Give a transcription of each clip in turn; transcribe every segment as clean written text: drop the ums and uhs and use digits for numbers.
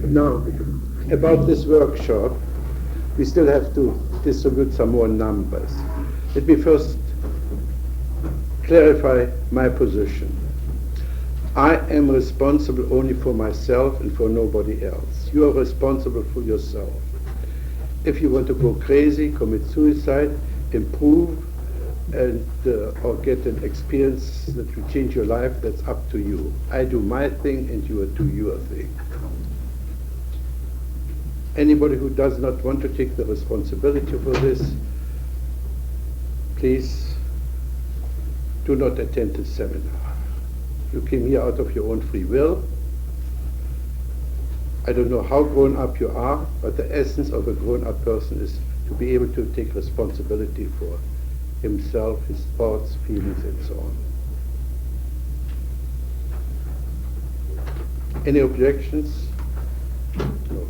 Now, about this workshop, we still have to distribute some more numbers. Let me first clarify my position. I am responsible only for myself and for nobody else. You are responsible for yourself. If you want to go crazy, commit suicide, improve, and or get an experience that will change your life, that's up to you. I do my thing and you do your thing. Anybody who does not want to take the responsibility for this, please do not attend this seminar. You came here out of your own free will. I don't know how grown up you are, but the essence of a grown up person is to be able to take responsibility for himself, his thoughts, feelings, and so on. Any objections? No.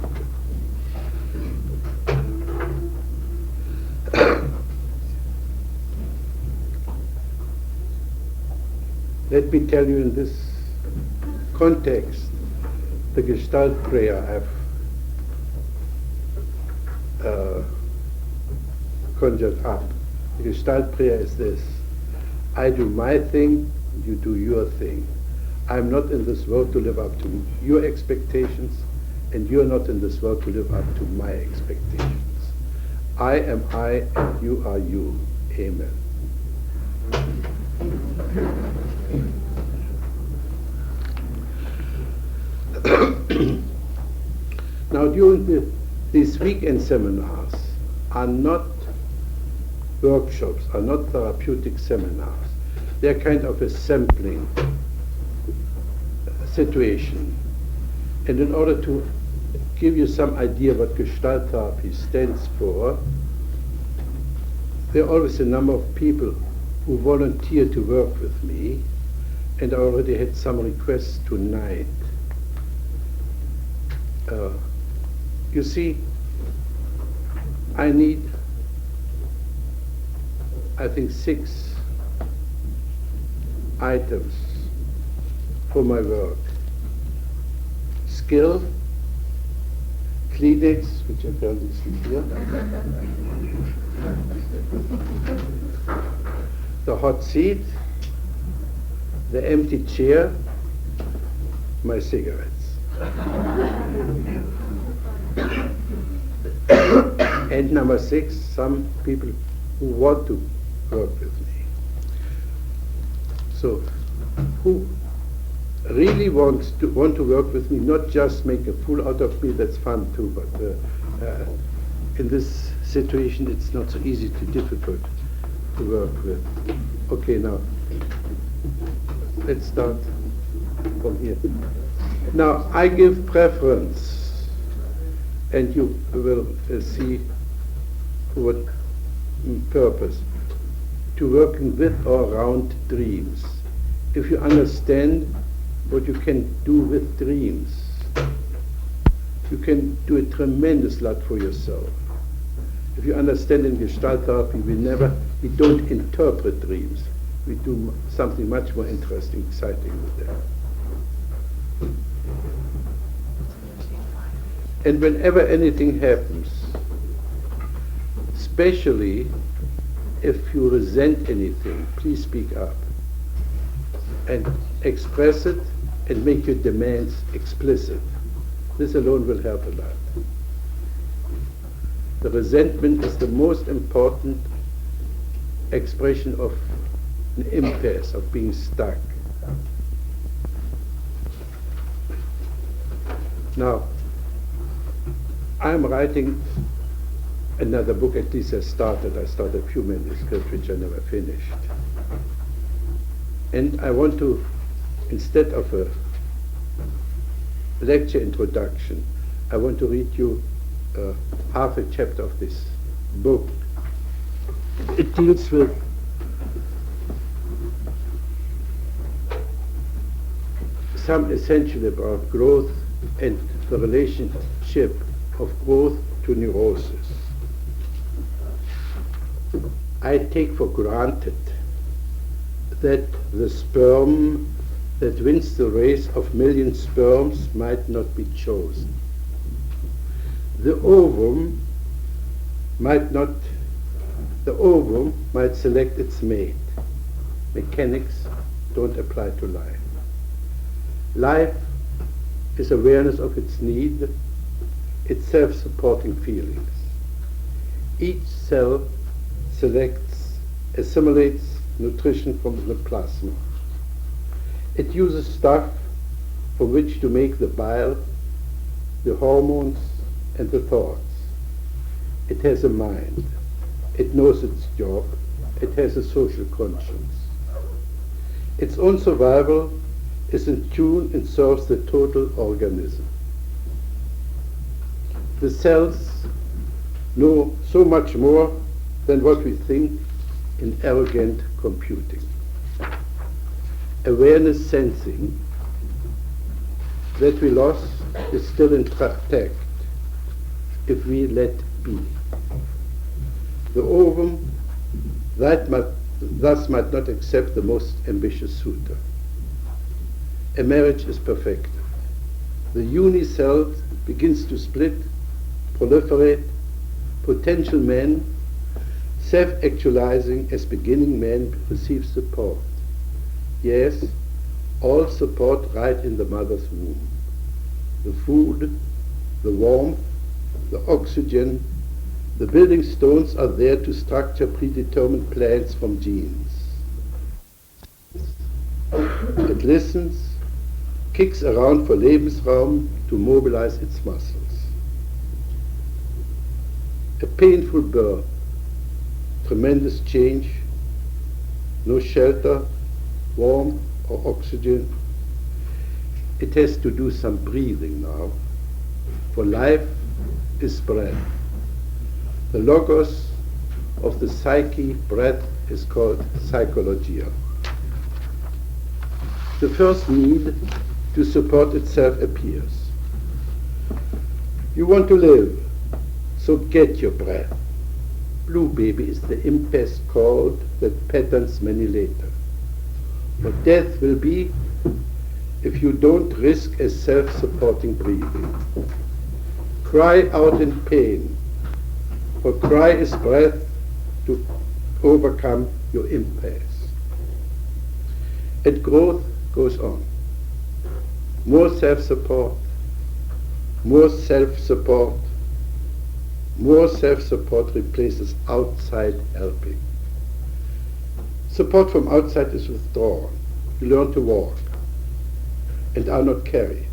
Let me tell you in this context, the Gestalt prayer I've conjured up. The Gestalt prayer is this: I do my thing, you do your thing. I'm not in this world to live up to your expectations, and you're not in this world to live up to my expectations. I am I, and you are you. Amen. Now, during these weekend seminars are not workshops, are not therapeutic seminars. They're kind of a sampling situation. And in order to give you some idea what Gestalt therapy stands for, there are always a number of people who volunteer to work with me, and I already had some requests tonight. You see, I need, I think, 6 items for my work. Skill, Kleenex, which apparently is here, the hot seat, the empty chair, my cigarettes. And number 6, some people who want to work with me. So, who really want to work with me, not just make a fool out of me, that's fun too, but in this situation it's not so easy to difficult to work with. Okay, now, let's start from here. Now, I give preference, and you will see what purpose, to working with or around dreams. If you understand what you can do with dreams, you can do a tremendous lot for yourself. If you understand in Gestalt therapy, we don't interpret dreams. We do something much more interesting, exciting with them. And whenever anything happens, especially if you resent anything, please speak up and express it and make your demands explicit. This alone will help a lot. The resentment is the most important expression of an impasse, of being stuck. Now, I'm writing another book, at least I started a few manuscripts which I never finished. And I want to, instead of a lecture introduction, I want to read you half a chapter of this book. It deals with some essential about growth and the relationship of growth to neurosis. I take for granted that the sperm that wins the race of million sperms might not be chosen. The ovum might not, the ovum might select its mate. Mechanics don't apply to life. Life is awareness of its need, its self-supporting feelings. Each cell selects, assimilates nutrition from the plasma. It uses stuff from which to make the bile, the hormones, and the thoughts. It has a mind. It knows its job. It has a social conscience. Its own survival is in tune and serves the total organism. The cells know so much more than what we think in arrogant computing. Awareness sensing that we lost is still intact if we let be. The ovum thus might not accept the most ambitious suitor. A marriage is perfected. The unicell begins to split, proliferate, potential man, self-actualizing as beginning man receives support. Yes, all support right in the mother's womb. The food, the warmth, the oxygen, the building stones are there to structure predetermined plans from genes. It listens, kicks around for Lebensraum to mobilize its muscles. A painful birth, tremendous change, no shelter, warmth or oxygen. It has to do some breathing now, for life is breath. The logos of the psyche, breath, is called psychologia. The first need to support itself appears. You want to live, so get your breath. Blue baby is the impest called that patterns many later. What death will be if you don't risk a self-supporting breathing. Cry out in pain, for cry is breath to overcome your impasse. And growth goes on. More self-support, more self-support, more self-support replaces outside helping. Support from outside is withdrawn. You learn to walk and are not carried.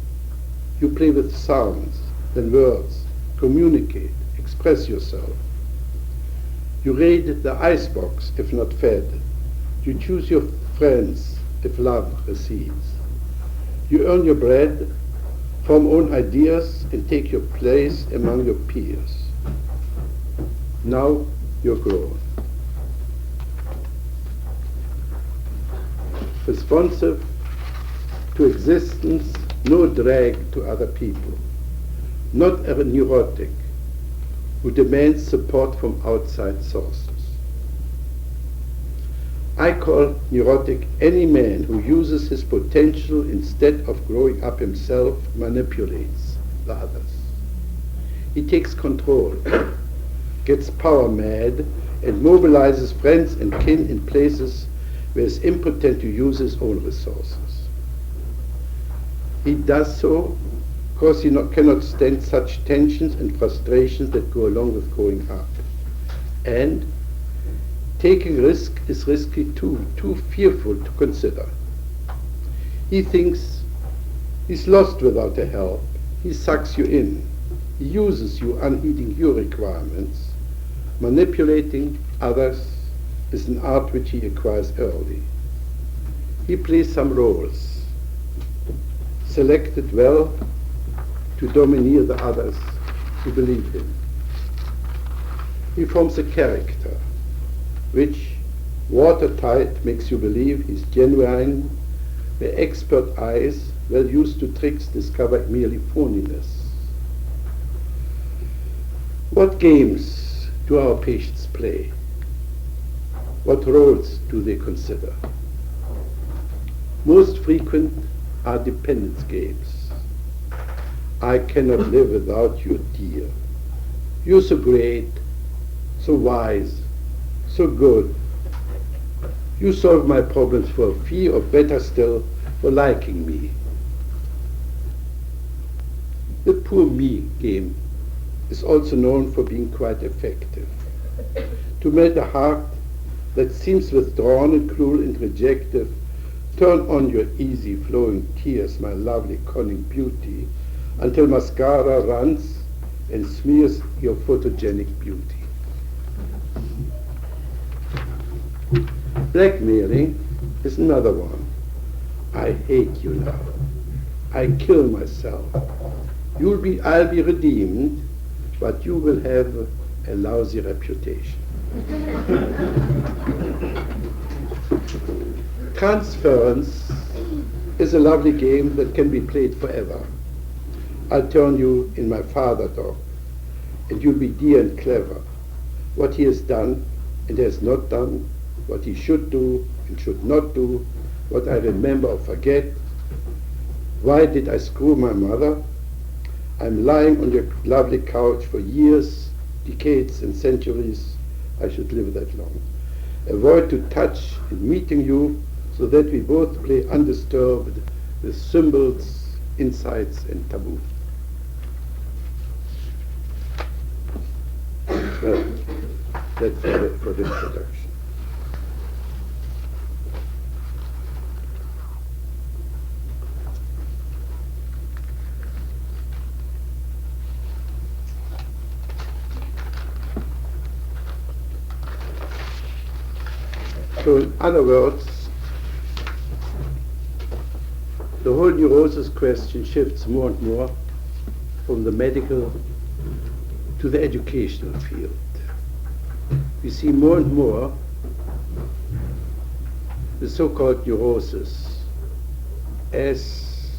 You play with sounds, then words, communicate, express yourself. You raid the icebox if not fed. You choose your friends if love recedes. You earn your bread, form own ideas, and take your place among your peers. Now you're grown. Responsive to existence, no drag to other people. Not a neurotic who demands support from outside sources. I call neurotic any man who uses his potential instead of growing up himself, manipulates the others. He takes control, gets power mad, and mobilizes friends and kin in places where it's impotent to use his own resources. He does so because he cannot stand such tensions and frustrations that go along with growing up. And taking risk is risky too fearful to consider. He thinks he's lost without a help. He sucks you in. He uses you unheeding your requirements. Manipulating others is an art which he acquires early. He plays some roles, selected well to domineer the others who believe him. He forms a character which, watertight, makes you believe he's genuine, where expert eyes, well used to tricks, discover merely phoniness. What games do our patients play? What roles do they consider? Most frequent are dependence games. I cannot live without you, dear. You're so great, so wise, so good. You solve my problems for a fee, or better still, for liking me. The poor me game is also known for being quite effective. To melt a heart that seems withdrawn and cruel and rejective, turn on your easy flowing tears, my lovely conning beauty, until mascara runs and smears your photogenic beauty. Blackmailing is another one. I hate you now. I kill myself. I'll be redeemed, but you will have a lousy reputation. Transference is a lovely game that can be played forever. I'll turn you in my father dog, and you'll be dear and clever. What he has done and has not done, what he should do and should not do, what I remember or forget. Why did I screw my mother? I'm lying on your lovely couch for years, decades and centuries. I should live that long. Avoid to touch in meeting you, so that we both play undisturbed with symbols, insights and taboo. Well, that's for the introduction. So in other words, the whole neurosis question shifts more and more from the medical to the educational field. We see more and more the so-called neurosis as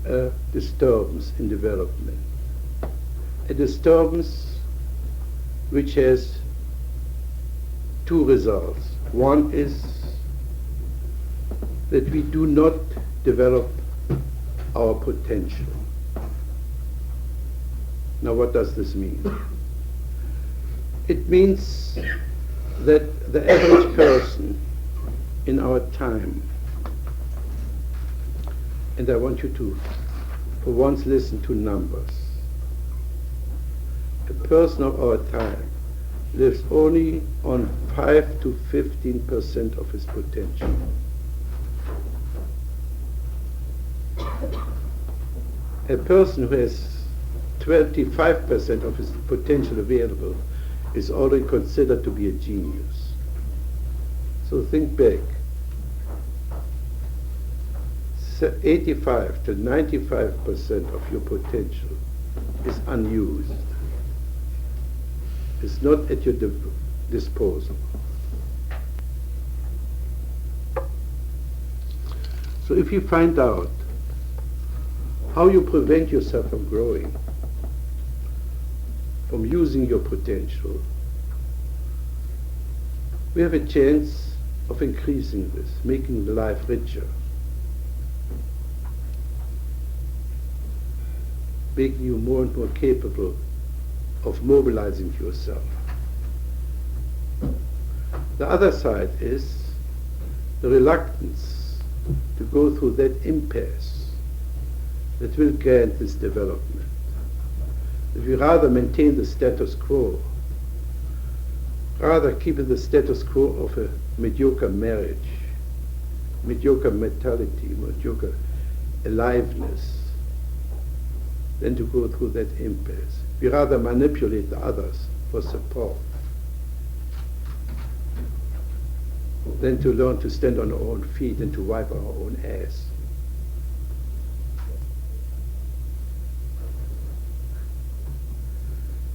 a disturbance in development. A disturbance which has two results. One is that we do not develop our potential. Now what does this mean? It means that the average person in our time, and I want you to for once listen to numbers, a person of our time lives only on 5 to 15% of his potential. A person who has 25% of his potential available is already considered to be a genius. So think back. 85 to 95% of your potential is unused. It's not at your disposal. So if you find out how you prevent yourself from growing, from using your potential, we have a chance of increasing this, making the life richer, making you more and more capable of mobilizing yourself. The other side is the reluctance to go through that impasse that will grant this development. If we rather maintain the status quo, rather keep the status quo of a mediocre marriage, mediocre mentality, mediocre aliveness, than to go through that impasse. We rather manipulate the others for support than to learn to stand on our own feet and to wipe our own ass.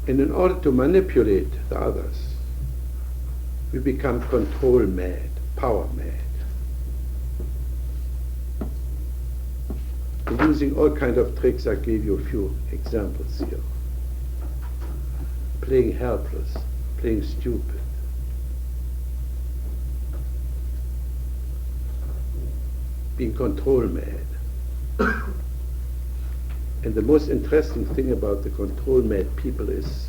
And in order to manipulate the others, we become control mad, power mad. And using all kinds of tricks, I gave you a few examples here. Playing helpless, playing stupid. Being control mad. And the most interesting thing about the control mad people is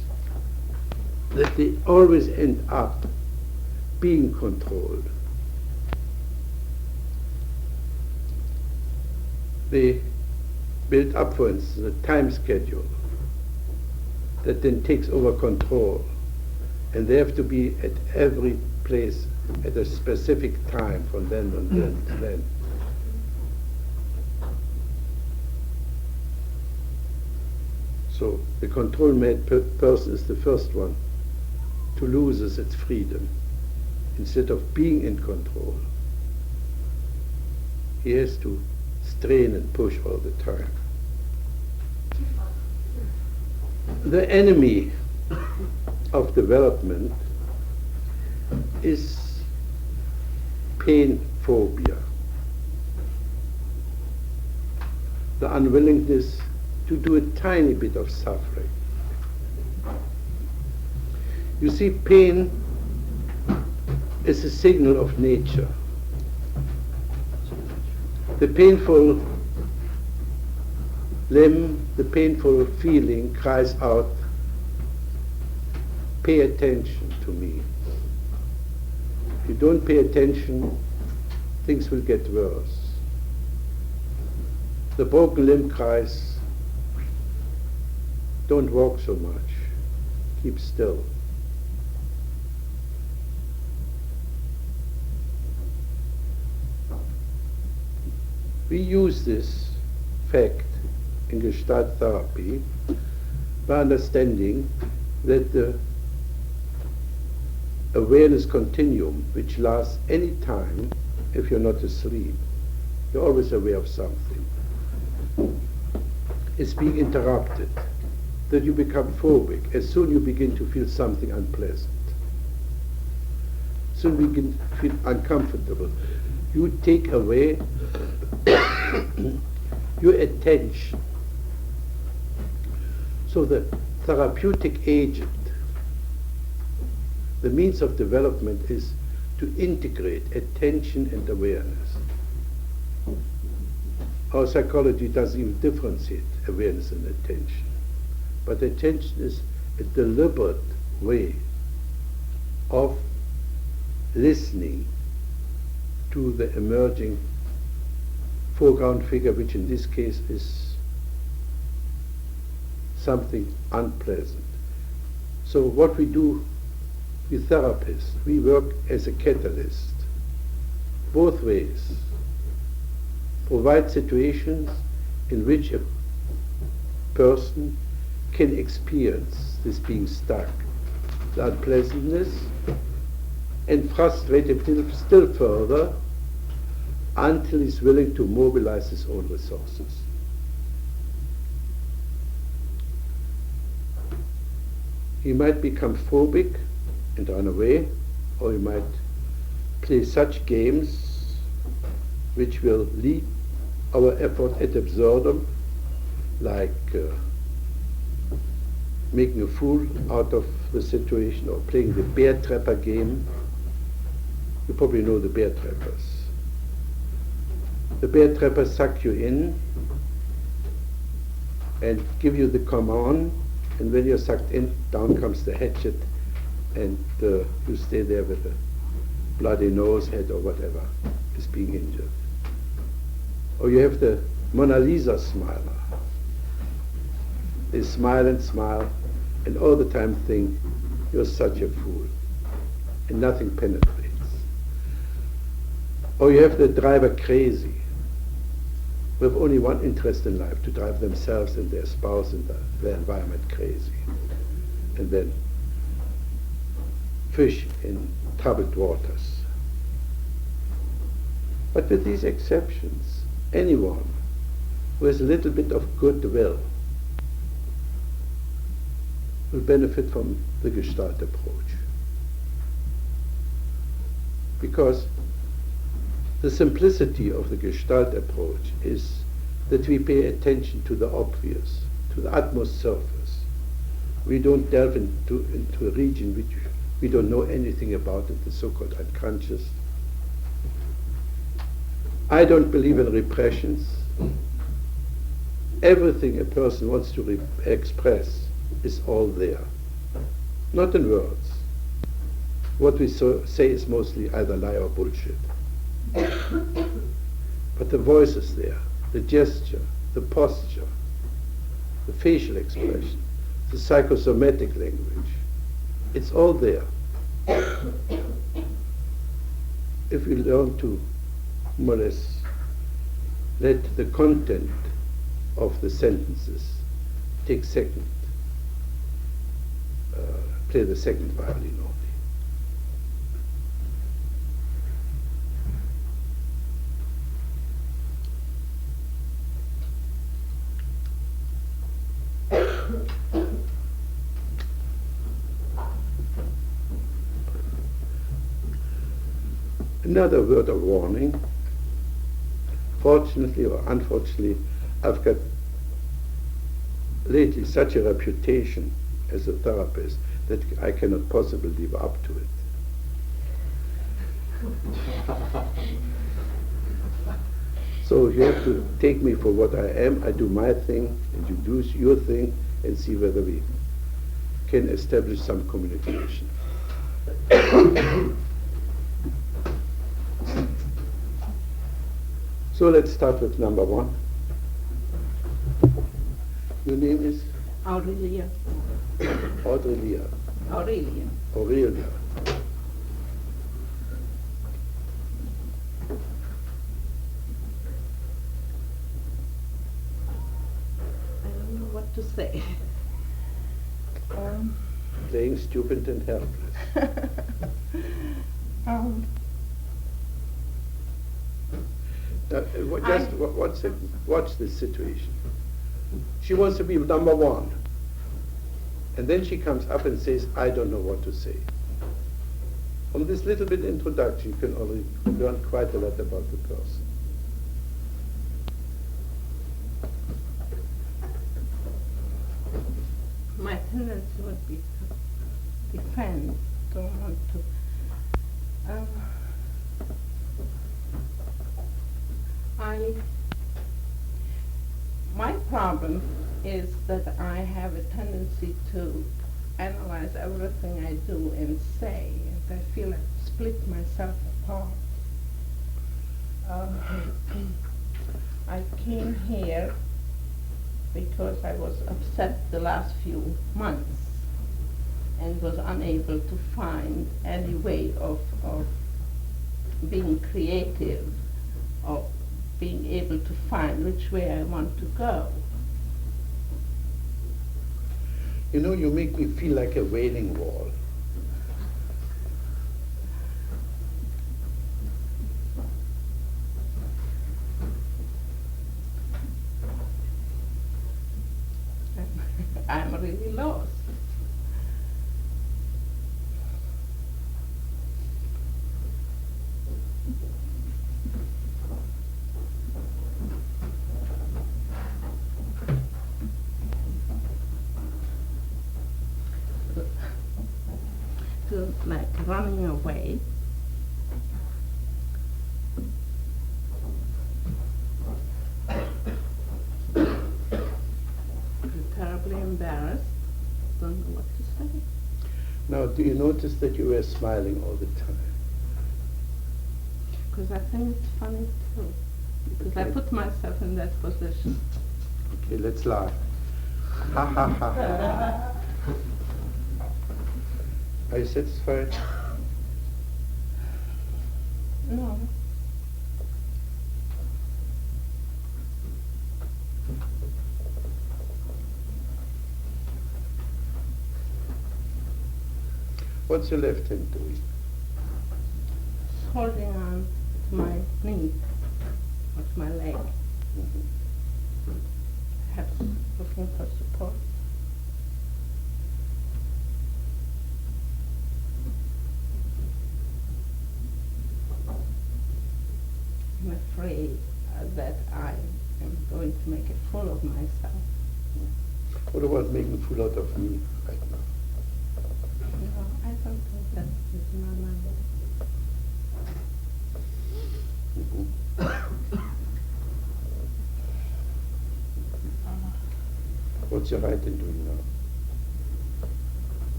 that they always end up being controlled. They build up, for instance, a time schedule that then takes over control. And they have to be at every place at a specific time from then and then to then. So the control mad person is the first one to lose its freedom. Instead of being in control, he has to strain and push all the time. The enemy of development is pain phobia, the unwillingness to do a tiny bit of suffering. You see, pain is a signal of nature. The painful limb, the painful feeling cries out, pay attention to me. If you don't pay attention, things will get worse. The broken limb cries, don't walk so much, keep still. We use this fact in Gestalt therapy by understanding that the awareness continuum, which lasts any time if you're not asleep, you're always aware of something, is being interrupted, that you become phobic. As soon you begin to feel something unpleasant, soon you begin to feel uncomfortable, you take away your attention. So the therapeutic agent, the means of development, is to integrate attention and awareness. Our psychology doesn't even differentiate awareness and attention. But attention is a deliberate way of listening to the emerging foreground figure, which in this case is something unpleasant. So what we do with therapists, we work as a catalyst, both ways. Provide situations in which a person can experience this being stuck, the unpleasantness, and frustrate him still further until he's willing to mobilize his own resources. He might become phobic and run away, or he might play such games which will lead our effort ad absurdum, like making a fool out of the situation, or playing the bear trapper game. You probably know the bear trappers. The bear trappers suck you in and give you the command, and when you're sucked in, down comes the hatchet, and you stay there with a bloody nose, head, or whatever is being injured. Or you have the Mona Lisa smiler. They smile and smile, and all the time think, you're such a fool, and nothing penetrates. Or you have the driver crazy, who have only one interest in life, to drive themselves and their spouse and their environment crazy, and then fish in troubled waters. But with these exceptions, anyone who has a little bit of goodwill will benefit from the Gestalt approach. Because the simplicity of the Gestalt approach is that we pay attention to the obvious, to the utmost surface. We don't delve into a region which we don't know anything about, it, the so-called unconscious. I don't believe in repressions. everything a person wants to express is all there, not in words. What we say is mostly either lie or bullshit. But the voice is there, the gesture, the posture, the facial expression, the psychosomatic language. It's all there. If we learn to more or less let the content of the sentences take second, play the second violin only. Another word of warning. Fortunately or unfortunately, I've got lately such a reputation as a therapist that I cannot possibly live up to it. So you have to take me for what I am. I do my thing, and you do your thing, and see whether we can establish some communication. So let's start with number one. Your name is? Aurelia. Aurelia. Aurelia. Aurelia. I don't know what to say. Playing stupid and helpless. Just 1 second. Watch this situation. She wants to be number one. And then she comes up and says, I don't know what to say. From this little bit introduction, you can already learn quite a lot about the person. My tendency would be to defend, don't want to. My problem is that I have a tendency to analyze everything I do and say, and I feel I split myself apart. I came here because I was upset the last few months and was unable to find any way of being creative, of being able to find which way I want to go. You know, you make me feel like a wailing wall. I'm really lost. To like running away. Terribly embarrassed, don't know what to say. Now, do you notice that you were smiling all the time? Because I think it's funny too. Because I put myself in that position. Okay, let's laugh. Ha ha ha. Are you satisfied? No. What's your left hand doing? Holding on to my knee or to my leg. Perhaps looking for support. I'm afraid that I am going to make a fool of myself. What about making a fool out of me right now? No, I don't think that is my mind. What's your right in doing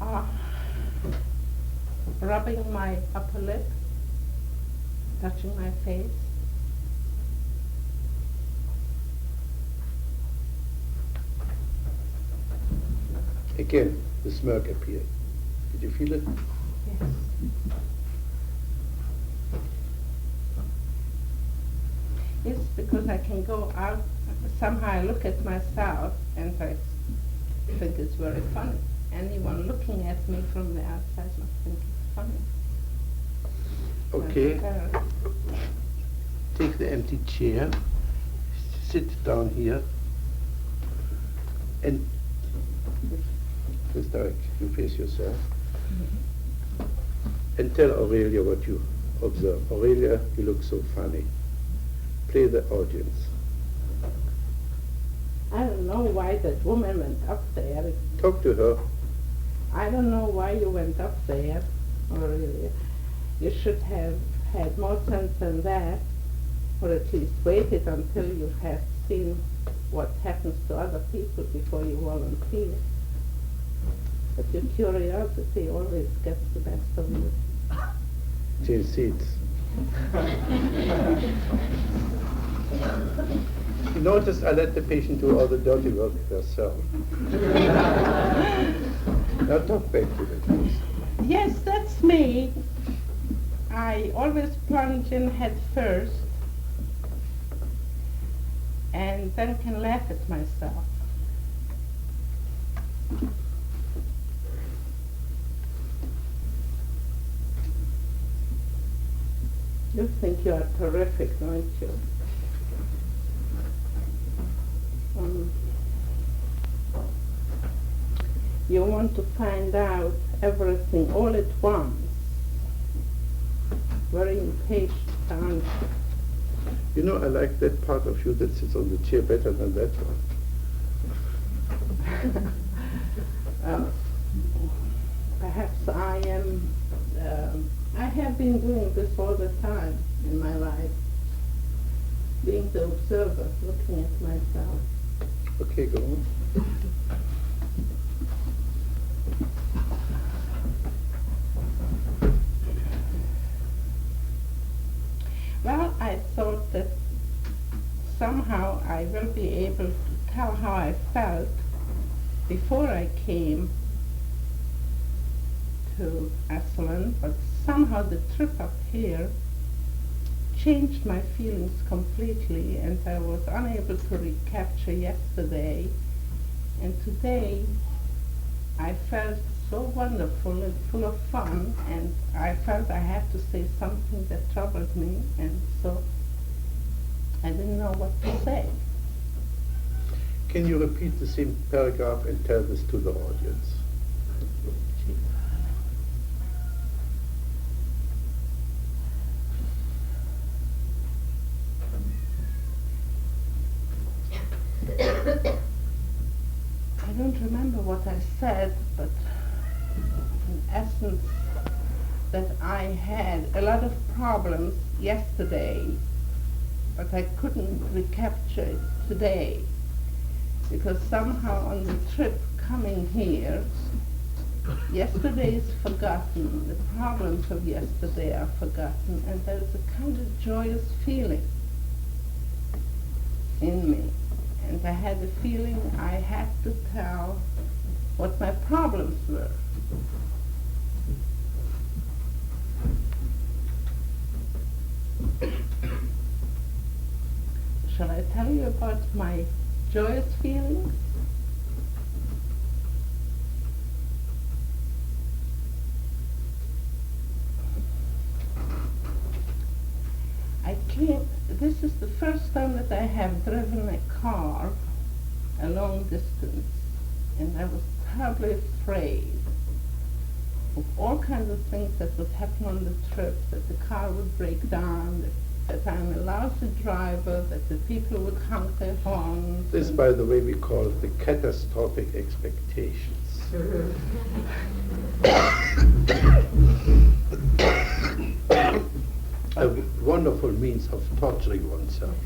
now? Rubbing my upper lip, touching my face. Again, the smirk appeared. Did you feel it? Yes. Yes, because I can go out, somehow I look at myself and I think it's very funny. Anyone looking at me from the outside must think it's funny. Okay. Take the empty chair, sit down here, and this direction, you face yourself, and tell Aurelia what you observe. Aurelia, you look so funny. Play the audience. I don't know why that woman went up there. Talk to her. I don't know why you went up there, Aurelia. You should have had more sense than that, or at least waited until you have seen what happens to other people before you volunteer. But your curiosity always gets the best of you. Change seats. You notice I let the patient do all the dirty work herself. Now talk back to the please. Yes, that's me. I always plunge in head first and then can laugh at myself. You think you are terrific, don't you? You want to find out everything all at once. Very impatient, aren't you? You know, I like that part of you that sits on the chair better than that one. Perhaps I am, I have been doing this all the time in my life, being the observer, looking at myself. Okay, go on. Well, I thought that somehow I will be able to tell how I felt before I came to Ashland, but somehow the trip up here changed my feelings completely, and I was unable to recapture yesterday. And today I felt so wonderful and full of fun, and I felt I had to say something that troubled me, and so I didn't know what to say. Can you repeat the same paragraph and tell this to the audience? I don't remember what I said, but in essence that I had a lot of problems yesterday, but I couldn't recapture it today, because somehow on the trip coming here, yesterday is forgotten, the problems of yesterday are forgotten, and there is a kind of joyous feeling in me. And I had the feeling I had to tell what my problems were. Shall I tell you about my joyous feelings? This is the first time that I have driven a car a long distance, and I was terribly afraid of all kinds of things that would happen on the trip, that the car would break down, that I'm a lousy driver, that the people would honk their horns. This, by the way, we call the catastrophic expectations. A wonderful means of torturing oneself.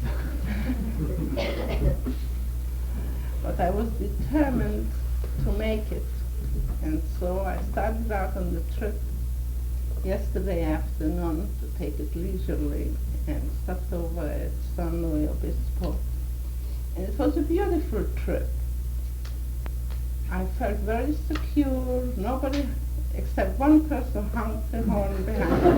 but I was determined to make it. And so I started out on the trip yesterday afternoon to take it leisurely and stopped over at San Luis Obispo. And it was a beautiful trip. I felt very secure. Nobody except one person honked the horn behind me.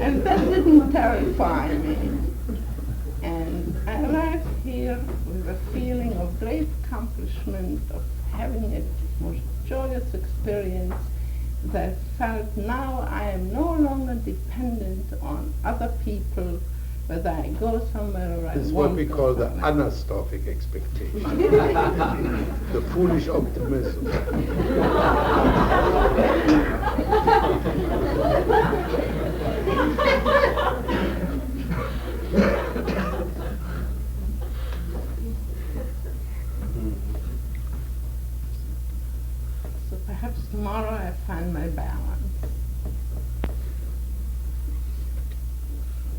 and that didn't terrify me. And I arrived here with a feeling of great accomplishment, of having a most joyous experience, that I felt now I am no longer dependent on other people, whether I go somewhere or I This is won't what we go call the somewhere. anastrophic expectation, the foolish optimism. So perhaps tomorrow I find my balance.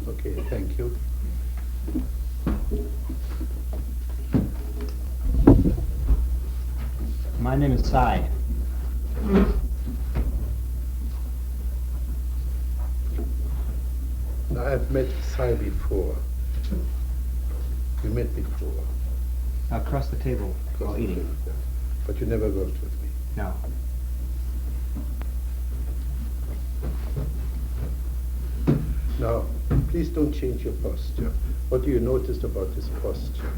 Okay, thank you. My name is Sai. Now, I've met Sai before. We met before. Across the table while eating. But you never worked with me. No. Now, please don't change your posture. What do you notice about his posture?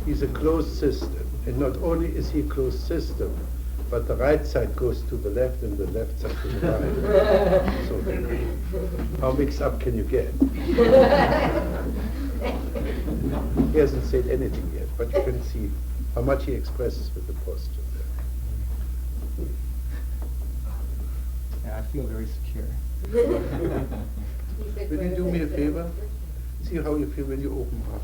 He's a closed system. And not only is he a closed system, but the right side goes to the left and the left side to the right. So, how mixed up can you get? He hasn't said anything yet, but you can see how much he expresses with the posture there. Yeah, I feel very secure. Will you do me a favor? See how you feel when you open up.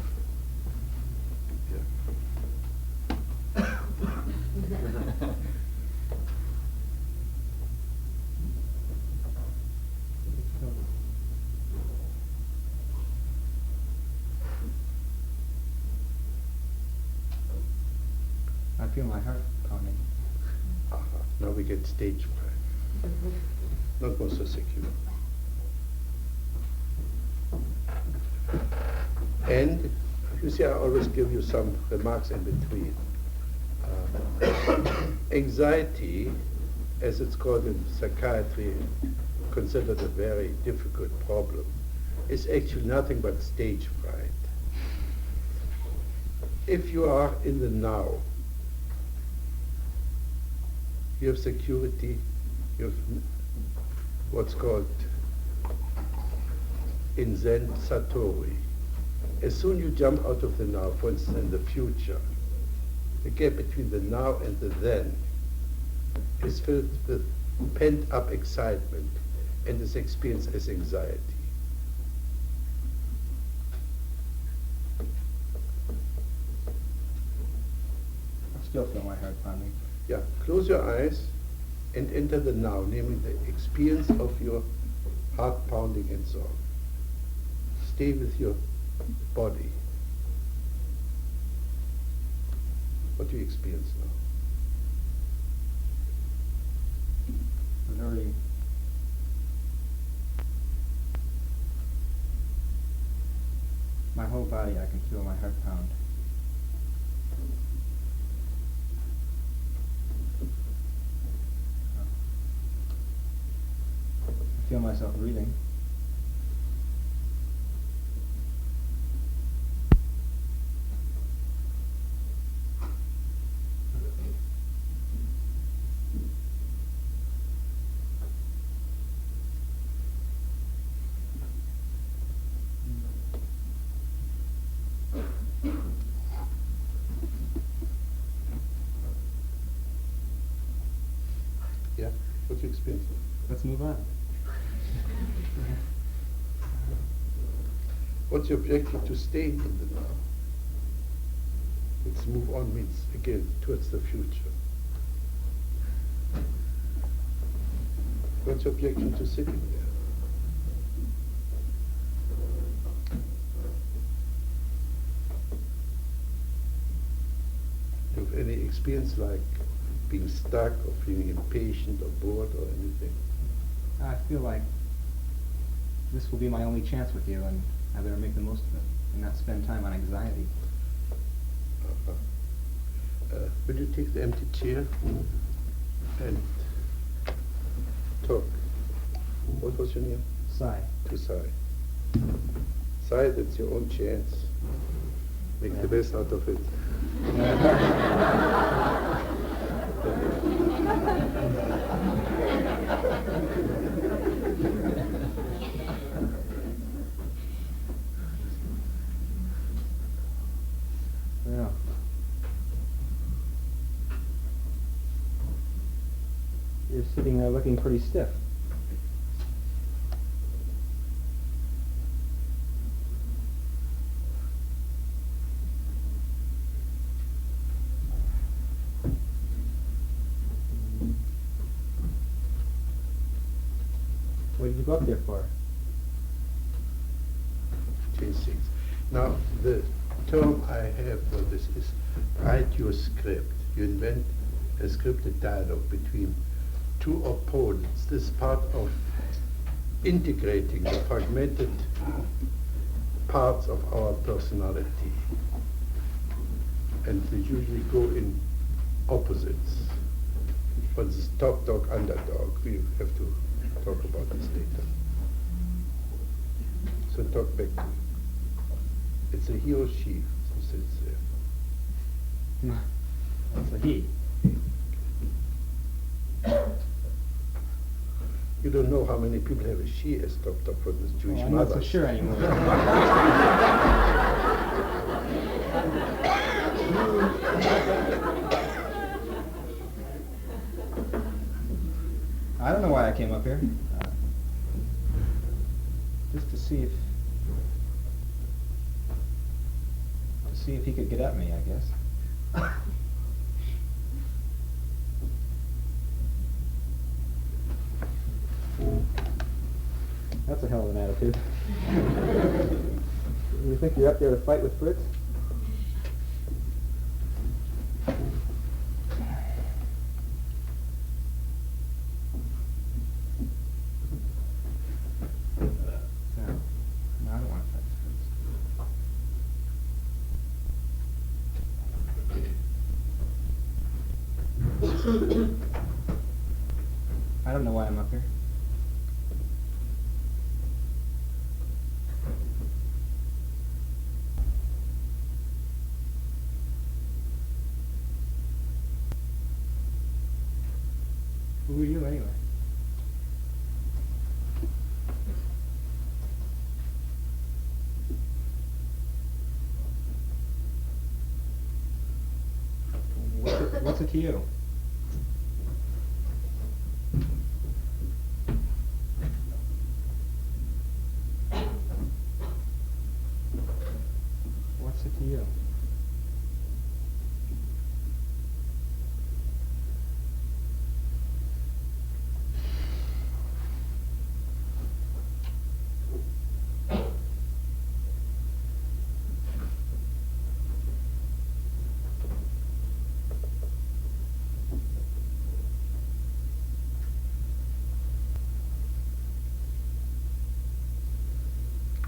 I feel my heart pounding. Now we get stage fright. Not more so secure. And you see, I always give you some remarks in between. Anxiety, as it's called in psychiatry, considered a very difficult problem, is actually nothing but stage fright. If you are in the now, you have security, you have what's called in Zen Satori. As soon you jump out of the now, for instance in the future, the gap between the now and the then is filled with pent-up excitement and is experienced as anxiety. I still feel my heart pounding. Yeah, close your eyes and enter the now, namely the experience of your heart pounding and so on. Stay with your body. What do you experience now? Very. My whole body, I can feel my heart pound. I feel myself breathing. Yeah? What do you experience? Let's move on. What's your objective to stay in the now? Let's move on means, again, towards the future. What's your objection to sitting there? experience like being stuck or feeling impatient or bored or anything? I feel like this will be my only chance with you, and I better make the most of it and not spend time on anxiety. Will you take the empty chair and talk? What was your name? Sigh. To Sai. Sai, that's your own chance. Make the best out of it. Well, you're sitting there looking pretty stiff. What did you go up there for? Change things. Now, the term I have for this is write your script. You invent a scripted dialogue between two opponents. This is part of integrating the fragmented parts of our personality. And they usually go in opposites. For this top dog, underdog, we have to talk about this later. So talk back to me. It's a he or she who sits there. That's a he. You don't know how many people have a she as top dog for this Jewish I'm not mother. so sure anymore. I don't know why I came up here. Just to see if he could get at me, I guess. That's a hell of an attitude. You think you're up there to fight with Fritz? No, I don't want to fight Fritz. I don't know why I'm up here. Who are you anyway? What's it to you? What's it to you?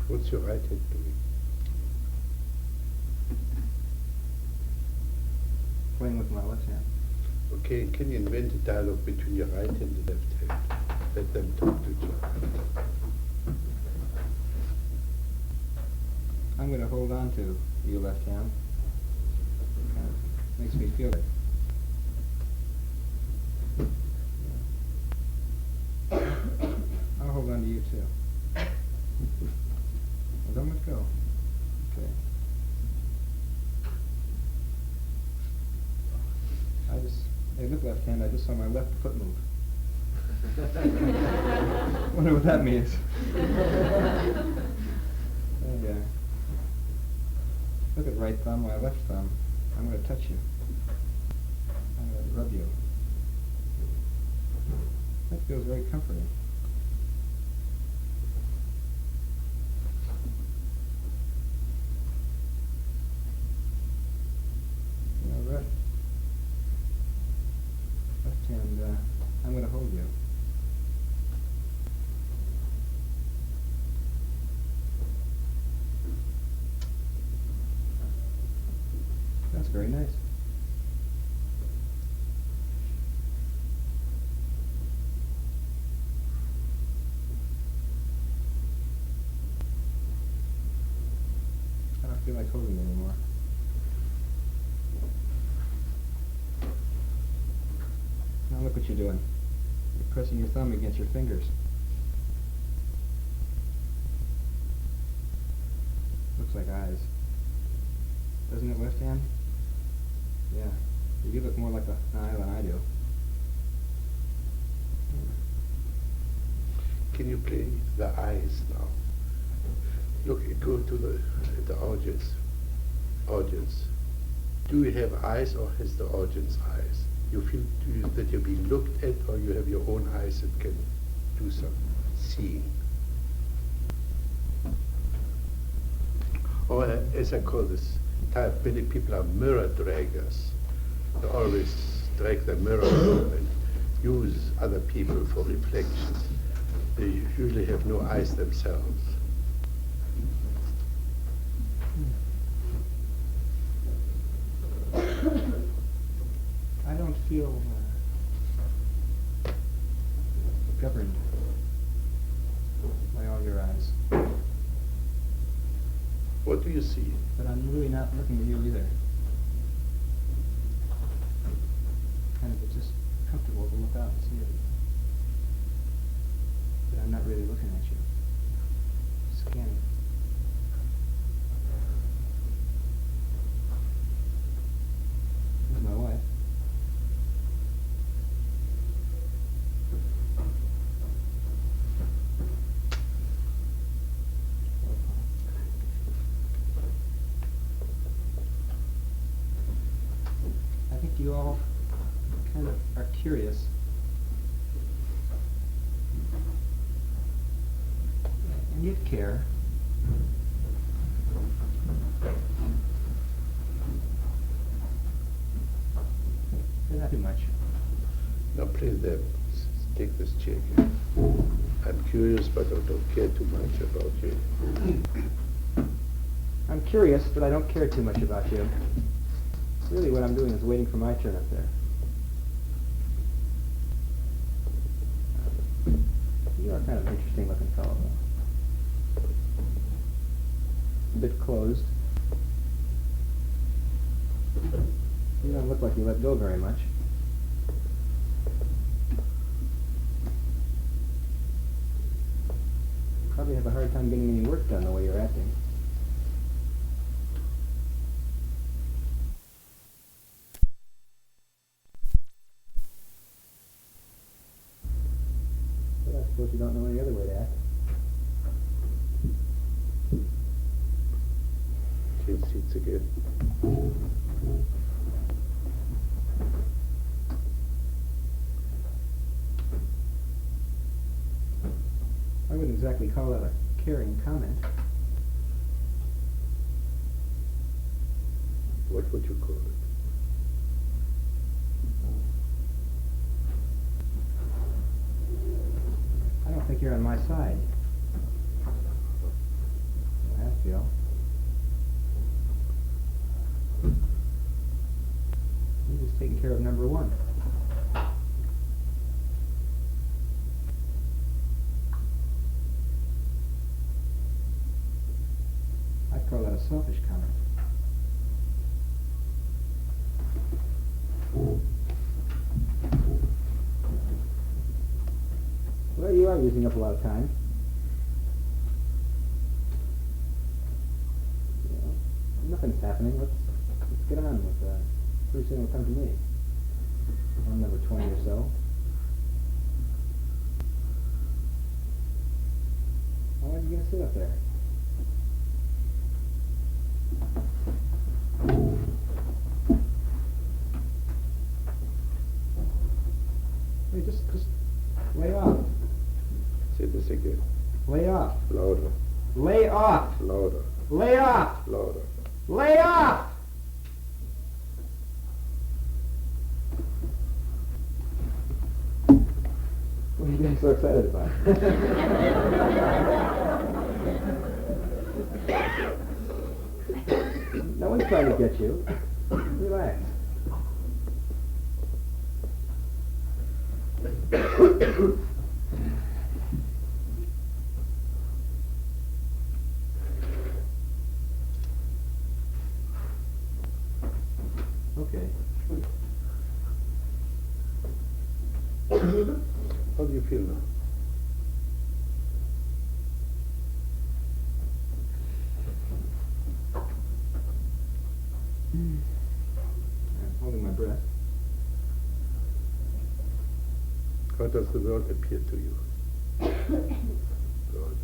What's your right hand doing? Playing with my left hand. Okay, can you invent a dialogue between your right hand and left hand? Let them talk to each other. I'm going to hold on to your left hand. Makes me feel it. I'll hold on to you too. Well, don't let go. Okay. Hey, look, left hand, I just saw my left foot move. Wonder what that means. Yeah. Look at right thumb, my left thumb. I'm going to touch you. I'm going to rub you. That feels very comforting. All right. I'm going to hold you. That's very nice. I don't feel like holding you anymore. Now look what you're doing. You're pressing your thumb against your fingers. Looks like eyes. Doesn't it, left hand? Yeah. You look more like an eye than I do. Can you play the eyes now? Look, go to the audience. Audience. Do you have eyes or has the audience eyes? You feel that you're being looked at, or you have your own eyes and can do some seeing? Or as I call this type, many people are mirror draggers. They always drag the mirror and use other people for reflections. They usually have no eyes themselves. I don't feel governed by all your eyes. What do you see? But I'm really not looking at you either. Kind of just comfortable to look out and see it. But I'm not really looking at you. Scanning. This is my wife. I think you all kind of are curious. And yet care. But not too much. Now play them. Take this chair here. I'm curious, but I don't care too much about you. I'm curious, but I don't care too much about you. Really what I'm doing is waiting for my turn up there. You are kind of an interesting looking fellow, though. A bit closed. You don't look like you let go very much. Probably have a hard time getting any work done the way you're acting. But I suppose you don't know any other way to act. Change seats again. I wouldn't exactly call that a caring comment. What would you call it? I don't think you're on my side. I feel. You're just taking care of number one. I'd call that a selfish comment. Well, you are using up a lot of time. You know, nothing's happening. Let's get on with pretty soon it'll come to me. I'm number 20 or so. How long are you going to sit up there? Hey, just lay off. Say this again. Lay off. Louder. Lay off. Louder. Lay off. Louder. Lay off. getting so excited about it? No one's trying to get you. Relax. Okay. How do you feel now? I'm holding my breath. How does the world appear to you? God.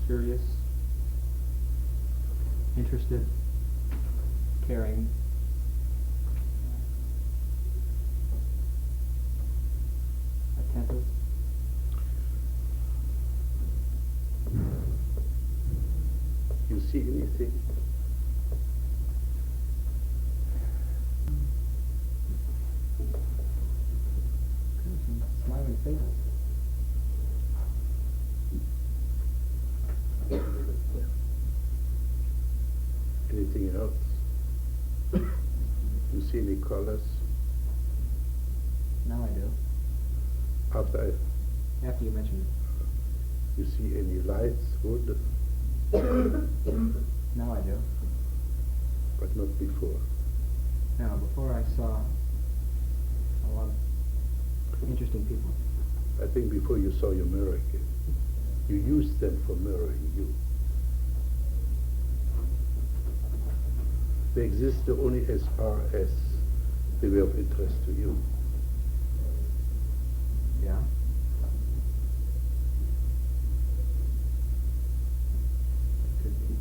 Curious, interested, caring, attentive. You see anything? Some smiling faces. Anything else? You see any colors? Now I do. After After you mentioned you see any lights, wood, it. Now I do. but not before. Now, before I saw a lot of interesting people. I think before you saw your mirror again. You used them for mirroring you. They exist only as far as they were of interest to you. Yeah. Could be.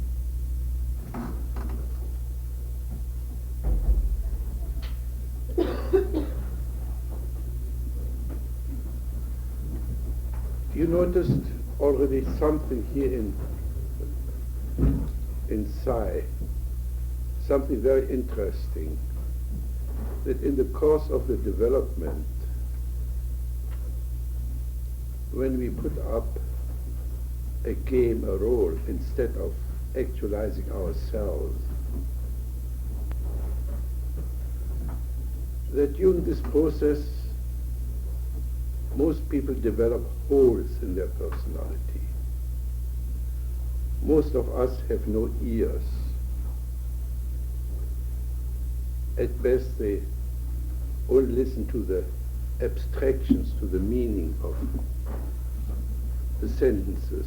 You noticed already something here inside, something very interesting, that in the course of the development, when we put up a game, a role, instead of actualizing ourselves, that during this process, most people develop holes in their personality. Most of us have no ears. At best, they only listen to the abstractions, to the meaning of the sentences.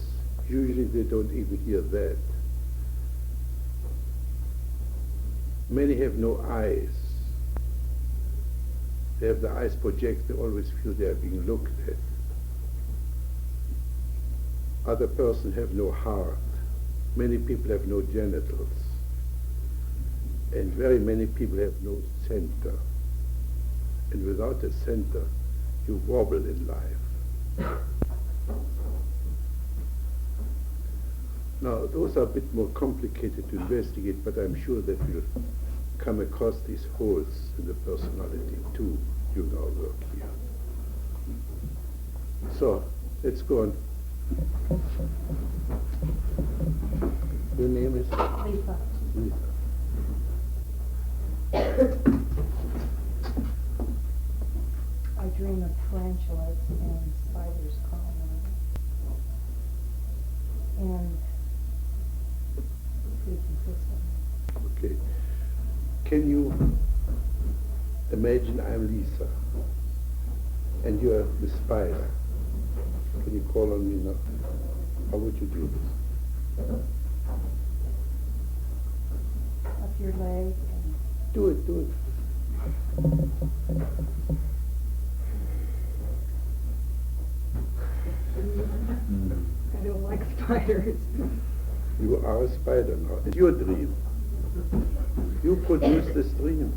Usually they don't even hear that. Many have no eyes. They have the eyes projected, they always feel they are being looked at. Other persons have no heart. Many people have no genitals. And very many people have no center. And without a center, you wobble in life. Now, those are a bit more complicated to investigate, but I'm sure that we'll come across these holes in the personality too during our work here. So, let's go on. Your name is? Lisa. Lisa. I dream of tarantulas and spiders crawling around. And pretty consistent. Okay. Can you imagine I'm Lisa and you're the spider? Can you call on me now? How would you do this? Up your leg and Do it, do it. I don't like spiders. You are a spider now. It's your dream. You produce this dream.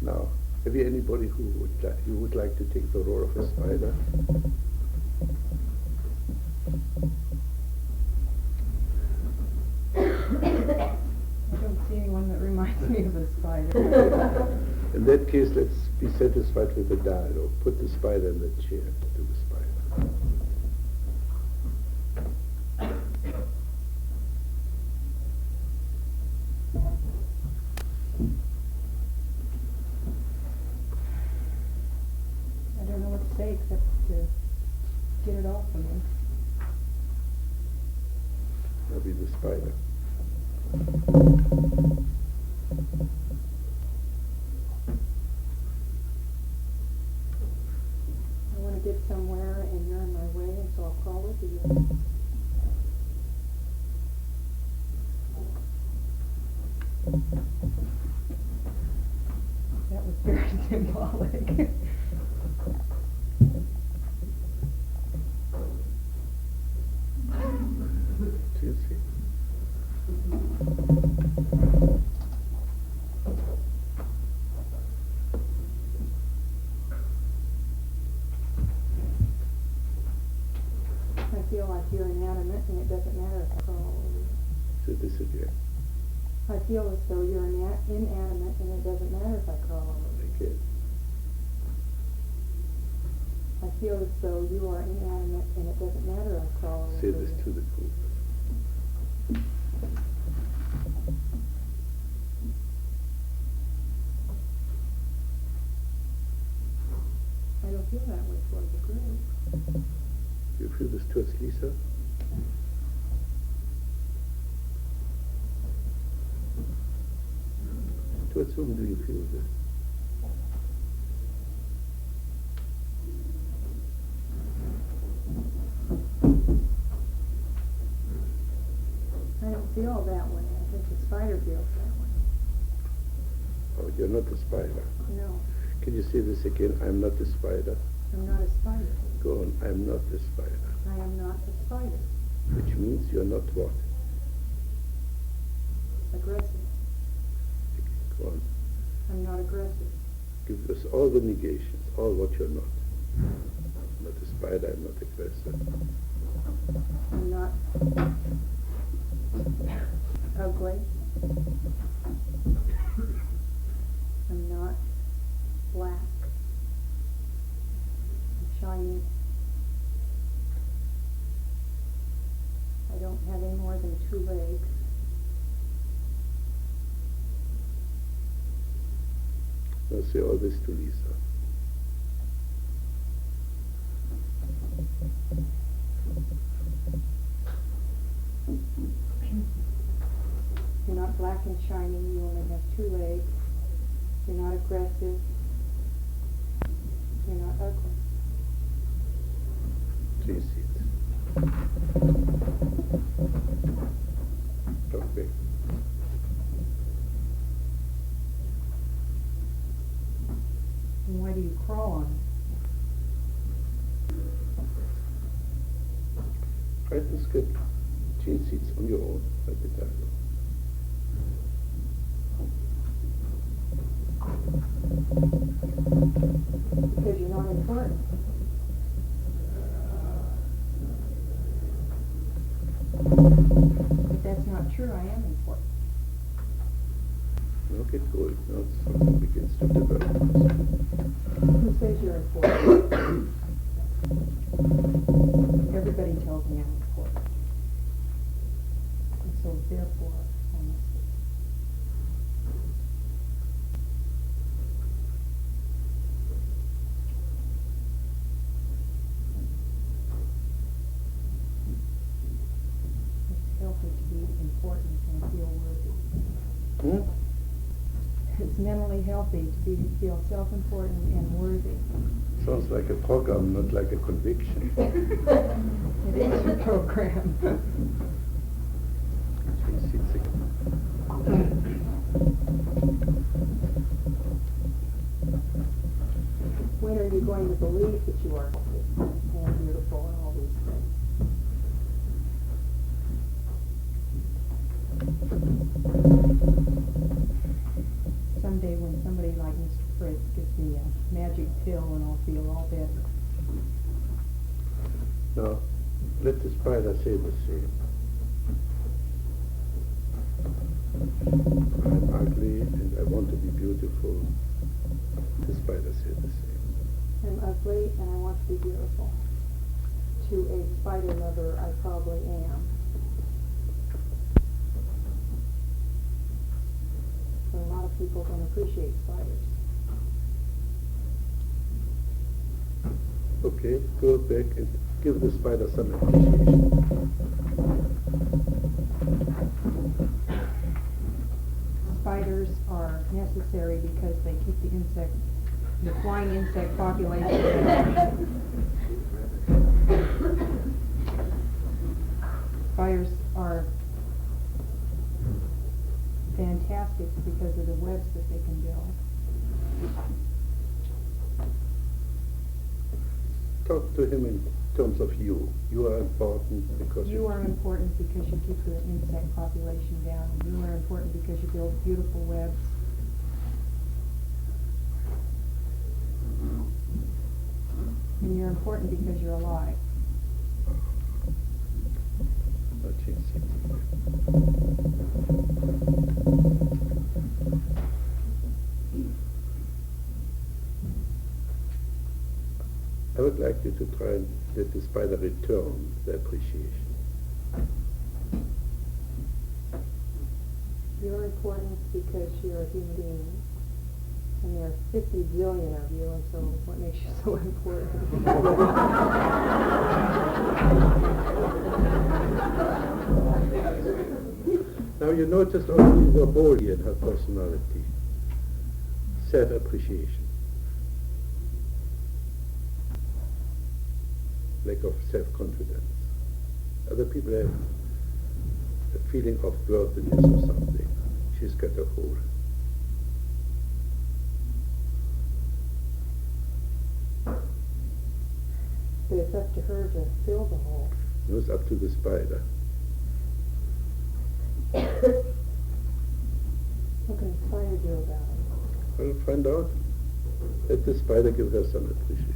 Now, have you anybody who would like to take the role of a spider? I don't see anyone that reminds me of a spider. In that case, let's be satisfied with the dialogue. Put the spider in the chair. Do the spider. I don't know what to say except to get it off of me. That'll be the spider. I want to get somewhere and you're in my way, and so I'll crawl with you. That was very symbolic. Juicy. I feel like you're inanimate, and it doesn't matter if I crawl over you. So this again. I feel as though you're inanimate, and it doesn't matter if I crawl over you. Again. I feel as though you are inanimate, and it doesn't matter if I crawl over Say you. this to the group. I don't feel that way towards the group. Do you feel this towards Lisa? Towards whom do you feel this? I don't feel that way. I think the spider feels that way. Oh, you're not the spider. No, Can you say this again? I'm not the spider. I'm not a spider. Go on. I'm not the spider. I am not a spider. Which means you're not what? Aggressive. Go on. I'm not aggressive. Give us all the negations, all what you're not. I'm not a spider, I'm not aggressive. I'm not ugly. I'm not black. I'm shiny. I don't have any more than 2 legs. Now say all this to Lisa. You're not black and shiny. You only have 2 legs. You're not aggressive. You're not ugly. 3 seats. Talk back. And why do you crawl on it? Write the script. 3 seats on your own. Write the dialogue. Because you're not important. But that's not true. I am important. Now get going. Now something begins to develop. Who says you're important? Everybody tells me I'm important. And so therefore, I must be. It's healthy to be important and feel worthy. Hmm? It's mentally healthy to feel self-important and worthy. Sounds like a program, not like a conviction. It is a program. 3 seats again. When are you going to believe that you are healthy and beautiful and all these things? Someday when somebody like Mr. Fritz gives me a magic pill and I'll feel all better. Now, let the spider say the same. I'm ugly and I want to be beautiful. The spider say the same. I'm ugly and I want to be beautiful. To a spider lover, I probably am. But a lot of people don't appreciate spiders. Okay, go back and give the spider some appreciation. Spiders are necessary because they keep the flying insect population down. Spiders are fantastic because of the webs that they can build. Talk to him in terms of you. You are important because You are important because you keep the insect population down. You are important because you build beautiful webs. And you're important because you're alive. I'll change something. I would like you to try and let the spider return the appreciation. You're important because you're a human being. And there are 50 billion of you, and so what makes you so important? Now you noticed only the body in her personality. Self-appreciation. Lack of self-confidence. Other people have a feeling of worthiness or something. She's got a hole. But it's up to her to fill the hole. It was up to the spider. What can the spider do about it? We'll find out. Let the spider give her some appreciation.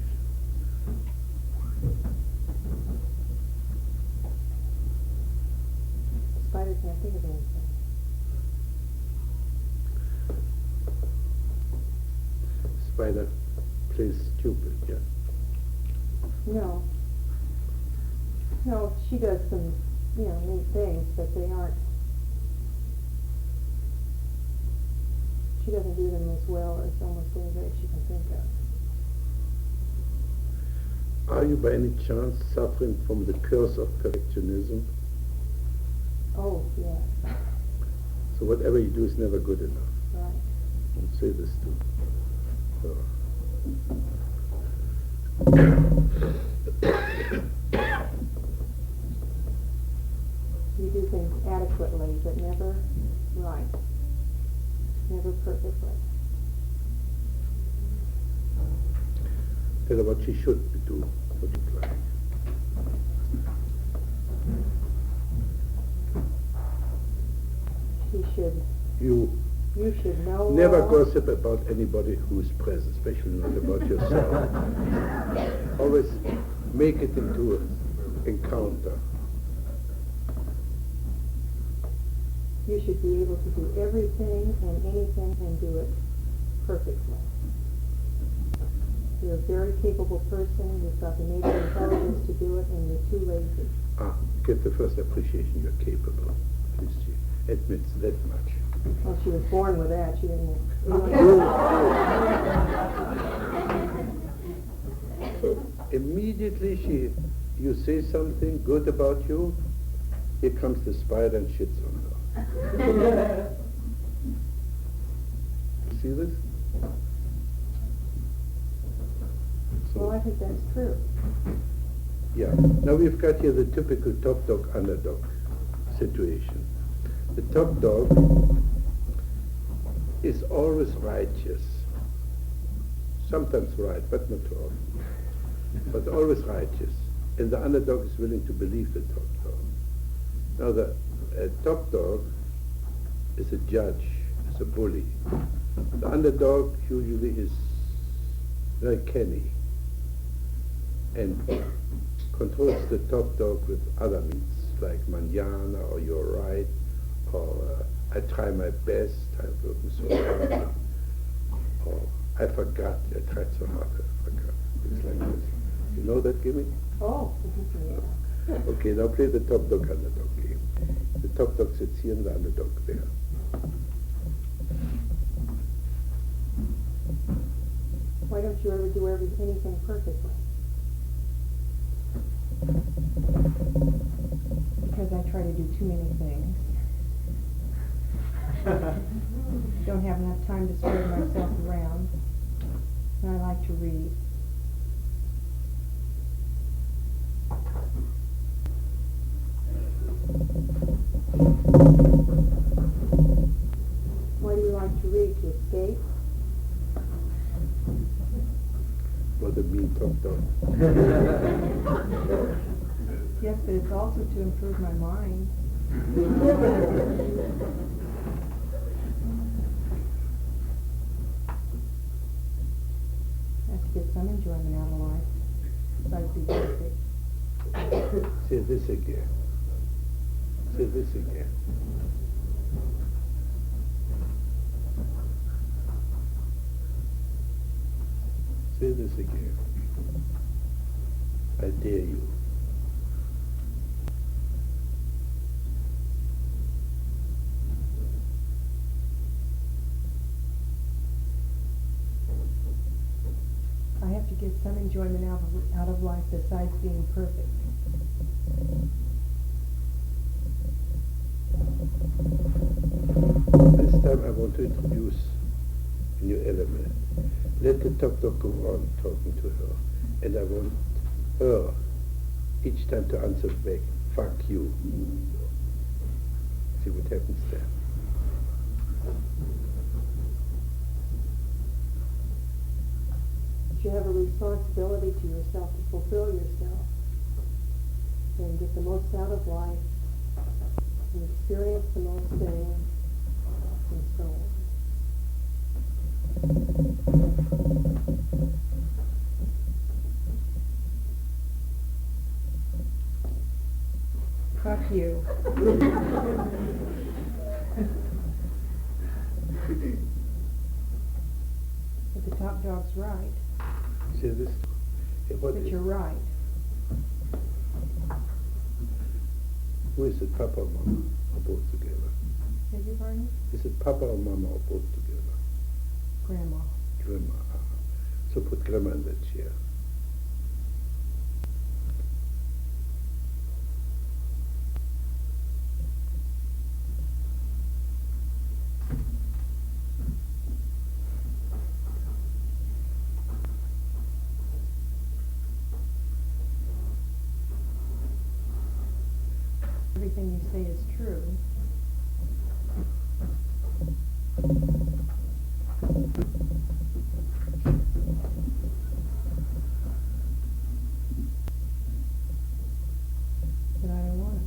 The spider can't think of anything. Spider plays stupid, yeah. No. No, she does some, neat things, but they aren't. She doesn't do them as well as almost anybody she can think of. Are you by any chance suffering from the curse of perfectionism? Oh, yes. So whatever you do is never good enough. Right. I'll say this too. So. You do things adequately, but never right. Never perfectly. Tell her what she should do, what you like. She should. You should know. Never gossip about anybody who's present, especially not about yourself. Always make it into an encounter. You should be able to do everything and anything and do it perfectly. You're a very capable person. You've got the native intelligence to do it, and you're too lazy. Get the first appreciation you're capable. At least she admits that much. Well, she was born with that. She didn't. Immediately you say something good about you, here comes the spider and shits on her. See this? Well, I think that's true. Yeah. Now we've got here the typical top dog, underdog situation. The top dog is always righteous. Sometimes right, but not too often. But always righteous. And the underdog is willing to believe the top dog. Now the top dog is a judge, is a bully. The underdog usually is very canny and controls the top dog with other means, like manana, or you're right, or I try my best, I'm working so hard, or I forgot, I tried so hard, I forgot. Things like this. You know that gimmick? Oh, yeah. Okay, now play the top dog underdog game. The top dog sits here and the underdog there. Why don't you ever do anything perfectly? Because I try to do too many things. Don't have enough time to spread myself around. And I like to read. Why do you like to read? To escape? What a mean top dog. Yes, but it's also to improve my mind. I have to get some enjoyment out of life. Besides being perfect. Say this again. Say this again. Say this again. I dare you. I have to get some enjoyment out of life besides being perfect. This time I want to introduce a new element. Let the top dog go on talking to her, and I want her each time to answer back, fuck you. See what happens there. You have a responsibility to yourself to fulfill yourself and get the most out of life and experience the most things and so on. Fuck you. But the top dog's right. See this? What But is- you're right. Who is it, Papa or Mama, or both together? Beg your pardon? Is it Papa or Mama or both together? Grandma. Grandma. So put Grandma in that chair. Everything you say is true. But I don't want it.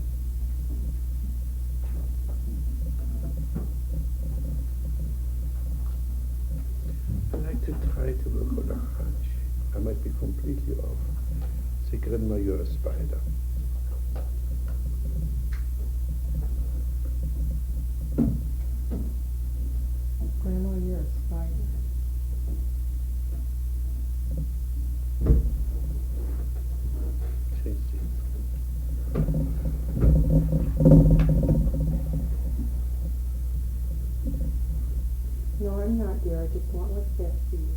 I like to try to work on a hunch. I might be completely off. Say, Grandma, you're a spider. Grandma, you're a spider. Change it. No, I'm not, dear. I just want what's best for you.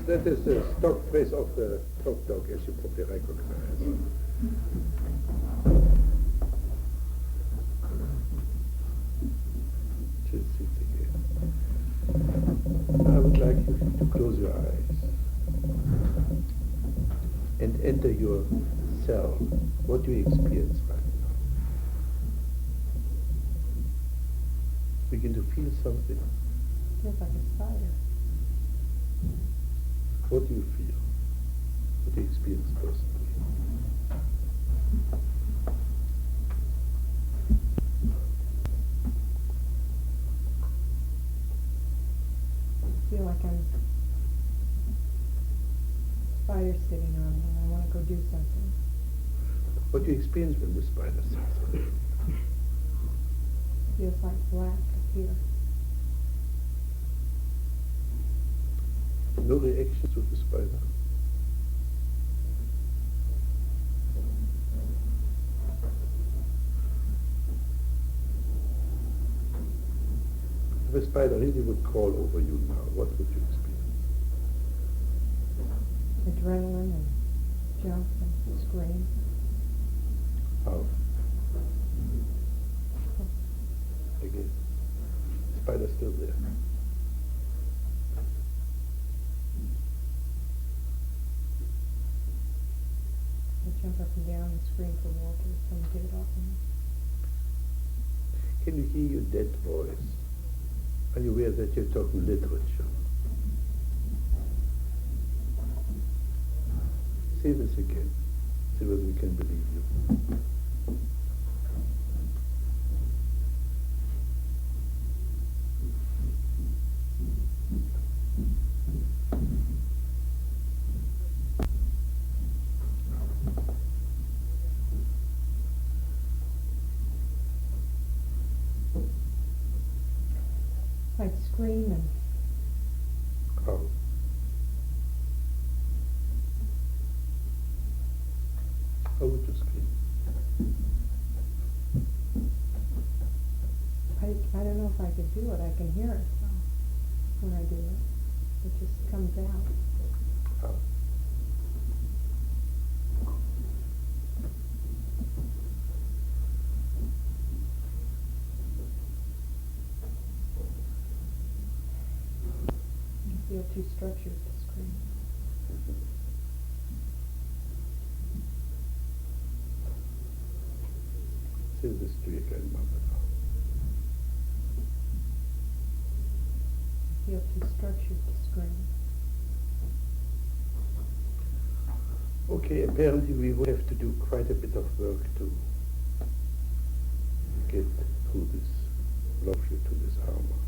That is the stock phrase of the top dog, as you probably recognize. Just sit again. I would like you to close your eyes and enter your cell. What do you experience right now? Begin to feel something. Feels like a spider. What do you feel? What do you experience personally? like I'm spider sitting on me and I want to go do something. What do you experience when the spider starts? It feels like black up here. No reaction to the spider? If a spider really would crawl over you now, what would you experience? Adrenaline and jump and scream. How? Again. Spider's still there. I jump up and down and scream for Walter, come get it off me. Can you hear your dead voice? Are you aware that you're talking literature? Say this again. See whether we can believe you. I'd scream and How? How would you scream? I don't know if I could do it. I can hear it though, when I do it. It just comes out. How? I feel too structured to scream. Say this to your grandmother now. I feel too structured to scream. Okay, apparently we will have to do quite a bit of work to get through this, love you to this armor.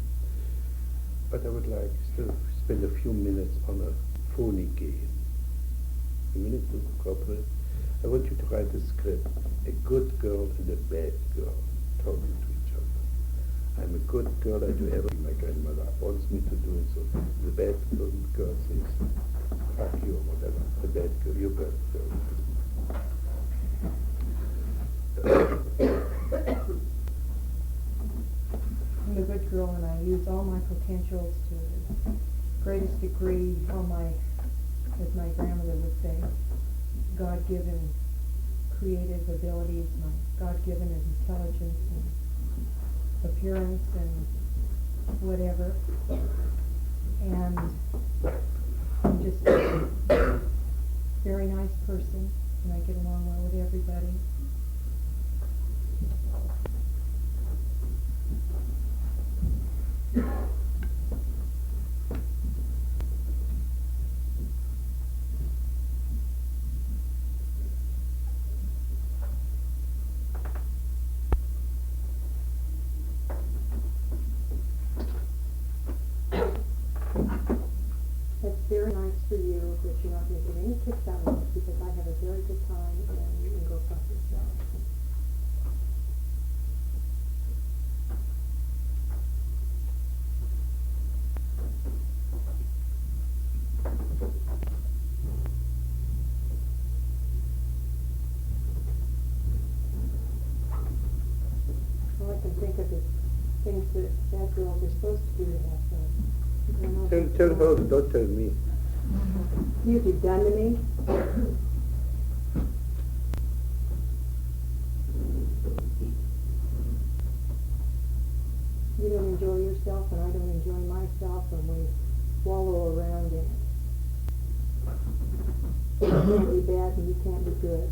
But I would like still spend a few minutes on a phony game. A minute to cooperate. I want you to write a script. A good girl and a bad girl talking to each other. I'm a good girl, I do everything my grandmother wants me to do, and so the bad girl says, fuck you or whatever. The bad girl, you're bad girl. I'm a good girl and I use all my potentials to the greatest degree, all my, as my grandmother would say, God-given creative abilities, my God-given intelligence and appearance and whatever. And I'm just a very nice person and I get along well with everybody. That's very nice for you, but you're not going to get any kicks out of it because I have a very good time and you can go fuck yourself. All I can think of is things that bad girls are supposed to do to have fun. I don't know if it's Tell her, wrong. don't tell me. See what you've done to me? You don't enjoy yourself and I don't enjoy myself and we wallow around in it. You can't be bad and you can't be good.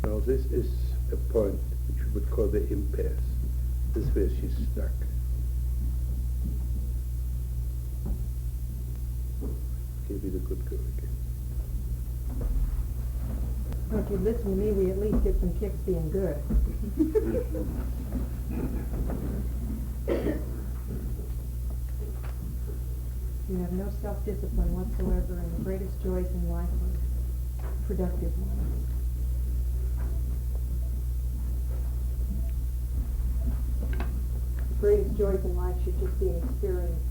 Now this is a point which we would call the impasse. This is where she's stuck. Okay, be the good girl again. Well, if you listen to me, we at least get some kicks being good. You have no self-discipline whatsoever, and the greatest joys in life are productive ones. The greatest joys in life should just be an experience.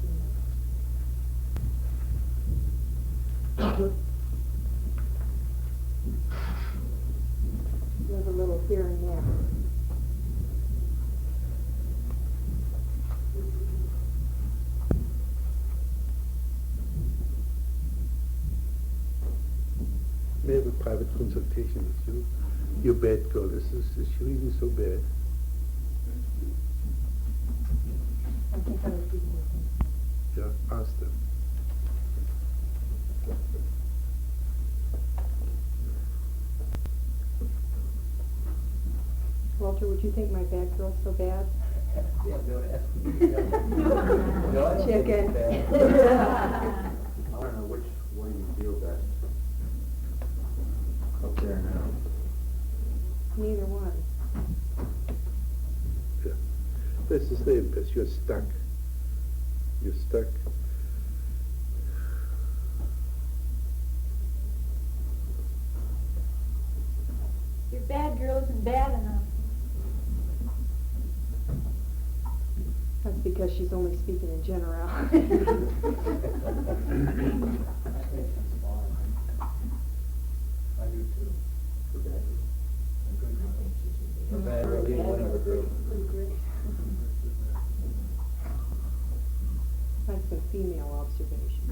Live a little here and there. May I have a private consultation with you? You're bad girl. Is she really so bad? I think other people will think. Yeah, ask them. Walter, would you think my bad girl's so bad? Yeah, don't ask me. No, I don't think Chicken. it's bad. I don't know which one you feel best. Up there now. Neither one. Yeah. That's the same, because you're stuck. You're stuck. Your bad girl isn't bad enough. That's because she's only speaking in general. I think it's fine. I do too. For bad girl. A good girl. A bad girl, either one of a girl. That's a female observation.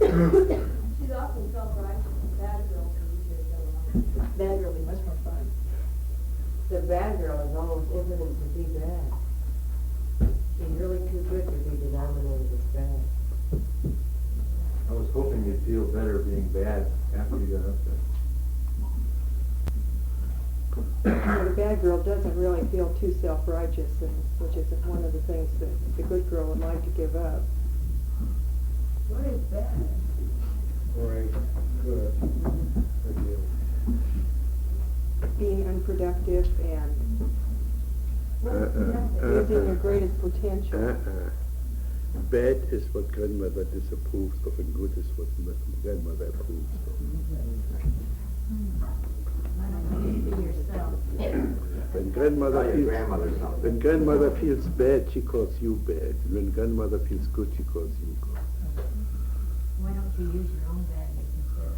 She's often self-righteous. Bad girl Bad girl be much more fun. The bad girl is almost impotent to be bad. She's really too good to be denominated as bad. I was hoping you'd feel better being bad after you got up there. The bad girl doesn't really feel too self-righteous, which is one of the things that the good girl would like to give up. What is bad? Great. Good. Good deal. Being unproductive and using your greatest potential. Bad is what grandmother disapproves of, and good is what grandmother approves of. When grandmother feels bad, she calls you bad. When grandmother feels good, she calls you good. Why don't you use your own badness instead of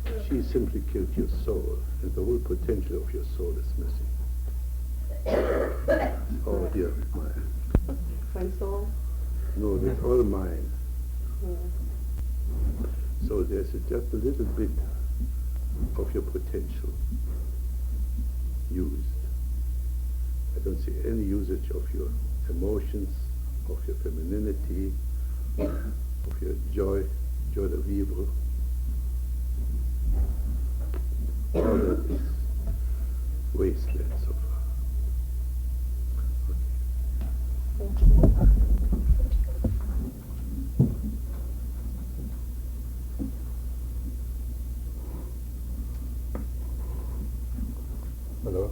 hers? And she simply killed your soul, and the whole potential of your soul is missing. Oh dear, mine. My soul. No, that's all mine. Yeah. So there's just a little bit of your potential used. I don't see any usage of your emotions, of your femininity, of your joy de vivre. All that is wasteland so far. Thank you. Hello?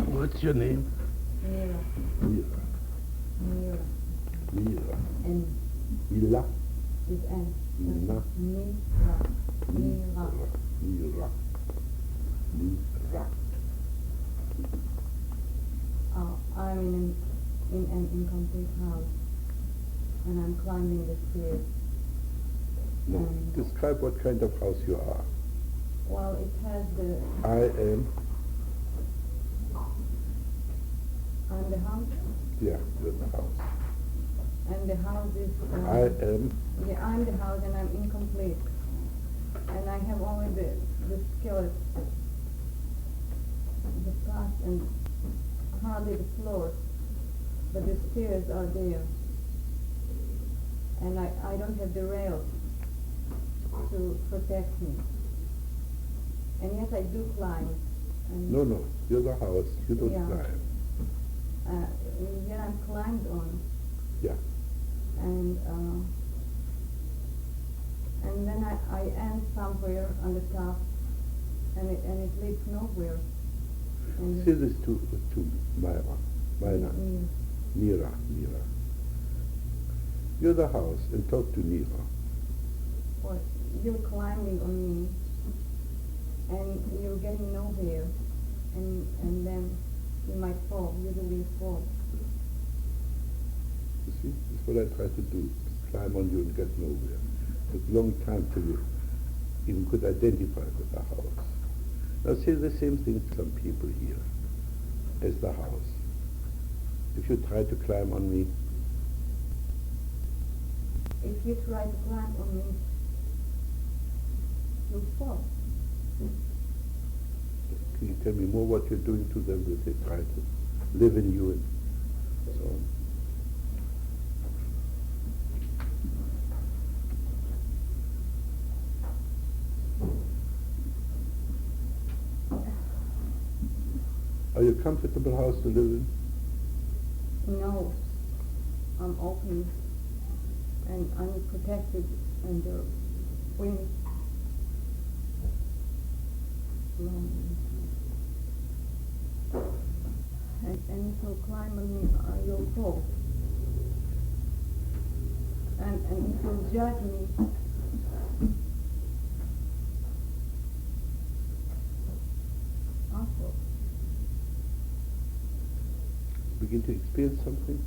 What's your name? Mira. Mira. And Mila. is N. Mila. Mira. Mira. Mira. I'm in an incomplete house, and I'm climbing the stairs. No. Describe what kind of house you are. Well, it has I'm the house, Yeah, you're the house. and the house is. Yeah, I'm the house, and I'm incomplete, and I have only the skillet, the path, and hardly the floor, but the stairs are there, and I don't have the rails to protect me. And yes, I do climb. And No, you're the house. You don't Yeah. climb. Here I'm climbed on. Yeah. And then I end somewhere on the top, and it leads nowhere. And Say this to Myra. Mm. Nira. You're the house and talk to Nira. Or you're climbing on me, and you're getting nowhere, and then you might fall. Usually you fall. You see, that's what I try to do. Climb on you and get nowhere. It took a long time till you even could identify with the house. Now say the same thing to some people here as the house. If you try to climb on me, If you try to climb on me, you'll fall. can you tell me more what you're doing to them that they try to live in you and so on? Are you a comfortable house to live in? No, I'm open and unprotected under wind. And if you climb on me, you'll fall. And if you judge me, I'll fall. Begin to experience something?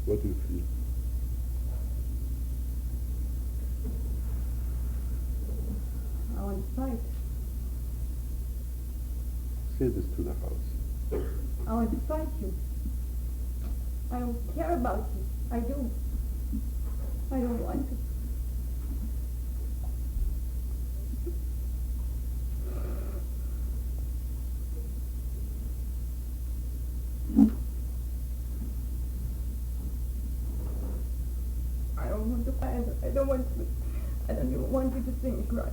What do you feel? I want to fight. Say this to the house. I want to fight you. I don't care about you. I do. I don't want to. I don't want to fight. I don't want to. I don't even want you to see me cry.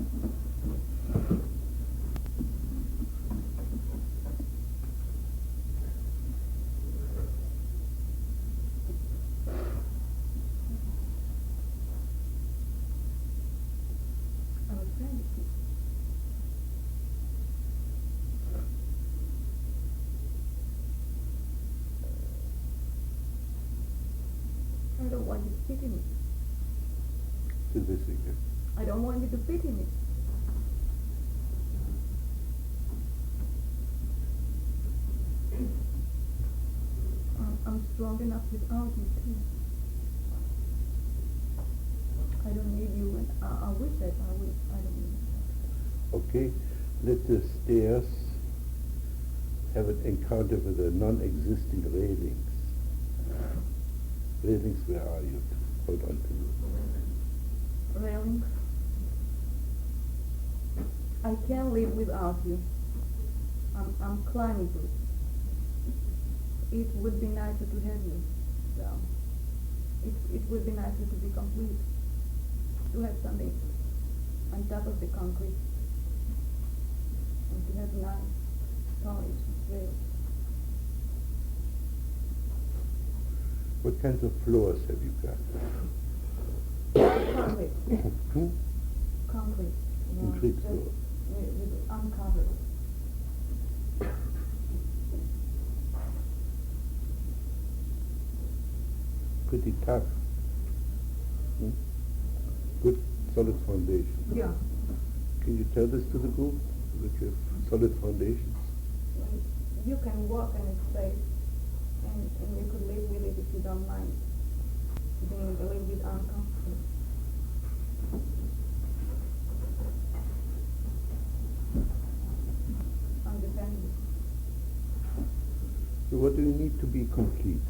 I'm afraid of you. I don't want you to pity me. Say this again. I don't want you to pity me. I'm strong enough without you too. I don't need you, and I wish that I would. I don't need you. Okay, let the stairs have an encounter with the non-existing railings. Railings, where are you? Hold on to you. Railings. I can't live without you. I'm climbing to it. It would be nicer to have you. So it would be nicer to be complete. To have something on top of the concrete. And to have nice, polished rails. What kinds of floors have you got? Concrete. Hmm? Concrete. You know, Concrete just floor. with uncovered. Pretty tough. Hmm? Good, solid foundation. Yeah. Can you tell this to the group, that you have solid foundations? You can walk in its space, and you could live with it if you don't mind being a little bit uncomfortable. Undependent. So what do you need to be completed?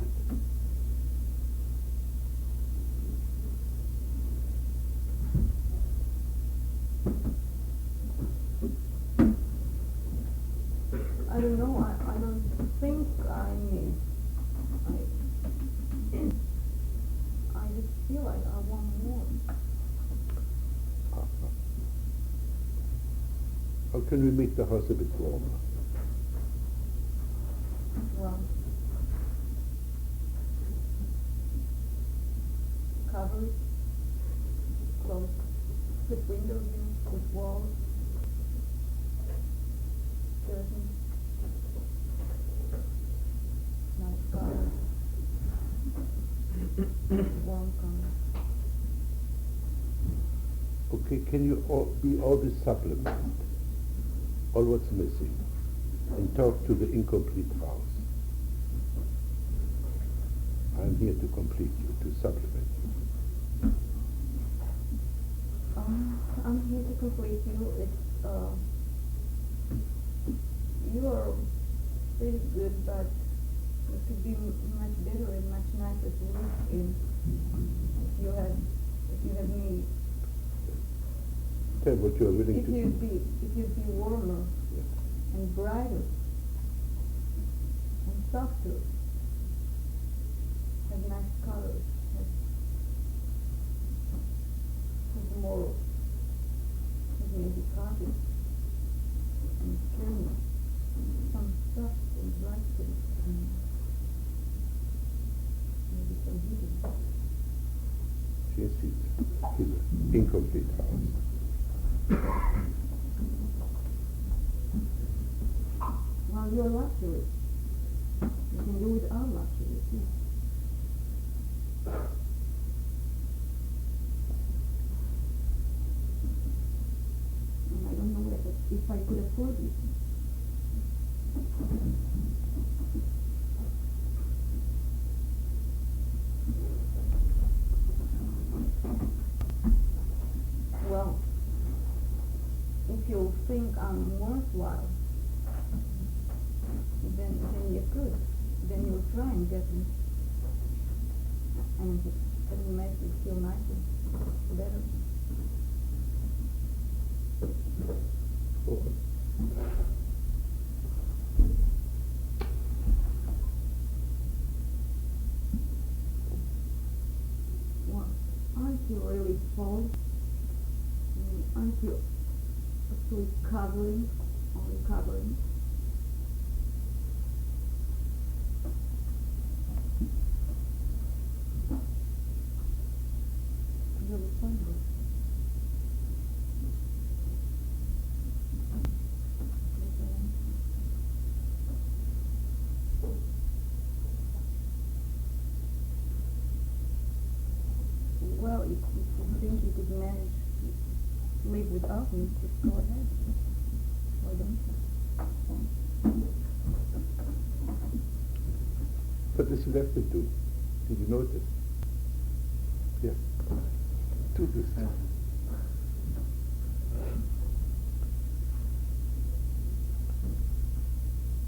I don't know. I don't think I need. I just feel like I want more. How can we make the house a bit warmer? Well, cover it, close, put windows in, put walls, curtains, nice color, warm color. Okay, can you be always supplement all what's missing and talk to the incomplete house? I'm here to complete you, to supplement you. I'm here to complete you. It's, you are pretty good, but it could be much better and much nicer to live in if you had me. Tell what you are willing If to you'd do. be warmer Yeah. and brighter and softer, have nice colors, have more, have maybe carpet and curtains, some soft and bright things, and maybe some heating. Yes, it's an incomplete house. Well, you're luxury. You can do without luxury too. And I don't know if I could afford it. Well, if you think I'm worthwhile, then you could. Then you'll try and get me. And it will make you feel nicer, better. Go on. Well, aren't you really full? Aren't you actually covering, only covering? You're responsible. Well, if you think you could manage to live without me, just go ahead. Why don't you? What does he have to do? Did you notice? Yeah. Do this.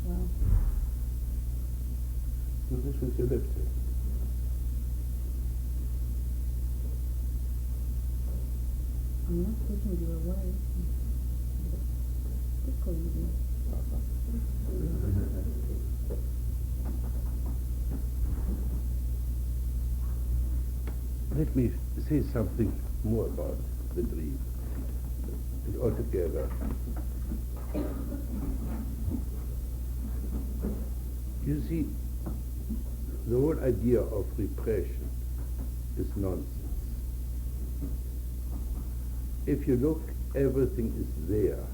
Well, Do this with your left hand. I'm not pushing you away. Tickle you. Let me say something more about the dream altogether. You see, the whole idea of repression is nonsense. If you look, everything is there.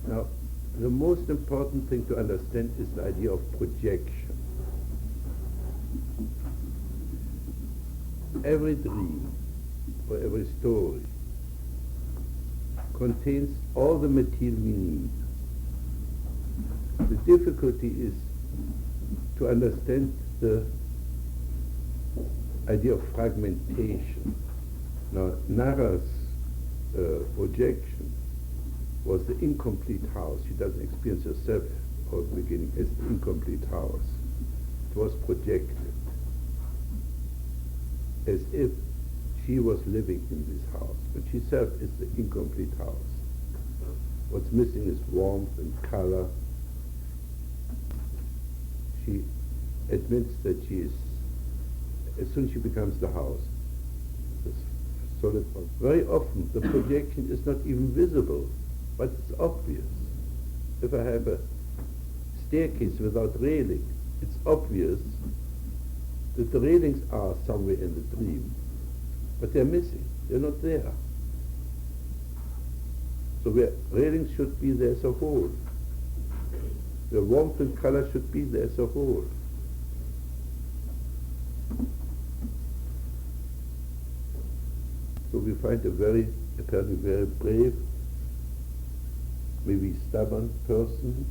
Now, the most important thing to understand is the idea of projection. Every dream or every story contains all the material we need. The difficulty is to understand the idea of fragmentation. Now, Nara's projection was the incomplete house. She doesn't experience herself at the beginning as the incomplete house. It was projected as if she was living in this house, but she herself is the incomplete house. What's missing is warmth and color. She admits that she is, as soon as she becomes the house, this solid one. Very often the projection is not even visible But it's obvious. If I have a staircase without railing, it's obvious that the railings are somewhere in the dream, but they're missing. They're not there. So where railings should be there as a whole. The warmth and color should be there as a whole. So we find apparently very brave, maybe stubborn person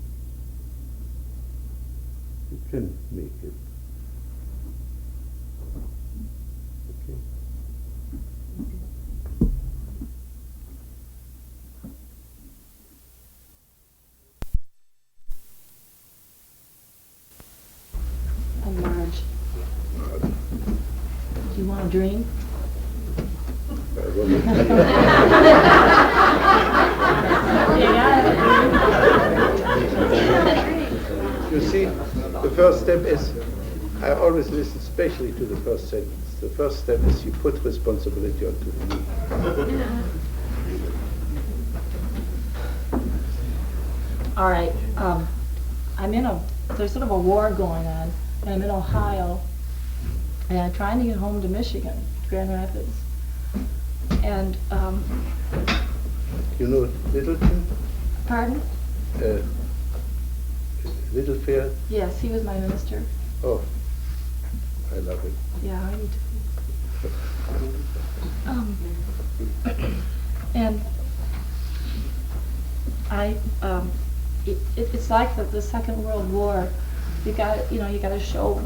who can make it. Okay. And Marge, do you want a drink? You see, the first step is, I always listen especially to the first sentence. The first step is you put responsibility onto me. All right. There's sort of a war going on, and I'm in Ohio, and I'm trying to get home to Michigan, Grand Rapids. And, You know Littleton? pardon? Little Fair? Yes, he was my minister. Oh, I love it. Yeah, I do too. And it's like the Second World War. You got to show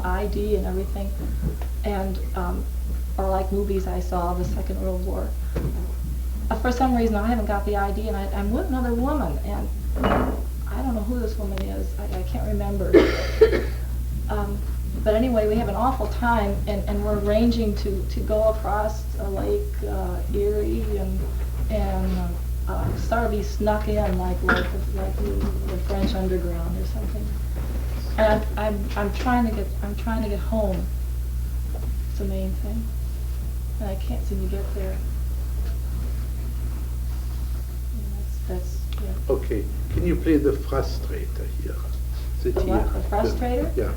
ID and everything, and or like movies I saw of the Second World War. For some reason, I haven't got the ID, and I'm with another woman, and I don't know who this woman is. I can't remember. But anyway, we have an awful time, and we're arranging to go across Lake Erie and sort of be snuck in like the French underground or something. And I'm trying to get home. It's the main thing, and I can't seem to get there. And that's yeah. Okay, can you play the frustrator here? Sit The here. what? The frustrator? Yeah,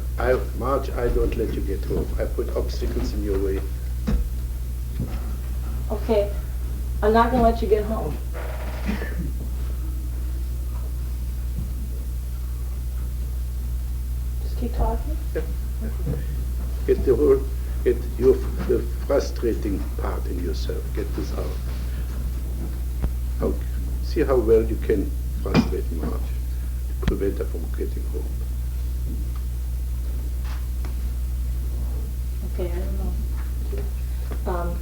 Marge, I don't let you get home. I put obstacles in your way. Okay, I'm not going to let you get home. Just keep talking. Get the frustrating part in yourself. Get this out. See how well you can frustrate Marge to prevent her from getting home. Okay, I don't know.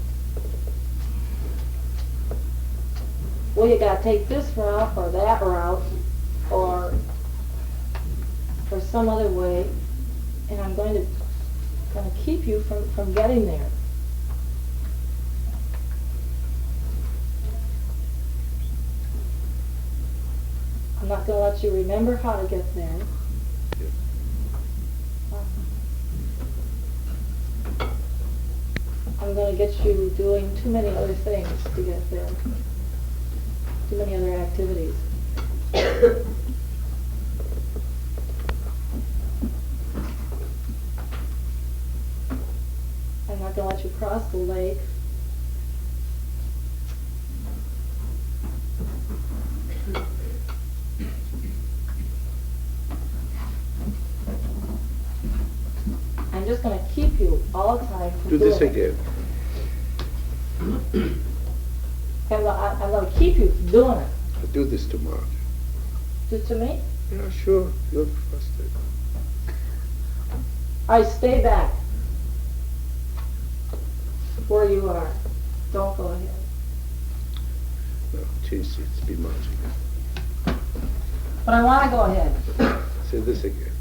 Well, you gotta take this route or that route or some other way, and I'm going to keep you from getting there. I'm not going to let you remember how to get there. I'm going to get you doing too many other things to get there. Too many other activities. I'm not going to let you cross the lake. I'm just going to keep you all the time from Do doing this it. again. I'm going to keep you from doing it. Do this to Marge. Do it to me? Yeah, sure. You're frustrated. I stay back where you are. Don't go ahead. No, change seats. Be Marge again. But I want to go ahead. Say this again.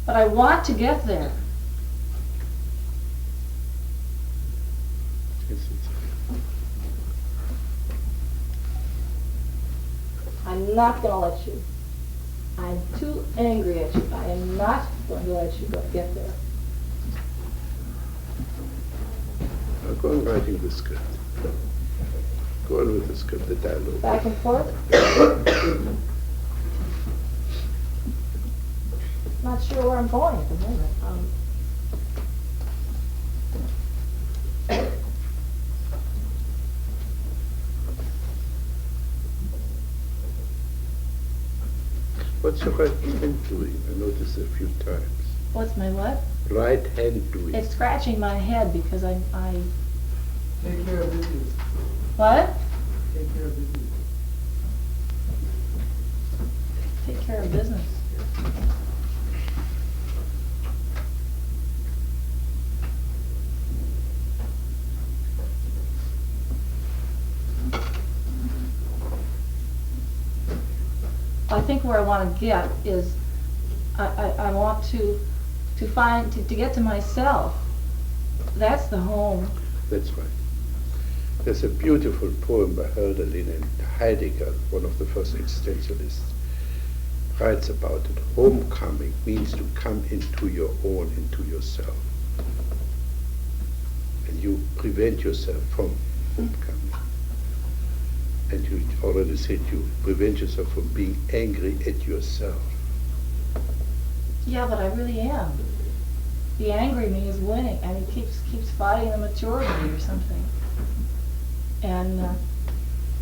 But I want to get there. Change seats again. I'm not going to let you. I'm too angry at you. I am not going to let you get there. I'll go on writing the script. Go on with the script, the dialogue. Back and forth. Not sure where I'm going at the moment. What's your right hand doing? I noticed a few times. What's my what? Right hand doing. It's scratching my head because I Take care of business. what? Take care of business. Take care of business. I think where I want to get is I want to find to get to myself. That's the home. That's right. There's a beautiful poem by Hölderlin, and Heidegger, one of the first existentialists, writes about it. Homecoming means to come into your own, into yourself. And you prevent yourself from homecoming. And you already said you prevent yourself from being angry at yourself. Yeah, but I really am. The angry me is winning, and he keeps fighting the maturity or something, and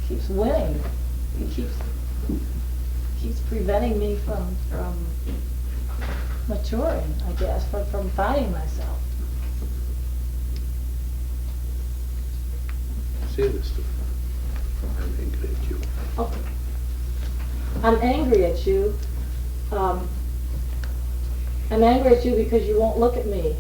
keeps winning. He keeps preventing me from maturing, I guess, from finding myself. Say this to me. I'm angry at you. Okay. I'm angry at you. I'm angry at you because you won't look at me.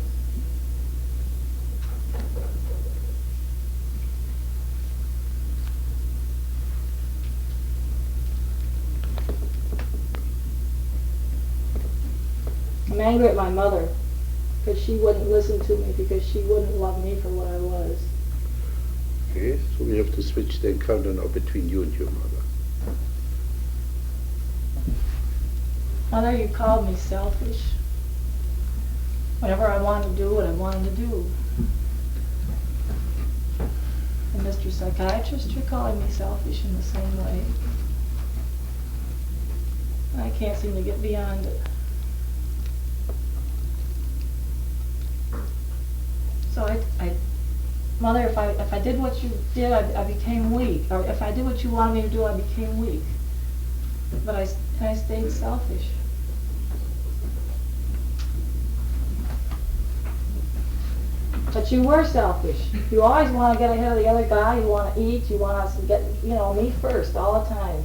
I'm angry at my mother because she wouldn't listen to me, because she wouldn't love me for what I was. Okay, so we have to switch the encounter now between you and your mother. Mother, you called me selfish. Whenever I wanted to do what I wanted to do. And Mr. Psychiatrist, you're calling me selfish in the same way. I can't seem to get beyond it. So Mother, if I did what you did, I became weak. Or if I did what you wanted me to do, I became weak. But I stayed selfish. But you were selfish. You always want to get ahead of the other guy. You want to eat. You want us to get, me first all the time.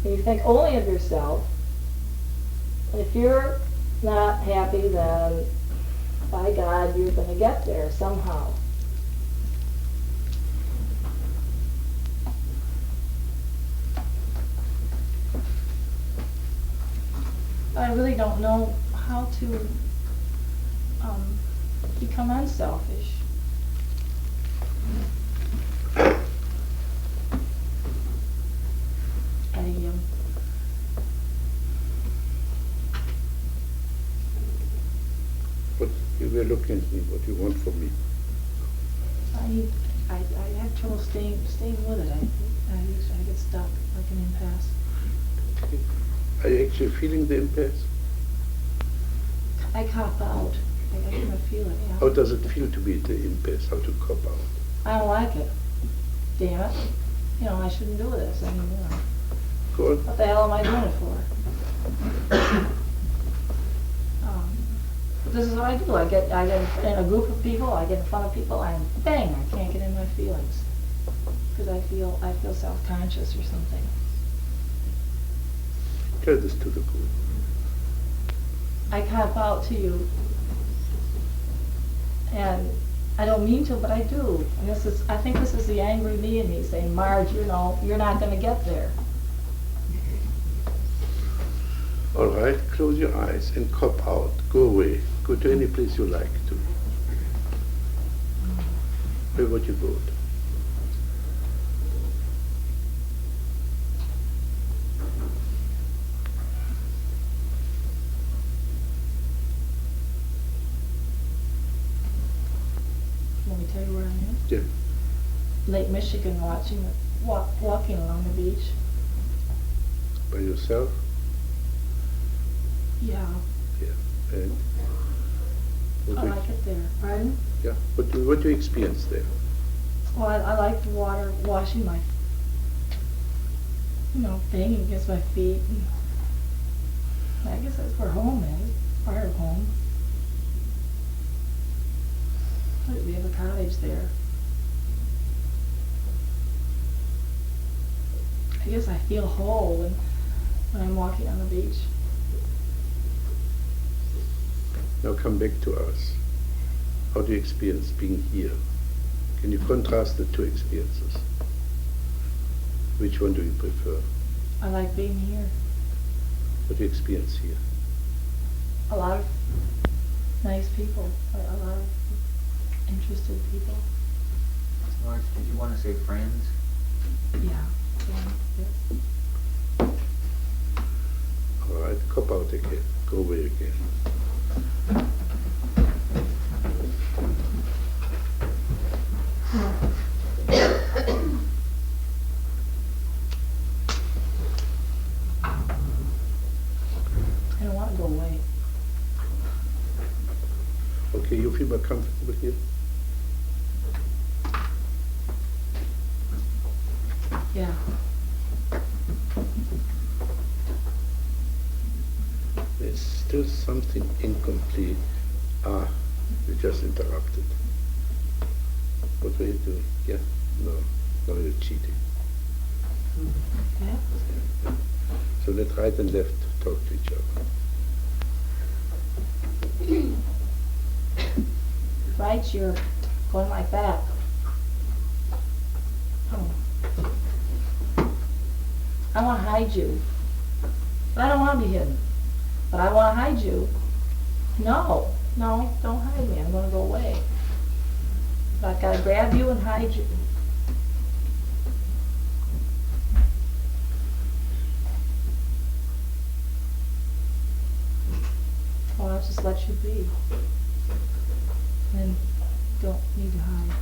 And you think only of yourself. And if you're not happy, then by God, you're going to get there somehow. I really don't know how to become unselfish. What you were looking at me, what you want from me? I have trouble staying with it. I get stuck like an impasse. Okay. Are you actually feeling the impasse? I cop out. I kind of feel it, yeah. How does it feel to be at the impasse? How to cop out? I don't like it. Damn it. I shouldn't do this anymore. Go on. What the hell am I doing it for? But this is what I do. I get in a group of people, I get in front of people, and bang, I can't get in my feelings. Because I feel self-conscious or something. Tell this to the group. I cop out to you. And I don't mean to, but I do. And I think this is the angry me in me saying, Marge, you're not going to get there. All right, close your eyes and cop out. Go away. Go to any place you like to. Where would you go to? Let me tell you where I am. Yeah. Lake Michigan watching, walking along the beach. By yourself? Yeah, Yeah. And what I do you- like it there. Pardon? Yeah. What do you experience there? Well, I like the water washing my, banging against my feet. And I guess that's where home is, part of home. We have a cottage there. I guess I feel whole when I'm walking on the beach. Now come back to us. How do you experience being here? Can you contrast the two experiences? Which one do you prefer? I like being here. What do you experience here? A lot of nice people, a lot of interested people. Marge, did you want to say friends? Yeah. Yes. All right, cop out again. Go away again. I don't want to go away. Okay, you feel more comfortable here? Yeah. There's still something incomplete. Ah, you just interrupted. What were you doing? Yeah? No, you're cheating. Yeah. So let right and left talk to each other. Right, you're going like that. Oh. I want to hide you. But I don't want to be hidden. But I want to hide you. No, don't hide me. I'm going to go away. But I've got to grab you and hide you. Or I'll just let you be. And don't need to hide.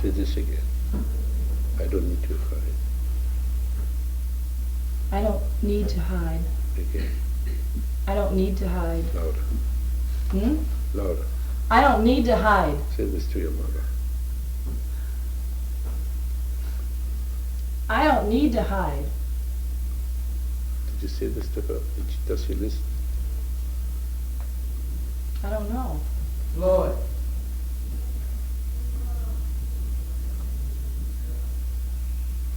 Say this again. I don't need to hide. I don't need to hide. Again. I don't need to hide. Louder. Louder. I don't need to hide. Say this to your mother. I don't need to hide. Did you say this to her? Does she listen? I don't know. Lloyd.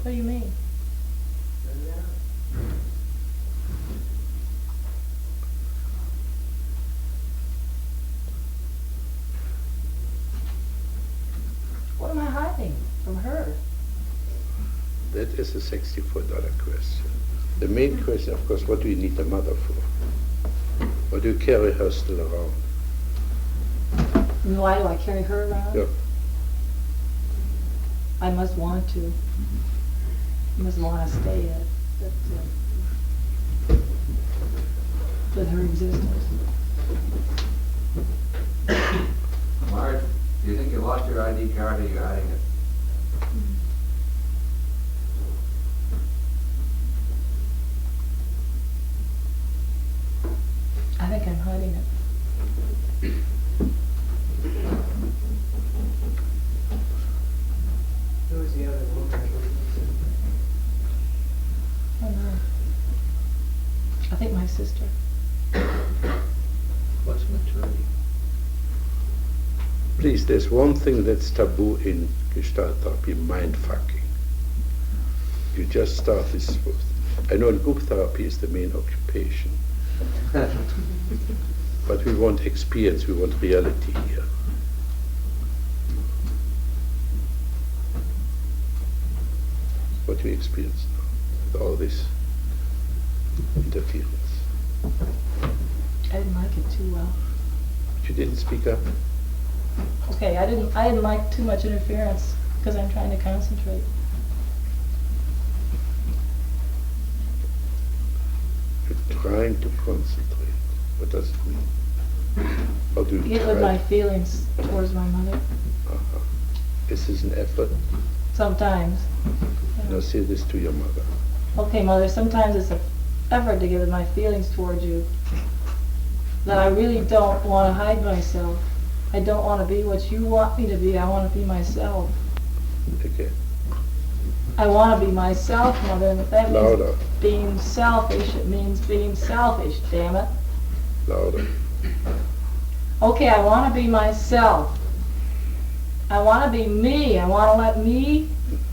What do you mean? What am I hiding from her? That is a $64 question. The main question, of course, what do you need a mother for? Why do you carry her still around? And why do I carry her around? Yeah. I must want to. I must want to stay with her existence. Marge, do you think you lost your ID card or you're hiding it? I think I'm hiding it. Who was the other woman? Oh no. I think my sister. What's maturity? Please, there's one thing that's taboo in Gestalt therapy, mind fucking. You just start this. I know in group therapy is the main occupation. But we want experience, we want reality here. What do you experience now with all this interference? I didn't like it too well. But you didn't speak up. Okay, I didn't like too much interference because I'm trying to concentrate. You're trying to concentrate. What does it mean? How do you Get try? with my feelings towards my mother. Uh-huh. Is this an effort? sometimes. Now say this to your mother. Okay, Mother, sometimes it's an effort to get at my feelings towards you. That I really don't want to hide myself. I don't want to be what you want me to be. I want to be myself. Okay. I want to be myself, Mother, and if that means Louder. being selfish, it means being selfish, damn it. Louder. Okay, I want to be myself. I want to be me. I want to let me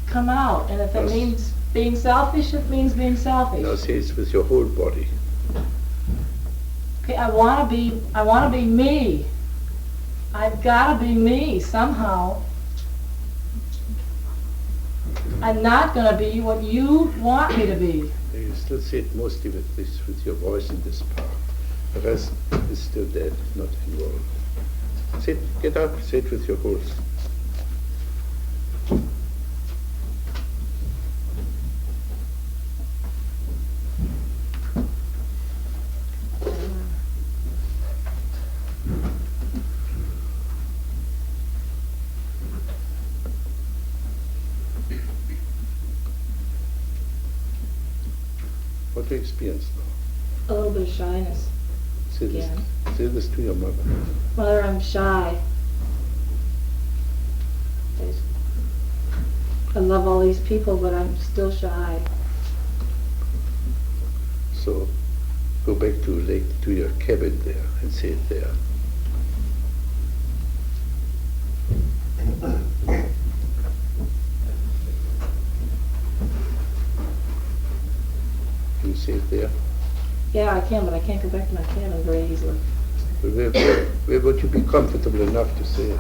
come out. And if it Yes. means being selfish, it means being selfish. Now say it with your whole body. Okay, I want to be me. I've got to be me somehow. I'm not going to be what you want me to be. You still say it mostly with your voice in this part. The rest is still dead, not involved. Say it, get up, say it with your whole. What do you experience now? A little bit of shyness. Say this, Again. say this to your mother. Mother, I'm shy. I love all these people, but I'm still shy. So go back to your cabin there and say it there. Can you say it there? Yeah, I can, but I can't go back to my cabin very easily. Where would you be comfortable enough to say it?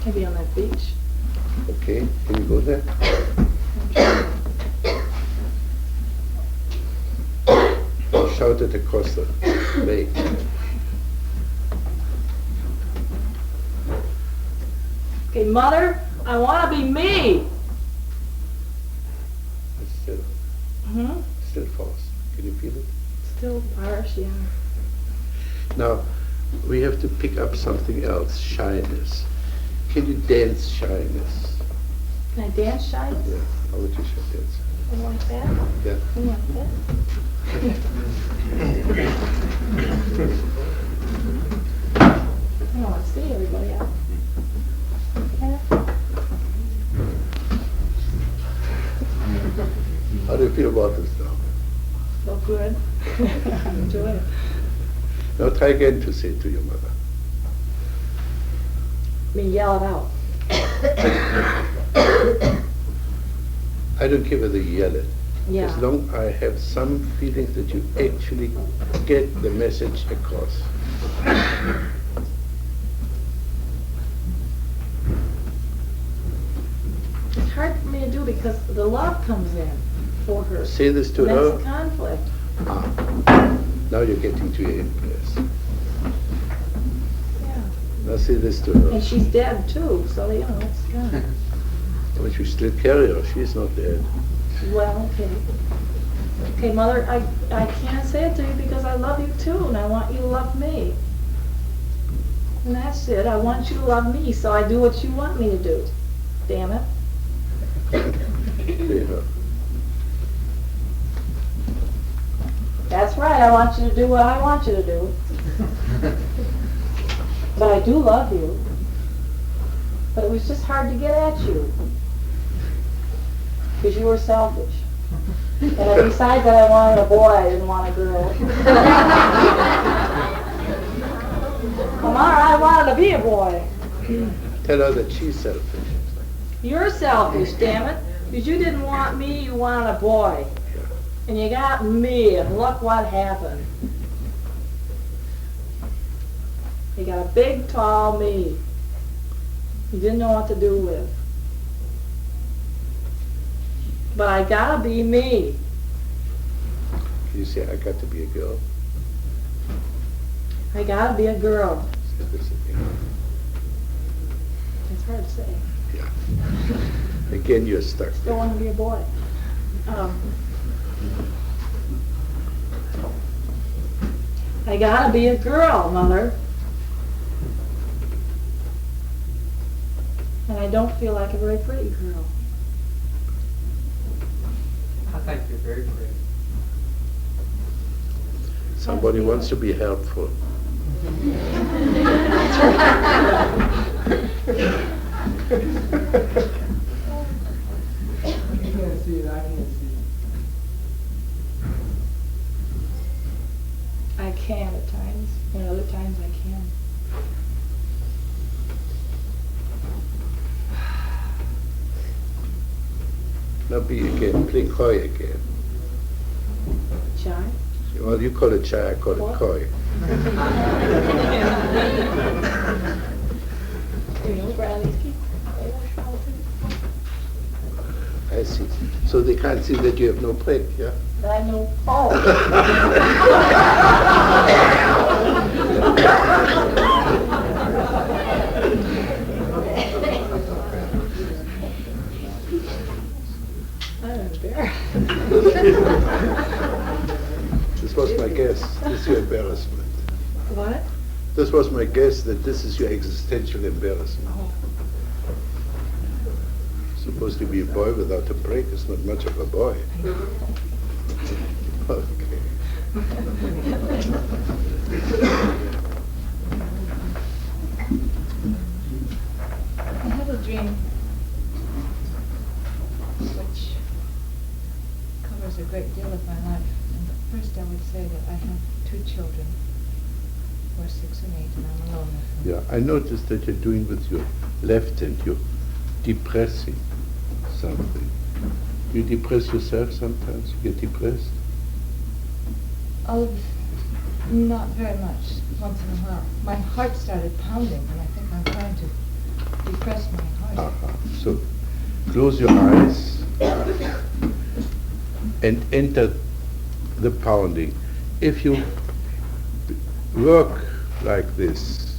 Maybe on that beach. Okay, can you go there? Shout it across the lake. Okay, Mother, I want to be me. It's still false. Can you feel it? Still harsh, yeah. Now, we have to pick up something else, shyness. Can you dance shyness? Can I dance shyness? Yeah, how would you should dance? You like that? Yeah. You like that? I want to see everybody out. Yeah. How do you feel about this now? So good. Enjoy it. Now try again to say it to your mother. I mean, yell it out. I don't care whether you yell it. Yeah. As long as I have some feelings that you actually get the message across. It's hard for me to do because the love comes in for her. Say this to And that's her. a conflict. Now you're getting to your place. Yeah. Now say this to her. And she's dead too, so you know, it's gone. But you still carry her. She's not dead. Well, okay. Okay, Mother, I can't say it to you because I love you too, and I want you to love me. And that's it. I want you to love me, so I do what you want me to do. Damn it. Say her. That's right. I want you to do what I want you to do. But I do love you. But it was just hard to get at you. Because you were selfish. And I decided that I wanted a boy, I didn't want a girl. Well, Mara, I wanted to be a boy. Tell her that she's selfish. You're selfish, damn it. Because you didn't want me, you wanted a boy. And you got me, and look what happened. You got a big, tall me. You didn't know what to do with. But I gotta be me. Can you say, I got to be a girl? I gotta be a girl. Say this again. It's hard to say. Yeah. Again, you're stuck. Still want to be a boy. I gotta be a girl, Mother. And I don't feel like a very pretty girl. I think you're very pretty. Somebody wants to be helpful. You can't see it, I can't see it. I can at times, and other times I can. Now be again, play coy again. Shy? Well, you call it shy, I call it What? coy. You know, Bradley's people. They don't shout too. I see. So they can't see that you have no prick, yeah? I know. Oh. I'm embarrassed. This was my guess. This is your embarrassment. What? This was my guess that this is your existential embarrassment. Oh. Supposed to be a boy without a break is not much of a boy. Okay. I had a dream which covers a great deal of my life. And first I would say that I have 2 children who are 6 and 8 and I'm alone with them. Yeah, I noticed that you're doing with your left hand, you're depressing something. You depress yourself sometimes? You get depressed? Not very much, once in a while. My heart started pounding and I think I'm trying to depress my heart. So close your eyes and enter the pounding. If you work like this,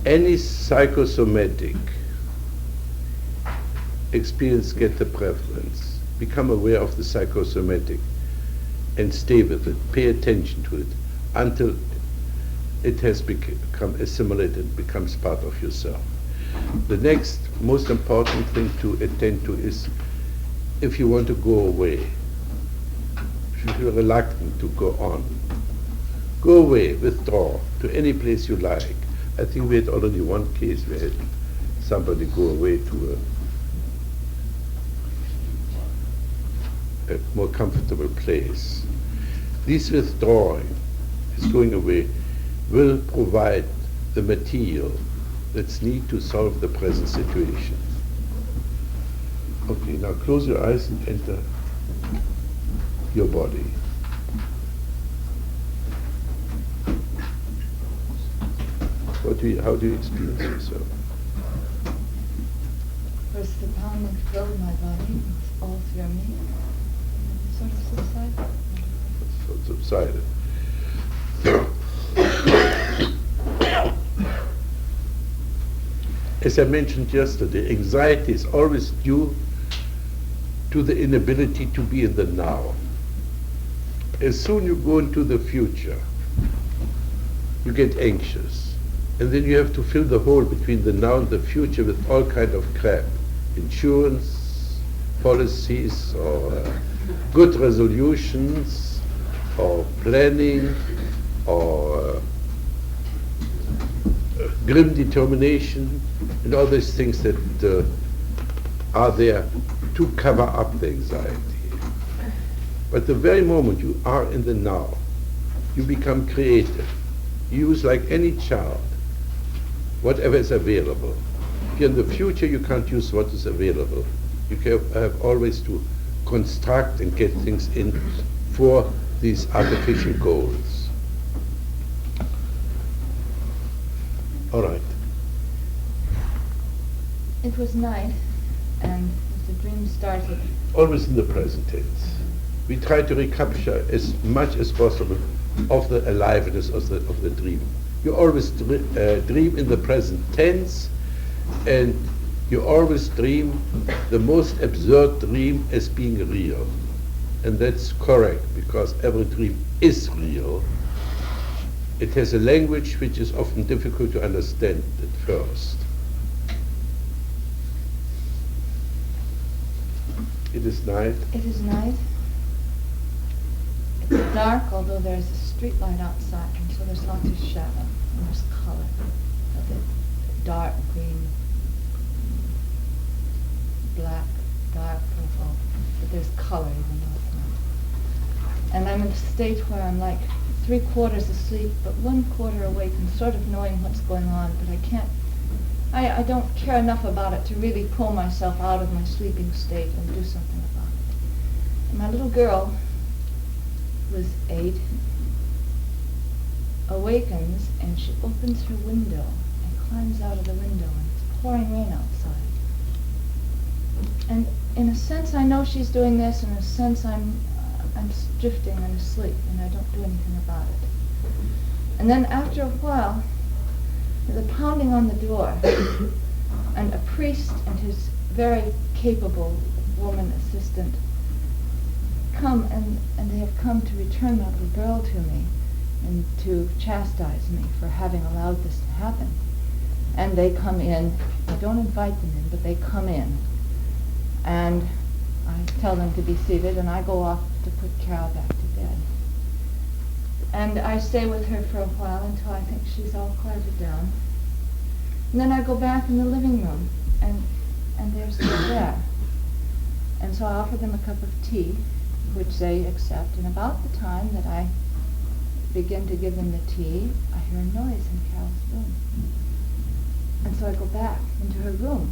any psychosomatic experience get the preference. Become aware of the psychosomatic and stay with it. Pay attention to it until it has become assimilated, becomes part of yourself. The next most important thing to attend to is if you want to go away, if you feel reluctant to go on, go away, withdraw to any place you like. I think we had already one case where had somebody go away to a more comfortable place. This withdrawing, this going away, will provide the material that's needed to solve the present situation. Okay, now close your eyes and enter your body. How do you experience yourself? First the pounding filled my body, it's all through me, and then it sort of subsided. Subsided. As I mentioned yesterday, anxiety is always due to the inability to be in the now. As soon you go into the future, you get anxious. And then you have to fill the hole between the now and the future with all kind of crap. Insurance policies, or good resolutions, or planning, or grim determination, and all these things that are there to cover up the anxiety. But the very moment you are in the now, you become creative. You use, like any child, whatever is available. If you're in the future, you can't use what is available. You have always to construct and get things in for these artificial goals. All right. It was night, and as the dream started, Always in the present tense. We try to recapture as much as possible of the aliveness of the dream. You always dream in the present tense, and You always dream the most absurd dream as being real. And that's correct, because every dream is real. It has a language which is often difficult to understand at first. It is night. It is night. It's dark, although there's a street light outside, and so there's lots of shadow, and there's color. The dark green, black, dark purple, but there's color even though it's not. And I'm in a state where I'm like 3/4 asleep, but 1/4 awake and sort of knowing what's going on, but I can't, I don't care enough about it to really pull myself out of my sleeping state and do something about it. And my little girl, who is 8, awakens and she opens her window and climbs out of the window, and it's pouring rain outside. And in a sense I know she's doing this, in a sense I'm drifting and asleep and I don't do anything about it. And then after a while, there's a pounding on the door, and a priest and his very capable woman assistant come, and they have come to return my little girl to me and to chastise me for having allowed this to happen. And they come in, I don't invite them in, but they come in, and I tell them to be seated, and I go off to put Carol back to bed. And I stay with her for a while until I think she's all quieted down. And then I go back in the living room, and they're still there. And so I offer them a cup of tea, which they accept. And about the time that I begin to give them the tea, I hear a noise in Carol's room. And so I go back into her room.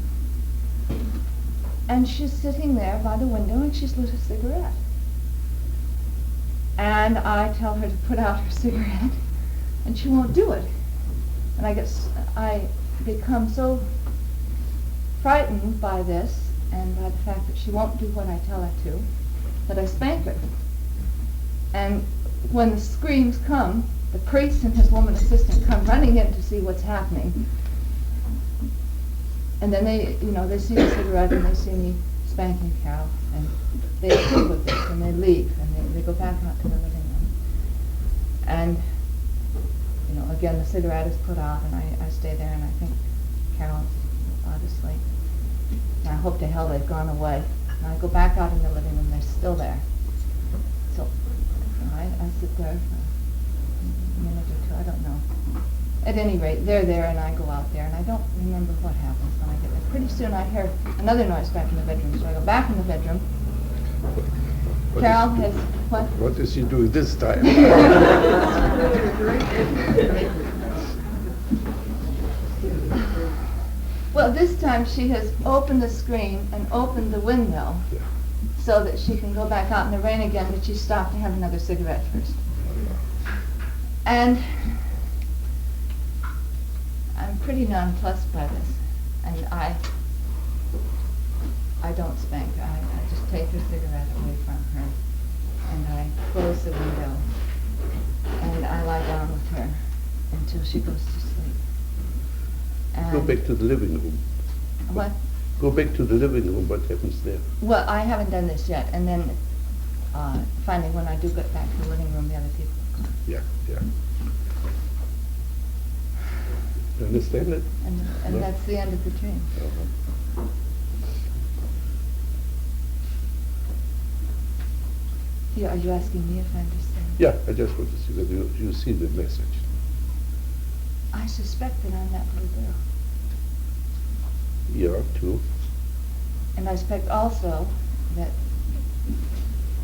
And she's sitting there by the window, and she's lit a cigarette. And I tell her to put out her cigarette, and she won't do it. And I become so frightened by this, and by the fact that she won't do what I tell her to, that I spank her. And when the screams come, the priest and his woman assistant come running in to see what's happening. And then they see the cigarette and they see me spanking Carol, and they approve of this, and they leave, and they go back out to the living room. And, again, the cigarette is put out, and I stay there, and I think Carol's out asleep. And I hope to hell they've gone away. And I go back out in the living room, they're still there. So I sit there for a minute or two, I don't know. At any rate, they're there, and I go out there, and I don't remember what happens when I get there. Pretty soon I hear another noise back in the bedroom, so I go back in the bedroom. Carol has, what? What is she doing this time? Well, this time she has opened the screen and opened the window so that she can go back out in the rain again, but she stopped to have another cigarette first. And I'm pretty nonplussed by this, and I don't spank her. I just take her cigarette away from her, and I close the window, and I lie down with her until she goes to sleep. And Go back to the living room. what? Go back to the living room. What happens there? Well, I haven't done this yet, and then finally when I do get back to the living room, the other people will come. Yeah. You understand it? And No? that's the end of the dream. Uh-huh. Yeah, are you asking me if I understand? Yeah, I just want to see whether you see the message. I suspect that I'm that little girl. Yeah, too. And I suspect also that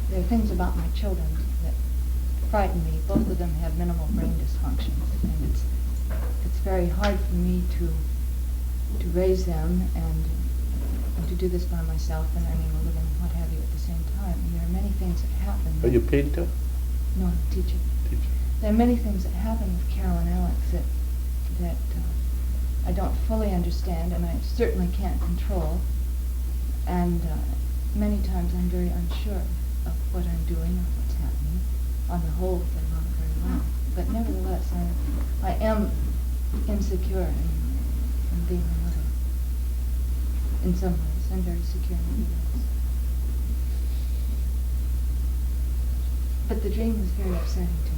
there are things about my children that frighten me. Both of them have minimal brain dysfunctions, and it's very hard for me to raise them and to do this by myself and earning a living, what have you, at the same time. And there are many things that happen. Are you a painter? No, I'm teaching. There are many things that happen with Carol and Alex that I don't fully understand, and I certainly can't control. And many times I'm very unsure of what I'm doing or what's happening. On the whole, they're not very well. But nevertheless, I am insecure in being a mother. in some ways, and very secure in others. But the dream was very upsetting to me.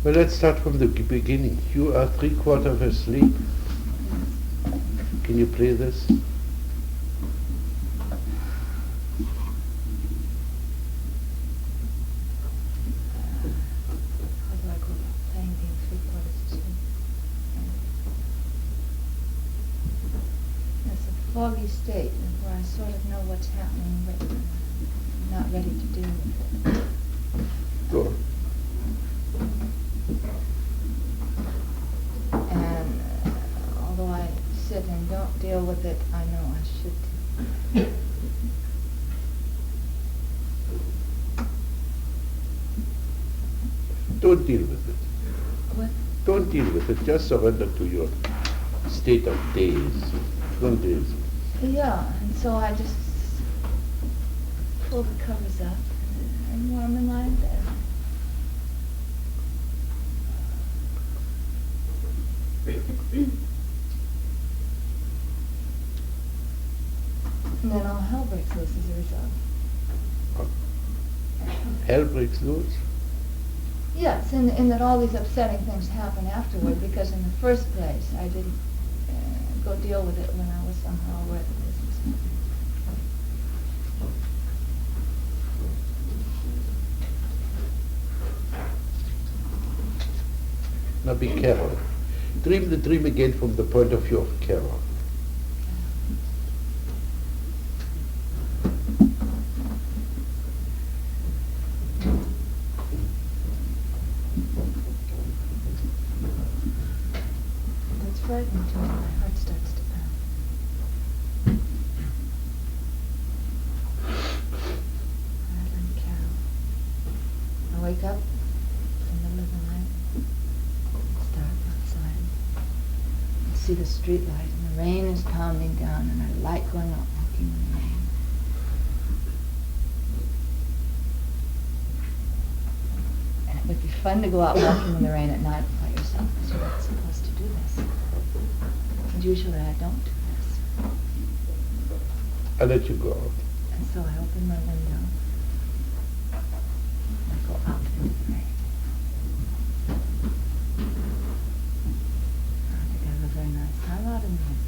Well, let's start from the beginning. You are 3/4 asleep. Can you play this? How do I go about playing being 3/4 asleep? It's a foggy state where I sort of know what's happening, but I'm not ready to deal with it. Go on. And although I sit and don't deal with it, I know I should do. Don't deal with it. What? Don't deal with it. Just surrender to your state of daze. Don't daze. Yeah, and so I just pull the covers up and warm and lie in bed. And then all hell breaks loose as a result. Hell breaks loose. Yes, and that all these upsetting things happen afterward, because in the first place I didn't go deal with it when I was somehow aware that this was happening. Now be careful. Dream the dream again from the point of view of Carol. That's frightening to me. My heart starts to pound. Madeline Carroll. I wake up in the middle of the night. It's dark outside. I see the street light, and the rain is pounding down, and a light going up, walking in the rain. And it would be fun to go out walking in the rain at night by yourself, because you're not supposed to do this. And usually I don't do this. I'll let you go out. And so I open my window. And I go out into the rain. I think I have a very nice time out in the rain.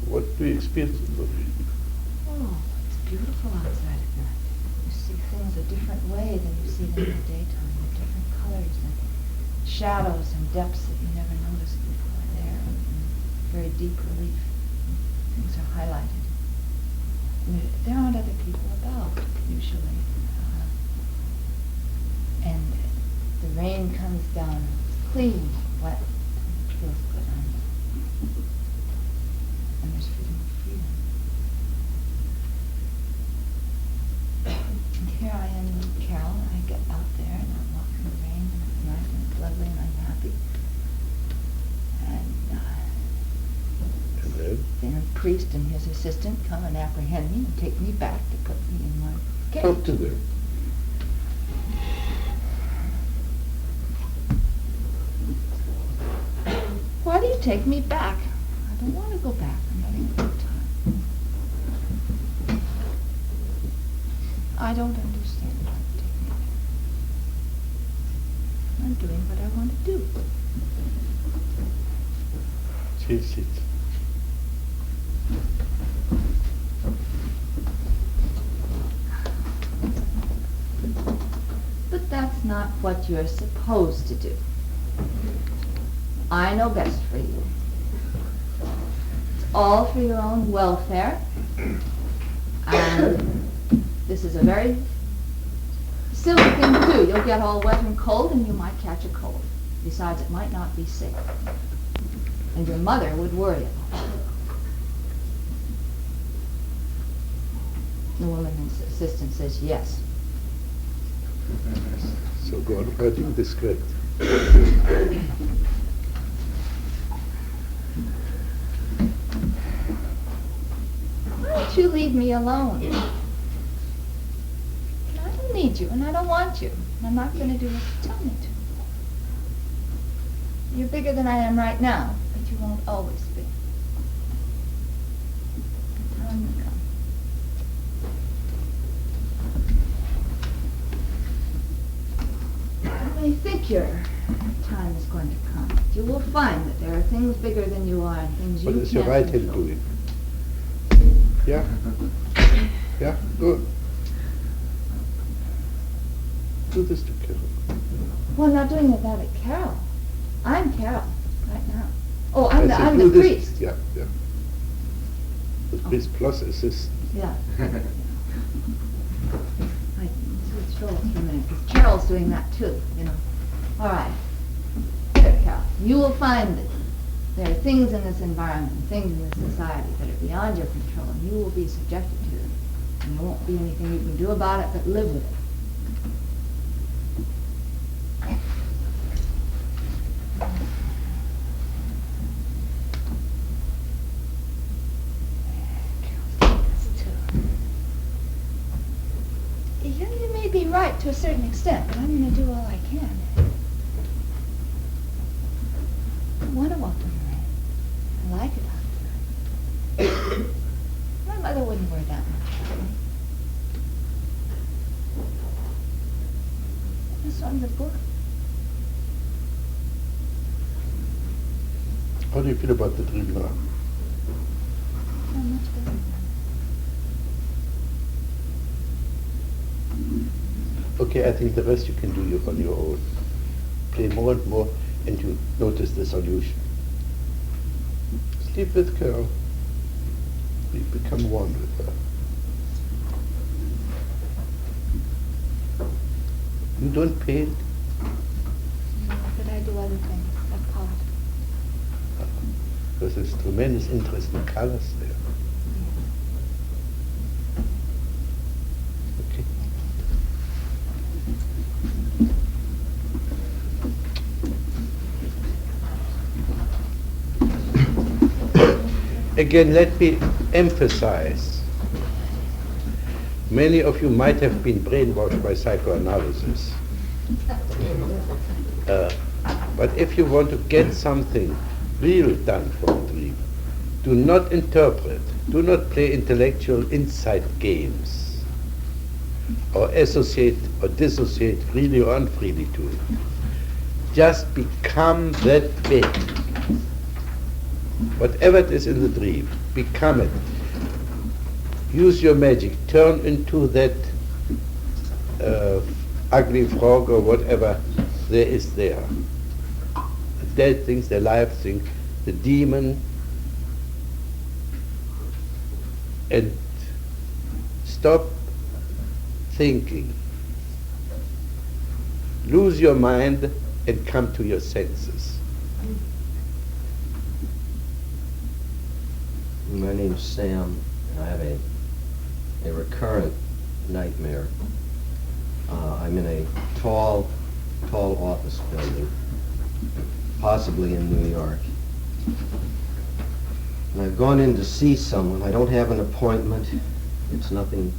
What do you experience in the rain? Oh, it's beautiful outside at night. You see things a different way than you see them in the daytime. With different colors and shadows and depths that you never noticed before there. And very deep relief. Things are highlighted. And there aren't other people about, usually. And the rain comes down, it's clean, wet, and it feels good on you. And there's feeling of freedom. And here I am with Carol, and I get out there, and I'm walking in the rain, and it's nice, and it's lovely, and I'm happy. And then? Then a priest and his assistant come and apprehend me and take me back to put me in my cage. Talk to them. Why do you take me back? I don't want to go back. I'm having a good time. I don't understand why you take me back. I'm doing what I want to do. Change it. But that's not what you're supposed to do. I know best for you. It's all for your own welfare. And this is a very silly thing to do. You'll get all wet and cold and you might catch a cold. Besides, it might not be safe. And your mother would worry about it. The woman's assistant says yes. So go on writing the script. Why don't you leave me alone? I don't need you, and I don't want you. And I'm not going to do what you tell me to. You're bigger than I am right now, but you won't always be. I think your time is going to come. You will find that there are things bigger than you are and things What you is can't your right hand control. doing? Yeah? Yeah? Good. Do this to Carol. Well, I'm not doing that at Carol. I'm Carol right now. Oh, I I'm said the do this. priest. Yeah, yeah. The priest plus assist. Yeah. I switched roles for a minute because Carol's doing that too, you know. All right. Here, Carol. You will find that there are things in this environment, things in this society that are beyond your control, and you will be subjected to them. And there won't be anything you can do about it but live with it. You may be right to a certain extent, but I'm going to do all I can. I want to walk in the rain. I like it outside. My mother wouldn't worry that much about me. Just on the book. How do you feel about the dream now? I'm much better. Okay, I think the rest you can do on your own. Play more and more and you notice the solution. Sleep with Carol. You become one with her. You don't paint? No, but I do other things, like art. Because there's tremendous interest in colors there. Okay. Again, let me emphasize, many of you might have been brainwashed by psychoanalysis. But if you want to get something real done from a dream, do not interpret, do not play intellectual insight games, or associate or dissociate freely or unfreely to it. Just become that being. Whatever it is in the dream, become it. Use your magic. Turn into that ugly frog or whatever there is there. The dead things, the live thing, the demon, and stop thinking. Lose your mind and come to your senses. My name's Sam, and I have a recurrent nightmare. I'm in a tall office building, possibly in New York. And I've gone in to see someone. I don't have an appointment. It's nothing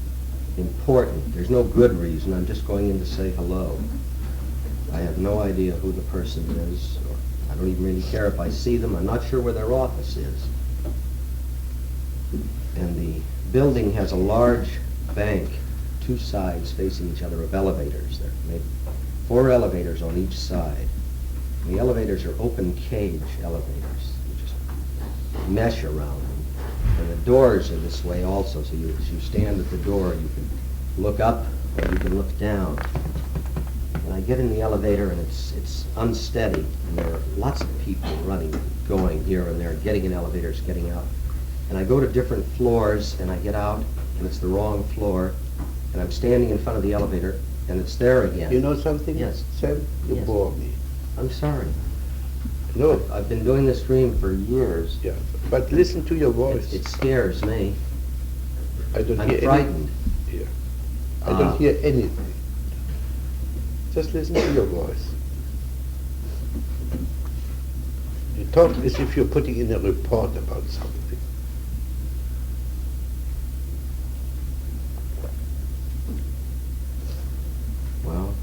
important. There's no good reason. I'm just going in to say hello. I have no idea who the person is, or I don't even really care if I see them. I'm not sure where their office is. And the building has a large bank, two sides facing each other of elevators. There are maybe 4 elevators on each side. And the elevators are open cage elevators. You just mesh around them. And the doors are this way also, so as you stand at the door, you can look up or you can look down. And I get in the elevator and it's unsteady, and there are lots of people running, going here and there, getting in elevators, getting out. And I go to different floors, and I get out, and it's the wrong floor, and I'm standing in front of the elevator, and it's there again. You know something? Yes. Sam, you Yes. bore me. I'm sorry. No. I've been doing this dream for years. Yeah, but listen to your voice. It scares me. I don't I'm hear frightened. Yeah. I don't hear anything. Just listen to your voice. You talk as if you're putting in a report about something. Well,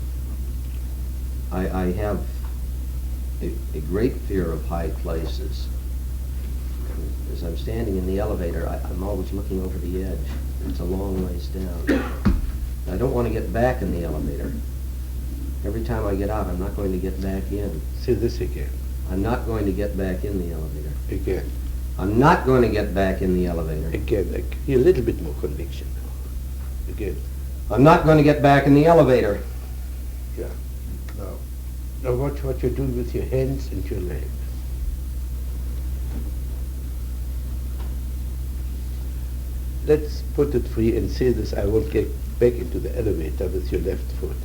I have a great fear of high places. As I'm standing in the elevator, I'm always looking over the edge. It's a long ways down. I don't want to get back in the elevator. Every time I get out, I'm not going to get back in. Say this again. I'm not going to get back in the elevator. Again. I'm not going to get back in the elevator. Again. A little bit more conviction. Again. I'm not going to get back in the elevator. Yeah. Now watch what you're doing with your hands and your legs. Let's put it free and say this, I won't get back into the elevator with your left foot.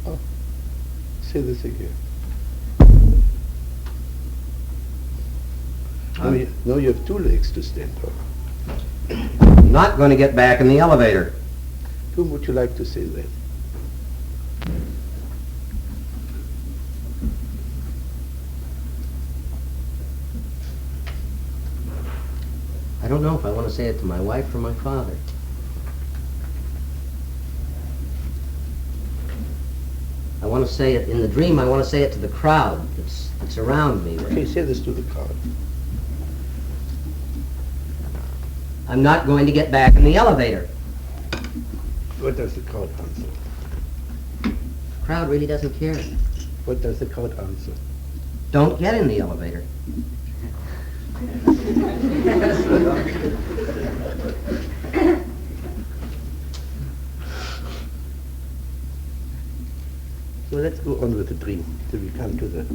Oh. Say this again. Now you have two legs to stand on. I'm not going to get back in the elevator. Whom would you like to say that? I don't know if I want to say it to my wife or my father. I want to say it, in the dream, I want to say it to the crowd that's around me. Okay, say this to the crowd. I'm not going to get back in the elevator. What does the crowd answer? The crowd really doesn't care. What does the crowd answer? Don't get in the elevator. So let's go on with the dream till we come to the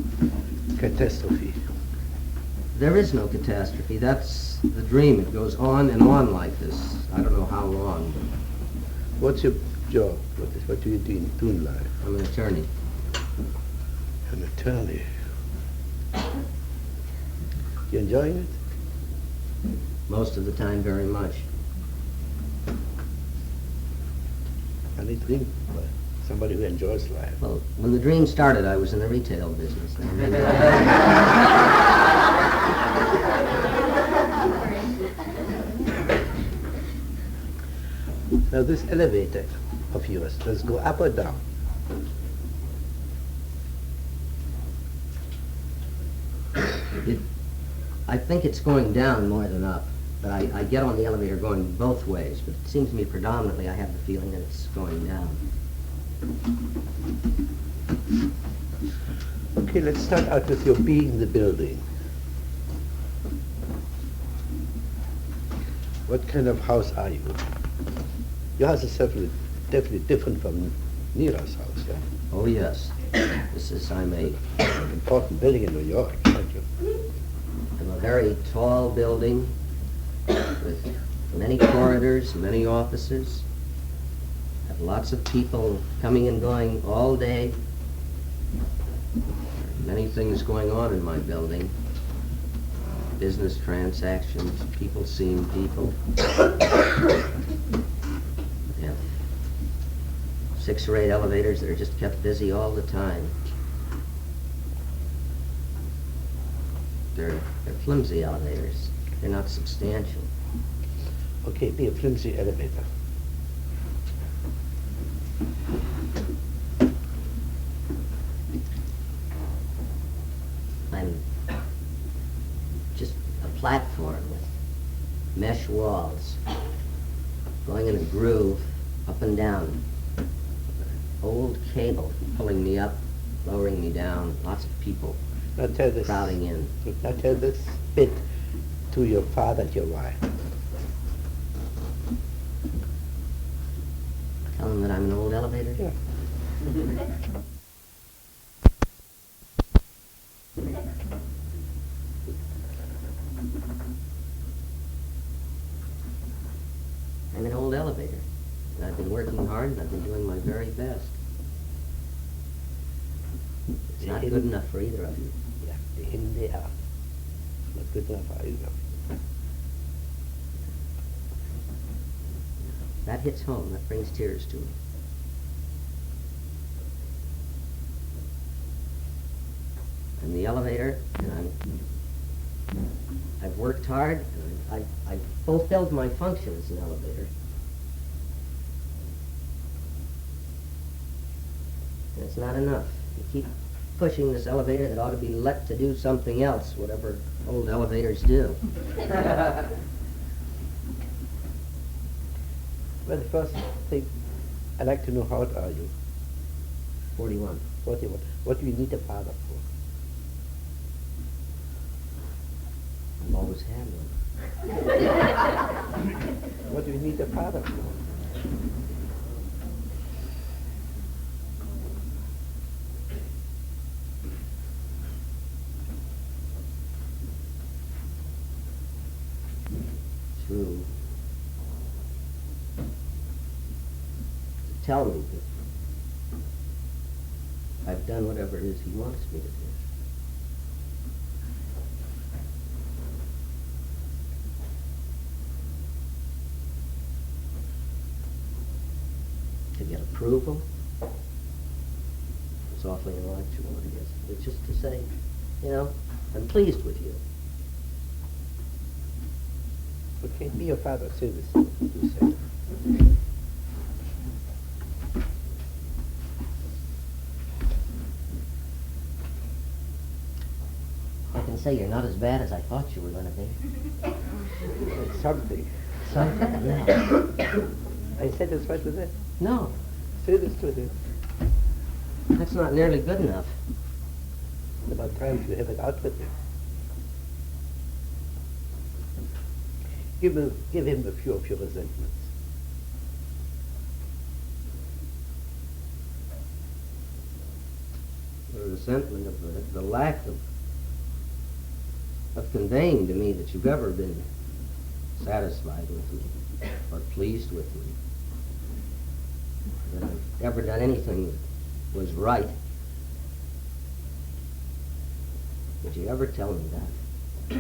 catastrophe. There is no catastrophe. That's the dream. It goes on and on like this. I don't know how long. What's your job? What do you do in life? I'm an attorney. An attorney. You enjoying it? Most of the time, very much. Any dream? Well, somebody who enjoys life. Well, when the dream started, I was in the retail business. Now, maybe Now this elevator of yours, does it go up or down? I think it's going down more than up. But I get on the elevator going both ways. But it seems to me predominantly I have the feeling that it's going down. Okay, let's start out with your being in the building. What kind of house are you? Your house is definitely different from Nira's house, yeah? Oh, yes. I'm a Important building in New York, aren't you? I'm a very tall building with many corridors, many offices. Have lots of people coming and going all day. There are many things going on in my building. Business transactions, people seeing people. Yeah. 6 or 8 elevators that are just kept busy all the time. They're flimsy elevators. They're not substantial. Okay, be a flimsy elevator. I'm just a platform with mesh walls, going in a groove, up and down. Old cable pulling me up, lowering me down, lots of people Now tell this. crowding in. Now tell this bit to your father and your wife. Tell them that I'm an old elevator? Yeah. I'm an old elevator. And I've been working hard and I've been doing my very best. It's not good enough for either of you. Yeah, the in, the out. Not good enough for either. That hits home. That brings tears to me. I'm the elevator, and I've worked hard, and I've fulfilled my function as an elevator. And it's not enough. You keep pushing this elevator that ought to be let to do something else, whatever old elevators do. Well, first thing, I'd like to know how old are you? 41. 41. What do you need a father for? I've always had one. What do you need a father for? To tell me that I've done whatever it is he wants me to do. To get approval. It's awfully intellectual, I guess. But just to say, you know, I'm pleased with you. Okay, be your father, say this. You say. I can say you're not as bad as I thought you were going to be. It's something. Something? Yeah. I said it's right with it. No, Say this to him. that's not nearly good enough. It's about time to have it out with him. Give him a few of your resentments. The resentment of the lack of conveying to me that you've ever been satisfied with me or pleased with me. That I've ever done anything that was right. Would you ever tell me that?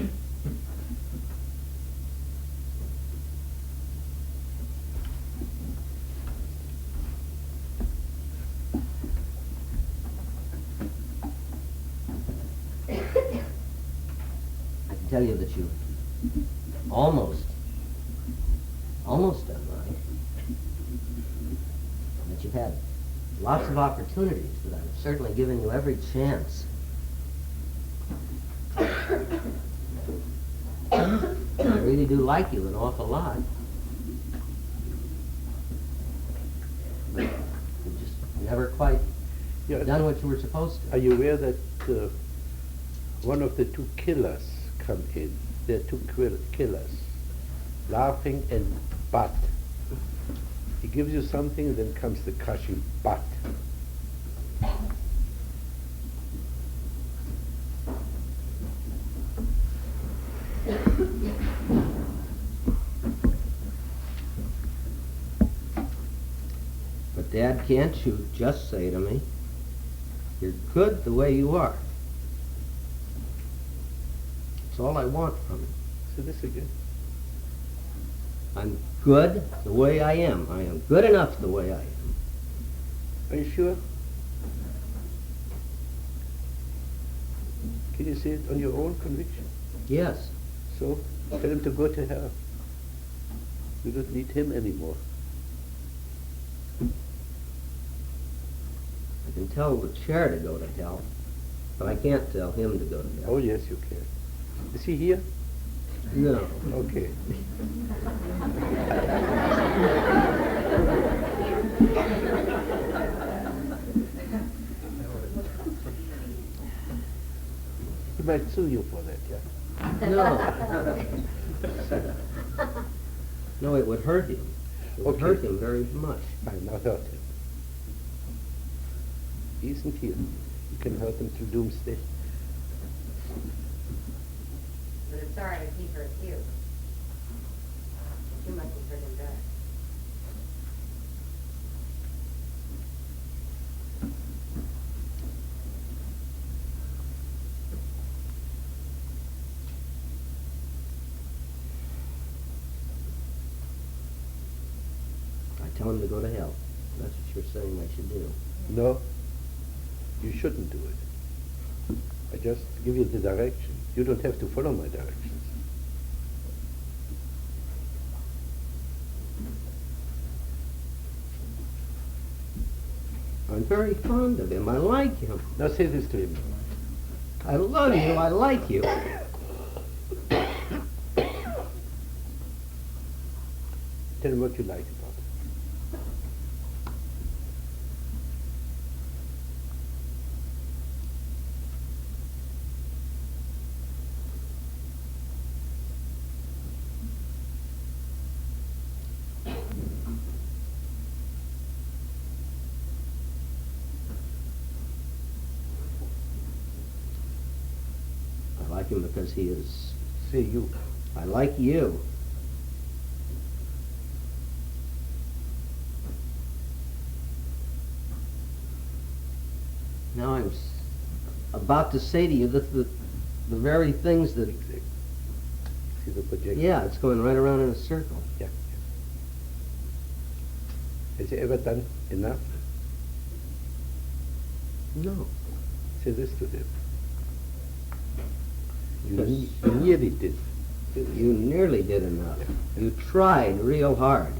I can tell you that you've almost done right. That you've had lots of opportunities, that I've certainly given you every chance. I really do like you an awful lot. But you've just never quite Yeah, done what you were supposed to. Are you aware that one of the two killers come in? There are two killers, laughing and but. He gives you something, and then comes the crushing but. But Dad, can't you just say to me, you're good the way you are. That's all I want from you. Say this again. I'm good the way I am. I am good enough the way I am. Are you sure? Can you say it on your own conviction? Yes. So, tell him to go to hell. You don't need him anymore. I can tell the chair to go to hell, but I can't tell him to go to hell. Oh, yes, you can. Is he here? No. Okay. He might sue you for that, yeah? No. No, it would hurt him. It would Okay. hurt him very much. I'll not hurt him. He isn't here. You can hurt him till doomsday. But it's all right if he hurts you. You mustn't hurt him back. I tell him to go to hell. That's what you're saying I should do. No, you shouldn't do it. I just give you the direction. You don't have to follow my directions. I'm very fond of him. I like him. Now say this to him. I love you. I like you. Tell him what you like about it. like him because he is. Say you. I like you. Now I'm about to say to you the very things that. See the projection? Yeah, it's going right around in a circle. Yeah. Has he ever done enough? No. Say this to them. You, Yes. you nearly did. You nearly did enough. You tried real hard.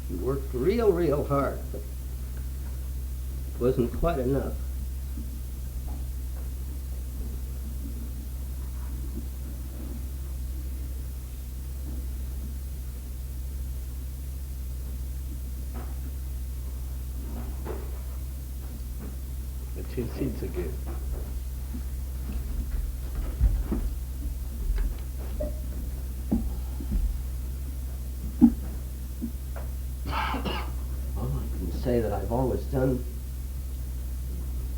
You worked real hard, but it wasn't quite enough. And change seats again. Well, I can say that I've always done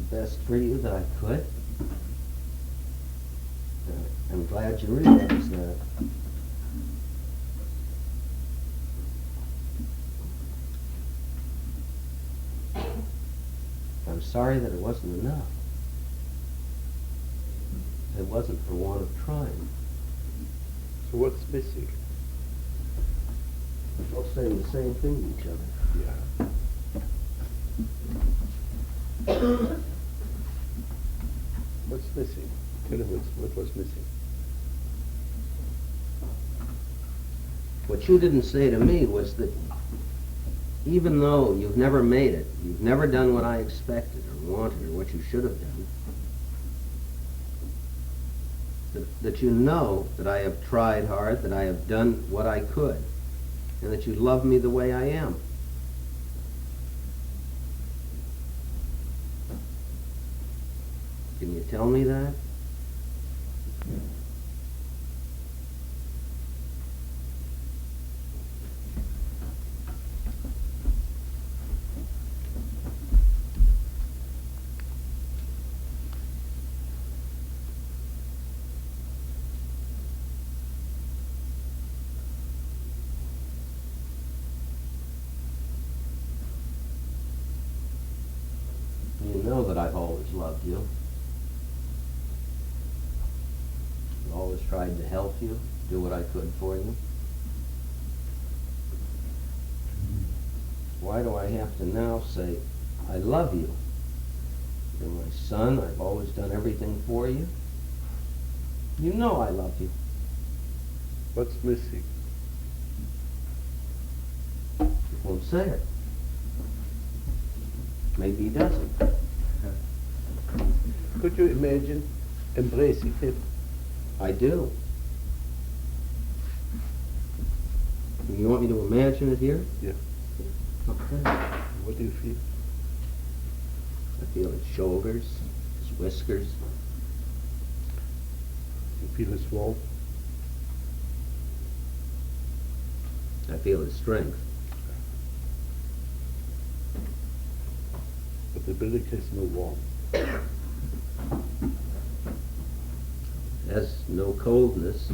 the best for you that I could. I'm glad you realize that. I'm sorry that it wasn't enough. It wasn't for want of trying. So what's missing? We're both saying the same thing to each other. Yeah. What's missing? Tell him what was missing. What you didn't say to me was that even though you've never made it, you've never done what I expected or wanted or what you should have done, that you know that I have tried hard, that I have done what I could, and that you love me the way I am. Can you tell me that? You know that I've always loved you. I've always tried to help you, do what I could for you. Why do I have to now say, I love you? You're my son, I've always done everything for you. You know I love you. What's missing? He won't say it. Maybe he doesn't. Could you imagine embracing him? I do. You want me to imagine it here? Yeah. Okay. What do you feel? I feel his shoulders, his whiskers. You feel his warmth? I feel his strength. But the building has no warmth. It has no coldness.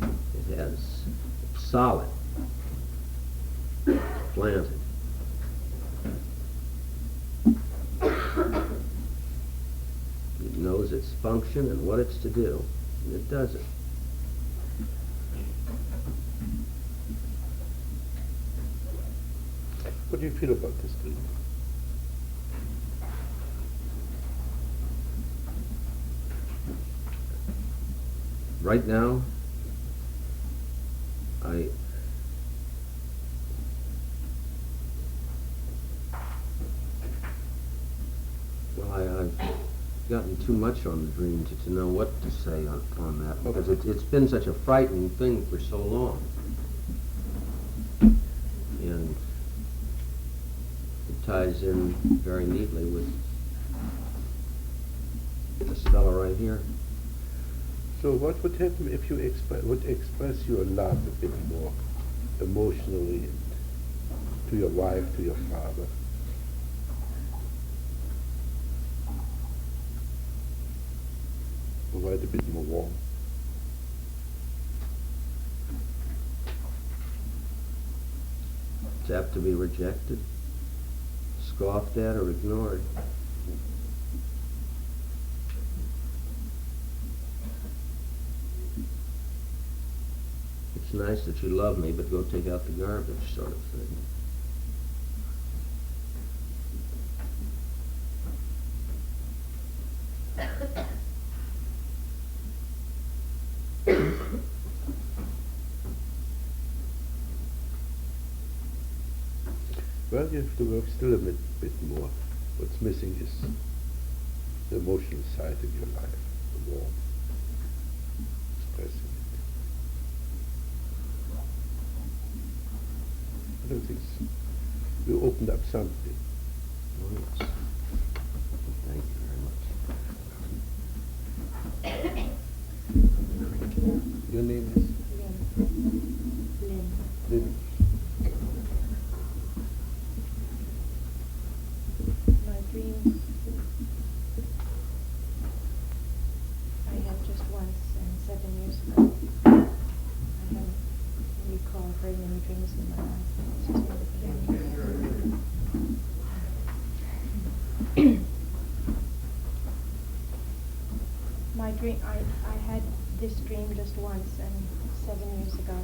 It has solid, planted. It knows its function and what it's to do, and it does it. What do you feel about this dream? Right now, I've gotten too much on the dream to know what to say on that, because it's been such a frightening thing for so long. And it ties in very neatly with this fellow right here. So what would happen if you would express your love a bit more emotionally and to your wife, to your father. Provide a bit more warmth. It's apt to be rejected, scoffed at, or ignored. It's nice that you love me, but go take out the garbage, sort of thing. Well, you have to work still a bit more. What's missing is the emotional side of your life, the warmth, expressing it. I don't think so. You opened up something. Oh, yes. Thank you very much. Your name is? Lynn. Lynn. My dreams, I had just once, and 7 years ago. I haven't recalled very many dreams in my life. It's just one of them. My dream, I had this dream just once, and 7 years ago.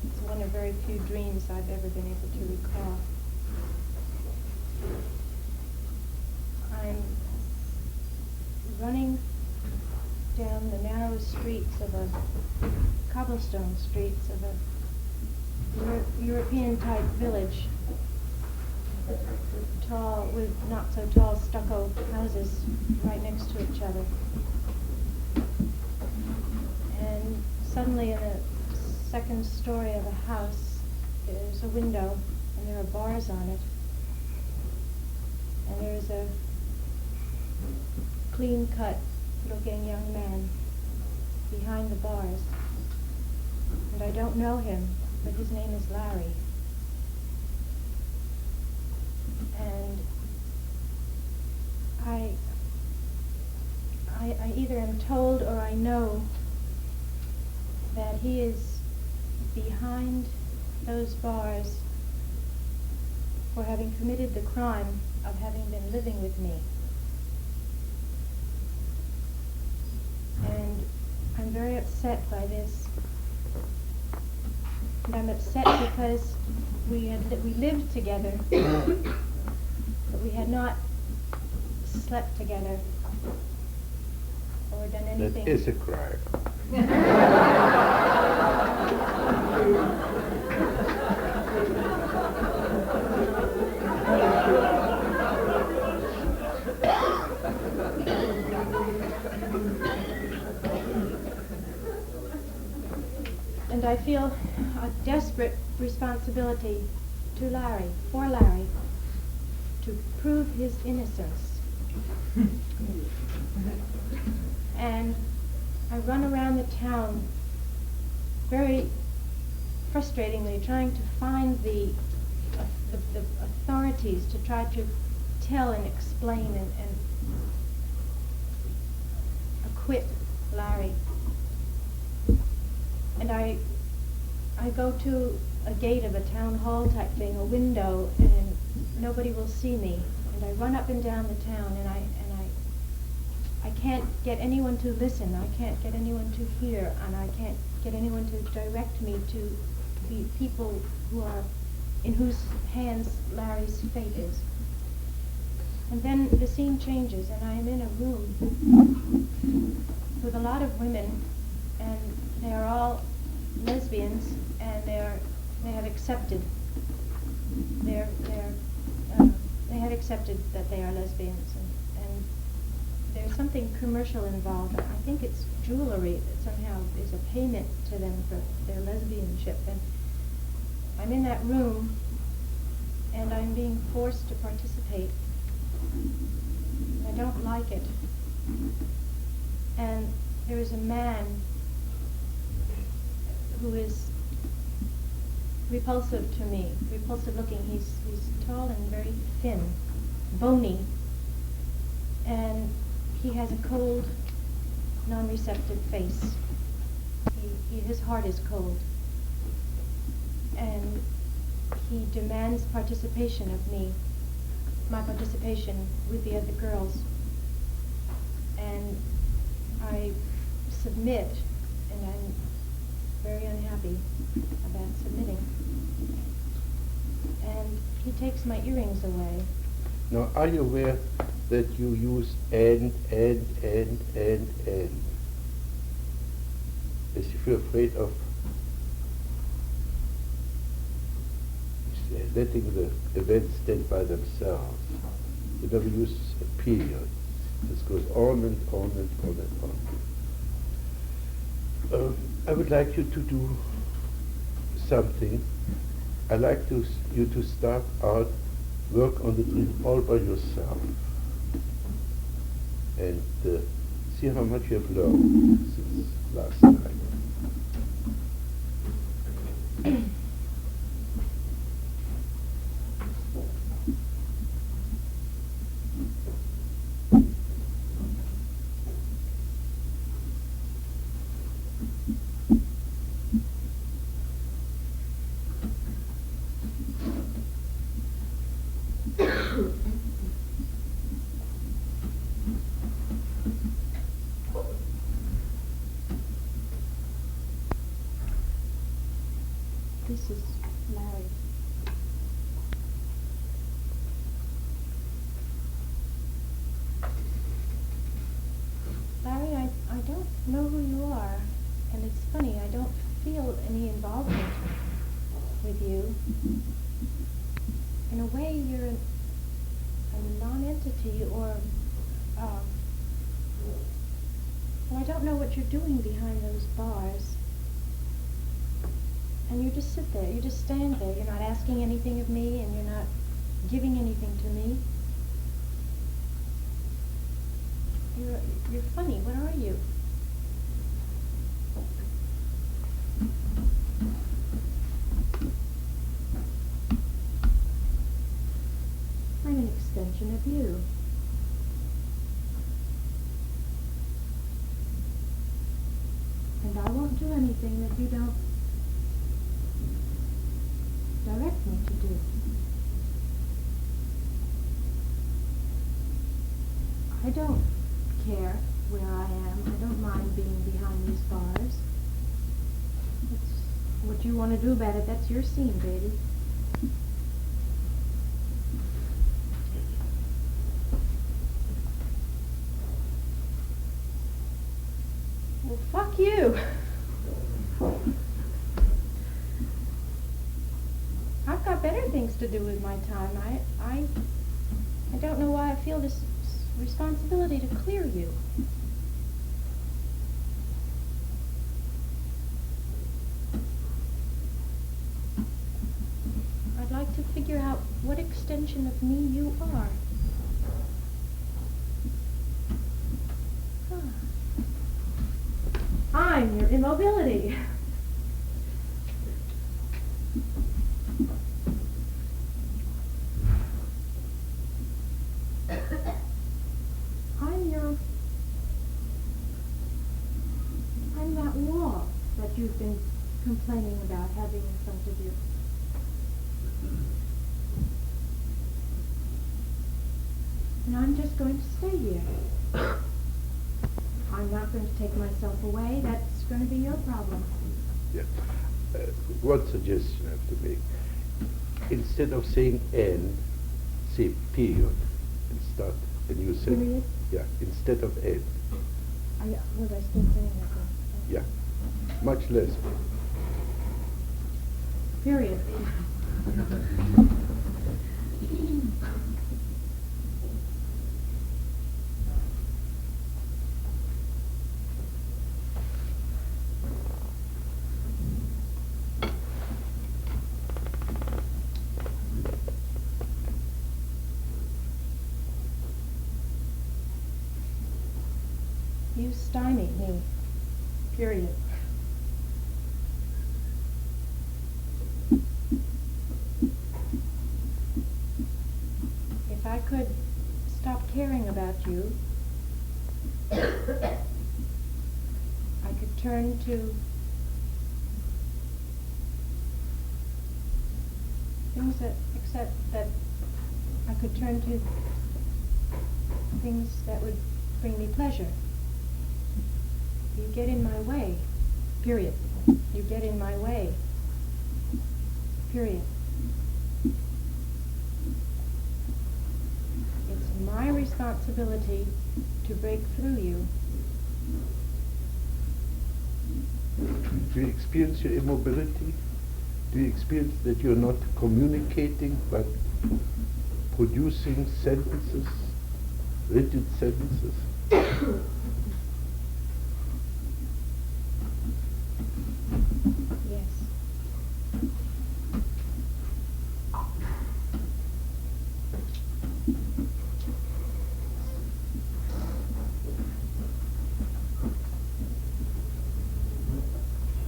It's one of very few dreams I've ever been able to recall. I'm running down the narrow streets of a cobblestone streets of a European-type village with not so tall stucco houses right next to each other. And suddenly in the second story of a house there's a window and there are bars on it. And there's a clean-cut looking young man behind the bars. And I don't know him, but his name is Larry. And I either am told or I know that he is behind those bars for having committed the crime of having been living with me. And I'm very upset by this. And I'm upset because we lived together, but we had not slept together or done anything. That is a crime. And I feel a desperate responsibility to Larry, for Larry, to prove his innocence. And I run around the town very frustratingly trying to find the authorities to try to tell and explain and acquit Larry. And I go to a gate of a town hall type thing, a window, and nobody will see me. And I run up and down the town, and I can't get anyone to listen. I can't get anyone to hear, and I can't get anyone to direct me to the people who are in whose hands Larry's fate is. And then the scene changes, and I am in a room with a lot of women, and they are all lesbians, and they have accepted that they are lesbians, and there's something commercial involved. I think it's jewelry that somehow is a payment to them for their lesbianship. And I'm in that room, and I'm being forced to participate. And I don't like it. And there is a man who is repulsive to me, repulsive looking. He's tall and very thin, bony, and he has a cold, non-receptive face. His heart is cold, and he demands participation of me, my participation with the other girls, and I submit, and I'm very unhappy about submitting. And he takes my earrings away. Now, are you aware that you use and? As if you're afraid of letting the events stand by themselves. You never use a period. This goes on and on and on and on. I would like you to do something. I'd like you to start out, work on the dream all by yourself, and see how much you have learned since last time. This is Larry. Larry, I don't know who you are, and it's funny, I don't feel any involvement with you. In a way, you're a non-entity, or well, I don't know what you're doing behind those bars. And you just sit there, you just stand there. You're not asking anything of me, and you're not giving anything to me. You're funny. What are you? I'm an extension of you. And I won't do anything that you don't direct me to do. I don't care where I am. I don't mind being behind these bars. It's what you want to do about it. That's your scene, baby. Well, fuck you. I've got better things to do with my time. I don't know why I feel this responsibility to clear you. I'd like to figure out what extension of me you are. I'm your immobility. I'm that wall that you've been complaining about having in front of you. And I'm just going to stay here. I'm not going to take myself away. That's going to be your problem. Yeah. One suggestion I have to make. Instead of saying and, say period and start a new sentence. Period? Yeah, instead of and. Was I still saying that? Yeah, much less. Period. You stymie me. Period. you, I could turn to things that, except that I could turn to things that would bring me pleasure. You get in my way, period. You get in my way, period. It's my responsibility to break through you. Do you experience your immobility? Do you experience that you're not communicating but producing sentences, rigid sentences? Yes.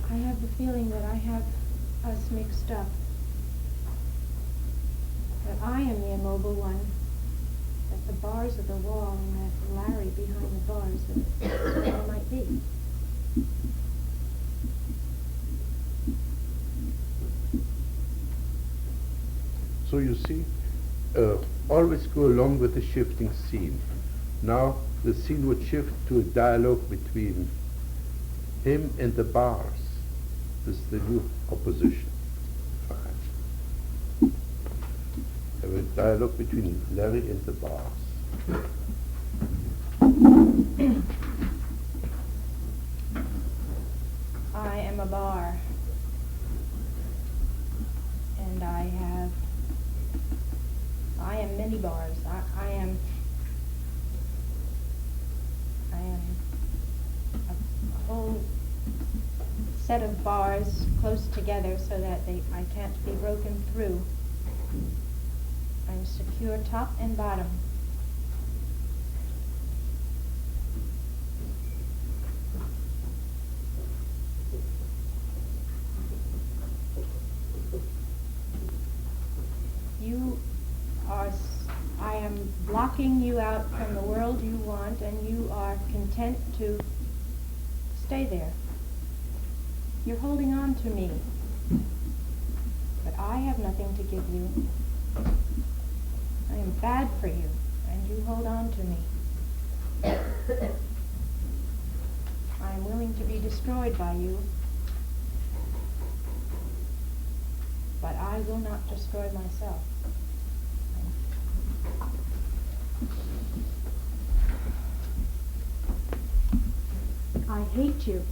I have the feeling that I have us mixed up. That I am the immobile one. That the bars of the wall and that Larry behind the bars, that's what I might be. So you see, always go along with the shifting scene. Now the scene would shift to a dialogue between him and the bars. This is the new opposition. Fine. Have a dialogue between Larry and the bars. I am a bar. And I am many bars. I am a whole set of bars close together so that I can't be broken through. I'm secure top and bottom. I am blocking you out from the world you want, and you are content to stay there. You're holding on to me, but I have nothing to give you. I am bad for you, and you hold on to me. I am willing to be destroyed by you, but I will not destroy myself. I hate you.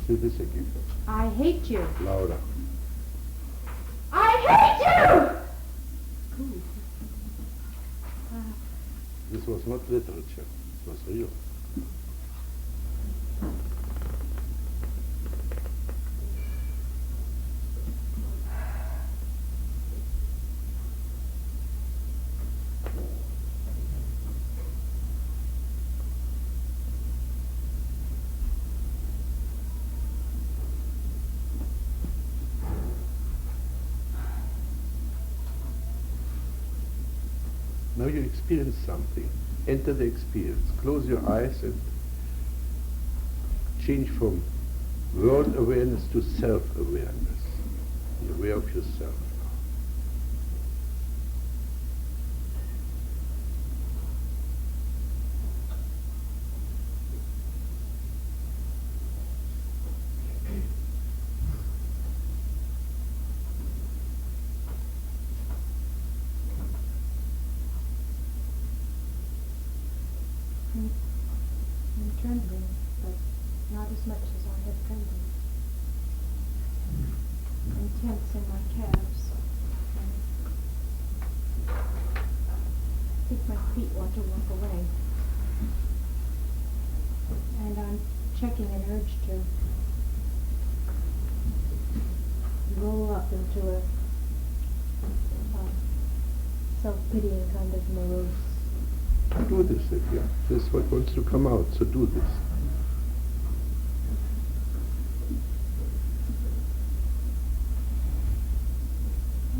Do this again. I hate you. Louder. I hate you! Ooh. This was not literature. It was real. Now you experience something. Enter the experience. Close your eyes and change from world awareness to self-awareness. Be aware of yourself. I'm trembling, but not as much as I had trembled. I'm tense in my calves. I think my feet want to walk away. And I'm checking an urge to roll up into a self-pitying kind of morose. Do this again. This is what wants to come out, so do this.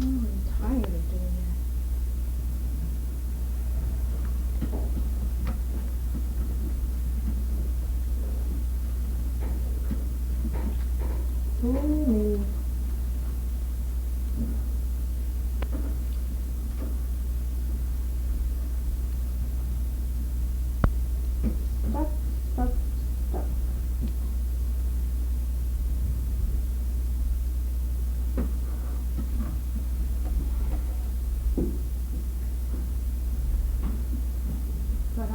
I'm tired of doing that. Fool me. Stuck, stuck, stuck. But I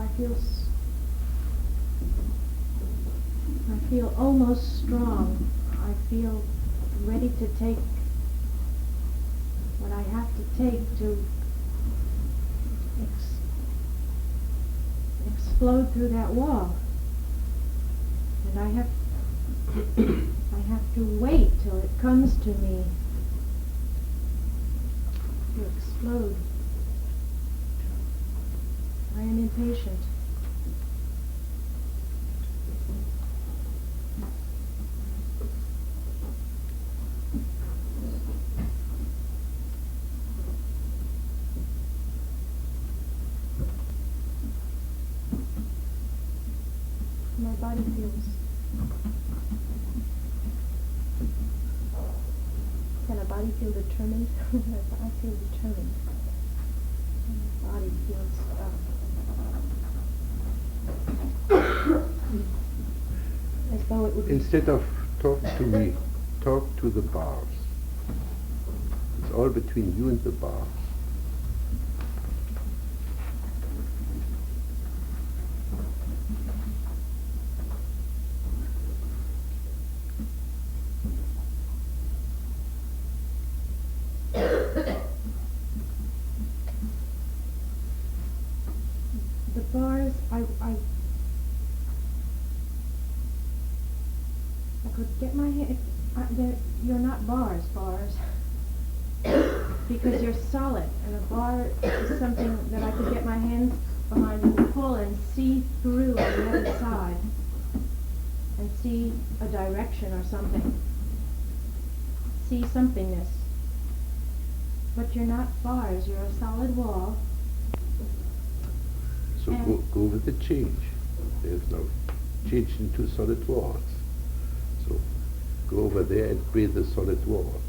feel almost strong. I feel ready to take what I have to take to explode through that wall. And I have to wait till it comes to me to explode. I am impatient. My body feels. Can a body feel determined? I feel determined. My body feels. As though it would. Instead of talk to me, talk to the bars. It's all between you and the bars. The bars, I could get my hand. You're not bars, because you're solid, and a bar is something that I could get my hands behind and pull and see through on the other side, and see a direction or something, see somethingness. But you're not bars, you're a solid wall. So go with the change. There's no change into solid walls. So go over there and breathe the solid wall.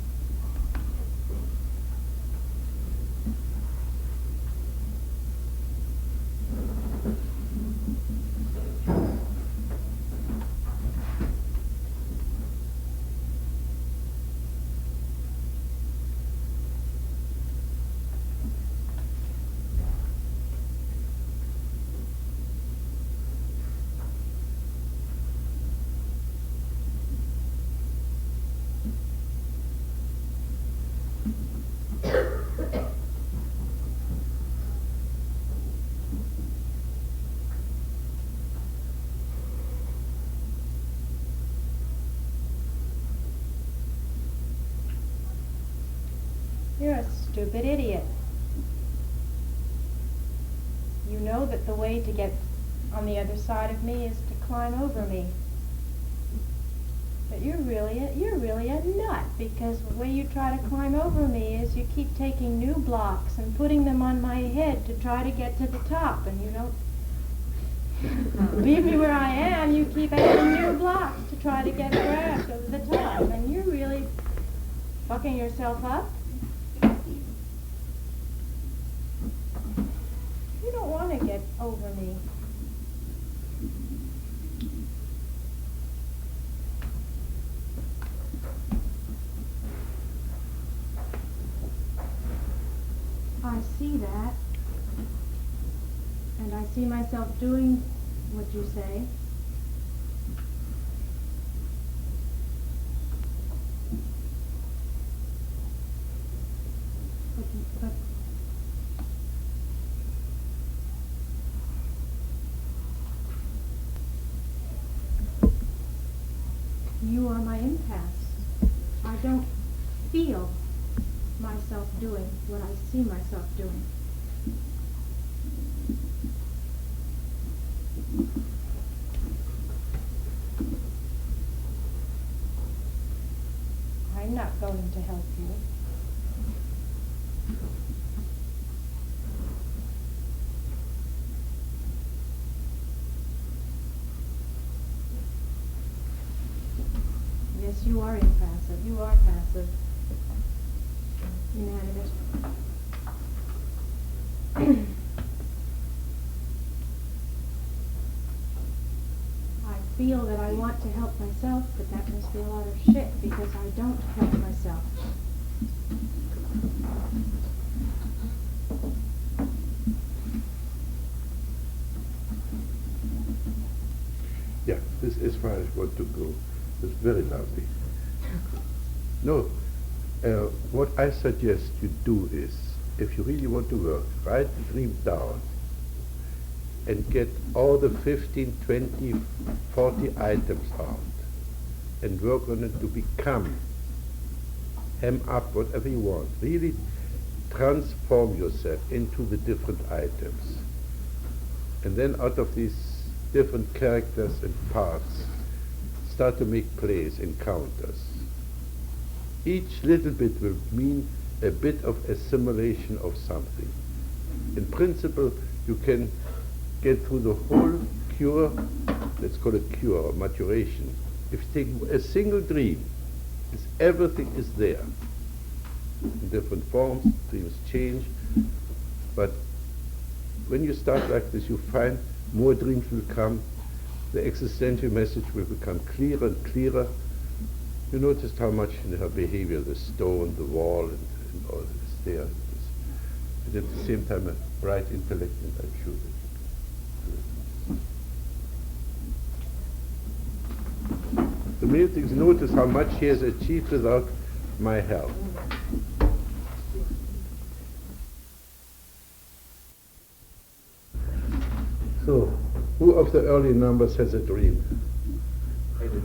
You're a stupid idiot. You know that the way to get on the other side of me is to climb over me. But you're really a nut, because the way you try to climb over me is you keep taking new blocks and putting them on my head to try to get to the top, and you don't leave me where I am. You keep adding new blocks to try to get grass over the top, and you're really fucking yourself up. You don't want to get over me. I see that, and I see myself doing what you say. But you are my impasse. I don't feel myself doing what I see myself doing. I'm not going to help you. Yes, you are impassive. You are passive. Inanimate. I feel that I want to help myself, but that must be a lot of shit because I don't help myself. Yeah, this is where I want to go. It's very lovely. No, what I suggest you do is, if you really want to work, write the dream down and get all the 15, 20, 40 items out and work on it to become, hem up, whatever you want. Really transform yourself into the different items. And then out of these different characters and parts, start to make plays, encounters. Each little bit will mean a bit of assimilation of something. In principle, you can get through the whole cure, let's call it cure or maturation. If you take a single dream, everything is there. In different forms, dreams change, but when you start like this, you find more dreams will come, the existential message will become clearer and clearer. You noticed how much in her behavior, the stone, the wall, and all is there. And at the same time, a bright intellect, and I'm sure that the main thing is notice how much she has achieved without my help. So, who of the early numbers has a dream? I do.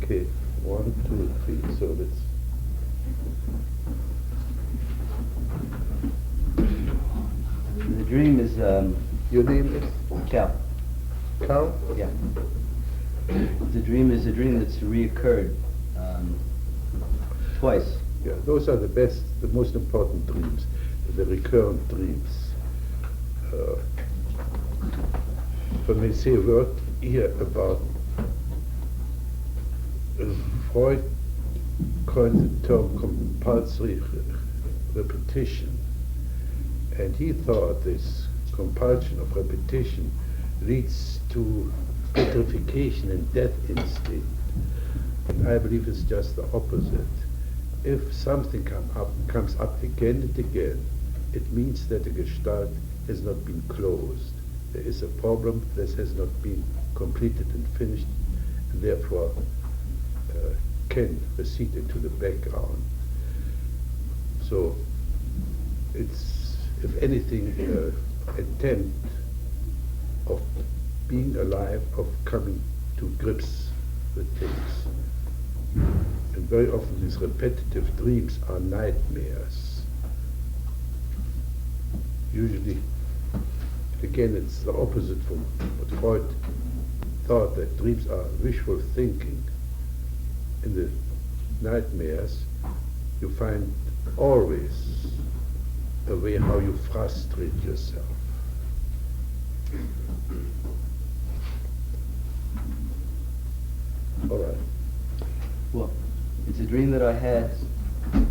Okay, 1, 2, 3. So let's. The dream is Your name is Cal. Carl? Yeah. The dream is a dream that's reoccurred twice. Yeah, those are the best, the most important dreams, the recurrent dreams. If I may say a word here about Freud coined the term compulsory repetition, and he thought this compulsion of repetition leads to petrification and death instinct. And I believe it's just the opposite. If something comes up again and again, it means that the gestalt has not been closed. There is a problem that has not been completed and finished, and therefore can recede into the background. So it's, if anything, attempt of being alive, of coming to grips with things. And very often these repetitive dreams are nightmares. Usually, again, it's the opposite from what Freud thought, that dreams are wishful thinking. In the nightmares, you find always a way how you frustrate yourself. All right. Well, it's a dream that I had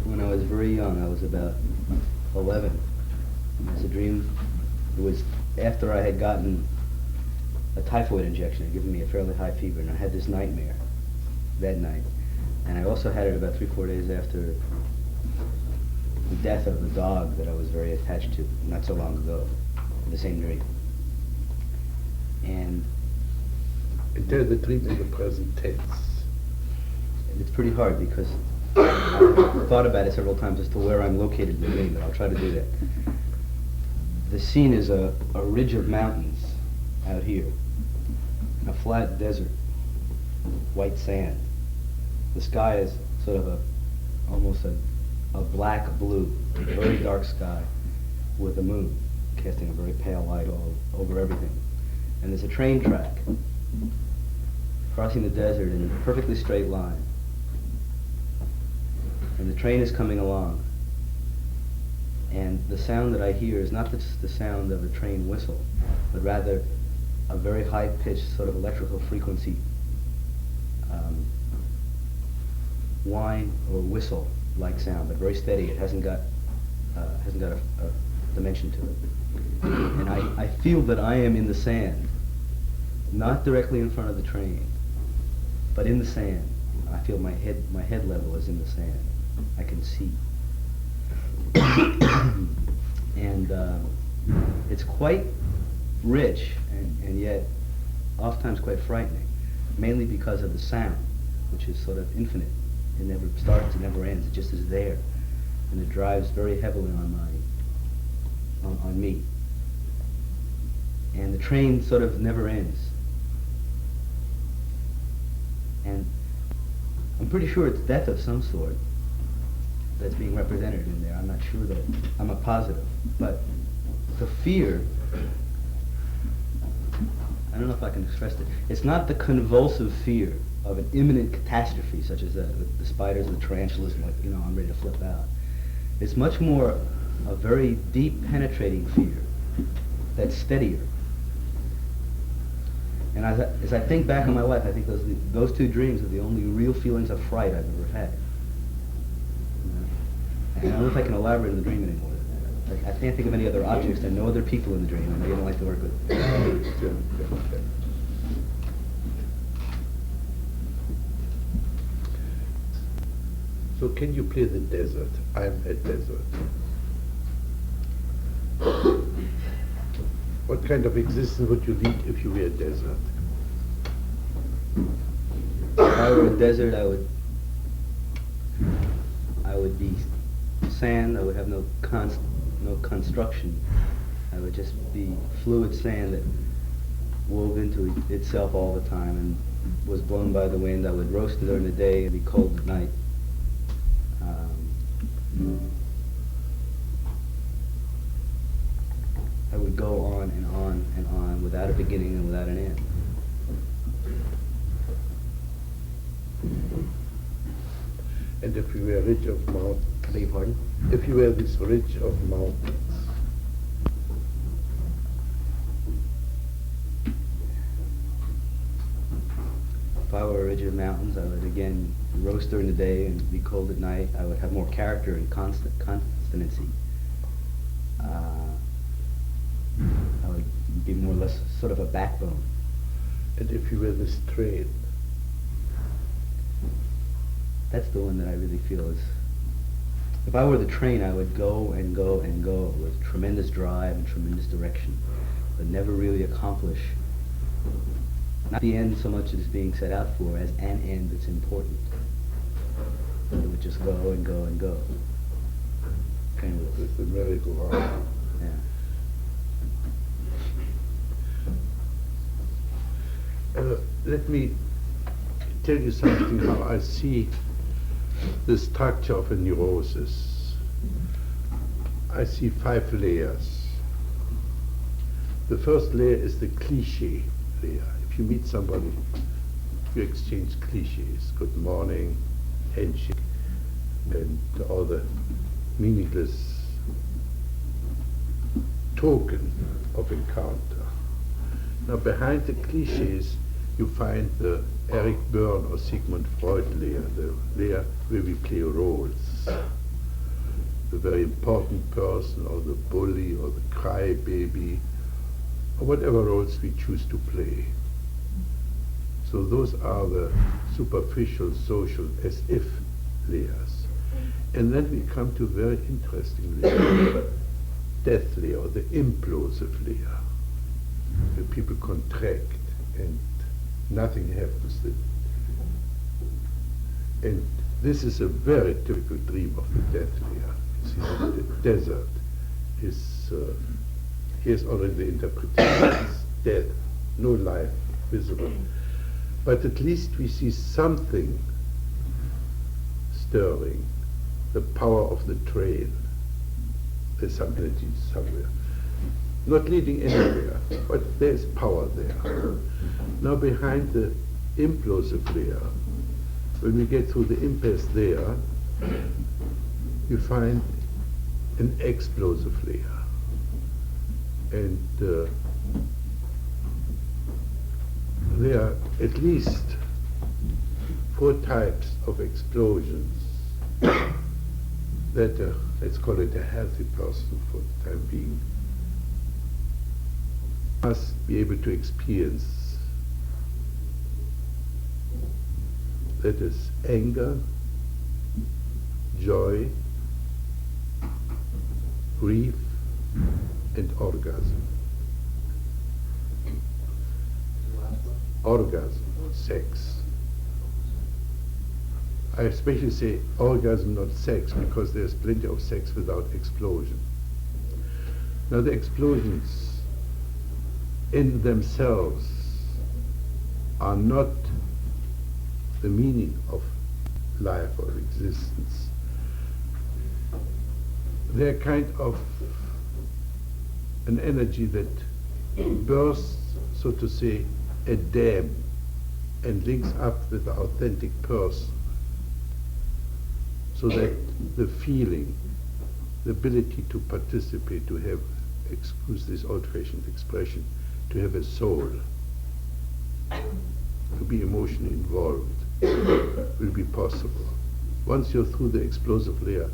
when I was very young. I was about 11. It's a dream, it was after I had gotten a typhoid injection. It had given me a fairly high fever, and I had this nightmare that night. And I also had it about 3-4 days after the death of the dog that I was very attached to not so long ago, in the same dream. And Tell the dream in the present tense. it's pretty hard because I've thought about it several times as to where I'm located in the dream, but I'll try to do that. The scene is a ridge of mountains out here, a flat desert, white sand. The sky is sort of almost a black blue, a very dark sky with the moon casting a very pale light all over everything. And there's a train track crossing the desert in a perfectly straight line. And the train is coming along. And the sound that I hear is not just the sound of a train whistle, but rather a very high-pitched sort of electrical frequency whine or whistle like sound, but very steady. It hasn't got a dimension to it. And I feel that I am in the sand, not directly in front of the train, but in the sand. I feel my head level is in the sand. I can see. And it's quite rich and yet oftentimes quite frightening, mainly because of the sound, which is sort of infinite. It never starts, it never ends, it just is there. And it drives very heavily on me. And the train sort of never ends. And I'm pretty sure it's death of some sort that's being represented in there. I'm not sure that I'm a positive, but the fear, I don't know if I can express it. It's not the convulsive fear of an imminent catastrophe, such as the spiders and the tarantulas, like, I'm ready to flip out. It's much more a very deep, penetrating fear that's steadier. And as I think back on my life, I think those two dreams are the only real feelings of fright I've ever had. And I don't know if I can elaborate on the dream anymore. Like, I can't think of any other objects. There are no other people in the dream, and I don't like to work with. So can you play the desert? I'm a desert. What kind of existence would you lead if you were a desert? If I were a desert, I would be sand. I would have no construction. I would just be fluid sand that wove into itself all the time and was blown by the wind. I would roast during the day and be cold at night. I would go on and on and on without a beginning and without an end. And if you were ridge of mountains? I beg your pardon? If you were this ridge of mountains? If I were a ridge of mountains, I would again roast during the day and be cold at night. I would have more character and constancy. I would be more or less sort of a backbone. And if you were this train? That's the one that I really feel is... If I were the train, I would go and go and go with tremendous drive and tremendous direction, but never really accomplish, not the end so much as being set out for, as an end that's important. It would just go and go and go. It's the merry-go-round. Yeah. Let me tell you something how I see the structure of a neurosis. I see 5 layers. The first layer is the cliché layer. If you meet somebody, you exchange clichés. Good morning, handshake, and all the meaningless token of encounter. Now behind the clichés you find the Eric Berne or Sigmund Freud layer, the layer where we play roles. The very important person or the bully or the crybaby or whatever roles we choose to play. So those are the superficial, social, as if layers. And then we come to a very interesting layer, death layer, or the implosive layer, where people contract and nothing happens. And this is a very typical dream of the death layer. You see, the desert is, here's already the interpretation, it's dead, no life visible. But at least we see something stirring, the power of the train. There's some energy somewhere. Not leading anywhere, but there's power there. Now behind the implosive layer, when we get through the impasse there, you find an explosive layer. And there are at least 4 types of explosions that, let's call it a healthy person for the time being, must be able to experience. That is anger, joy, grief, and orgasm. Orgasm, sex. I especially say orgasm, not sex, because there's plenty of sex without explosion. Now the explosions in themselves are not the meaning of life or existence. They're kind of an energy that bursts, so to say, a dam and links up with the authentic person, so that the feeling, the ability to participate, to have, excuse this old-fashioned expression, to have a soul, to be emotionally involved, will be possible. Once you're through the explosive layer,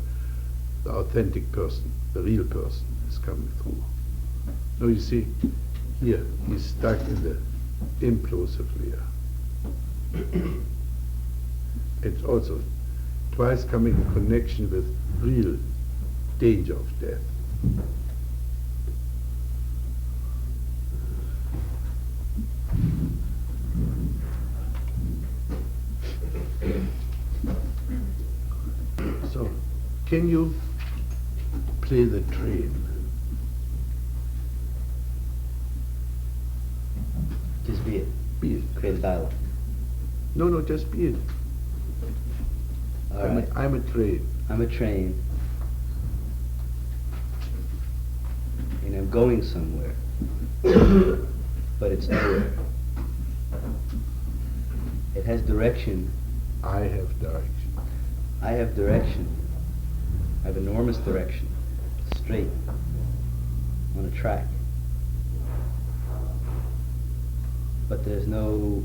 the authentic person, the real person, is coming through. Now you see, here, he's stuck in the implosive layer. It's also twice coming in connection with real danger of death. So, can you play the train? Just be it. Be it. Create a dialogue. No, just be it. All right. I'm a train. I'm a train. And I'm going somewhere. But it's nowhere. It has direction. I have direction. I have direction. I have enormous direction. Straight. On a track. But there's no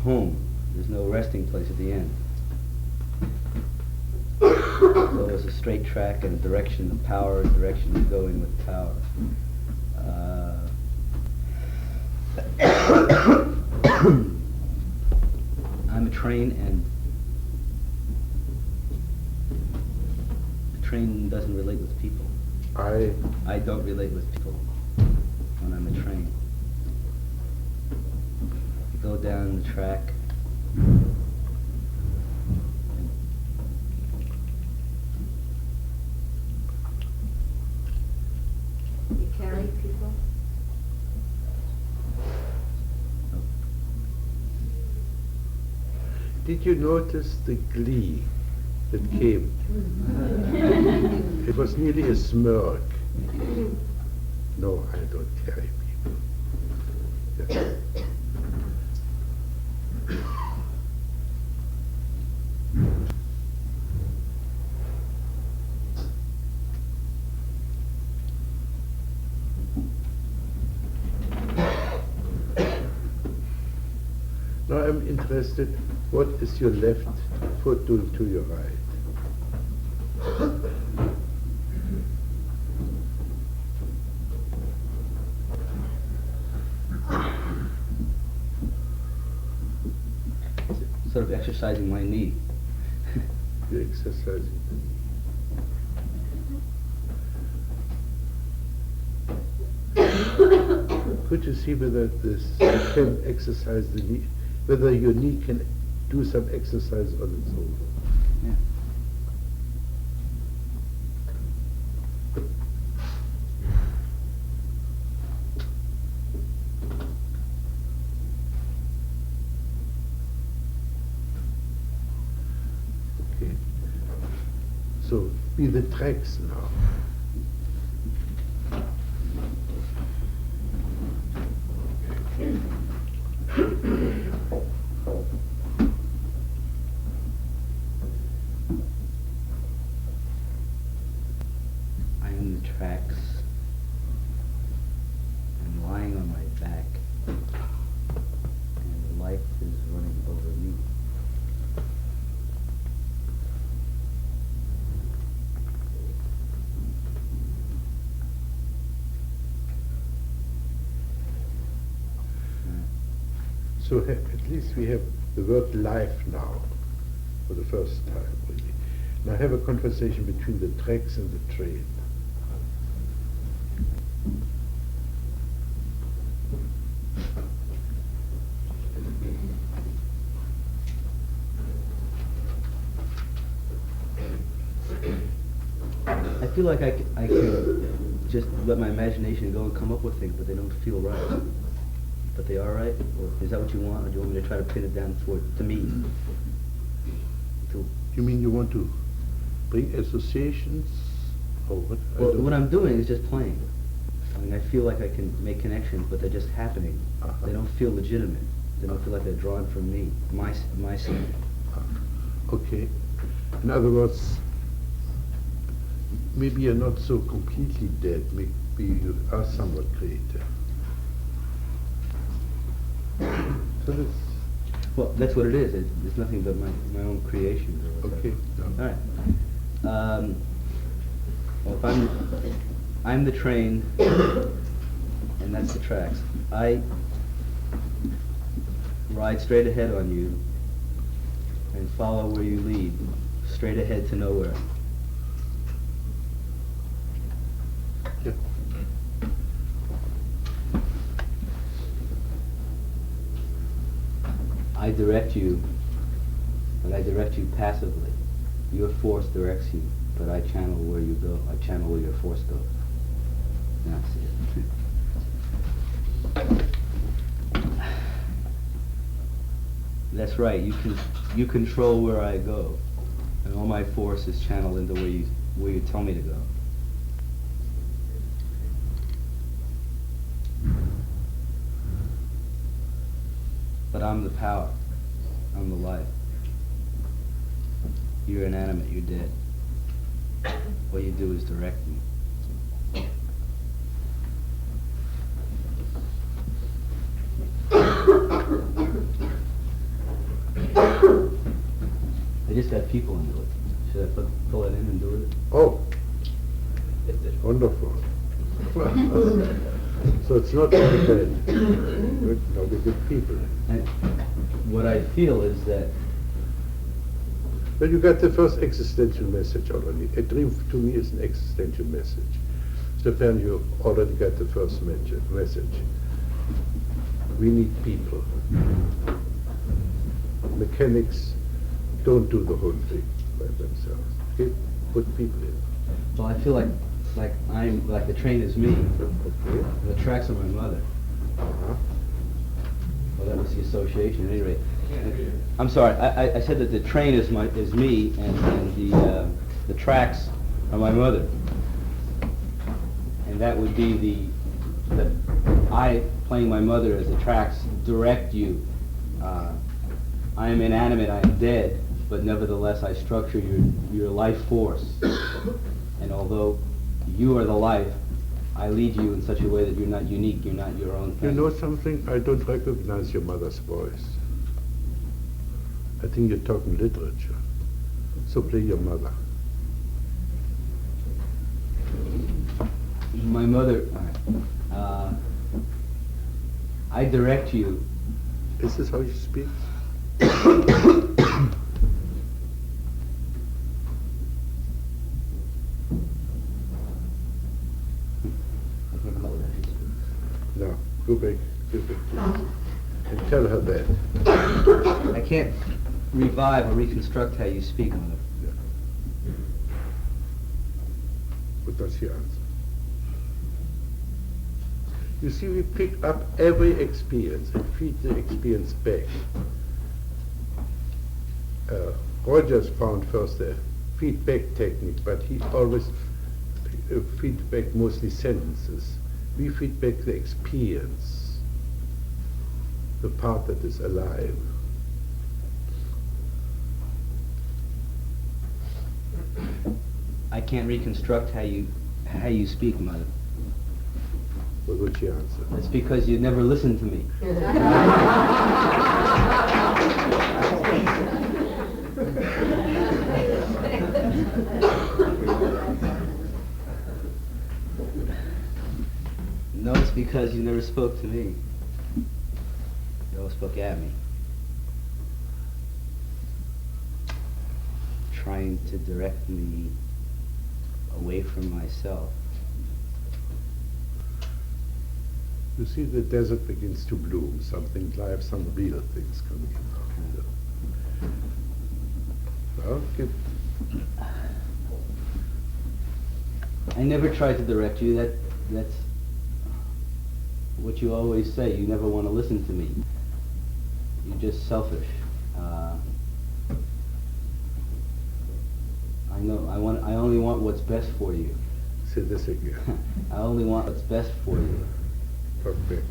home. There's no resting place at the end. So it's a straight track and direction of power, direction to go in with power. I'm a train, and a train doesn't relate with people. I don't relate with people when I'm a train. You go down the track. You carry people? Did you notice the glee that came? It was nearly a smirk. No, I don't carry people. Yeah. Now I'm interested, what is your left foot doing to your right? Sort of exercising my knee. You're exercising. Could you see whether this can exercise the knee, whether your knee can do some exercise on its own? Yeah. Okay. So be the tracks now. I am the tracks. I'm lying on my back, and life is running over me. So at least we have the word life now, for the first time, really. Now have a conversation between the tracks and the train. I feel like I can just let my imagination go and come up with things, but they don't feel right. But they are right? Or is that what you want, or do you want me to try to pin it down to me? You mean you want to bring associations? Or what? Well, what I'm doing is just playing. I mean, I feel like I can make connections, but they're just happening. Uh-huh. They don't feel legitimate. They don't feel like they're drawn from me, my scene. Okay. In other words, maybe you're not so completely dead. Maybe you are somewhat creative. So this, Well, that's what it is. It's nothing but my own creations. Or whatever. okay. All right. Well, if I'm the train, and that's the tracks. I ride straight ahead on you and follow where you lead, straight ahead to nowhere. Yeah. I direct you, but I direct you passively. Your force directs you, but I channel where you go. I channel where your force goes. That's it. That's right. You control where I go, and all my force is channeled into where you tell me to go. But I'm the power. I'm the life. You're inanimate. You're dead. What you do is direct me. I just got people into it. Should I pull it in and do it? Oh, wonderful. So it's not so bad. Good, no, we're good people. And what I feel is that Well, you got the first existential message already. A dream to me is an existential message. So then you already got the first message. We need people. Mechanics don't do the whole thing by themselves. Okay? Put people in. well, I feel like I'm like the train is me. Okay? The tracks are my mother. Uh-huh. Well, that was the association. At any rate, I'm sorry. I said that the train is me, and the tracks are my mother, and that would be the I playing my mother as the tracks direct you. I am inanimate. I am dead, but nevertheless, I structure your life force, and although you are the life, I lead you in such a way that you're not unique. You're not your own thing. You know something? I don't recognize your mother's voice. I think you're talking literature. So play your mother. My mother, I direct you. Is this how you speak? No, go back, please. And tell her that. I can't revive or reconstruct how you speak, Mother. Yeah. What does she answer? You see, we pick up every experience and feed the experience back. Rogers found first a feedback technique, but he always feed back mostly sentences. We feed back the experience, the part that is alive. I can't reconstruct how you speak, Mother. What would she answer? That's because you never listened to me. No, it's because you never spoke to me. You always textbook at me, trying to direct me away from myself. You see, the desert begins to bloom, something live, some real things coming in. Well, good. I never tried to direct you. That's what you always say. You never want to listen to me. You're just selfish. I know. I only want what's best for you. Say this again. I only want what's best for you. Perfect.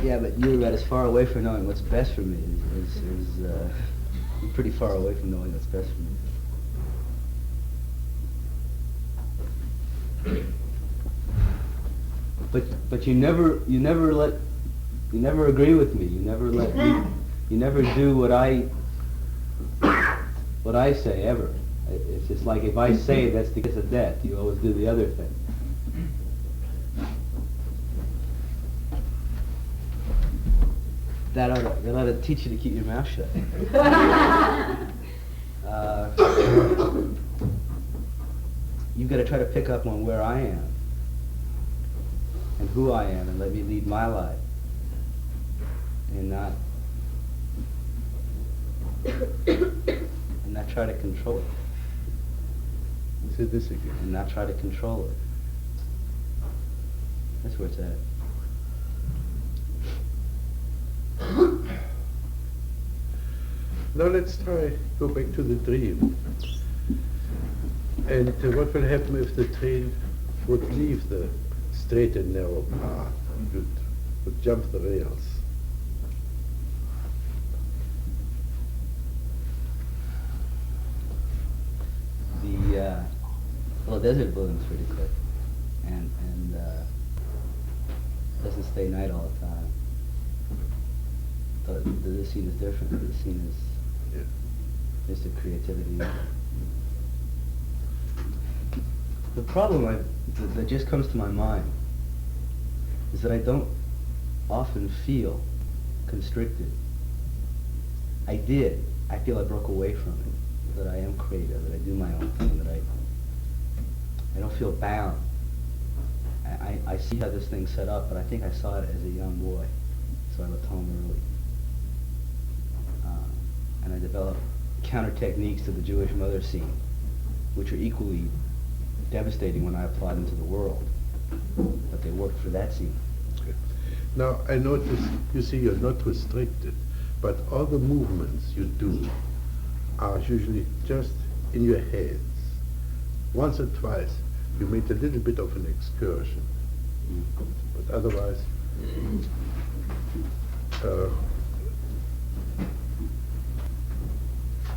Yeah, but you're about as far away from knowing what's best for me you're pretty far away from knowing what's best for me. But you never agree with me. You never let me. You never do what I say ever. It's just like if I say that's the kiss of death, you always do the other thing. That ought to teach you to keep your mouth shut. You've got to try to pick up on where I am and who I am, and let me lead my life, and not try to control it. Say this again. And not try to control it. That's where it's at. Now let's go back to the dream. And what will happen if the train would leave the straight and narrow path, would jump the rails? Well, the desert balloon's pretty quick, and doesn't stay night all the time. This scene is different. This scene is just a creativity. The problem that just comes to my mind is that I don't often feel constricted. I did. I feel I broke away from it. That I am creative. That I do my own thing. That I don't feel bound. I see how this thing's set up, but I think I saw it as a young boy, so I left home early. And I developed counter techniques to the Jewish mother scene, which are equally devastating when I apply them to the world. But they work for that scene. Okay. Now, I notice, you see, you're not restricted, but all the movements you do are usually just in your heads. Once or twice, you made a little bit of an excursion, but otherwise,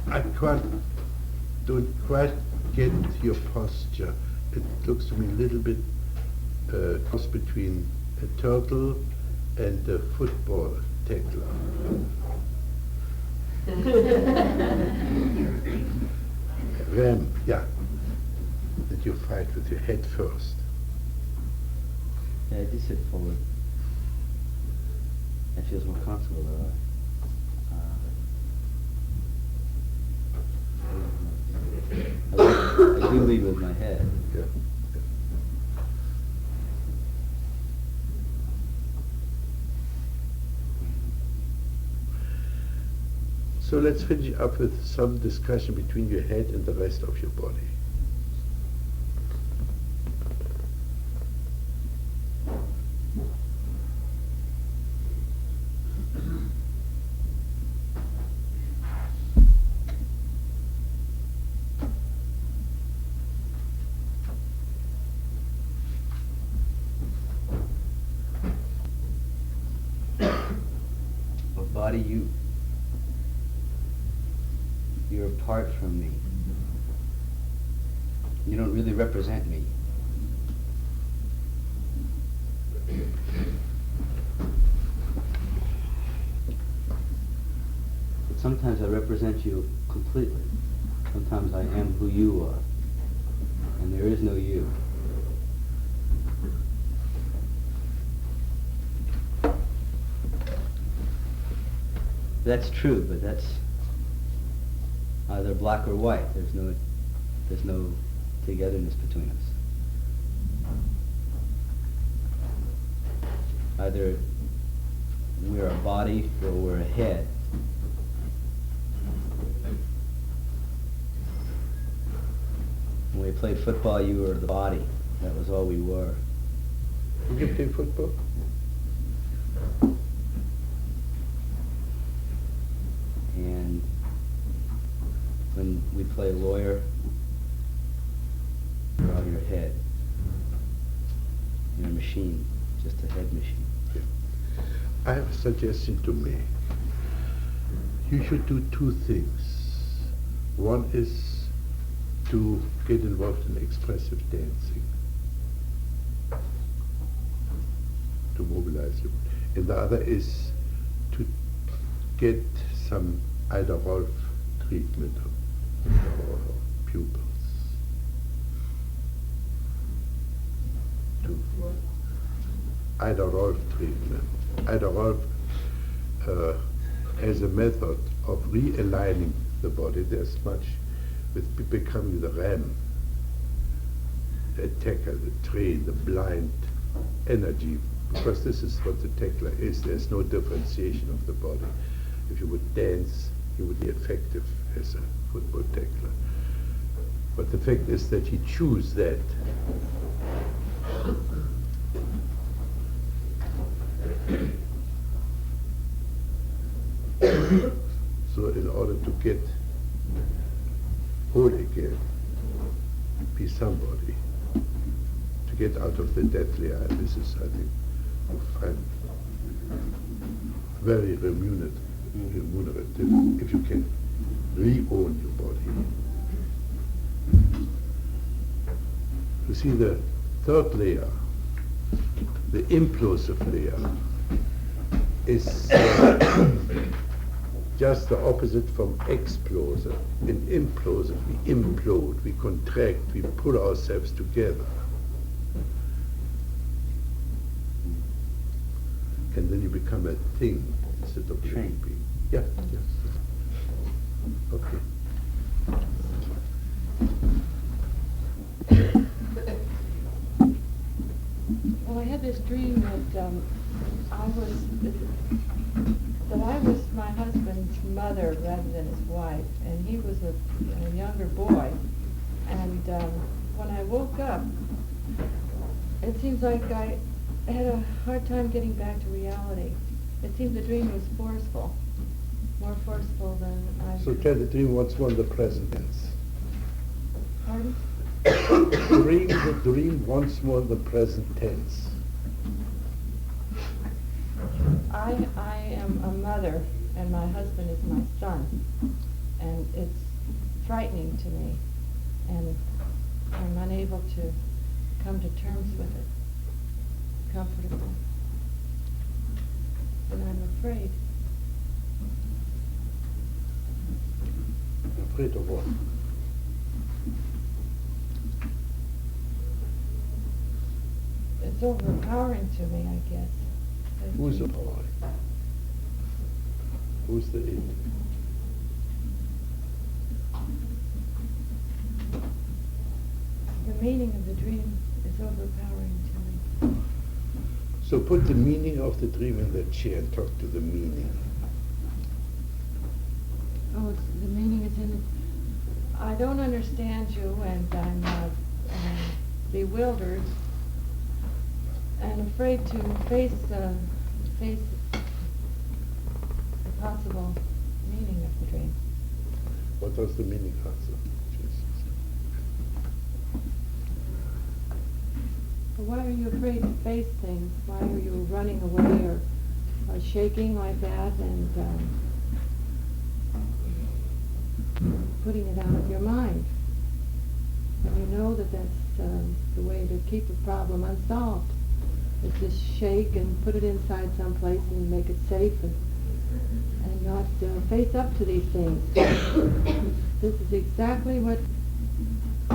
I don't quite get your posture. It looks to me a little bit cross between a turtle and a football tackler. Ram, yeah. That you fight with your head first. Yeah, I do sit forward. It feels more comfortable that way. I do lead with my head. Yeah. So let's finish up with some discussion between your head and the rest of your body. Body, you're apart from me. You don't really represent me. But sometimes I represent you completely. Sometimes I am who you are. And there is no you. That's true, but that's either black or white. There's no togetherness between us. Either we're a body or we're a head. When we played football, you were the body. That was all we were. You play football? And when we play lawyer, you're on your head. You're a machine, just a head machine. I have a suggestion to make. You should do two things. One is to get involved in expressive dancing, to mobilize you. And the other is to get some Ida Rolf treatment of your pupils. To Ida Rolf treatment. Ida Rolf has a method of realigning the body. There's much with becoming the ram, the attacker, the train, the blind energy, because this is what the tackler is. There's no differentiation of the body. If you would dance, you would be effective as a football tackler. But the fact is that he chose that. So in order to get whole again, be somebody, to get out of the deathly eye, this is, I think, you find very remunerative if you can re-own your body. You see, the third layer, the implosive layer, is just the opposite from explosive. In implosive, we implode, we contract, we pull ourselves together. And then you become a thing instead of a living being. Yeah, yes. Okay. Well, I had this dream that I was my husband's mother rather than his wife, and he was a younger boy. And when I woke up, it seems like I had a hard time getting back to reality. It seemed the dream was forceful, more forceful than I. So tell the dream once more in the present tense. Pardon? Dream the dream once more in the present tense. I am a mother, and my husband is my son, and it's frightening to me, and I'm unable to come to terms with it comfortably, and I'm afraid. Afraid of what? It's overpowering to me, I guess. Who's empowering? Who's the it? The meaning of the dream is overpowering to me. So put the meaning of the dream in the chair and talk to the meaning. Oh, the meaning is in it. I don't understand you, and I'm bewildered and afraid to face the possible meaning of the dream. What does the meaning answer? Why are you afraid to face things? Why are you running away or shaking like that and putting it out of your mind? And you know that that's the way to keep a problem unsolved. Is just shake and put it inside someplace and make it safe and not face up to these things. This is exactly what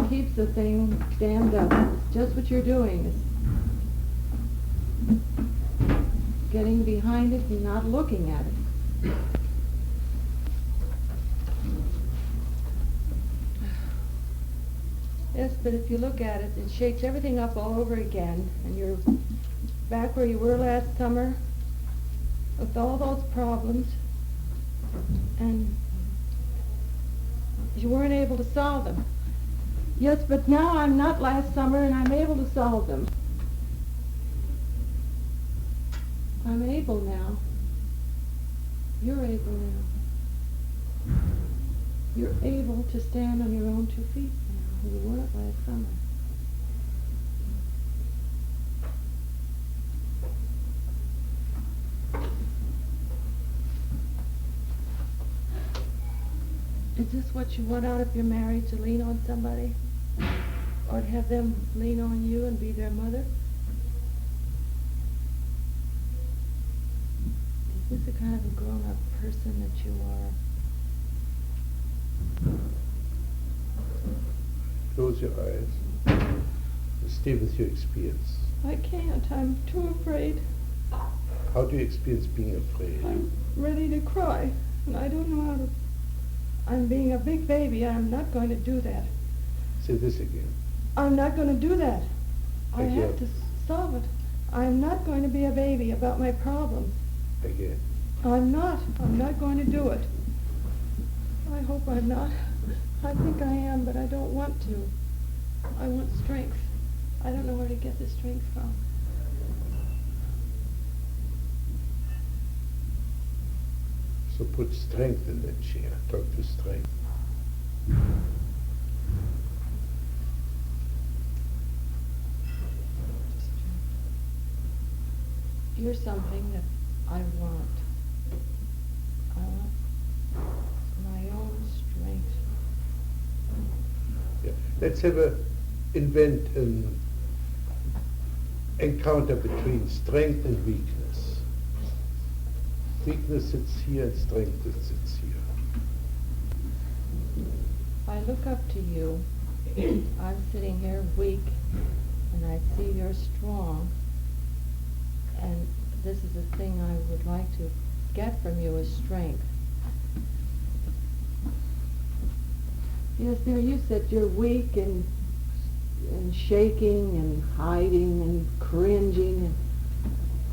keeps the thing dammed up. It's just what you're doing. It's getting behind it and not looking at it. Yes, but if you look at it, it shakes everything up all over again, and you're back where you were last summer with all those problems, and you weren't able to solve them. Yes, but now I'm not last summer, and I'm able to solve them. I'm able now. You're able now. You're able to stand on your own 2 feet now. You weren't last summer. Is this what you want out of your marriage, to lean on somebody? Or to have them lean on you and be their mother? Is this the kind of a grown-up person that you are? Close your eyes. Stay with your experience. I can't. I'm too afraid. How do you experience being afraid? I'm ready to cry, and I don't know how to. I'm being a big baby. I'm not going to do that. Say this again. I'm not going to do that. I Again. have to solve it. I'm not going to be a baby about my problems. Again. I'm not. I'm not going to do it. I hope I'm not. I think I am, but I don't want to. I want strength. I don't know where to get the strength from. So put strength in that chair. Talk to strength. You're something that I want. I want my own strength. Yeah. Let's have invent an encounter between strength and weakness. Weakness sits here and strength sits here. I look up to you. I'm sitting here weak, and I see you're strong. And this is the thing I would like to get from you, is strength. Yes, there you said you're weak and shaking and hiding and cringing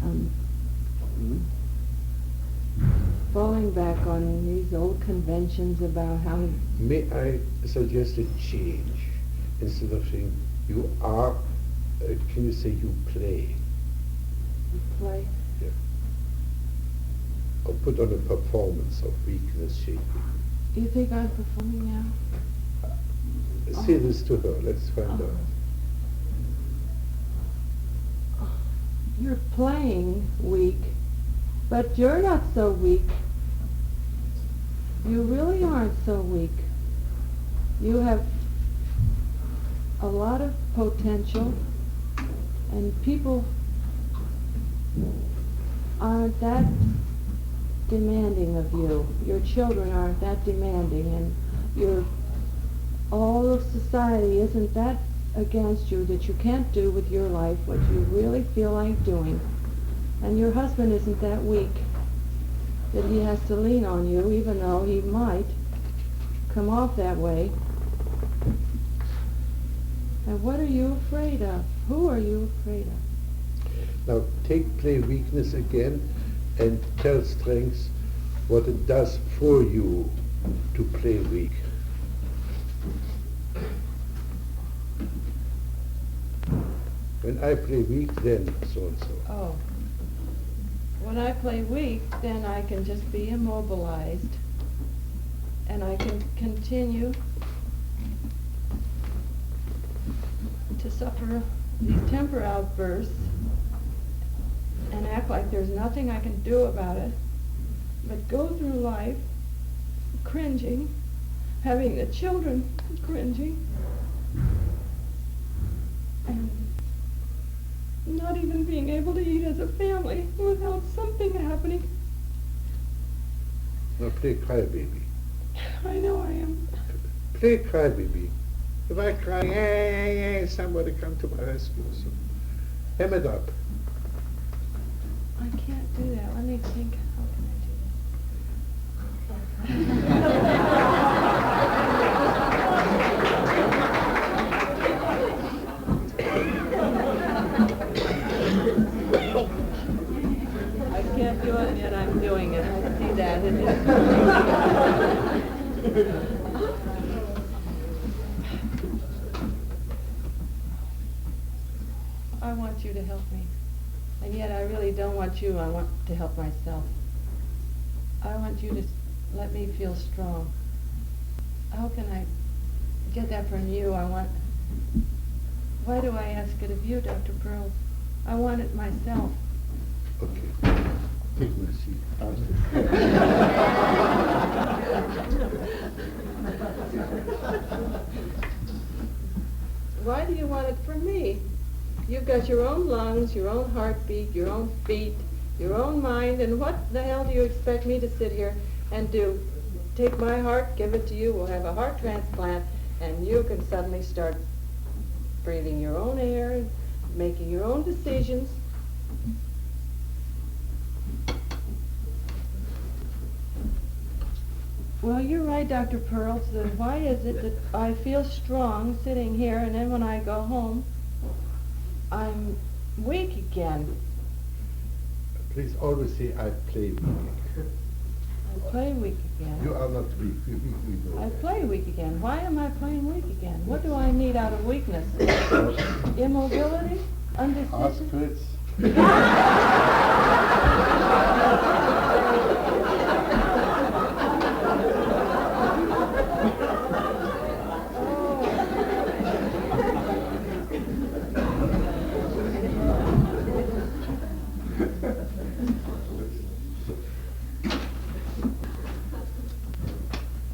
and falling back on these old conventions about how... May I suggest a change? Instead of saying you are, can you say you play? You play? Yeah. Or put on a performance of weakness, shaking. Do you think I'm performing now? Say this to her. Let's find out. You're playing weak, but you're not so weak. You really aren't so weak. You have a lot of potential, and people aren't that demanding of you. Your children aren't that demanding, and all of society isn't that against you that you can't do with your life what you really feel like doing. And your husband isn't that weak that he has to lean on you, even though he might come off that way. And what are you afraid of? Who are you afraid of? Now play weakness again and tell strength what it does for you to play weak. When I play weak, then so and so. Oh. When I play weak, then I can just be immobilized, and I can continue to suffer these temper outbursts and act like there's nothing I can do about it, but go through life cringing, having the children cringing, and not even being able to eat as a family without something happening. Now play crybaby. I know I am. Play crybaby. If I cry, hey, somebody come to my rescue. So, hem it up. I can't do that. Let me think. How can I do that? I want you to help me. And yet I really don't want you, I want to help myself. I want you to let me feel strong. How can I get that from you? Why do I ask it of you, Dr. Perls? I want it myself. Okay. Take my seat. Why do you want it from me? You've got your own lungs, your own heartbeat, your own feet, your own mind, and what the hell do you expect me to sit here and do? Take my heart, give it to you, we'll have a heart transplant, and you can suddenly start breathing your own air, making your own decisions. Well, you're right, Dr. Perls. Then why is it that I feel strong sitting here, and then when I go home, I'm weak again? Please always say I play weak. I play weak again. You are not weak. We know I that. play weak again. Why am I playing weak again? What do I need out of weakness? Immobility? Ask Undecision? Fritz.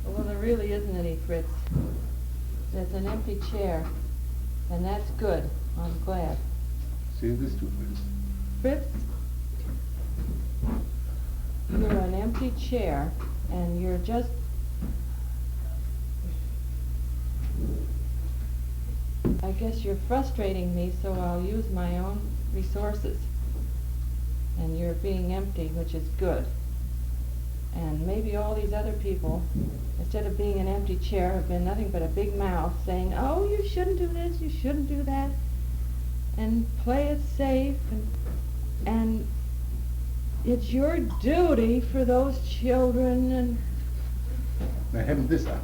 Well, there really isn't any, Fritz. There's an empty chair, and that's good. I'm glad. Say this to Fritz. Fritz, you're an empty chair, and you're just... I guess you're frustrating me, so I'll use my own resources. And you're being empty, which is good. And maybe all these other people, instead of being an empty chair, have been nothing but a big mouth saying, oh, you shouldn't do this, you shouldn't do that, and play it safe, and it's your duty for those children, and Now hem this up.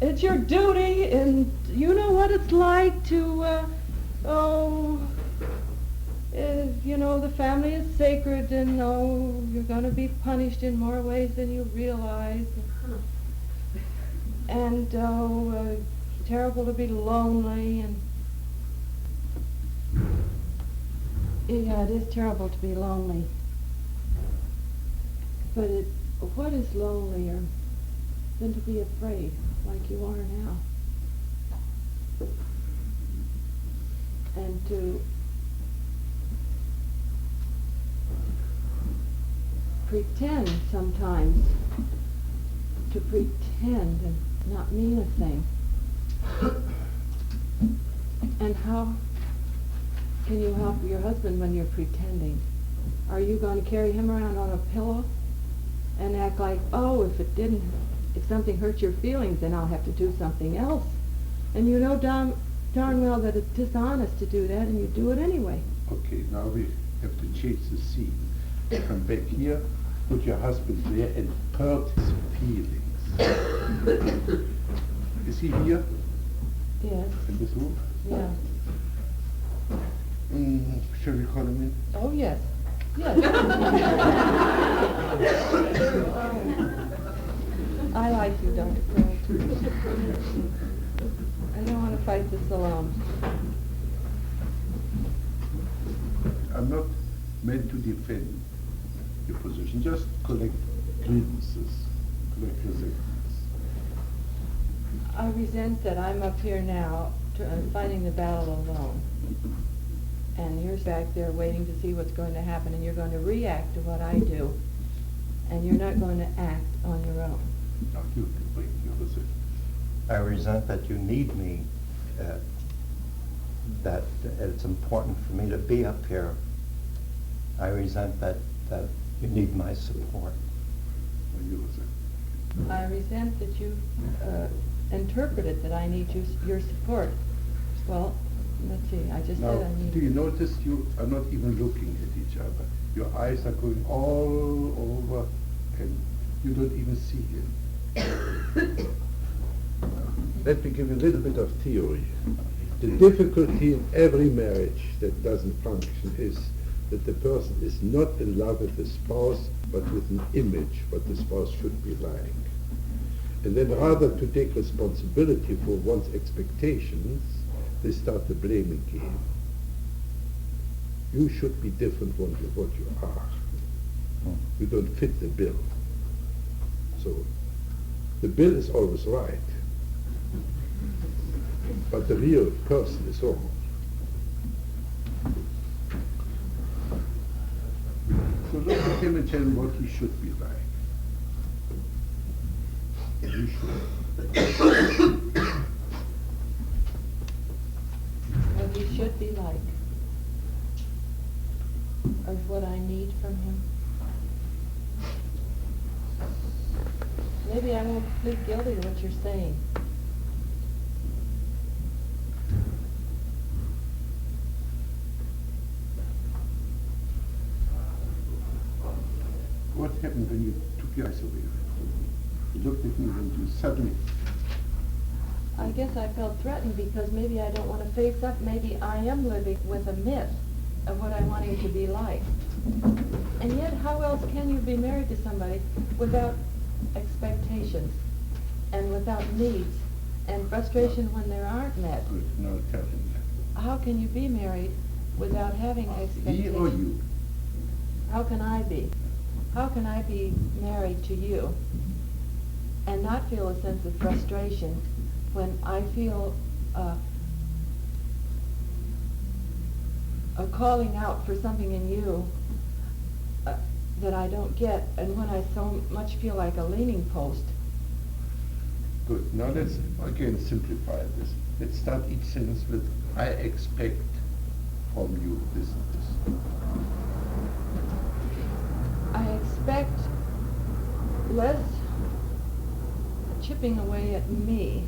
it's your duty, and you know what it's like to, you know, the family is sacred, and you're going to be punished in more ways than you realize. And terrible to be lonely, and yeah, it is terrible to be lonely. But what is lonelier than to be afraid, like you are now? And to pretend sometimes, to pretend and not mean a thing. And how can you help your husband when you're pretending? Are you going to carry him around on a pillow and act like, oh, if something hurts your feelings, then I'll have to do something else? And you know darn well that it's dishonest to do that, and you do it anyway. Okay, now we have to change the scene. Come back here, put your husband there, and hurt his feelings. Is he here? Yes. In this room? Yeah. Shall we call him in? Oh, yes. Yes. I like you, Dr. Perls. I don't want to fight this alone. I'm not meant to defend your position, just collect grievances, collect resentments. I resent that I'm up here now fighting the battle alone. And you're back there waiting to see what's going to happen, and you're going to react to what I do. And you're not going to act on your own. Now you can bring your resentment. I resent that you need me, that it's important for me to be up here. I resent that you need my support. Now you resent. I resent that you interpreted that I need your support. Well, let's see, I just Now, said I need... do you notice you are not even looking at each other? Your eyes are going all over, and you don't even see him. Let me give you a little bit of theory. The difficulty in every marriage that doesn't function is that the person is not in love with the spouse, but with an image what the spouse should be like. And then rather to take responsibility for one's expectations, they start the blaming game. You should be different from what you are. You don't fit the bill. So the bill is always right, but the real person is wrong. So look at him and tell him what he should be like. You should. What he should be like, or what I need from him. Maybe I won't plead guilty to what you're saying. What happened when you took your eyes away? You looked at me and you suddenly... I guess I felt threatened because maybe I don't want to face up. Maybe I am living with a myth of what I want him to be like. And yet, how else can you be married to somebody without expectations and without needs and frustration when there aren't met? Good, no, tell him that. How can you be married without having expectations? He or you? How can I be? How can I be married to you and not feel a sense of frustration when I feel a calling out for something in you that I don't get, and when I so much feel like a leaning post? Good. Now let's again simplify this. Let's start each sentence with, I expect from you this and this. I expect less chipping away at me,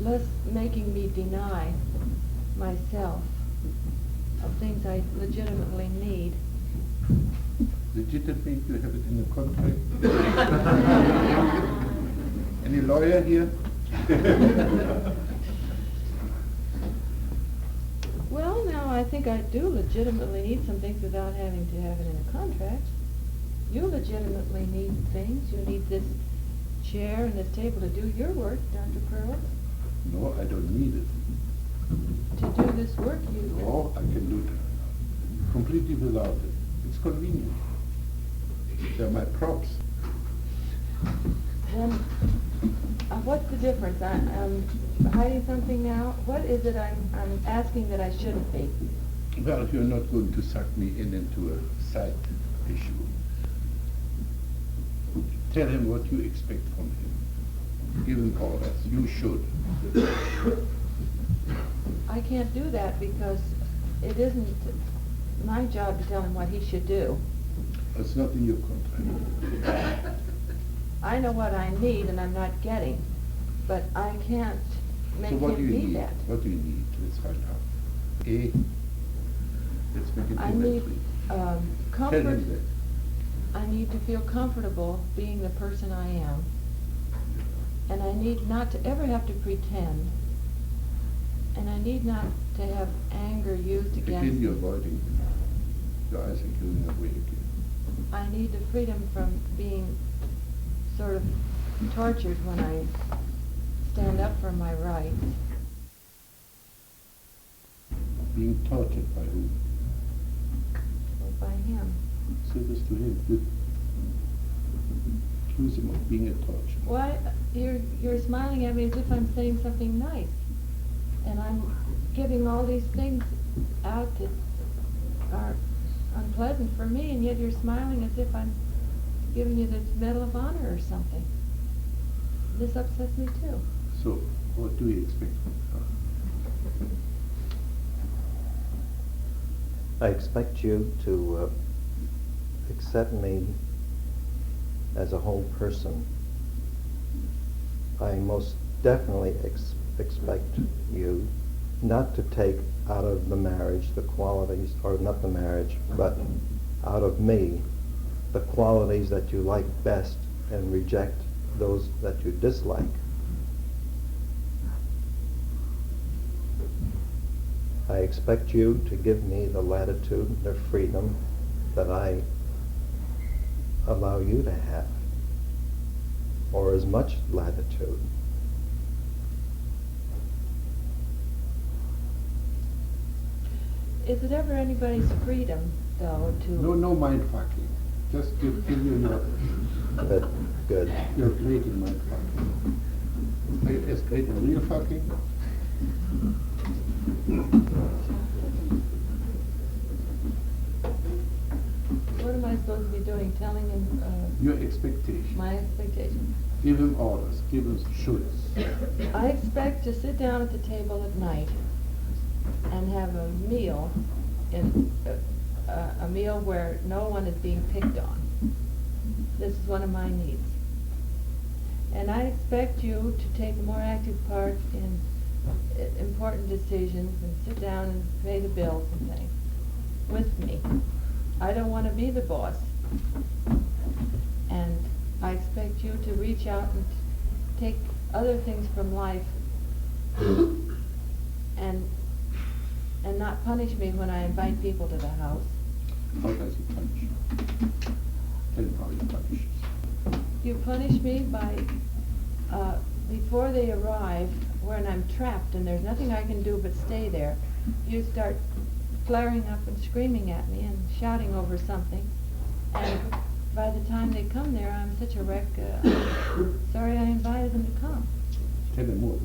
less making me deny myself of things I legitimately need. Legitimately, you have it in the contract? Any lawyer here? Well, now I think I do legitimately need some things without having to have it in a contract. You legitimately need things. You need this chair and this table to do your work, Dr. Perls. No, I don't need it. To do this work, you... No, I can do it completely without it. It's convenient. They're my props. Then, what's the difference? I'm hiding something now? What is it I'm asking that I shouldn't be? Well, you're not going to suck me into a side issue. Tell him what you expect from him. Give him orders. You should. I can't do that because it isn't my job to tell him what he should do. It's not in your contract. I know what I need and I'm not getting, but I can't make So what do him you be need? that. What do you need? Let's find out. A. Let's make it I need Tell comfort. him that. I need to feel comfortable being the person I am. And I need not to ever have to pretend. And I need not to have anger used against Again, me. you're avoiding. Your eyes are going away again. I need the freedom from being sort of tortured when I stand up for my rights. Being tortured by who? Or by him. Say this to him. You accuse him of being a torturer. Why, you're smiling at me as if I'm saying something nice. And I'm giving all these things out that are unpleasant for me, and yet you're smiling as if I'm giving you this Medal of Honor or something. This upsets me too. So, what do you expect from her? I expect you to accept me as a whole person. I most definitely expect you not to take out of the marriage the qualities, or not the marriage, but out of me, the qualities that you like best and reject those that you dislike. I expect you to give me the latitude and the freedom that I allow you to have, or as much latitude. Is it ever anybody's freedom, though, to... No mind fucking. Just give you your... Good. You're great in mind fucking. Are you as great in real fucking? What am I supposed to be doing? Telling him Your expectation. my expectation? Give him orders. Give him shoulds. I expect to sit down at the table at night and have a meal, a meal where no one is being picked on. This is one of my needs. And I expect you to take a more active part in important decisions and sit down and pay the bills and things with me. I don't want to be the boss. And I expect you to reach out and take other things from life and not punish me when I invite people to the house. How does he punish you? Tell him how he punishes. You punish me by, before they arrive, when I'm trapped and there's nothing I can do but stay there, you start flaring up and screaming at me and shouting over something. And by the time they come there, I'm such a wreck. I'm sorry I invited them to come. Tell him more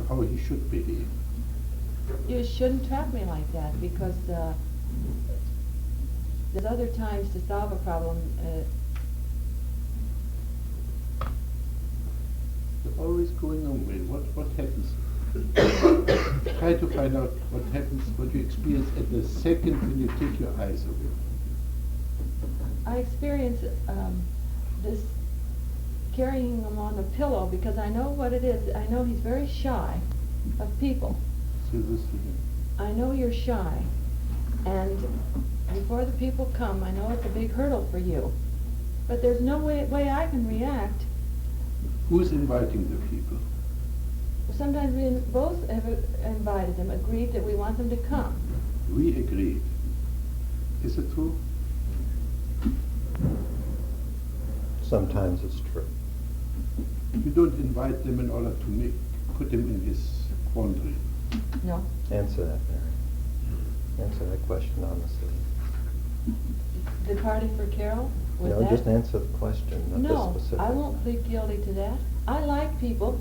how he should behave. You shouldn't trap me like that, because there's other times to solve a problem. You're always going away. What happens? Try to find out what happens, what you experience at the second when you take your eyes away. I experience this carrying him on a pillow because I know what it is. I know he's very shy of people. Say this to him. I know you're shy, and before the people come, I know it's a big hurdle for you. But there's no way I can react. Who's inviting the people? Sometimes we both have invited them, agreed that we want them to come. We agreed. Is it true? Sometimes it's true. You don't invite them in order to put him in his quandary. No. Answer that, Mary. Answer that question honestly. The party for Carol? Was No, that? just answer the question, not No, the specific. I won't plead guilty to that. I like people,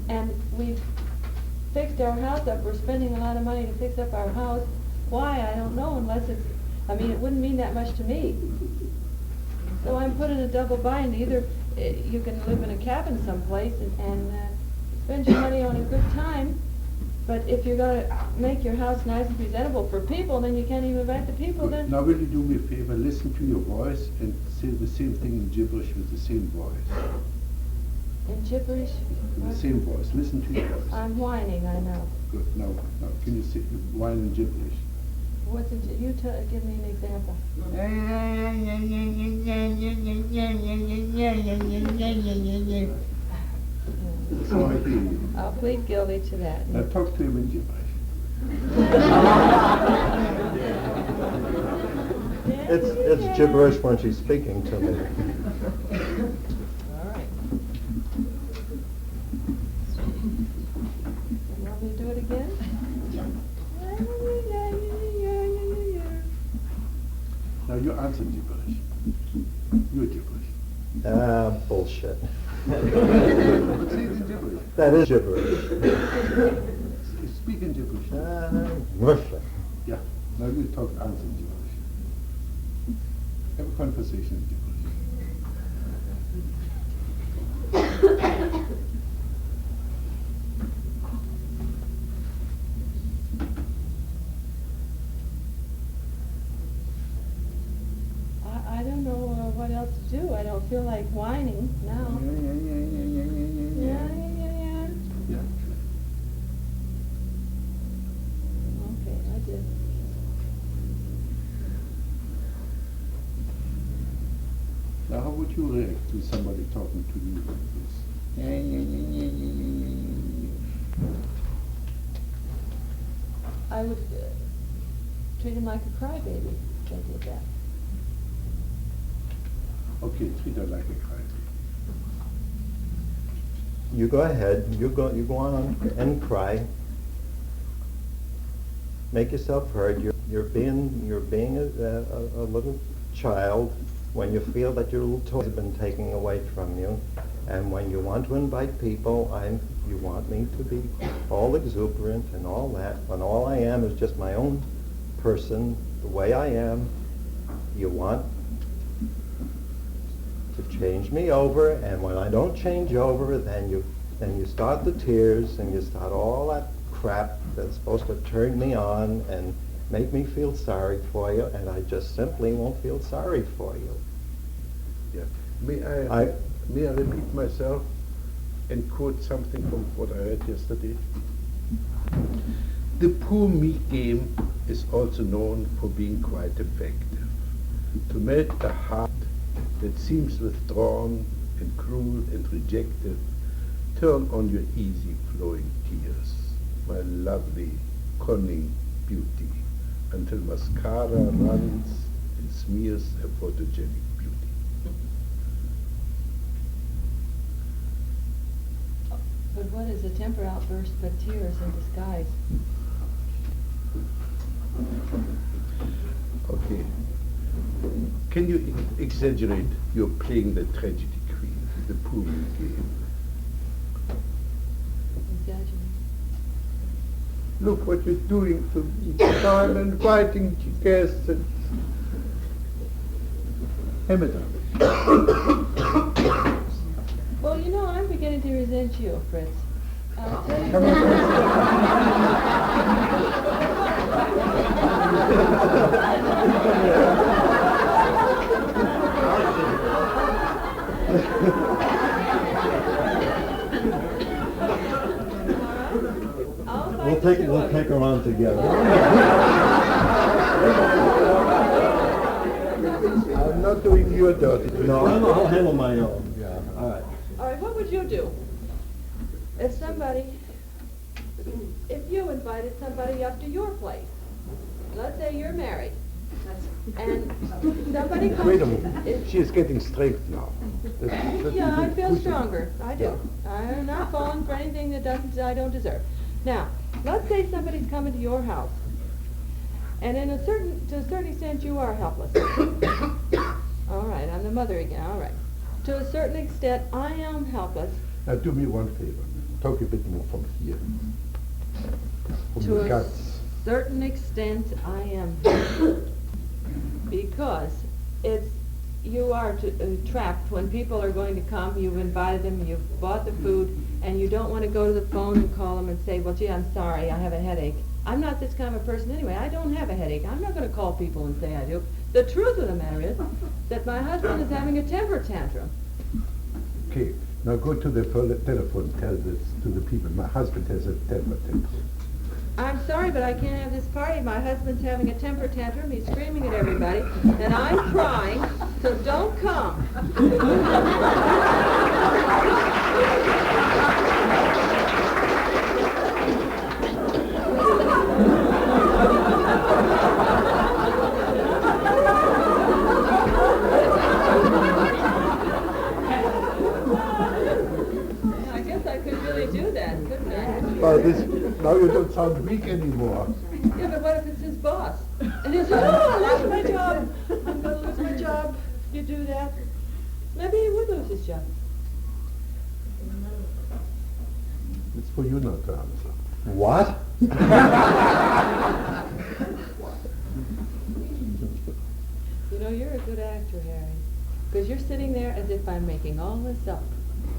and we've fixed our house up. We're spending a lot of money to fix up our house. Why, I don't know, unless it's, it wouldn't mean that much to me. So I'm put in a double bind. Either you can live in a cabin someplace and spend your money on a good time, but if you're going to make your house nice and presentable for people, then you can't even invite the people. Good. Then Now will you do me a favor, listen to your voice and say the same thing in gibberish with the same voice. in gibberish? With the same voice. Listen to your voice. I'm whining, I know. Good. Now can you say whine in gibberish? What's it? You give me an example. So I hear you. I'll plead guilty to that. Now talk to him in gibberish. It's gibberish when she's speaking to me. All right. You want me to do it again? Now you answer gibberish. You're gibberish. Bullshit. But say it in gibberish. That is gibberish. Speak in gibberish. Mushroom. Yeah. Now you talk answer in gibberish. Have a conversation in gibberish. I don't know what else to do. I don't feel like whining now. Yeah. Yeah. Okay, I did. Now how would you react to somebody talking to you like this? I would like a crybaby if they did that. Okay, treat her like a crybaby. You go ahead, you go on and cry. Make yourself heard. You're being a little child when you feel that your little toy has been taken away from you, and when you want to invite people, you want me to be all exuberant and all that, when all I am is just my own person, the way I am. You want to change me over, and when I don't change over, then you start the tears and you start all that crap that's supposed to turn me on and make me feel sorry for you, and I just simply won't feel sorry for you. Yeah. May I repeat myself and quote something from what I read yesterday? The poor me game is also known for being quite effective. To melt the heart that seems withdrawn and cruel and rejected, turn on your easy flowing tears, my lovely conning beauty, until mascara runs and smears a photogenic beauty. But what is a temper outburst but tears in disguise? Okay. Can you exaggerate your playing the tragedy queen, the poor me game? Exaggerate. Look what you're doing to me. Now I'm inviting guests and Hamilton. Well, you know, I'm beginning to resent you, Fritz. Tell you We'll take her on together. I'm not doing your dirty. No, I'll handle my own. Yeah. All right. All right, what would you do if you invited somebody up to your place? Let's say you're married, and somebody comes... Wait a minute. She is getting strength now. Yeah, I feel stronger. I do. I'm not falling for anything I don't deserve. Now, let's say somebody's coming to your house, and to a certain extent, you are helpless. All right, I'm the mother again. All right. To a certain extent, I am helpless. Now do me one favor. Talk a bit more from here. From To the a guts. certain extent, I am helpless. Because you are trapped. When people are going to come, you've invited them, you've bought the food, and you don't want to go to the phone and call them and say, well, gee, I'm sorry, I have a headache. I'm not this kind of a person anyway. I don't have a headache. I'm not going to call people and say I do. The truth of the matter is that my husband is having a temper tantrum. Okay, now go to the telephone, tell this to the people. My husband has a temper tantrum. I'm sorry, but I can't have this party. My husband's having a temper tantrum. He's screaming at everybody, and I'm crying, so don't come. I guess I could really do that, couldn't I? Now you don't sound weak anymore. Yeah, but what if it's his boss? And he says, oh, I lost my job. I'm going to lose my job. You do that. Maybe he would lose his job. It's for you not to answer. What? You know, you're a good actor, Harry. Because you're sitting there as if I'm making all this up.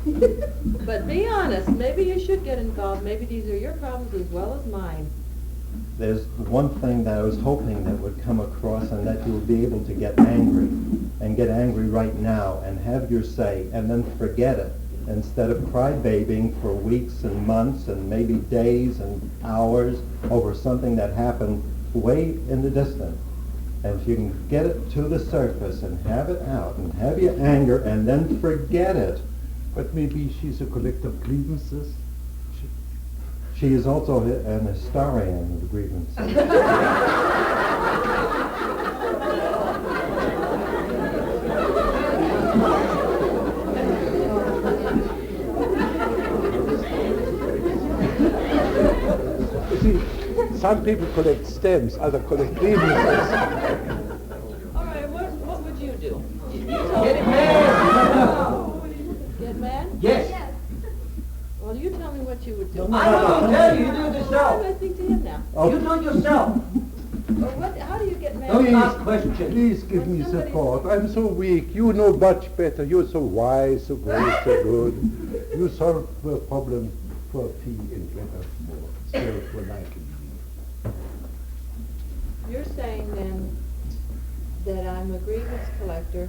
But be honest, maybe you should get involved. Maybe these are your problems as well as mine. There's one thing that I was hoping that would come across, and that you would be able to get angry, and get angry right now, and have your say, and then forget it, instead of crybabying for weeks and months and maybe days and hours over something that happened way in the distance. And if you can get it to the surface and have it out and have your anger and then forget it. But maybe she's a collector of grievances. She is also an historian of grievances. some people collect stamps, others collect grievances. All right, what would you do? Get mad! Get mad? Yes. Well, you tell me what you would do. I will tell you, you do it I'm yourself. listening to him now. You do it yourself. Well, how do you get mad? Don't ask questions. Please give me Somebody- support. I'm so weak. You know much better. You're so wise, so great, so good. You solve the problem for a fee and let us more. So for like You're saying then that I'm a grievance collector,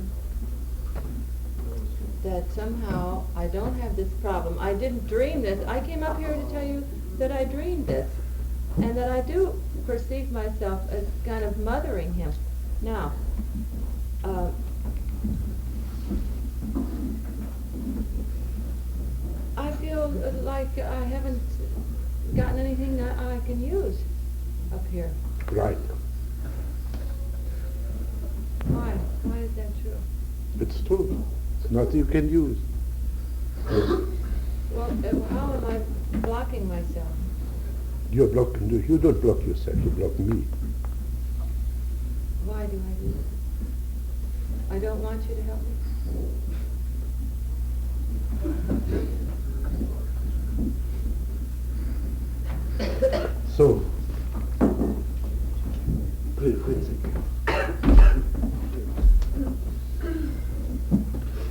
that somehow I don't have this problem. I didn't dream this. I came up here to tell you that I dreamed this, and that I do perceive myself as kind of mothering him. Now, I feel like I haven't gotten anything that I can use up here. Right. Why? Why is that true? It's true. It's nothing you can use. Well, how am I blocking myself? You're blocking. You don't block yourself. You block me. Why do I do that? I don't want you to help me. So, Fritz again.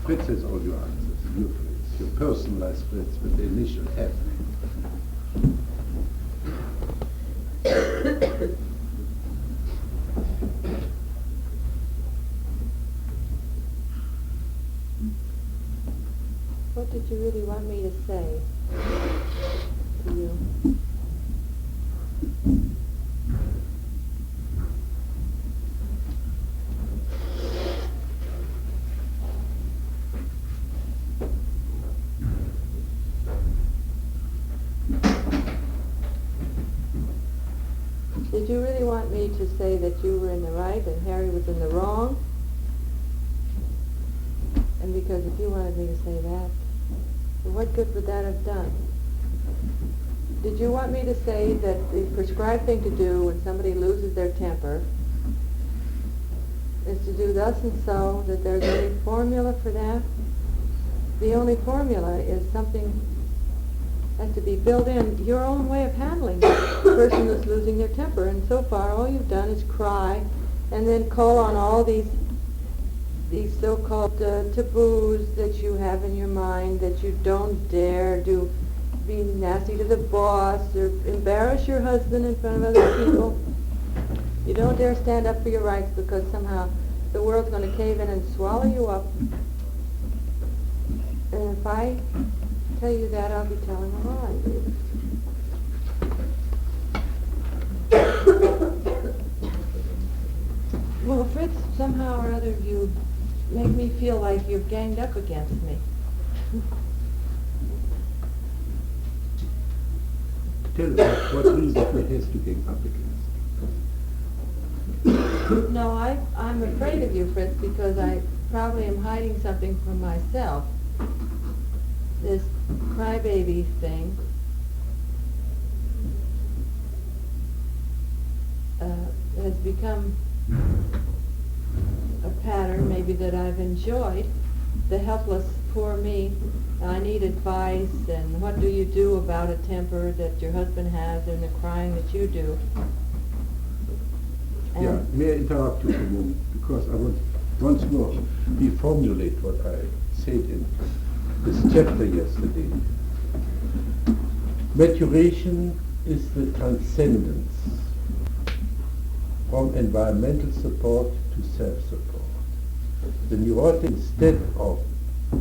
Fritz has all your answers. Your Fritz, your personalized Fritz with the initial F. What did you really want me to say to you? Did you really want me to say that you were in the right and Harry was in the wrong? And because if you wanted me to say that, well, what good would that have done? Did you want me to say that the prescribed thing to do when somebody loses their temper is to do thus and so, that there's any formula for that? The only formula is something has to be built in, your own way of handling the person that's losing their temper. And so far, all you've done is cry and then call on all these so-called taboos that you have in your mind, that you don't dare do, be nasty to the boss or embarrass your husband in front of other people. You don't dare stand up for your rights because somehow the world's going to cave in and swallow you up. And if I tell you that, I'll be telling a lie. Well, Fritz, somehow or other you make me feel like you've ganged up against me. Tell us what reason it has to gang up against. No, I'm afraid of you, Fritz, because I probably am hiding something from myself. This crybaby thing has become a pattern maybe that I've enjoyed. The helpless poor me, I need advice, and what do you do about a temper that your husband has and the crying that you do? And Yeah, may I interrupt you for a moment? Because I want once more reformulate what I said in this chapter yesterday. Maturation is the transcendence from environmental support to self-support. The neurotic, instead of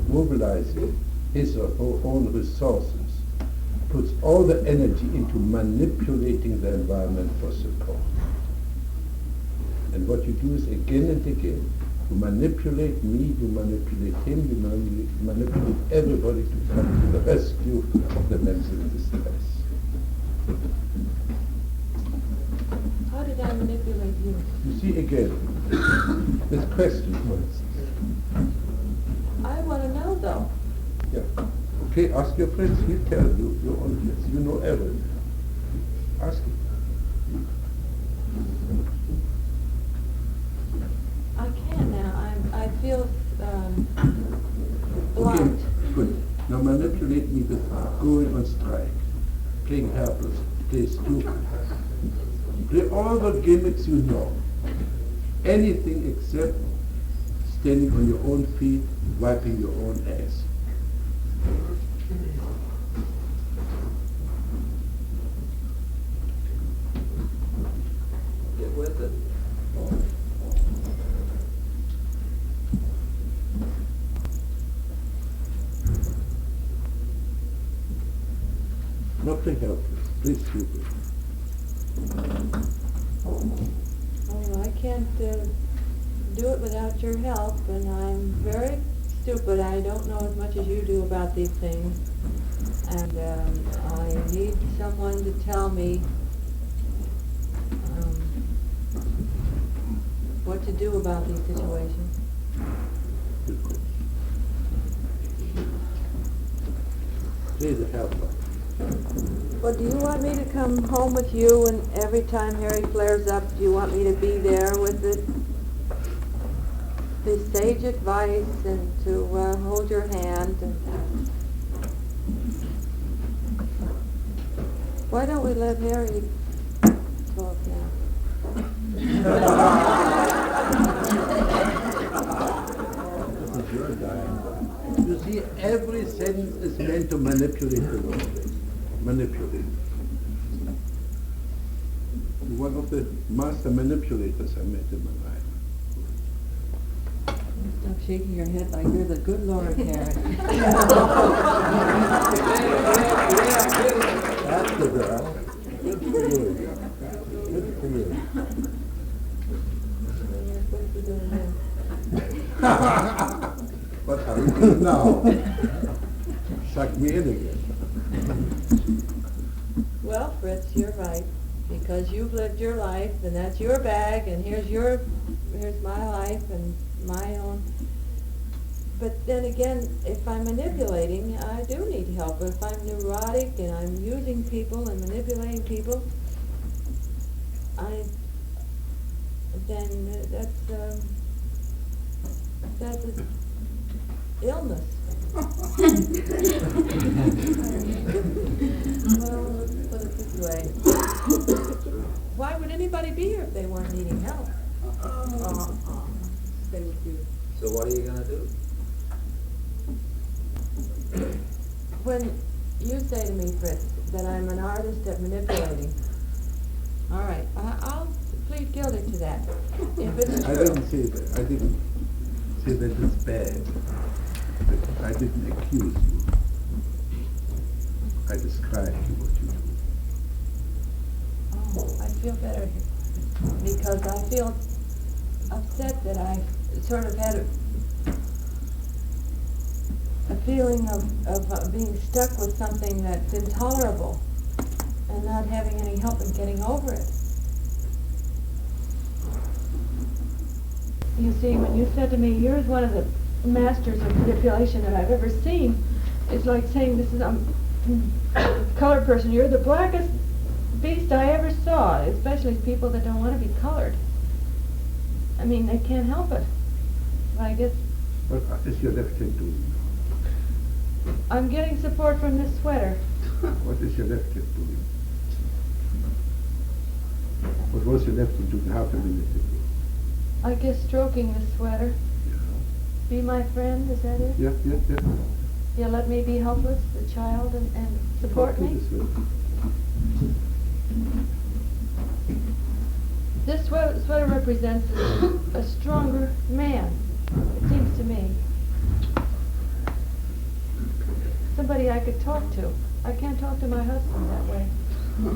mobilizing his or her own resources, puts all the energy into manipulating the environment for support. And what you do is again and again, you manipulate me, you manipulate him, you manipulate everybody to come to the rescue of the mental distress. how did I manipulate you? You see again, this question, for instance. I want to know, though. Yeah. Okay, ask your friends, he'll tell you your own kids. You know everything. Ask him. feel Okay, blocked. good. Now manipulate me with going on strike, playing helpless, play stupid. Play all the gimmicks you know. Anything except standing on your own feet, wiping your own ass. Get with it. Not play helpless, play stupid. Oh, I can't do it without your help, and I'm very stupid. I don't know as much as you do about these things, and I need someone to tell me what to do about these situations. Play the helper. Well, do you want me to come home with you, and every time Harry flares up, do you want me to be there with the sage advice and to hold your hand? And why don't we let Harry talk now? This is your time. You see, every sentence is meant to manipulate the world. Manipulate. You're one of the master manipulators I met in my life. Stop shaking your head like you're the good Lord, Harry. That's the girl. Good for you. Good for you. What are we doing now? Suck me in again. Well, Fritz, you're right, because you've lived your life, and that's your bag, and here's my life and my own. But then again, if I'm manipulating, I do need help. If I'm neurotic and I'm using people and manipulating people, then that's an illness. Well, let's put it this way. Why would anybody be here if they weren't needing help? Stay with you. So what are you gonna do? When you say to me, Fritz, that I'm an artist at manipulating, all right, I'll plead guilty to that. If it's I true. didn't say that. I didn't say that it's bad. I didn't accuse you. I described what you do. Oh, I feel better because I feel upset that I sort of had a feeling of being stuck with something that's intolerable and not having any help in getting over it. You see, when you said to me, you're one of the masters of manipulation that I've ever seen, it's like saying, this is a colored person, you're the blackest beast I ever saw, especially people that don't want to be colored. I mean, they can't help it. But I guess What is your left hand doing? I'm getting support from this sweater. What is your left hand doing? What was your left hand doing half a minute ago? I guess stroking the sweater. Be my friend, is that it? Yeah. You let me be helpless, the child, and support me? This sweater represents a stronger man, it seems to me. Somebody I could talk to. I can't talk to my husband that way.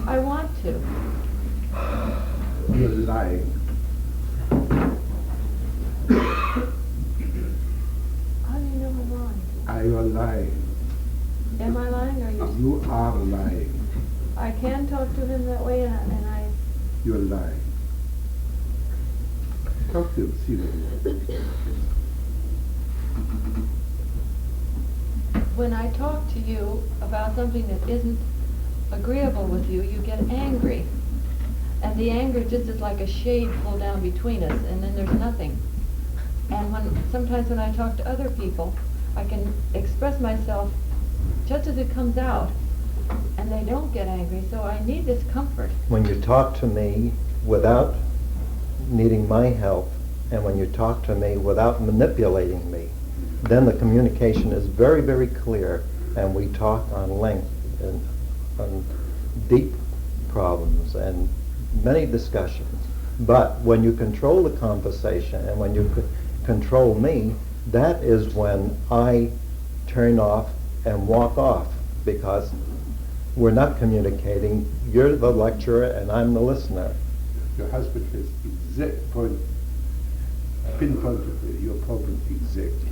I want to. You're lying. How do you know I'm lying? You are lying. Am I lying or you? You are lying. I can talk to him that way, and I. You're lying. Talk to him, see what he wants. When I talk to you about something that isn't agreeable with you, you get angry. And the anger just is like a shade pulled down between us, and then there's nothing. And sometimes when I talk to other people, I can express myself just as it comes out, and they don't get angry, so I need this comfort. When you talk to me without needing my help, and when you talk to me without manipulating me, then the communication is very, very clear, and we talk on length and on deep problems and many discussions. But when you control the conversation and when you control me, that is when I turn off and walk off, because we're not communicating. You're the lecturer and I'm the listener. Your husband has pinpointed your problem exactly.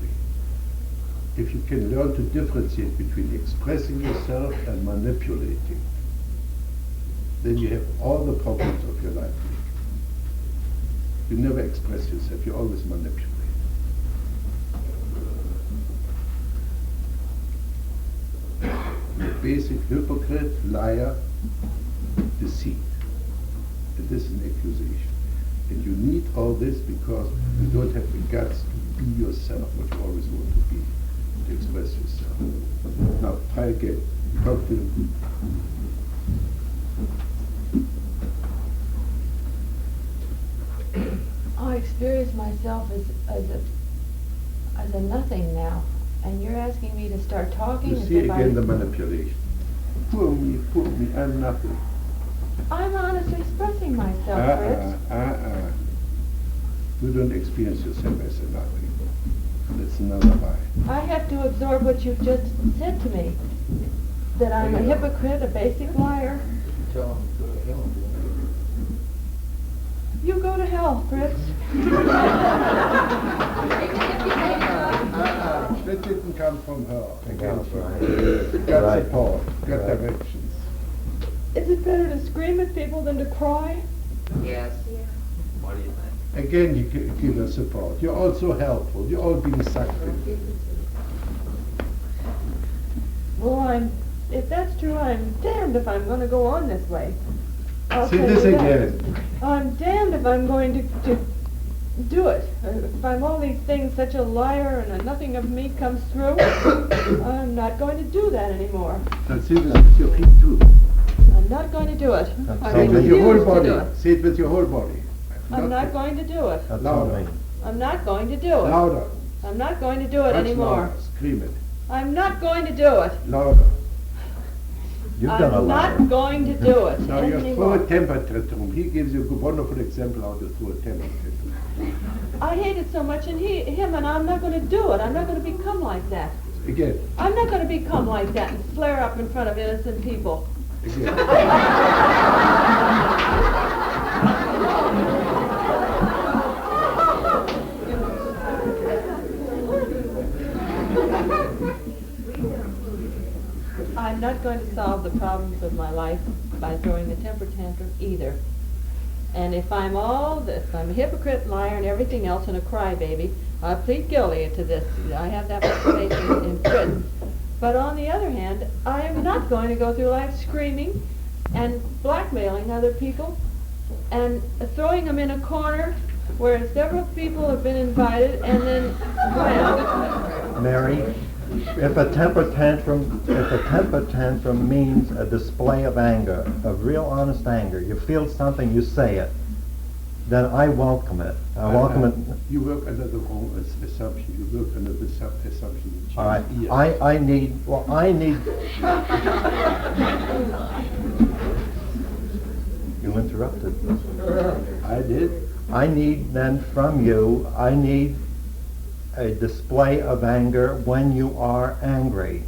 If you can learn to differentiate between expressing yourself and manipulating, then you have all the problems of your life. You never express yourself, you always manipulate. You're a basic hypocrite, liar, deceit. And this is an accusation. And you need all this because you don't have the guts to be yourself, what you always want to be, to express yourself. Now, try again. Talk to them. I experience myself as a nothing now, and you're asking me to start talking. You see again the manipulation. Poor me, I'm nothing. I'm honestly expressing myself, Fritz. You don't experience yourself as a nothing. That's another lie. I have to absorb what you've just said to me. That I'm a hypocrite, a basic liar. Tell him to go to hell. You go to hell, Fritz. That didn't come from her. Right. Got Right. support, got Right. directions. Is it better to scream at people than to cry? Yes. What do you think? Again, you give her support. You're also helpful. You're all being sucked in. Well, if that's true, I'm damned if I'm going to go on this way. I'll Say tell this you that. again. I'm damned if I'm going to do it. If I'm all these things, such a liar and a nothing of me comes through, I'm not going to do that anymore. Now say this with your feet too. I'm not going to do it. I Say it with your whole refuse to body. do it. Say it with your whole body. I'm not going to do it. That's all me. I'm not going to do it. Louder. I'm not going to do it Much anymore. louder. Scream it. I'm not going to do it. Louder. You've done a I'm lot. not going to do it Now you throw anymore. a temper tantrum. He gives you a wonderful example how to throw a temper tantrum. I hate it so much in him, and I'm not going to do it. I'm not going to become like that. Again. I'm not going to become like that and flare up in front of innocent people. Again. I'm not going to solve the problems of my life by throwing a temper tantrum either. And if I'm if I'm a hypocrite, liar, and everything else, and a crybaby, I plead guilty to this. I have that reputation in prison. But on the other hand, I am not going to go through life screaming and blackmailing other people and throwing them in a corner where several people have been invited and then wham. Mary, if a temper tantrum means a display of anger, of real honest anger, you feel something, you say it, then I welcome it. I welcome it. You work under the wrong assumption. You work under the assumption that All right. ears. I need. You interrupted. I did. I need then from you, I need a display of anger when you are angry.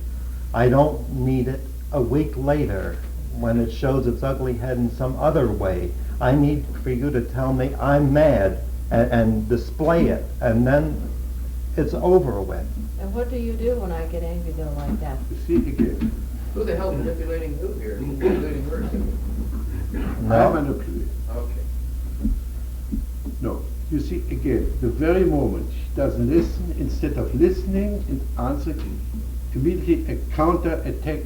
I don't need it a week later when it shows its ugly head in some other way. I need for you to tell me I'm mad and display it, and then it's over with. And what do you do when I get angry though like that? You see again. Who the hell manipulating who here? Who's manipulating her? No. I manipulate. Okay. No. You see again, the very moment she doesn't listen, instead of listening and answering, immediately a counter attack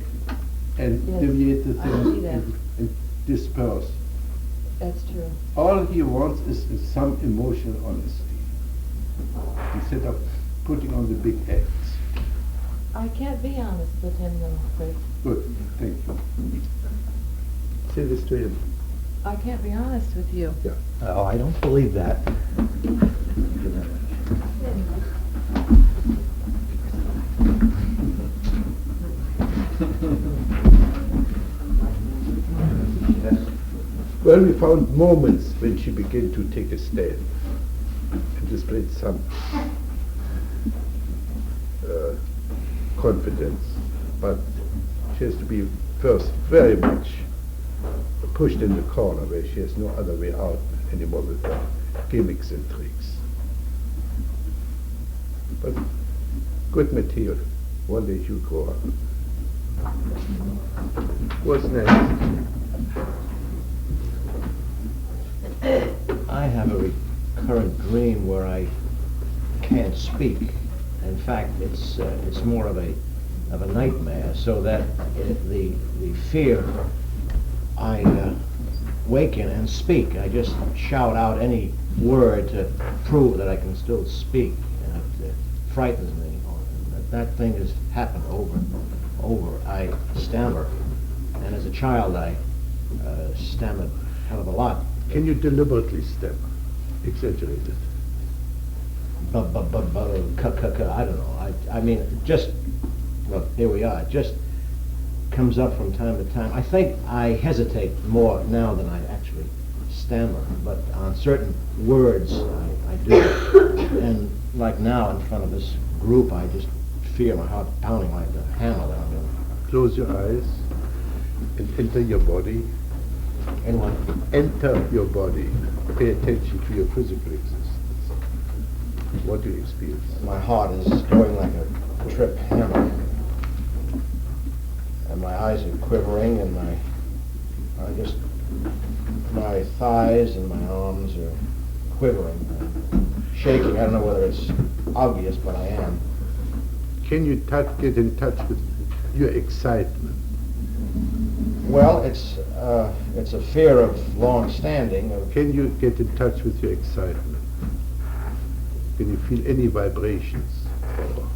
and Yes, deviate the I thing see that. and disperse. That's true. All he wants is some emotional honesty. instead of putting on the big acts. I can't be honest with him though, Fritz. Good, thank you. Say this to him. I can't be honest with you. Yeah. Oh, I don't believe that. Well, we found moments when she began to take a stand and displayed some confidence, but she has to be first very much pushed in the corner where she has no other way out anymore with her gimmicks and tricks. But good material. One day she'll grow up. What's next? I have a recurrent dream where I can't speak. In fact, it's more of a nightmare. So that the fear, I waken and speak. I just shout out any word to prove that I can still speak, and it frightens me. That thing has happened over and over. I stammer, and as a child I stammered a hell of a lot. Can you deliberately stammer? Exaggerate it. I don't know. I mean, just, well, here we are. It just comes up from time to time. I think I hesitate more now than I actually stammer, but on certain words I do. And like now in front of this group, I just feel my heart pounding like a hammer that I'm doing. Close your eyes and enter your body. And what? Enter your body. Pay attention to your physical existence. What do you experience? My heart is going like a trip hammer. And my eyes are quivering, and my thighs and my arms are quivering, shaking. I don't know whether it's obvious, but I am. Can you get in touch with your excitement? Well, it's a fear of long standing. Can you get in touch with your excitement? Can you feel any vibrations or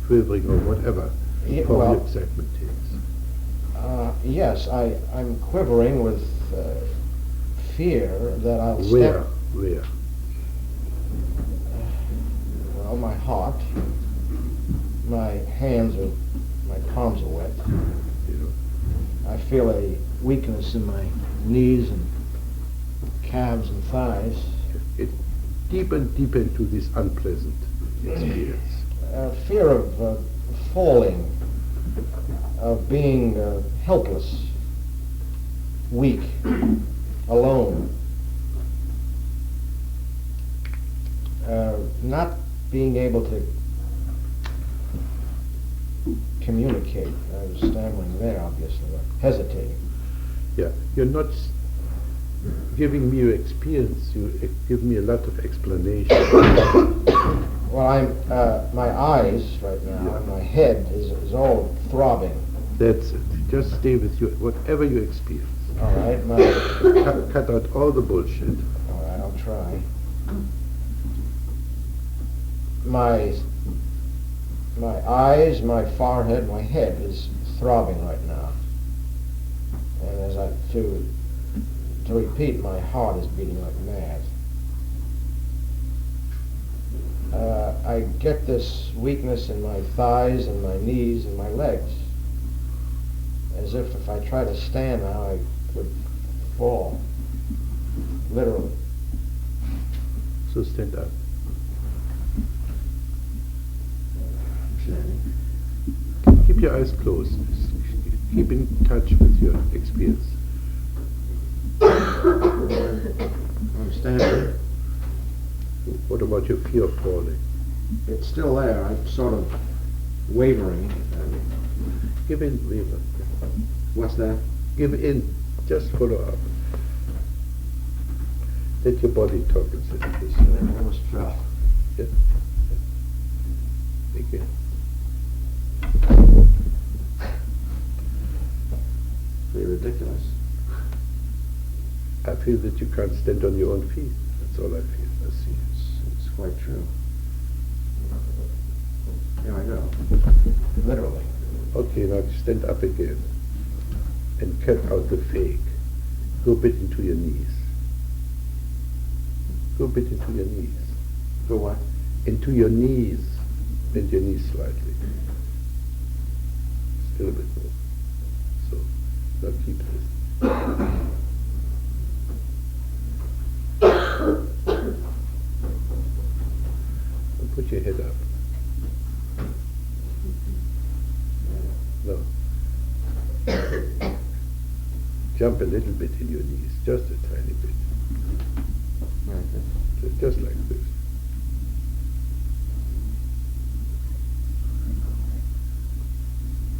quivering or whatever your excitement takes? Yes, I'm quivering with fear that I'll Where? Well, my heart, my palms are wet. I feel a weakness in my knees and calves and thighs. Deep and deep into this unpleasant experience. Fear of falling, of being helpless, weak, alone, not being able to communicate. I was stammering there, obviously, but hesitating. Yeah, you're not giving me your experience. You give me a lot of explanation. Well, my eyes right now, and my head is all throbbing. That's it. Just stay with you, whatever you experience. All right, cut out all the bullshit. All right, I'll try. My eyes, my forehead, my head is throbbing right now. And as to repeat, my heart is beating like mad. I get this weakness in my thighs and my knees and my legs, as if I try to stand now, I would fall, literally. So stand up. Keep your eyes closed. Keep in touch with your experience. I'm standing. What about your fear of falling? It's still there. I'm sort of wavering. Give in, waver. What's that? Give in. Just follow up. Let your body talk instead of this. I almost fell. Yeah. Again. Pretty ridiculous. I feel that you can't stand on your own feet. That's all I feel. I see. It's quite true. Here I go. Literally. Okay, now stand up again and cut out the fake. Go a bit into your knees. Go a bit into your knees. Go what? Into your knees. Bend your knees slightly. Still a bit more. So, now keep this. And put your head up. No. Jump a little bit in your knees, just a tiny bit. Like this. Just like this.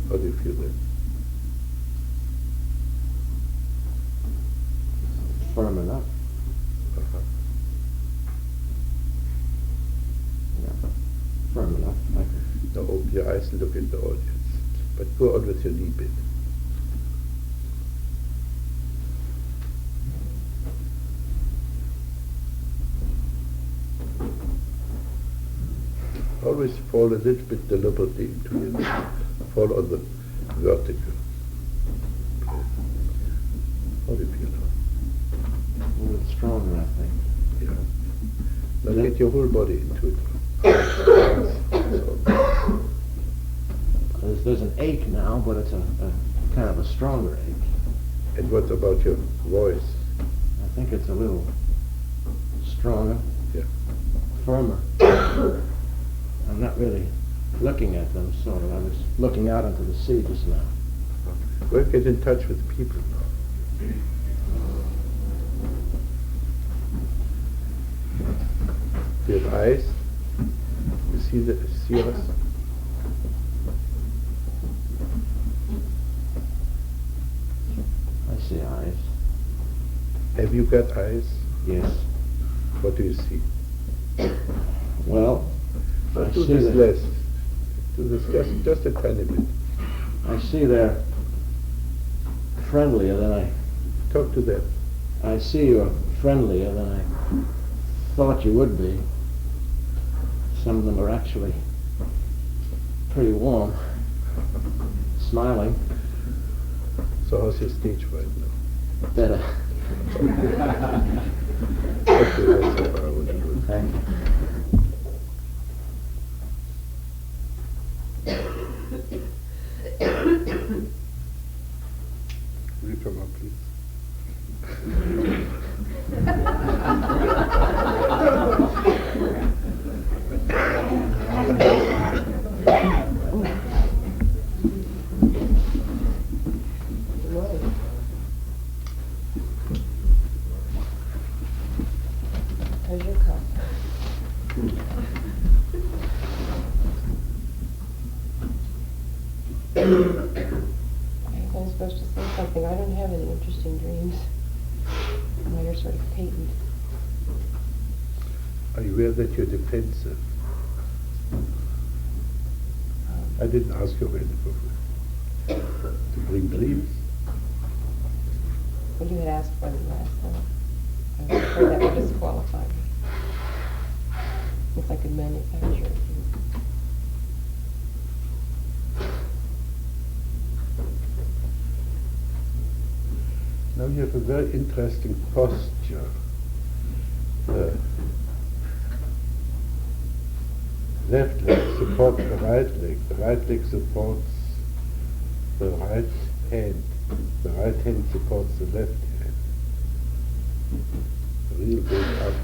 How do you feel then? Firm enough. Uh-huh. Yeah. Firm enough. Like this. Now open your eyes and look at the audience. But go on with your knee bit. Always fall a little bit deliberately into your knee. Fall on the vertical. Okay. How do you feel now? A little stronger, I think. Yeah. Now Yeah. get your whole body into it. There's an ache now, but it's a kind of a stronger ache. And what about your voice? I think it's a little stronger, Yeah. firmer. I'm not really looking at them, sort of. I was looking out into the sea just now. Well, get in touch with people now. Do you have eyes? You see us? I see eyes. Have you got eyes? Yes. What do you see? Well, I Do see this that. less. Do this just a tiny bit. I see they're friendlier than I. Talk to them. I see you're friendlier than I thought you would be. Some of them are actually pretty warm, smiling. So how's your stage right now? Better. Okay, that's all I want to do. Thank you. Will you come up, please? Here's your cup. I'm supposed to say something. I don't have any interesting dreams. Mine are sort of patent. Are you aware that you're defensive? I didn't ask you when to bring dreams. Well, you had asked for them last time. I was afraid that would disqualify me. If I could manufacture it. Now you have a very interesting posture. The left leg supports the right leg. The right leg supports the right hand. The right hand supports the left hand. Real big up.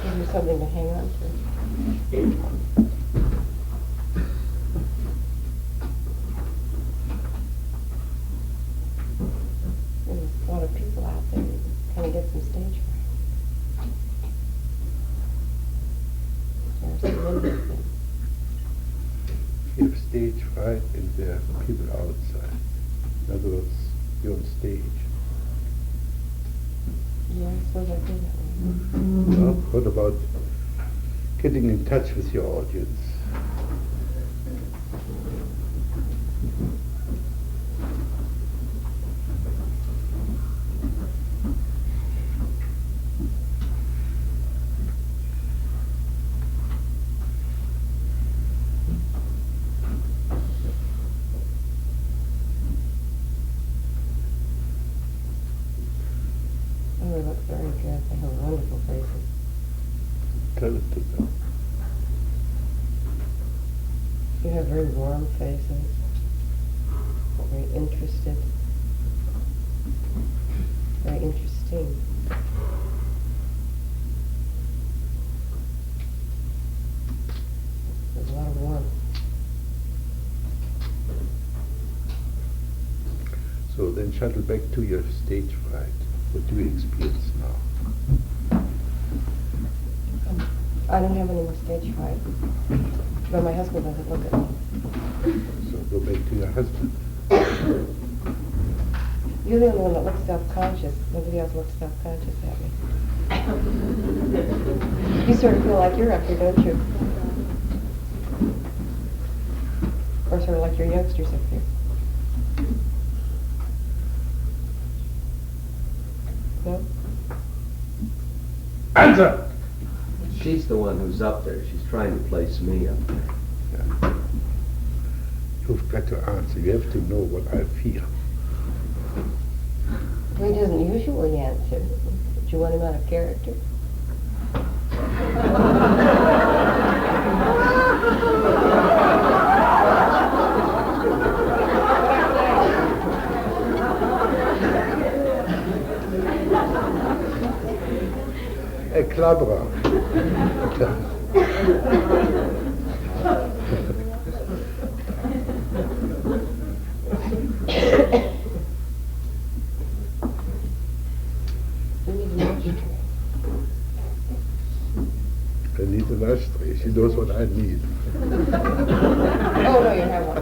Give you something to hang on to. There's a lot of people out there who kind of get some stage fright. There's some many of them. You have stage fright and there are people outside. In other words, you're on stage. Yeah, I suppose I feel that way. Well, what about getting in touch with your audience? You have very warm faces, very interested, very interesting. There's a lot of warmth. So then shuttle back to your stage fright. What do you experience now? I don't have any more stage fright, but my husband doesn't look at me. So go back to your husband. You're the only one that looks self-conscious. Nobody else looks self-conscious at me. You sort of feel like you're up here, don't you? Or sort of like your youngsters up here. No? Answer! She's the one who's up there. She's trying to place me up there. Yeah. You've got to answer. You have to know what I feel. He doesn't usually answer. Do you want him out of character? A clobberer. I need an ashtray. She knows what I need. Oh, no, you have one.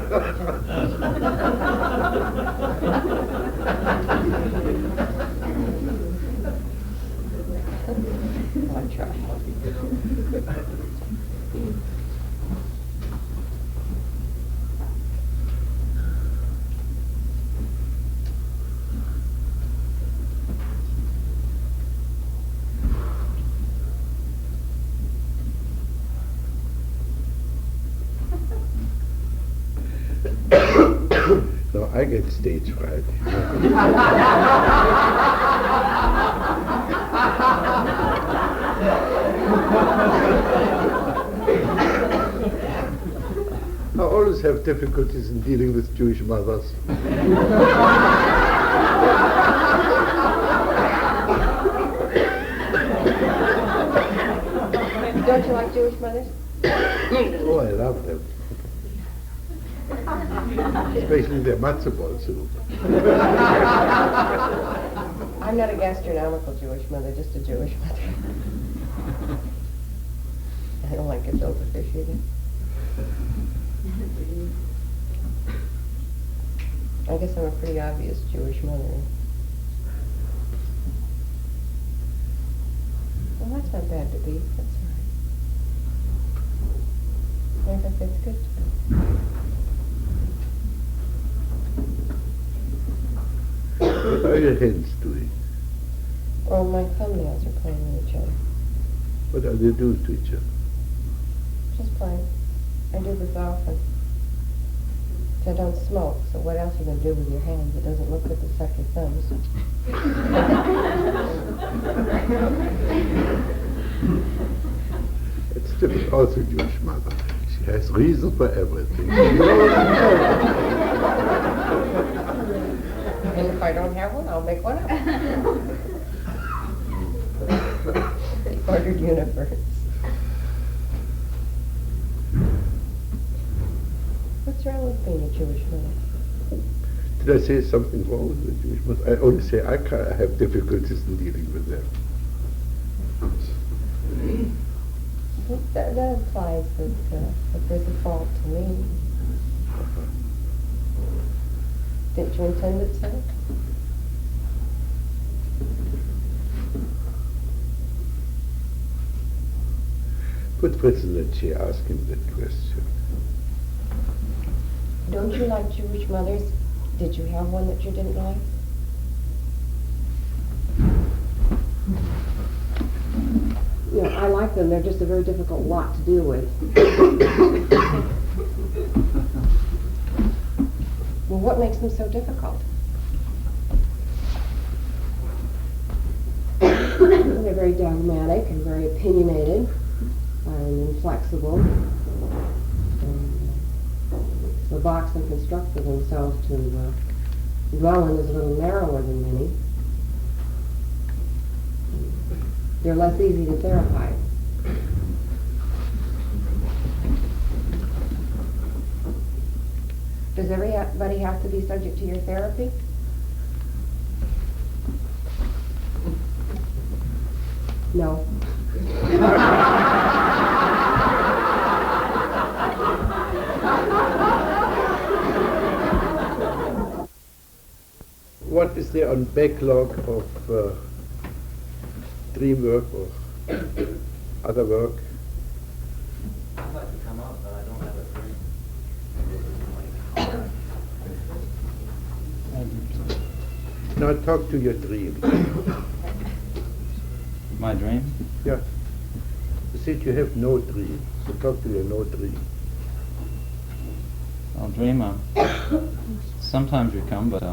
I'll try. No, I get stage fright. I always have difficulties in dealing with Jewish mothers. Don't you like Jewish mothers? Oh, I love them. Especially their matzo ball soup. I'm not a gastronomical Jewish mother, just a Jewish mother. I don't like gefilte fish either. I guess I'm a pretty obvious Jewish mother. Well, that's not bad to be. That's all right. I think that's good to be. What are your hands doing? Well, my thumbnails are playing with each other. What are they doing to each other? Just playing. I do this often. I don't smoke, so what else are you going to do with your hands? It doesn't look good to suck your thumbs. It's different. Also Jewish mother. She has reason for everything. And if I don't have one, I'll make one up. The ordered universe. What's wrong with being a Jewish mother? Did I say something wrong with the Jewish mother? I only say I have difficulties in dealing with them. That implies that there's a fault to me. Didn't you intend it so? Put Fritz in the chair, ask him that question. Don't you like Jewish mothers? Did you have one that you didn't like? You know, I like them. They're just a very difficult lot to deal with. Well, what makes them so difficult? They're very dogmatic and very opinionated and inflexible. And a box and construct for themselves to dwell in is a little narrower than many. They're less easy to therapize. Does everybody have to be subject to your therapy? No. What is there on backlog of dream work or other work? I'd like to come out, but I don't have a dream. Now talk to your dream. My dream? Yeah. You said you have no dream, so talk to your no dream. I'll dream. Sometimes you come, but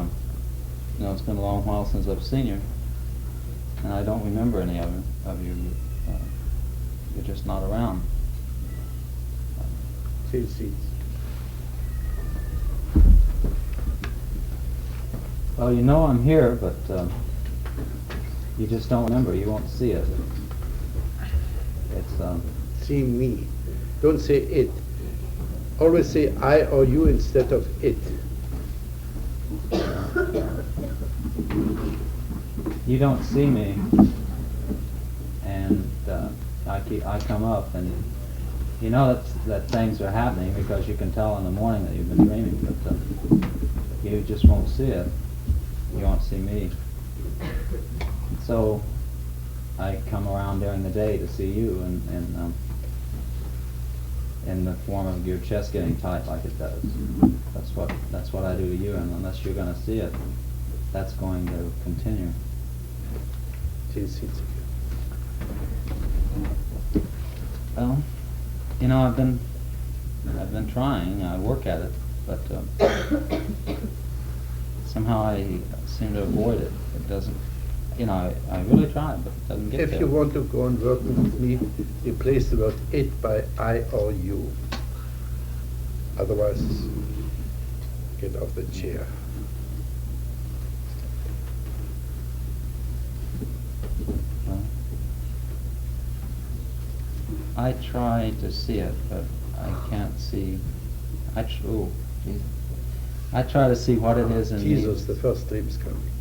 it's been a long while since I've seen you, and I don't remember any of you. You're just not around. Change seats. Well, you know I'm here, but you just don't remember. You won't see it. It's See me. Don't say it. Always say I or you instead of it. You don't see me, and I come up, and you know that things are happening because you can tell in the morning that you've been dreaming, but you just won't see it. You won't see me. So I come around during the day to see you, and in the form of your chest getting tight like it does. That's what I do to you, and unless you're going to see it, that's going to continue. Change seats. Well, I've been trying. I work at it, but somehow I seem to avoid it. It doesn't. I really try, but it doesn't get If there. you want to go on working with me, replace the word it by I or you. Otherwise, get off the chair. I try to see it, but I can't see. I try to see what it is in Jesus, you. the first dream is coming.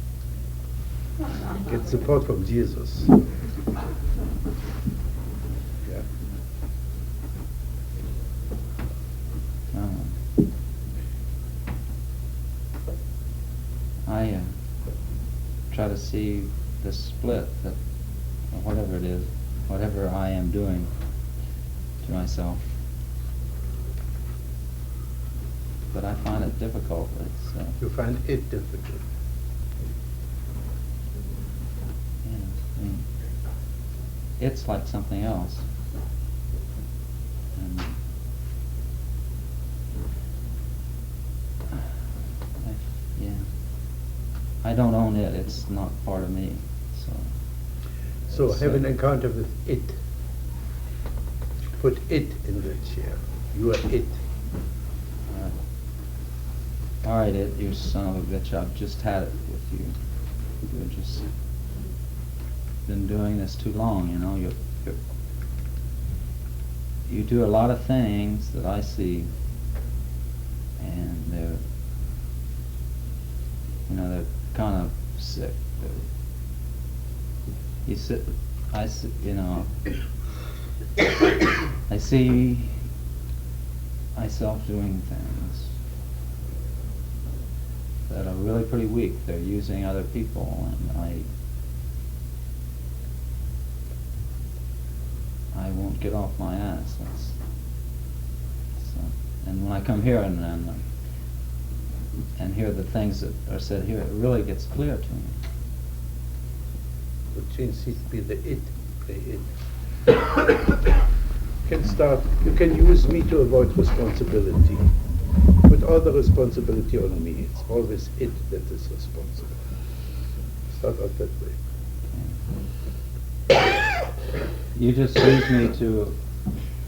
Get support from Jesus. Yeah. I try to see the split that, or whatever it is, whatever I am doing to myself. But I find it difficult. You find it difficult. It's like something else. And I don't own it. It's not part of me. So have an encounter with it. Put it in the chair. You are it. All right, it, you son of a bitch. I've just had it with you. You've just been doing this too long. You do a lot of things that I see, and they're kind of sick. I see myself doing things that are really pretty weak. They're using other people, and I won't get off my ass. And when I come here and hear the things that are said here, it really gets clear to me. So change seats, be the it, play it. You can use me to avoid responsibility. Put all the responsibility on me. It's always it that is responsible. Start out that way. You just use me to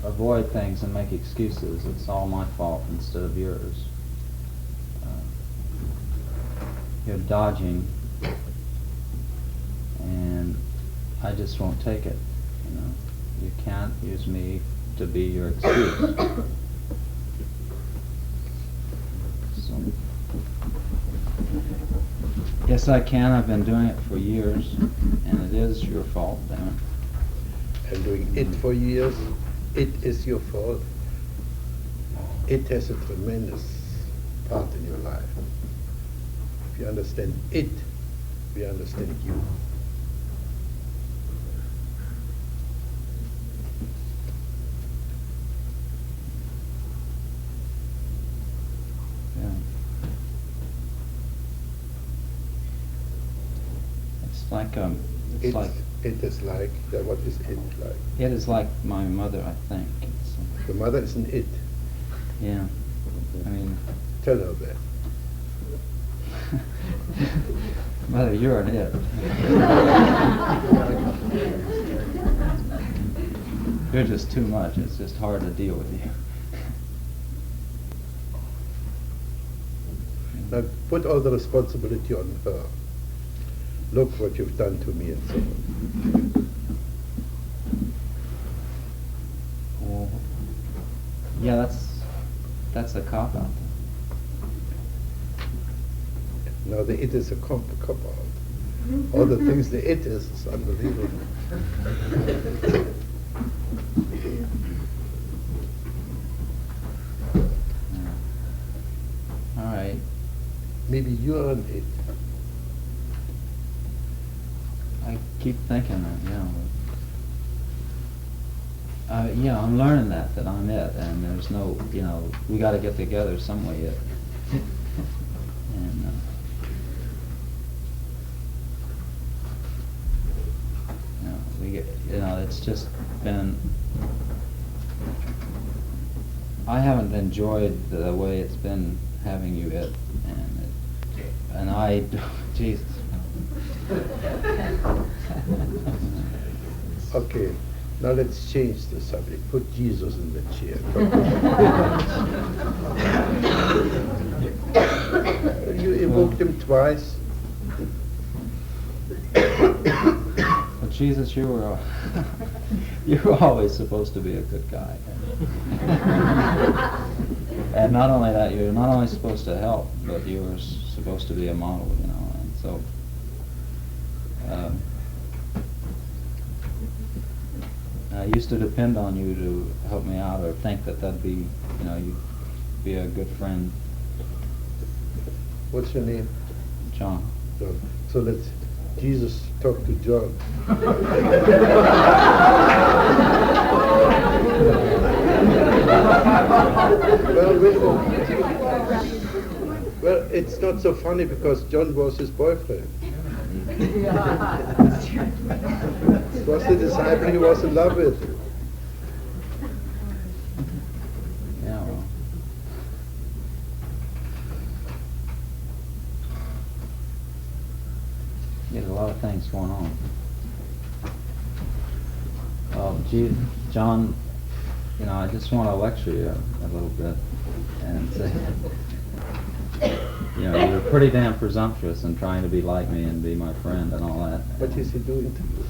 avoid things and make excuses. It's all my fault instead of yours. you're dodging, and I just won't take it. You know, you can't use me to be your excuse. So, yes, I can. I've been doing it for years, and it is your fault, damn it. And doing it for years, it is your fault. It has a tremendous part in your life. If you understand it, we understand you. Yeah. It's like It like is like, what is it like? it is like my mother, I think. It's, The mother is an it. yeah. I mean, Tell her that. Mother, you're an it. You're just too much. It's just hard to deal with you. Now put all the responsibility on her. Look what you've done to me and so on. Well, yeah, that's a cop-out. Now the it is a cop out. All the things the it is unbelievable. All right. Maybe you're an it. I keep thinking that, yeah. Yeah, I'm learning that I'm it, and there's no, we got to get together some way yet. And we get, it's just been. I haven't enjoyed the way it's been having you it, and I, Jesus. Okay, now let's change the subject. Put Jesus in the chair. You evoked him twice. Well, Jesus, you were always supposed to be a good guy. And not only that, you're not only supposed to help, but you were supposed to be a model, and so. I used to depend on you to help me out, or think that'd be, you'd be a good friend. What's your name? John. John. So let's Jesus talk to John. Well, it's not so funny because John was his boyfriend. It was the disciple he was in love with. Yeah, well. You had a lot of things going on. Well, John, I just want to lecture you a little bit and say, you're pretty damn presumptuous in trying to be like me and be my friend and all that. What is he doing to you?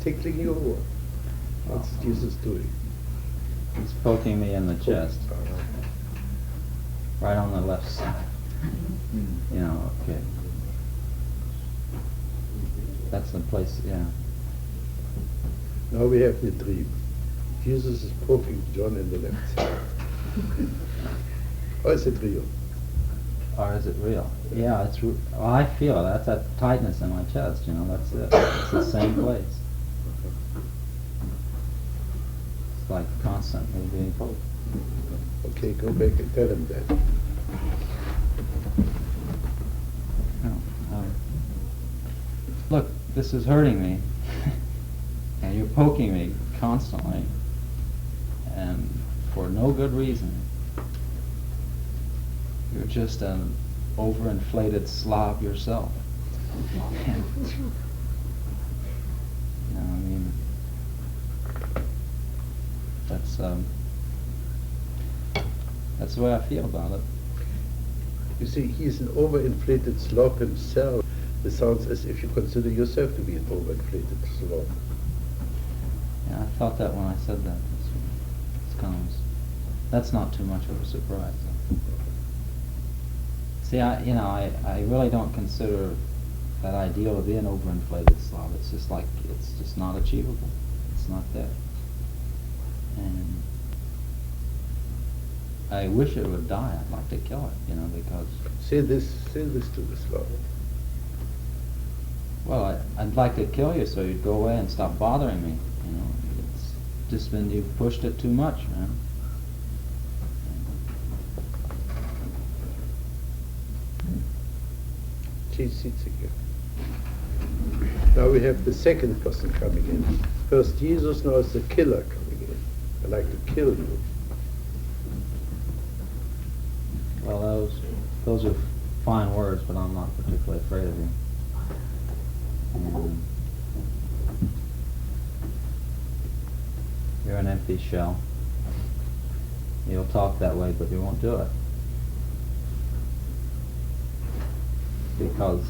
Tickling you or what? What's Jesus doing? He's poking me in the chest. Right on the left side. Okay. That's the place, yeah. Now we have the dream. Jesus is poking John in the left side. Or is it real? Or is it real? Yeah, I feel that's that tightness in my chest, that's it. It's the same place. It's like constantly being poked. Okay, go back and tell him that. Look, this is hurting me, and you're poking me constantly, and for no good reason. You're just an overinflated slob yourself. That's the way I feel about it. You see, he's an overinflated slob himself. It sounds as if you consider yourself to be an overinflated slob. Yeah, I thought that when I said that. It's kind of, that's not too much of a surprise. See, I really don't consider that ideal to be an overinflated slob. It's just like, it's just not achievable. It's not there. And I wish it would die. I'd like to kill it, because... Say this to the slob. Well, I'd like to kill you so you'd go away and stop bothering me, It's just been, you've pushed it too much, man. Change seats again. Now we have the second person coming in. First Jesus, now it's the killer coming in. I like to kill you. Well, those are fine words, but I'm not particularly afraid of you. You're an empty shell. You'll talk that way, but you won't do it. Because,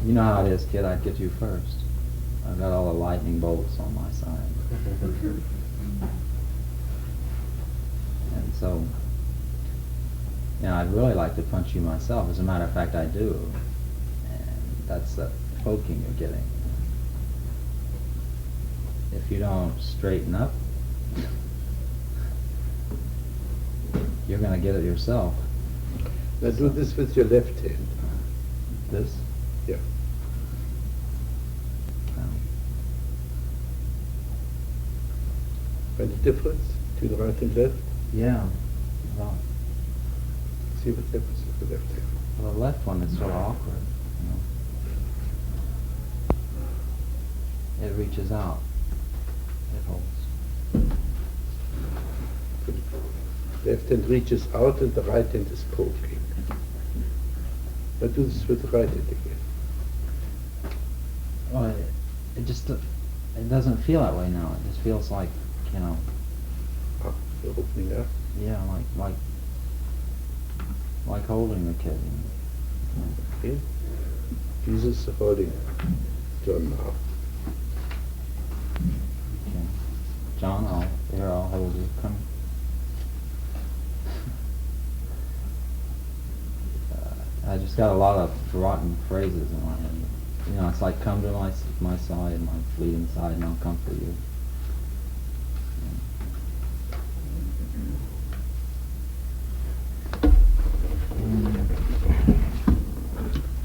you know how it is, kid, I'd get you first. I've got all the lightning bolts on my side. And so, I'd really like to punch you myself. As a matter of fact, I do. And that's the poking you're getting. If you don't straighten up, you're going to get it yourself. Now do this with your left hand. This? Yeah. Find the difference between right and left? Yeah. Well, see what happens with the left hand. Well, the left one is so awkward, It reaches out. It holds. Left hand reaches out and the right hand is poking. Now do this with the right hand again. Well, it just, it doesn't feel that way now. It just feels like, Ah, you're opening up? Yeah, like holding the kid. Okay. Jesus is holding John now. Okay. John, I'll hold you. Come. I just got a lot of rotten phrases in my head. It's like, come to my side, my fleeting side, and I'll comfort you.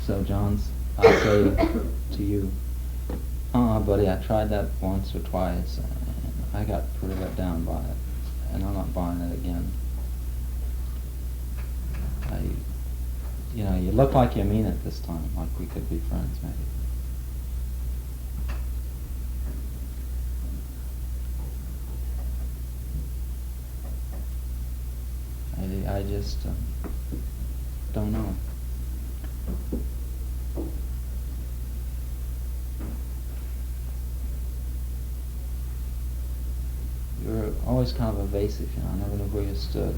So, Johns, I'll say to you, buddy, I tried that once or twice, and I got pretty let down by it, and I'm not buying it again. You look like you mean it this time, like we could be friends, maybe. I just don't know. You're always kind of evasive, I never knew where you stood.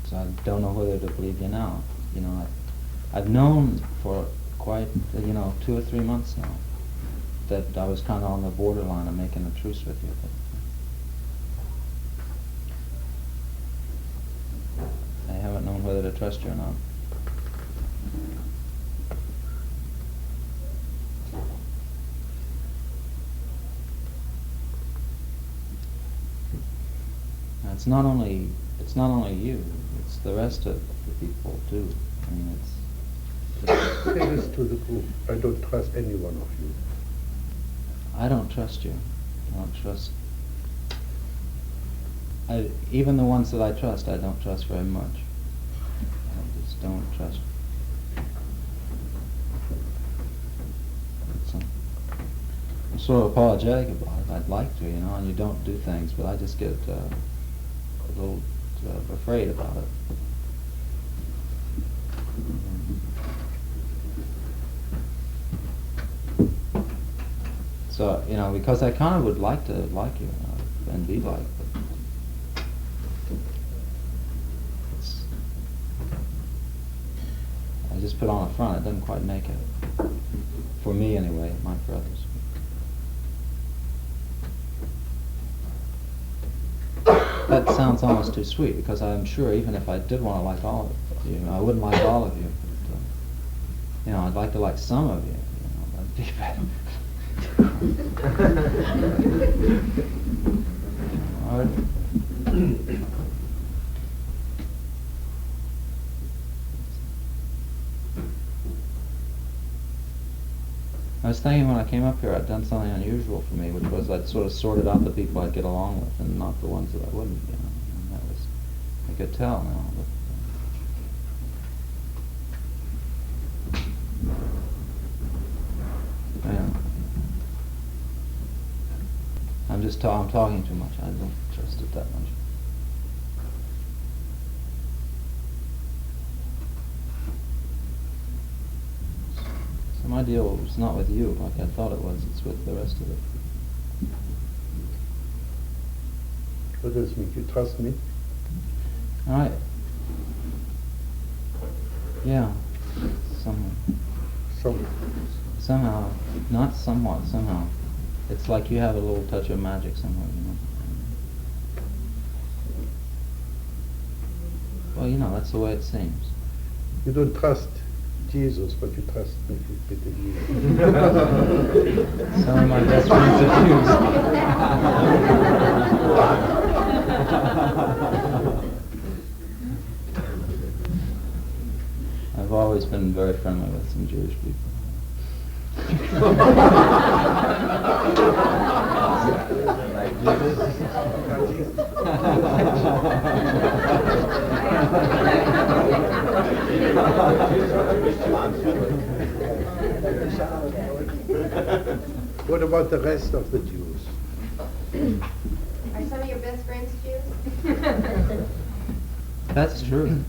So I don't know whether to believe you now. I've known for quite, 2 or 3 months now that I was kind of on the borderline of making a truce with you. But I haven't known whether to trust you or not. Now, it's not only you, it's the rest of the people too. Say this to the group. I don't trust any one of you. I don't trust you. I don't trust... even the ones that I trust, I don't trust very much. I just don't trust. I'm sort of apologetic about it. I'd like to, and you don't do things, but I just get a little afraid about it. So, you know, because I kind of would like to like you and be liked, but it's, I just put on a front. It doesn't quite make it. For me, anyway. It might for others. That sounds almost too sweet, because I'm sure even if I did want to like all of you, I wouldn't like all of you. But, you know, I'd like to like some of you. You know, that'd be better. All right. I was thinking when I came up here I'd done something unusual for me, which was I'd sort of sorted out the people I'd get along with and not the ones that I wouldn't, you know. And that was, I could tell now. But, yeah. I'm talking too much. I don't trust it that much. So my deal was not with you like I thought it was. It's with the rest of it. What does it mean? You trust me? All right. Yeah. Somehow. Not somewhat. Somehow. It's like you have a little touch of magic somewhere, you know. Well, you know, that's the way it seems. You don't trust Jesus, but you trust me with the Some of my best friends are Jews. I've always been very friendly with some Jewish people. What about the rest of the Jews? Are some of your best friends Jews? That's true.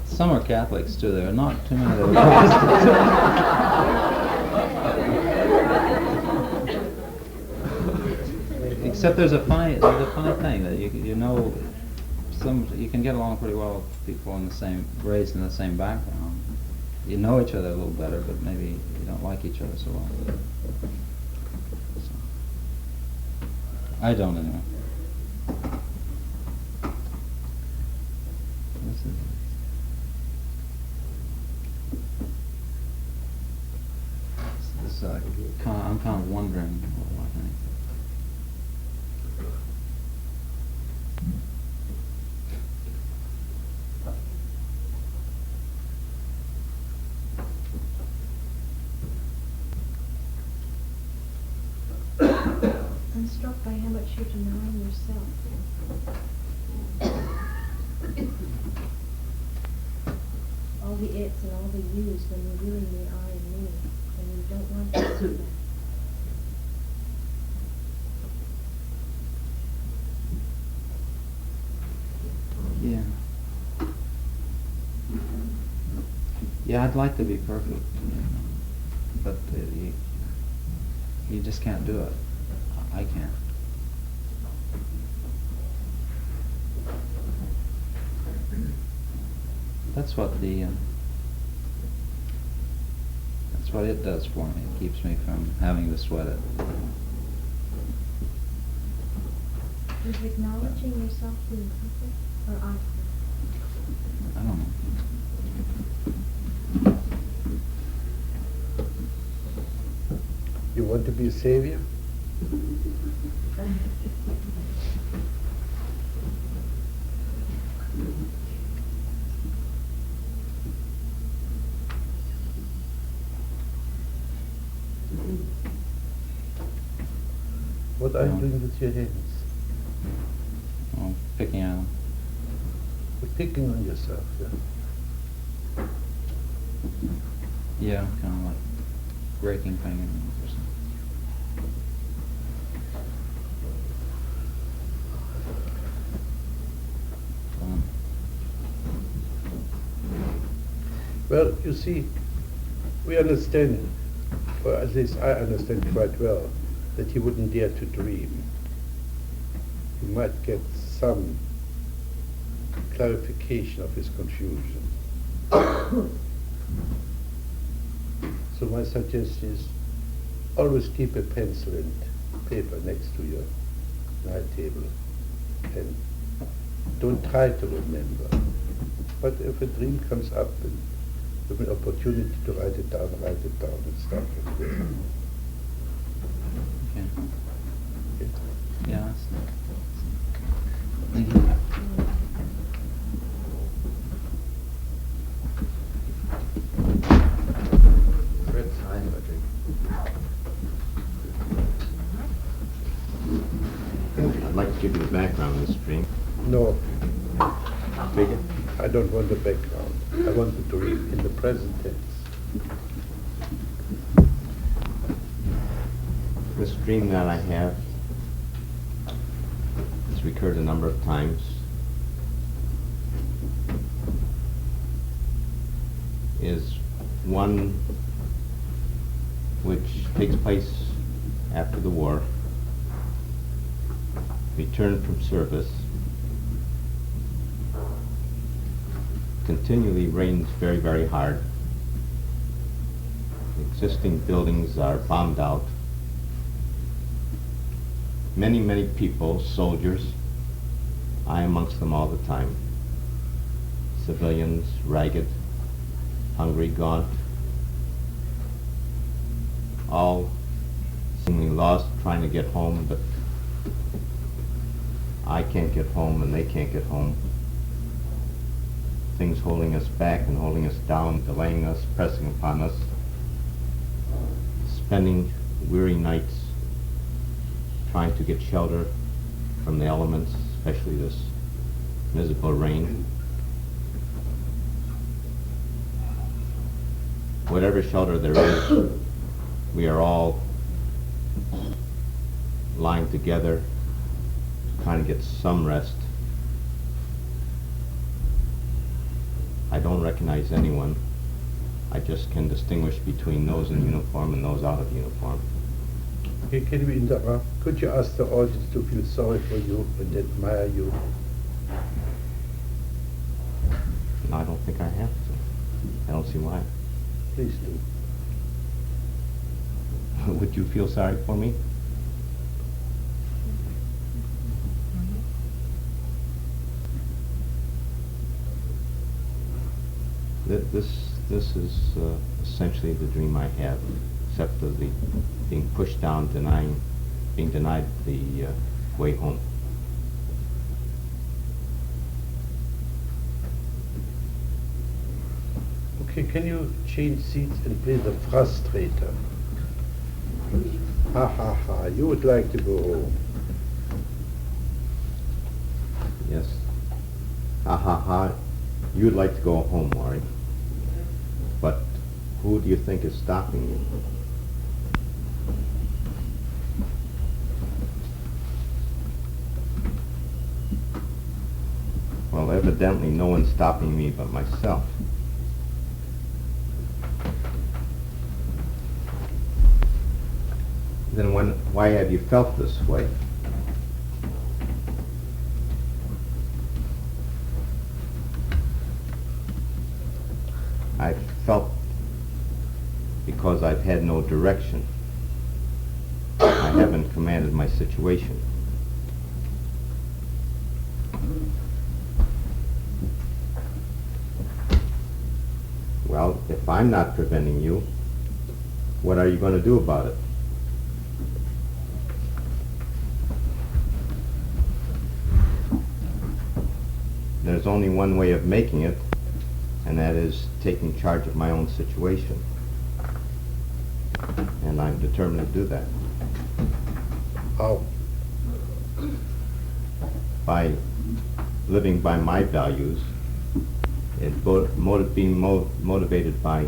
Some are Catholics too. There are not too many that are Protestant. Except there's a funny thing that you know, you can get along pretty well with people raised in the same background. You know each other a little better, but maybe you don't like each other so well. So, I don't anyway. I'm kind of wondering what I think. I'm struck by how much you're denying yourself. All the it's and all the you's when you really mean I and me, and you don't want to see that. Yeah. Yeah, I'd like to be perfect, you know, but you just can't do it. I can't. That's what it does for me. It keeps me from having to sweat it. Is acknowledging yourself being perfect, or I? I don't know. You want to be a savior? What are you doing with your hands? Oh, picking at them. You're picking on yourself, yeah? Yeah, kind of like breaking fingernails or something. Well, you see, we understand, or at least I understand quite well, that he wouldn't dare to dream. He might get some clarification of his confusion. So my suggestion is always keep a pencil and paper next to your night table and don't try to remember. But if a dream comes up and you have an opportunity to write it down and start from there. Okay. Okay. Yeah. Thank you. Fritz, I have a drink. I'd like to give you the background of this dream. No, Bigger? I don't want the background. I want the dream in the present tense. This dream that I have has recurred a number of times. Is one which takes place after the war, returned from service, continually rains very, very hard. Existing buildings are bombed out. Many, many people, soldiers, I amongst them all the time. Civilians, ragged, hungry, gaunt, all seemingly lost, trying to get home, but I can't get home and they can't get home. Things holding us back and holding us down, delaying us, pressing upon us, spending weary nights trying to get shelter from the elements, especially this miserable rain. Whatever shelter there is, we are all lying together, trying to get some rest. I don't recognize anyone. I just can distinguish between those in uniform and those out of uniform. Okay, can we interrupt? Could you ask the audience to feel sorry for you and admire you? No, I don't think I have to. I don't see why. Please do. Would you feel sorry for me? This is essentially the dream I have, except of the being pushed down, being denied the way home. Okay, can you change seats and play the frustrator? Ha ha ha, you would like to go home. Yes. Ha ha ha. You'd like to go home, Maury. But who do you think is stopping you? Well, evidently no one's stopping me but myself. Then why have you felt this way? I've felt because I've had no direction. I haven't commanded my situation. Well, if I'm not preventing you, what are you going to do about it? There's only one way of making it, and that is taking charge of my own situation. And I'm determined to do that. How? By living by my values, and being motivated by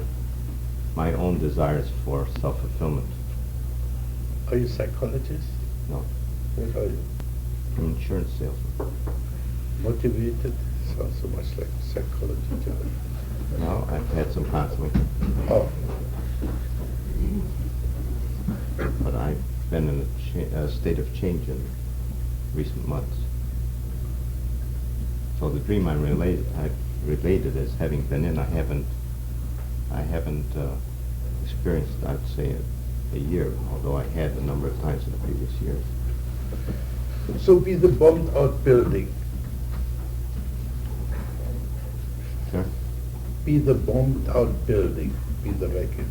my own desires for self-fulfillment. Are you a psychologist? No. What are you? I'm an insurance salesman. Motivated? Sounds so much like a psychology job. No, I've had some counseling. Oh. But I've been in a state of change in recent months. So the dream I related as having been in, I haven't experienced, I'd say, a year, although I had a number of times in the previous years. So be the bombed out building. Sir? Be the bombed out building. Be the wreckage.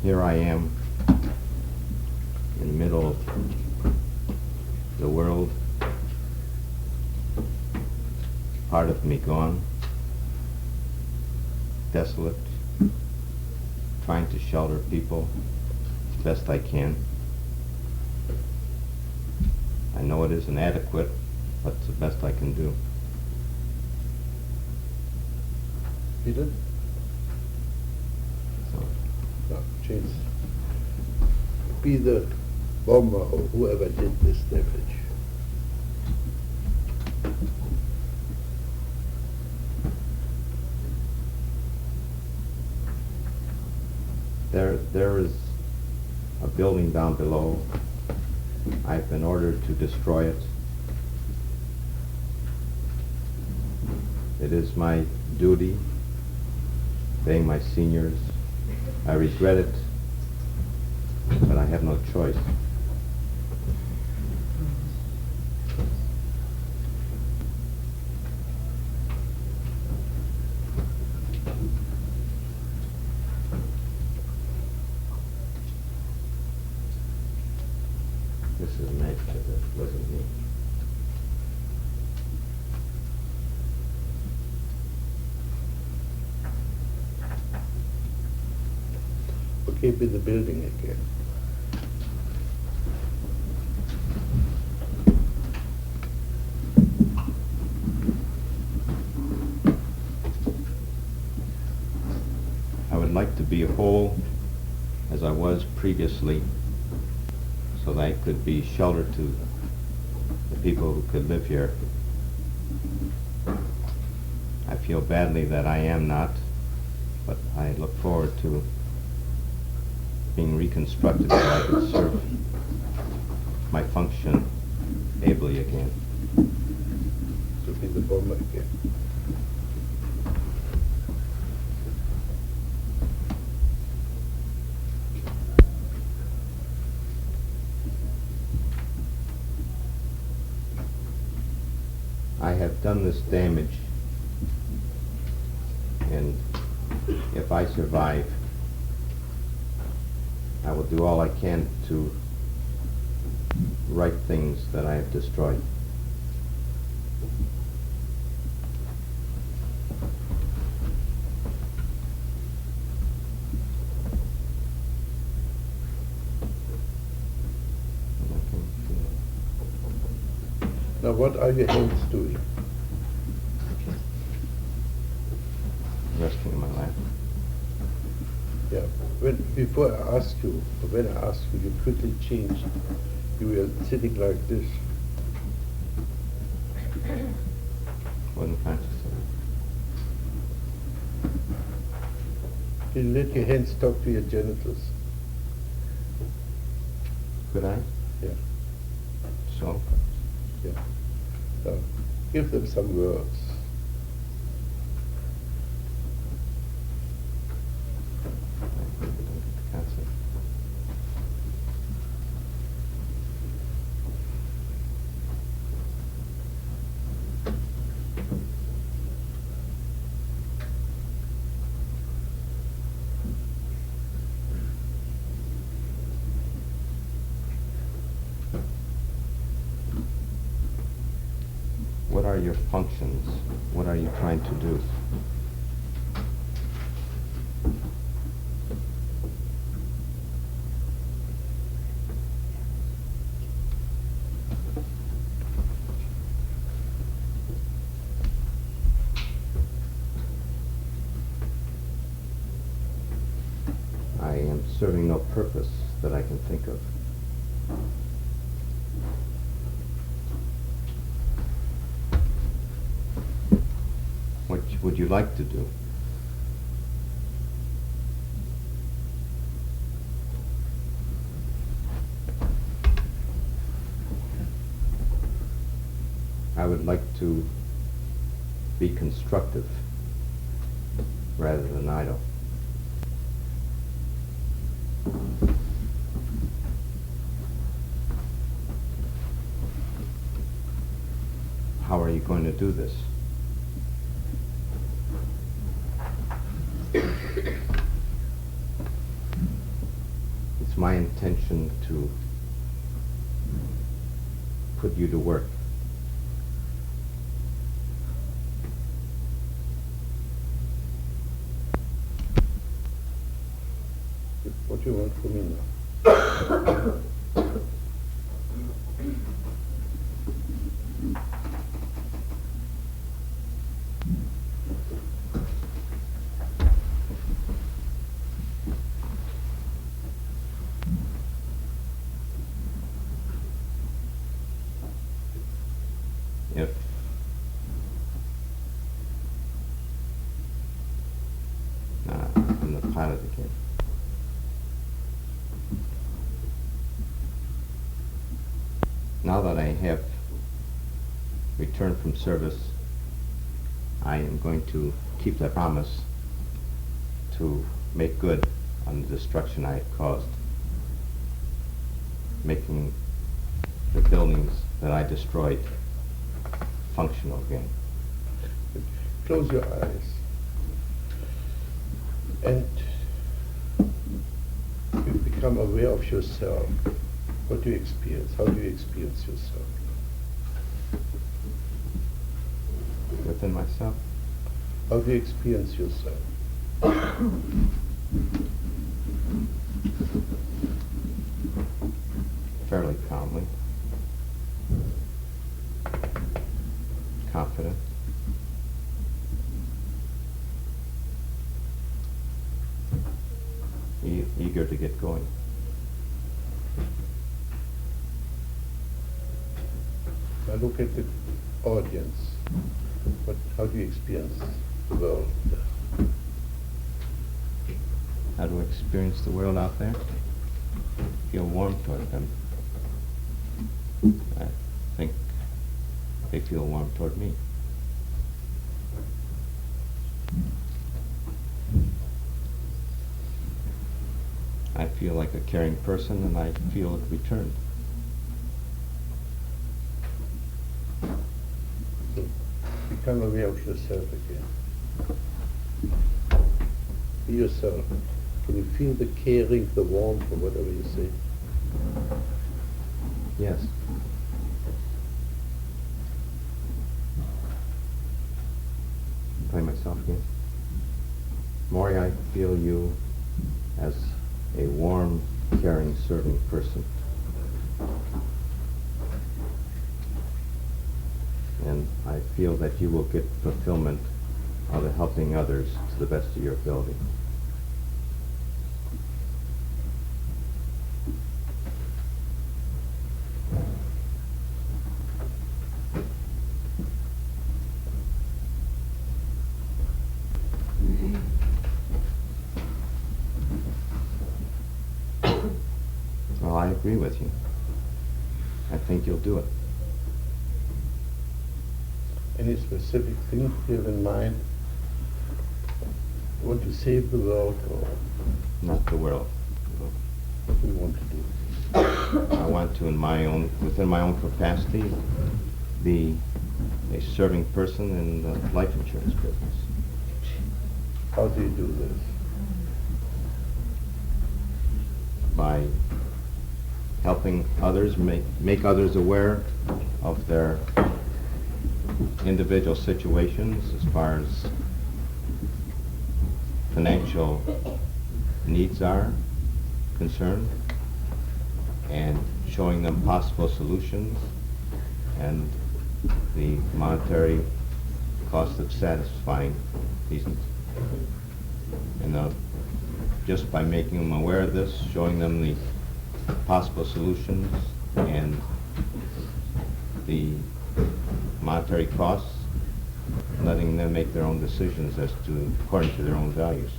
Here I am in the middle of the world, part of me gone, desolate, trying to shelter people as best I can. I know it isn't adequate, but it's the best I can do. Peter? So, No, James. Be the bomber or whoever did this damage. there is a building down below. I've been ordered to destroy it. It is my duty, paying my seniors. I regret it, but I have no choice. This is nature, that wasn't me. Okay, be the building again. I would like to be whole as I was previously, so that I could be shelter to the people who could live here. I feel badly that I am not, but I look forward to being reconstructed so I could serve my function ably again. To be the bomber again. I have done this damage, and if I survive, I will do all I can to right things that I have destroyed. Now what are your hands doing? Resting in my lap. Yeah. Before I asked you, or when I asked you, you quickly changed. You were sitting like this. Wasn't conscious of it. Can you let your hands talk to your genitals? Could I? Yeah. So? Yeah. So give them some words. What are your functions? What are you trying to do? serving no purpose that I can think of. What would you like to do? I would like to be constructive rather than idle. How are you going to do this? It's my intention to put you to work. What do you want from me now? If I'm the pilot again. Now that I have returned from service, I am going to keep that promise to make good on the destruction I had caused, making the buildings that I destroyed functional again. Close your eyes. And you become aware of yourself. What do you experience? How do you experience yourself? Within myself? How do you experience yourself? Fairly calmly. Confident. Eager to get going. Now look at the audience. How do you experience the world? How do I experience the world out there? Feel warm toward them. I think they feel warm toward me. I feel like a caring person, and I feel it returned. Become aware of yourself again. Be yourself. Can you feel the caring, the warmth, or whatever you say? Yes. Play myself again. Maury, I feel you as a warm, caring, serving person. And I feel that you will get fulfillment out of helping others to the best of your ability. Well, I agree with you. I think you'll do it. Any specific thing you have in mind? You want to save the world, or Not the world. what do you want to do? I want to, within my own capacity, be a serving person in the life insurance business. How do you do this? By helping others, make others aware of their individual situations as far as financial needs are concerned, and showing them possible solutions and the monetary cost of satisfying these needs. And just by making them aware of this, showing them the possible solutions and the monetary costs, letting them make their own decisions as to, according to their own values.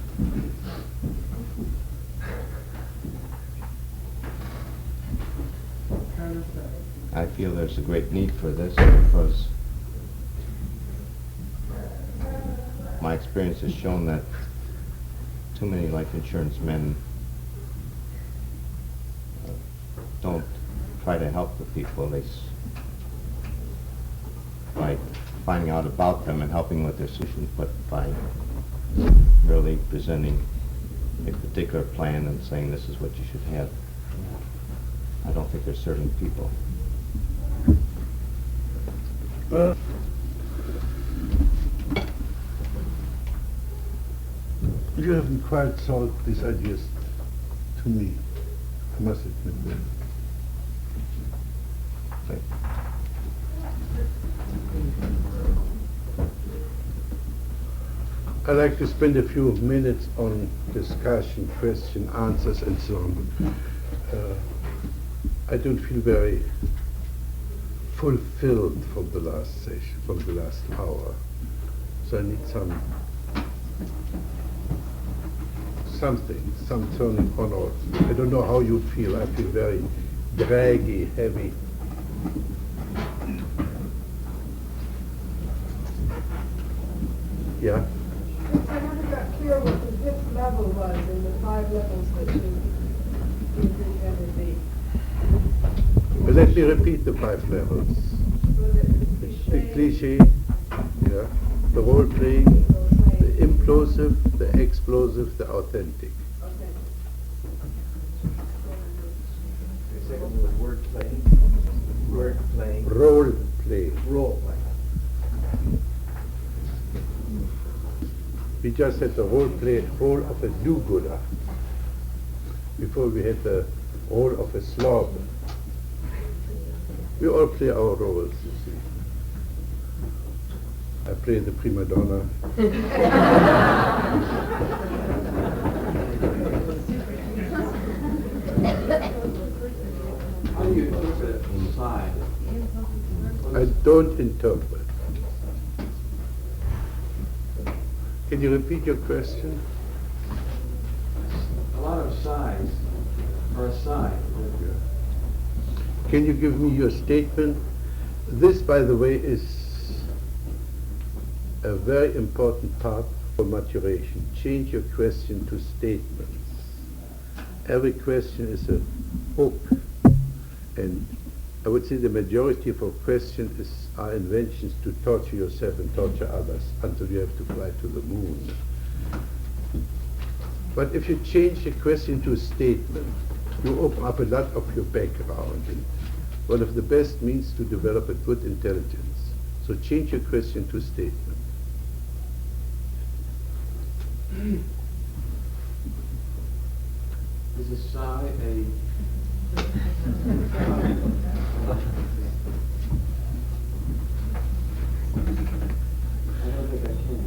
I feel there's a great need for this because my experience has shown that too many life insurance men don't try to help the people. By finding out about them and helping with their solutions, but by really presenting a particular plan and saying this is what you should have. I don't think they're serving people. You haven't quite sold these ideas to me, I must admit that. I like to spend a few minutes on discussion, question, answers, and so on. I don't feel very fulfilled from the last session, from the last hour. So I need something, some turning on or I don't know how you feel. I feel very draggy, heavy. Yeah? I never got clear what the fifth level was in the 5 levels that you presented me. Well, let me repeat the 5 levels. The cliché, yeah, the role playing, the implosive, the explosive, the authentic. The second was word playing. Word playing. Role play. Role play. We just had the role of a do-gooder. Before we had the role of a slob. We all play our roles, you see. I play the prima donna. How do you interpret it inside? I don't interpret. Can you repeat your question? A lot of sides are aside. Can you give me your statement? This, by the way, is a very important part for maturation. Change your question to statements. Every question is a hook. And I would say the majority of our questions are inventions to torture yourself and torture others until you have to fly to the moon. But if you change the question to a statement, you open up a lot of your background. And one of the best means to develop a good intelligence. So change your question to a statement. Is a sigh a... I don't think I can.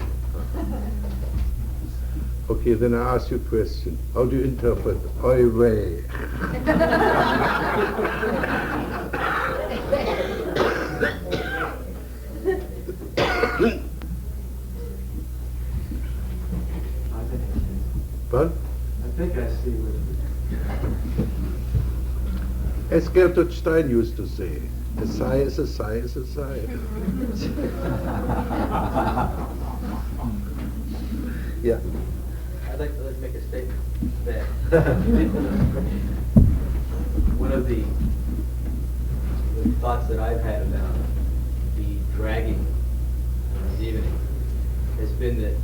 Okay, then I ask you a question. How do you interpret oi vey? What? I think I see what As Gertrude Stein used to say, a sigh is a sigh is a sigh. Yeah. I'd like to make a statement that one of the thoughts that I've had about the dragging this evening has been that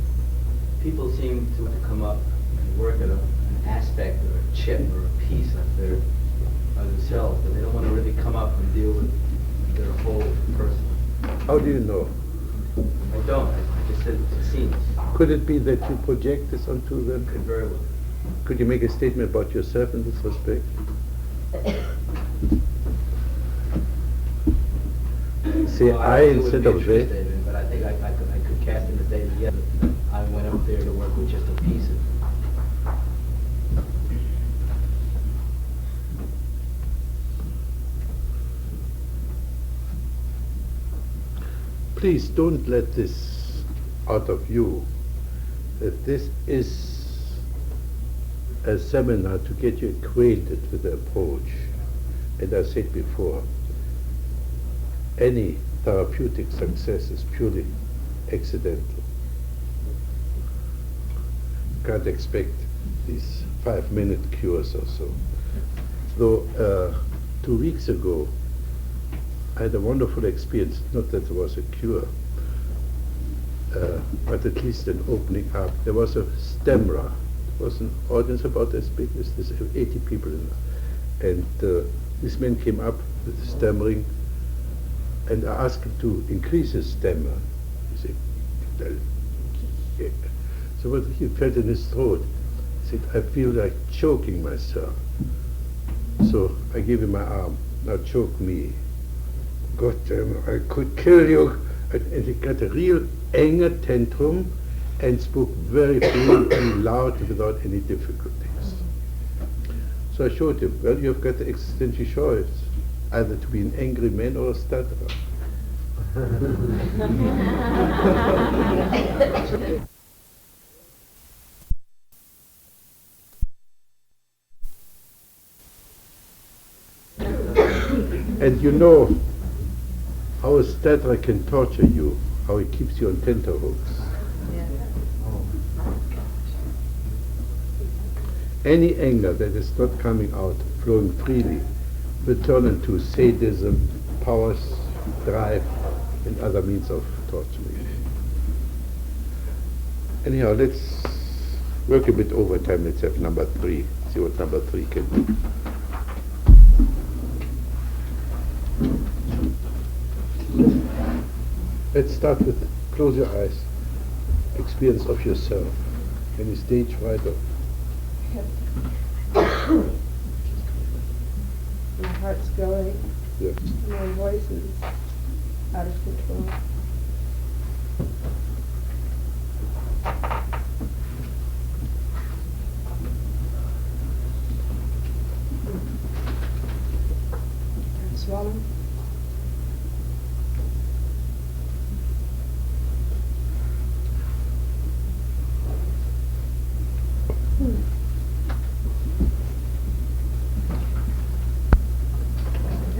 people seem to come up and work at an aspect or a chip or a piece of themselves, but they don't want to really come up and deal with their whole person. How do you know? I don't. I just said it seems. Could it be that you project this onto them? Could very well. Could you make a statement about yourself in this respect? Say Well, I it would instead be a of true they. statement, but I think I could cast in the statement, yes, I went up there to work with just a piece of please don't let this out of view, that this is a seminar to get you acquainted with the approach. And I said before, any therapeutic success is purely accidental. You can't expect these 5-minute cures or so. Though 2 weeks ago, I had a wonderful experience, not that there was a cure, but at least an opening up. There was a stammerer. There was an audience about as big as this, 80 people in there. And this man came up with stammering, and I asked him to increase his stammer. He said, so what he felt in his throat. He said, I feel like choking myself. So I gave him my arm. Now choke me. God damn, I could kill you. And he got a real anger tantrum and spoke very fluently, loud, without any difficulties. So I showed him, well, you've got the existential choice, either to be an angry man or a stutterer. And you know how a stutterer can torture you, how he keeps you on tenterhooks. Any anger that is not coming out, flowing freely, will turn into sadism, powers, drive, and other means of torturing. Anyhow, let's work a bit overtime. Let's have number 3. See what number 3 can do. Let's start with close your eyes. Experience of yourself. Any stage fright or my heart's going. yeah. My voice is out of control. Swallow.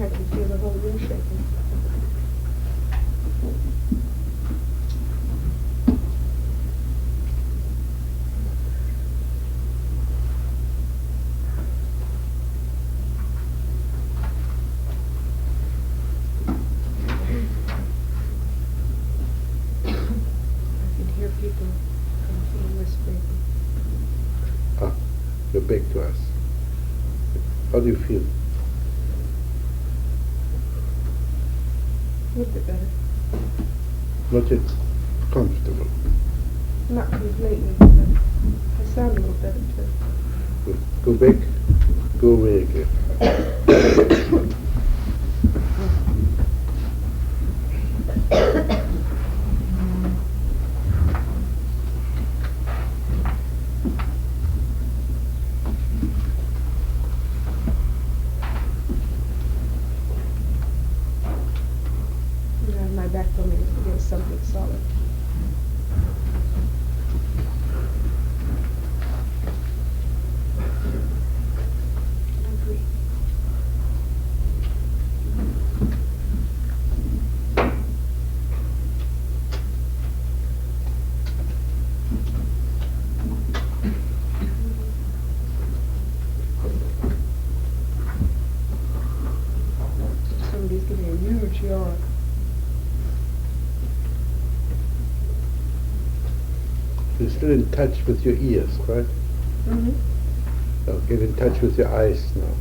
I can feel the whole room shaking. I can hear people coughing and whispering. Ah, you're back to us. How do you feel? A little bit better. Not yet comfortable. Not completely, but I sound a little better too. Good. Go back. Go away again. My back told me to get something solid. Somebody's giving a huge yawn. You're still in touch with your ears, right? Mm-hmm. Now get in touch with your eyes now.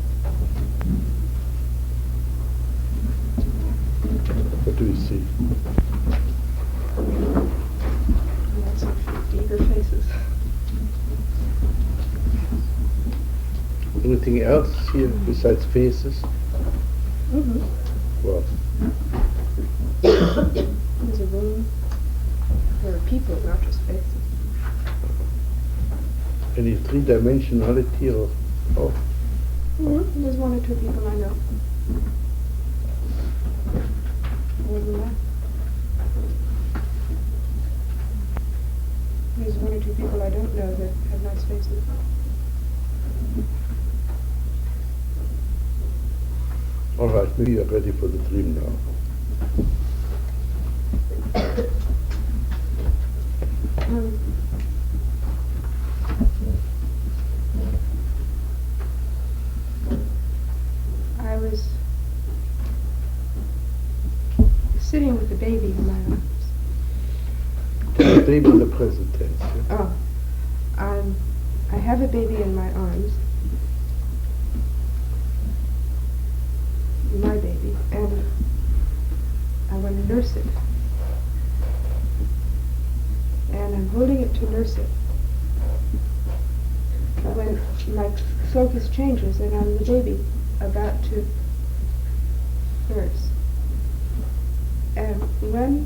What do you see? Lots of eager faces. Anything else here besides faces? Mm-hmm. What? There's a room. There are people, not just faces. Any three-dimensionality or oh? Mm-hmm. There's 1 or 2 people I know. More than that. there's one or two people I don't know that have nice faces. All right, maybe you're ready for the dream now. I was sitting with the baby in my arms. The baby in the present tense. Yeah? Oh, I have a baby in my arms, my baby, and I want to nurse it. And I'm holding it to nurse it. When my focus changes and I'm the baby about to nurse. And when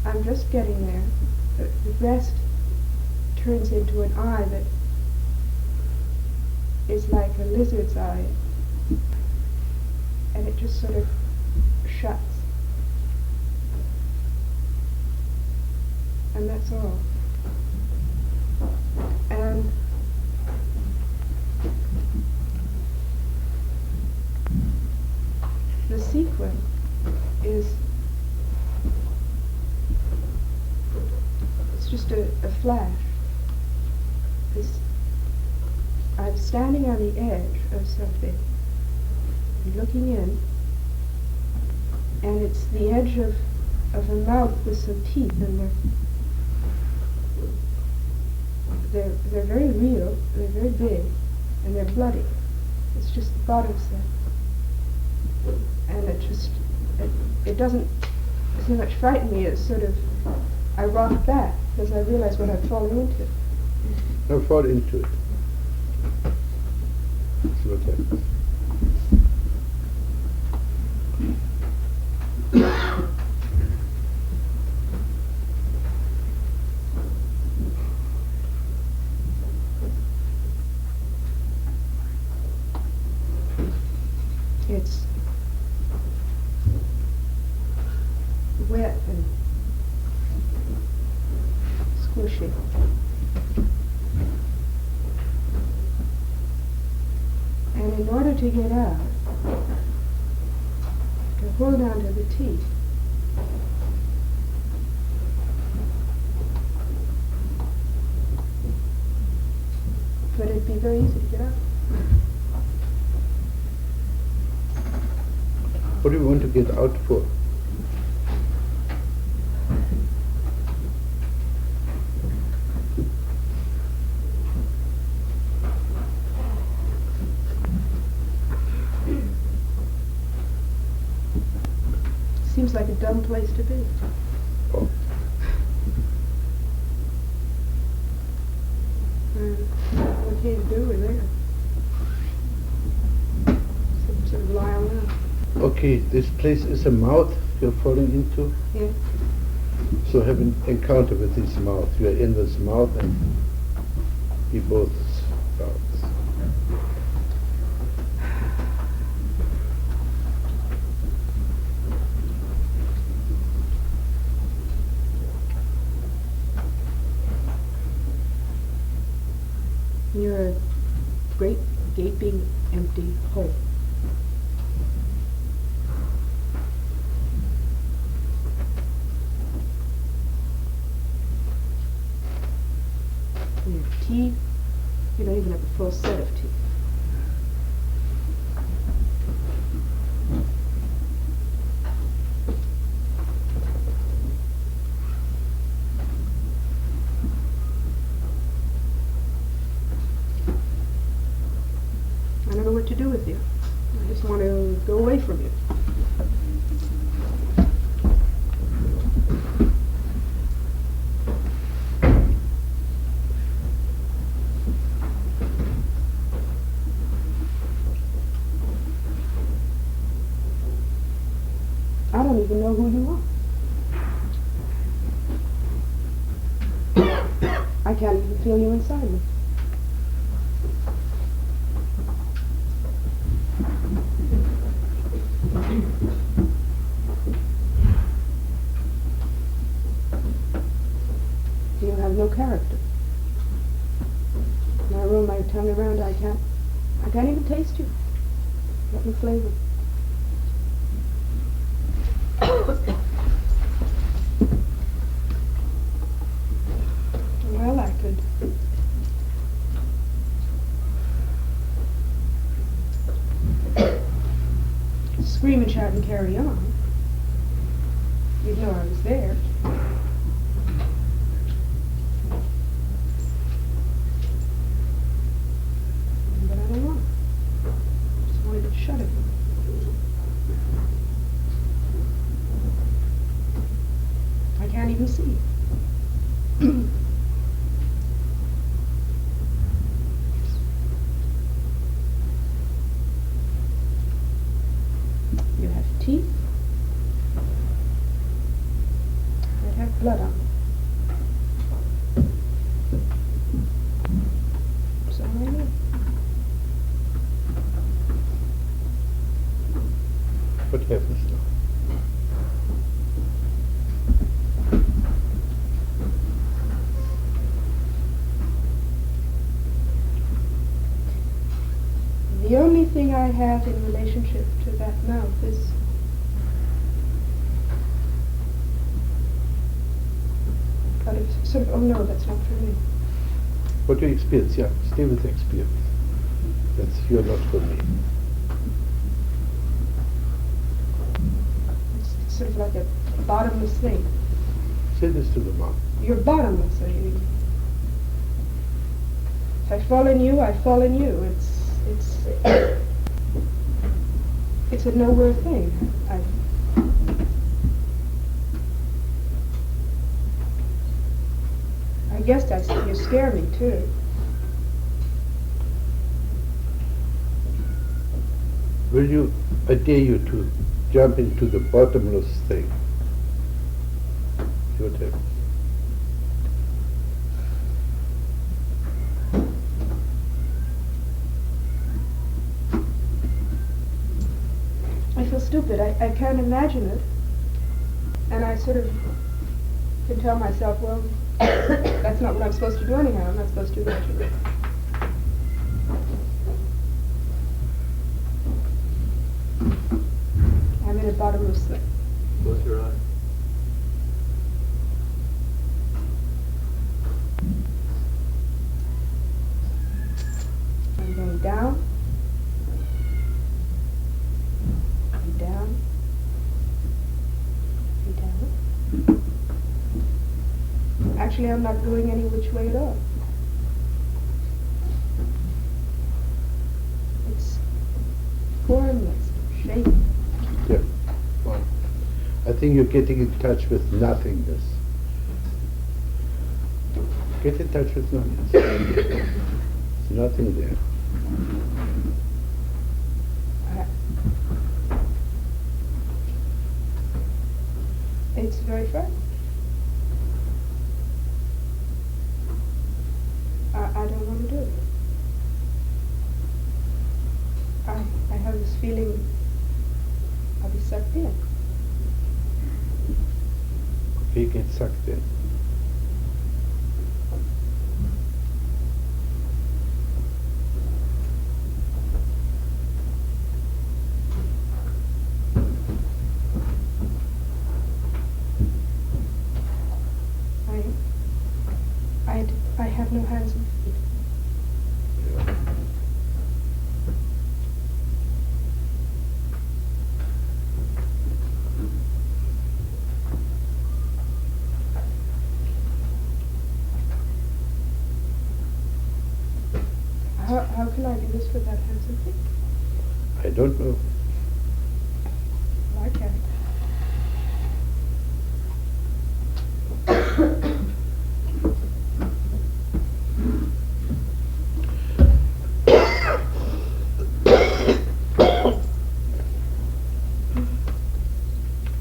I'm just getting there, the breast turns into an eye that is like a lizard's eye, and it just sort of shuts. And that's all. And the sequence is, it's just a flash. I'm standing on the edge of something, looking in, and it's the edge of a mouth with some teeth, and they're very real, they're very big, and they're bloody. It's just the bottom set. And it doesn't so much frighten me, it's sort of, I rock back, because I realize what I'm falling into. Now fall into it. See what happens. It's wet and squishy. And in order to get out, to hold on to the teeth, but it'd be very easy to get out. What do you want to get out for? Seems like a dumb place to be. Oh. What can you do with there? Sort of lie on that. Okay, this place is a mouth you're falling into. Yeah. So have an encounter with this mouth. You are in this mouth and be both mouths. You're a great, gaping, empty hole. You have teeth. You don't even have a full set of teeth. I don't know what to do with you. I just want to go away from you. I don't even know who you are. I can't even feel you inside me. you have no character. When I roll my tongue around, I can't even taste you. Got no flavor. Well, I could scream and shout and carry on. You'd know I was there. But I don't want to. Just wanted to shut it. I can't even see. You have teeth that have blood on them. So I know. What happens now? The only thing I have in relationship to that mouth is kind of sort of, oh no, that's not for me. What you experience, yeah, stay with the experience. That's, you're not for me. It's sort of like a bottomless thing. Say this to the mom. You're bottomless. If I fall in you, I fall in you. It's a nowhere thing. I guess you scare me too. I dare you to jump into the bottomless thing. See what happens. I feel stupid. I can't imagine it. And I sort of can tell myself, well, that's not what I'm supposed to do anyhow. I'm not supposed to imagine it. I'm in a bottomless thing. Close your eyes. I'm going down, and down, and down. Actually, I'm not going any which way at all. It's formless, shapeless. Yeah. Well, I think you're getting in touch with nothingness. Get in touch with nothingness. There's nothing there. It's very frightening. I don't want to do it. I have this feeling I'll be sucked in. Okay, get sucked in. I have no hands and feet. How can I do this without hands and feet? I don't know. Well, I can't.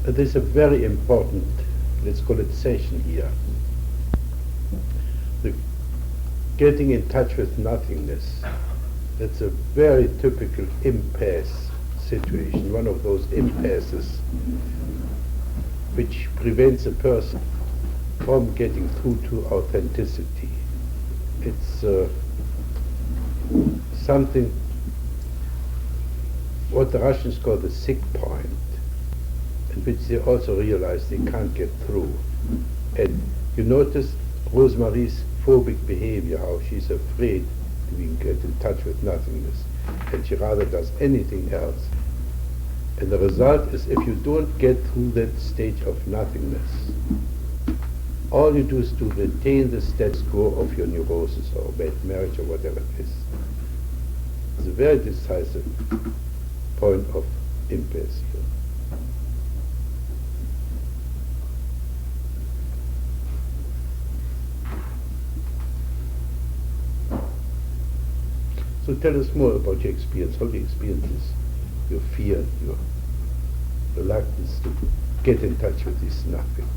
There's a very important, let's call it session here. The getting in touch with nothingness. That's a very typical impasse situation, one of those impasses which prevents a person from getting through to authenticity. It's something what the Russians call the sick point, in which they also realize they can't get through. And you notice Rosemarie's phobic behavior, how she's afraid to even get in touch with nothingness, and she rather does anything else. And the result is, if you don't get through that stage of nothingness, all you do is to retain the status quo of your neurosis or bad marriage or whatever it is. It's a very decisive point of impasse here. So tell us more about your experience. How do you experience this? Your fear, your reluctance to get in touch with this nothing.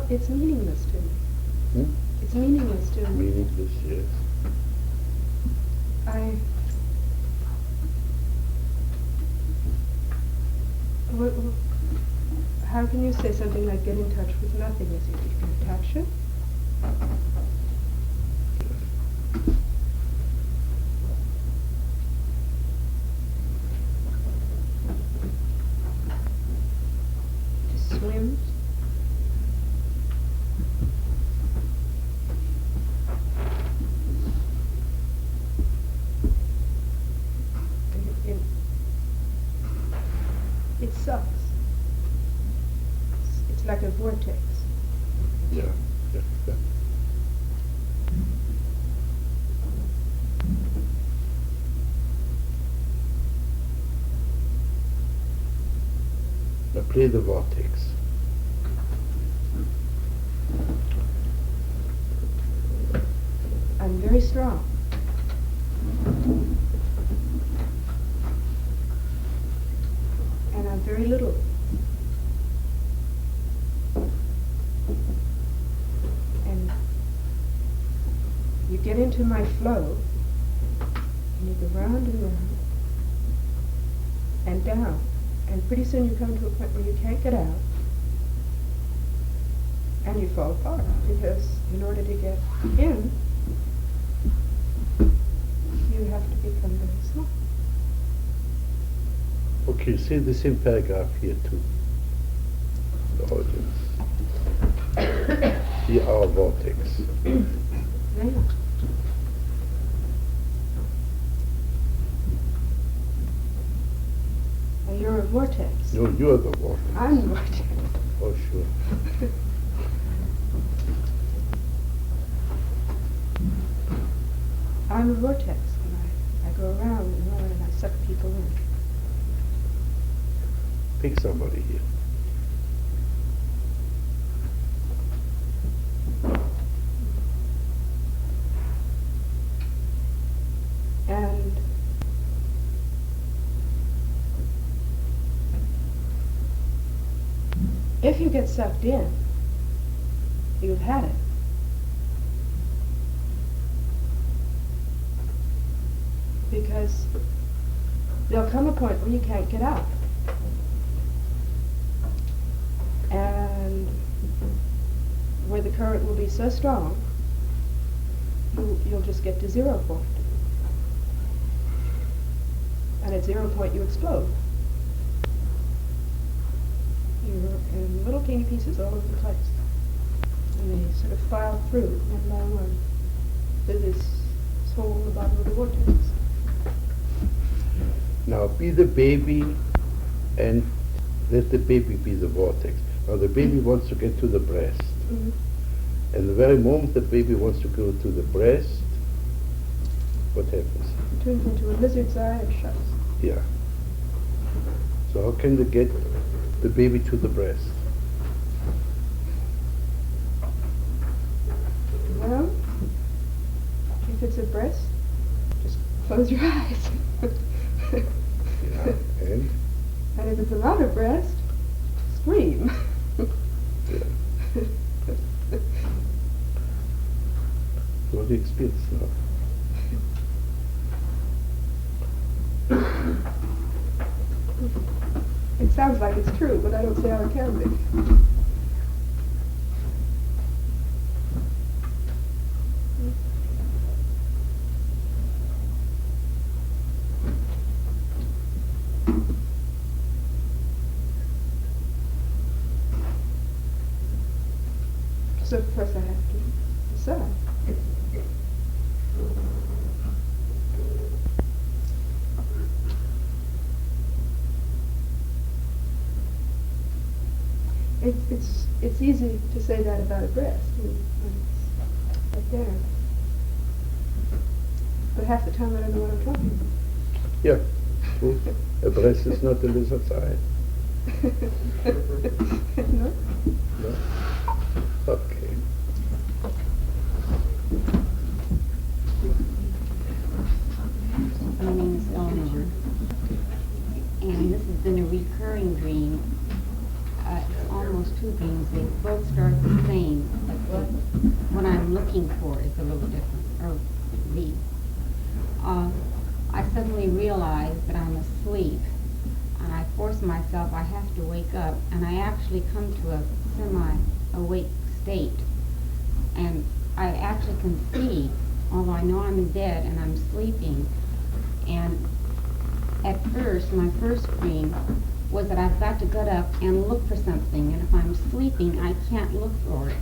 It's meaningless to me. It's meaningless to me. Meaningless, yes. How can you say something like get in touch with nothingness if you can touch it? To swim? It sucks. It's like a vortex. Yeah, yeah, yeah. Now play the vortex. I'm very strong. And I'm very little. And you get into my flow, and you go round and round, and down. And pretty soon you come to a point where you can't get out, and you fall apart, because in order to get in, you have to become very small. Okay, say the same paragraph here to the audience. Here our vortex. Yeah. And you're a vortex. No, you're the vortex. I'm the vortex. Oh, sure. I'm a vortex, and I go around and around, and I suck people in. Pick somebody here. And if you get sucked in, you've had it. Because there'll come a point where you can't get out. And where the current will be so strong, you'll just get to 0 point. And at 0 point you explode. You're in little teeny pieces all over the place. And they sort of file through one by one through this hole in the bottom of the vortex. Now be the baby and let the baby be the vortex. Now the baby wants to get to the breast. Mm-hmm. And the very moment the baby wants to go to the breast, what happens? It turns into a lizard's eye and shuts. Yeah. So how can they get the baby to the breast? Well, if it's a breast, just close your eyes. Yeah, and? And if it's a lot of breast, scream. spielt es noch. It sounds like it's true, but I don't see how it can be. So first I have to decide. It's easy to say that about a breast when it's right there. But half the time I don't know what I'm talking about. Yeah, true. A breast is not a lizard's eye. No? No? Okay. My name is Eleanor, and this has been a recurring dream. It's almost two dreams. They both start the same, but what I'm looking for is a little different, or the. I suddenly realize that I'm asleep, and I force myself, I have to wake up, and I actually come to a semi-awake state, and I actually can see, although I know I'm in bed and I'm sleeping. And at first, my first dream was that I've got to get up and look for something, and if I'm sleeping, I can't look for it.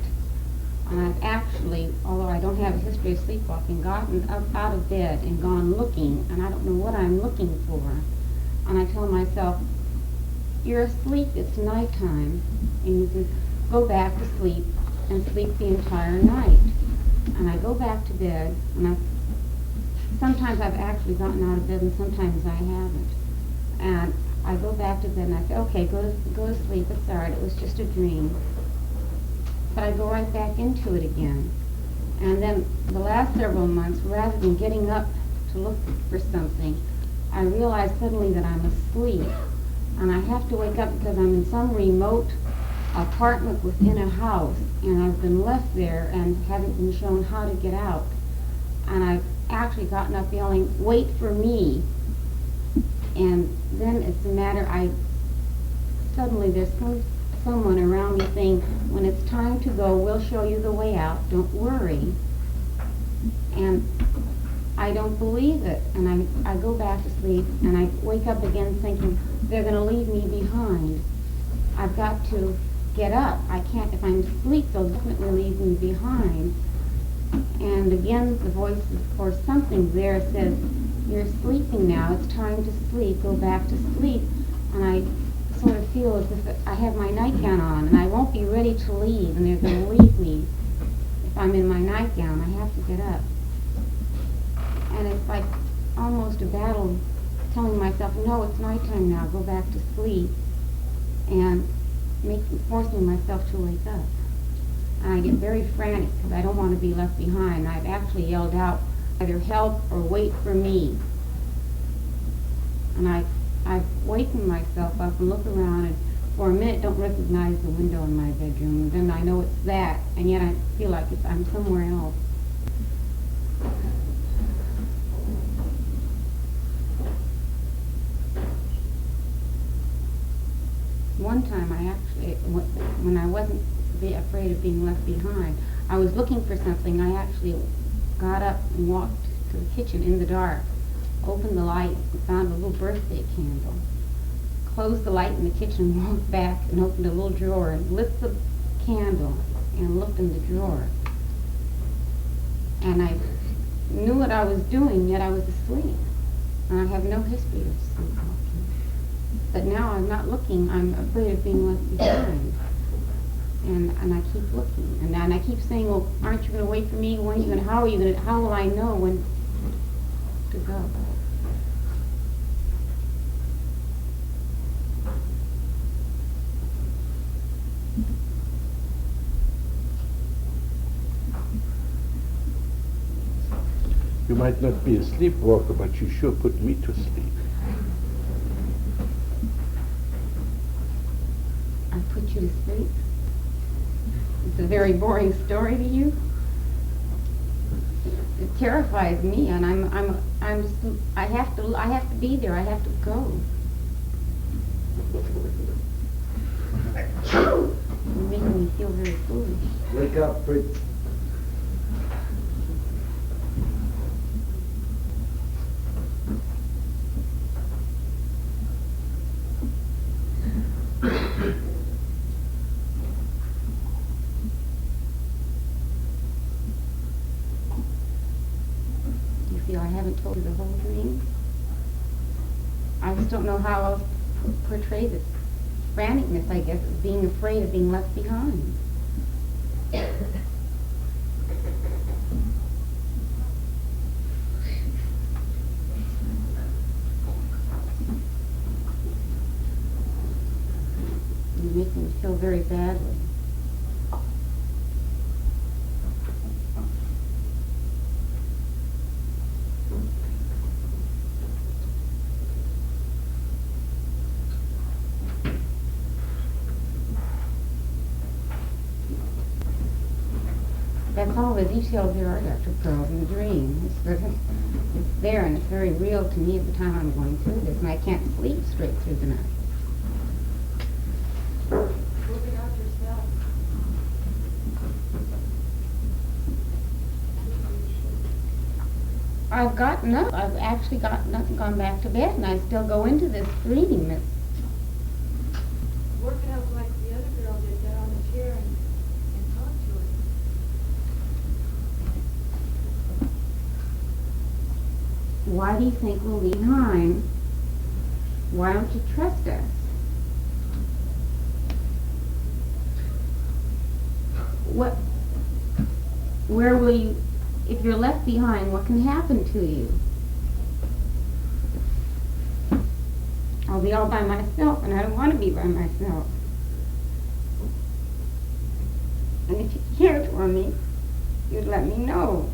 And I've actually, although I don't have a history of sleepwalking, gotten up out of bed and gone looking, and I don't know what I'm looking for. And I tell myself, you're asleep, it's nighttime, and you can go back to sleep and sleep the entire night. And I go back to bed, and sometimes I've actually gotten out of bed and sometimes I haven't. And I go back to bed and I say, okay, go to sleep, it's all right, it was just a dream. But I go right back into it again. And then the last several months, rather than getting up to look for something, I realize suddenly that I'm asleep. And I have to wake up because I'm in some remote apartment within a house, and I've been left there and haven't been shown how to get out. And I've actually gotten up yelling, wait for me. And then it's a matter, suddenly there's someone around me saying, when it's time to go, we'll show you the way out, don't worry. And I don't believe it, and I go back to sleep, and I wake up again thinking, they're going to leave me behind. I've got to get up. I can't, if I'm asleep, they'll definitely leave me behind. And again, the voice, of course, something there says, you're sleeping now, it's time to sleep, go back to sleep. And I sort of feel as if I have my nightgown on, and I won't be ready to leave, and they're going to leave me. If I'm in my nightgown, I have to get up. And it's like almost a battle telling myself, no, it's nighttime now, go back to sleep, and forcing myself to wake up. And I get very frantic because I don't want to be left behind. I've actually yelled out, either help or wait for me. And I've wakened myself up and look around, and for a minute don't recognize the window in my bedroom. And then I know it's that, and yet I feel like I'm somewhere else. One time I actually, when I wasn't afraid of being left behind, I was looking for something. I actually got up and walked to the kitchen in the dark, opened the light, and found a little birthday candle, closed the light in the kitchen, walked back and opened a little drawer and lit the candle and looked in the drawer. And I knew what I was doing, yet I was asleep. And I have no history of sleepwalking. But now I'm not looking, I'm afraid of being left behind. And I keep looking. And I keep saying, well, aren't you going to wait for me? When are you going to, how will I know when to go? You might not be a sleepwalker, but you sure put me to sleep. I put you to sleep? It's a very boring story to you? it terrifies me, and I have to be there. I have to go. You're making me feel very foolish. Wake up, Fritz. You feel I haven't told you the whole dream? I just don't know how else to portray this franticness, I guess, of being afraid of being left behind. You make me feel very badly. That's all the details there are, Dr. Perls, in the dream. It's there and it's very real to me at the time I'm going through this, and I can't sleep straight through the night. Work it out yourself. I've actually gone back to bed, and I still go into this dream. Work it out like the other girl did, get on the chair and talk to her. Why do you think we'll leave behind? Why don't you trust us? Where will you, if you're left behind, what can happen to you? I'll be all by myself, and I don't want to be by myself. And if you cared for me, you'd let me know.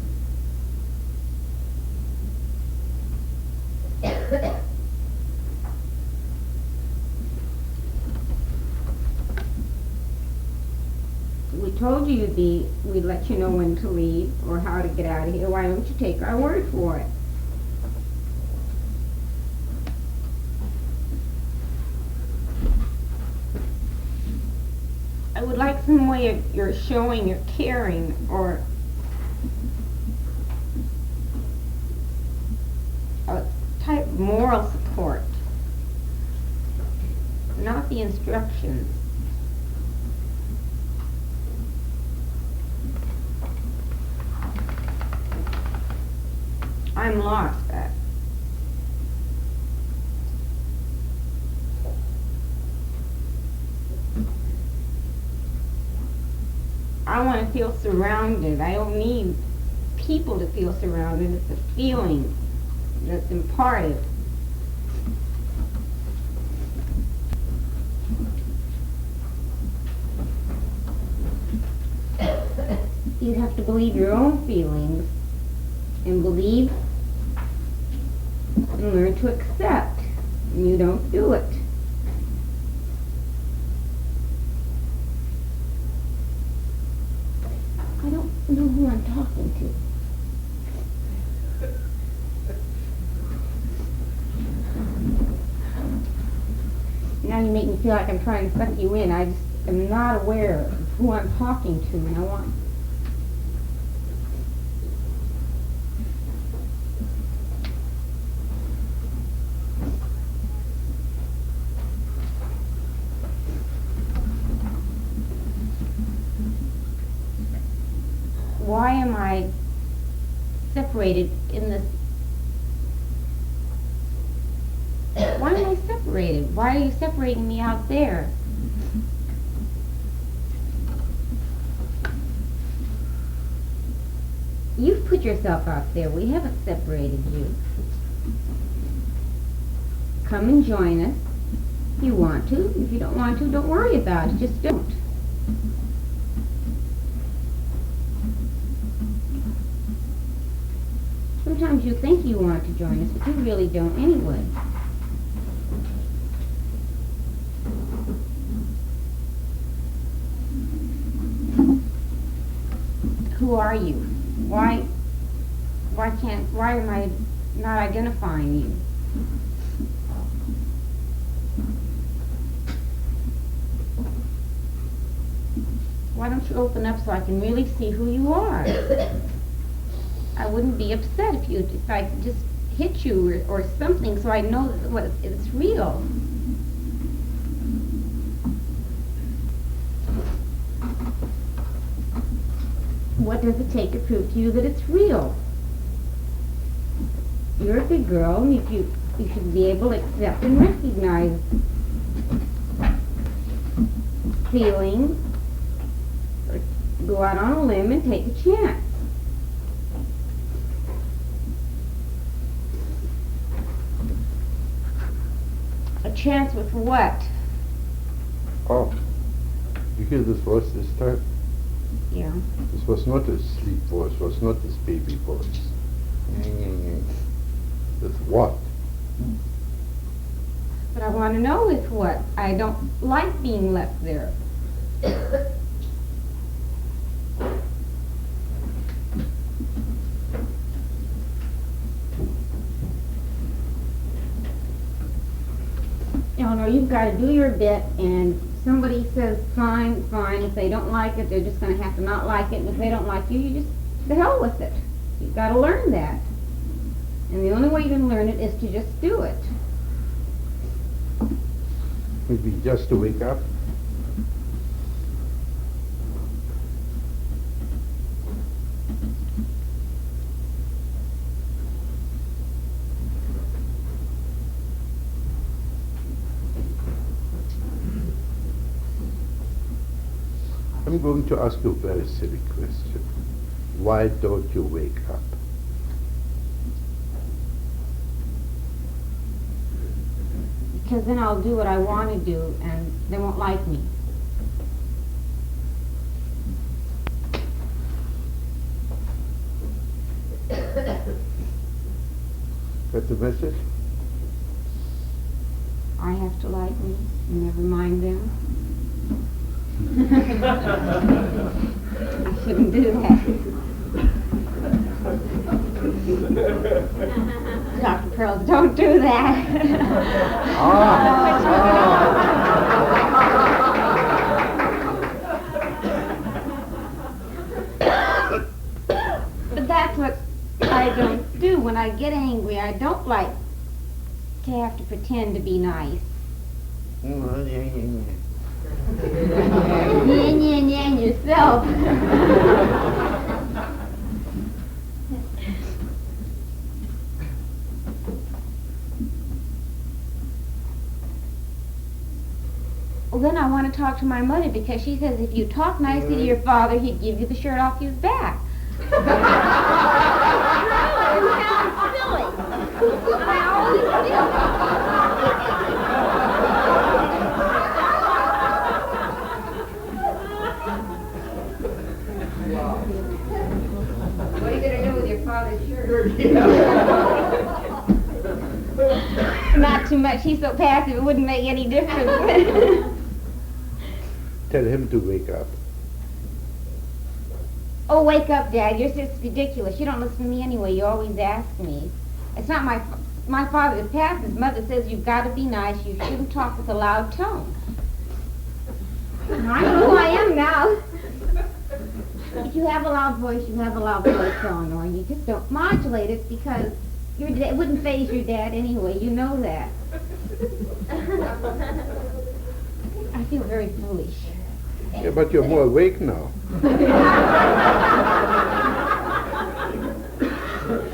We told you we'd let you know when to leave or how to get out of here. Why don't you take our word for it? I would like some way of your showing your caring, or a type of moral support, not the instructions. I'm lost. I want to feel surrounded. I don't need people to feel surrounded. It's a feeling that's imparted. You'd have to believe your own feelings and believe and learn to accept. And you don't do it. I don't know who I'm talking to. Now you make me feel like I'm trying to suck you in. I just am not aware of who I'm talking to, and I want... Why am I separated in this? Why am I separated? Why are you separating me out there? You've put yourself out there. We haven't separated you. Come and join us if you want to. If you don't want to, don't worry about it. Just don't. Sometimes you think you want to join us, but you really don't anyway. Who are you? Why why am I not identifying you? Why don't you open up so I can really see who you are? I wouldn't be upset if I could just hit you or something so I know that it's real. What does it take to prove to you that it's real? You're a big girl, and you should be able to accept and recognize feelings, or go out on a limb and take a chance. A chance with what? Oh, you hear this voice this time? Yeah. This was not a sleep voice, was not this baby voice. With what? But I want to know with what. I don't like being left there. No, you've got to do your bit, and somebody says fine, fine. If they don't like it, they're just going to have to not like it. And if they don't like you, you just, the hell with it. You've got to learn that. And the only way you can learn it is to just do it. Maybe just to wake up. I'm going to ask you a very silly question. Why don't you wake up? Because then I'll do what I want to do, and they won't like me. Got the message? I have to like me, never mind them. I shouldn't do that. Dr. Perls, don't do that. But that's what I don't do. When I get angry, I don't like to have to pretend to be nice. Yan yourself. Well, then I want to talk to my mother because she says if you talk nicely to your father, he'd give you the shirt off his back. Silly. I always do. What are you going to do with your father's shirt? Not too much. He's so passive it wouldn't make any difference. Tell him to wake up. Oh, wake up, Dad. You're just ridiculous. You don't listen to me anyway. You always ask me. It's not my father is passive. His mother says you've got to be nice. You shouldn't talk with a loud tone. I know who I am now. If you have a loud voice, you have a loud voice tone, or you just don't modulate it because it wouldn't faze your dad anyway. You know that. I feel very foolish. Yeah, but you're more awake now.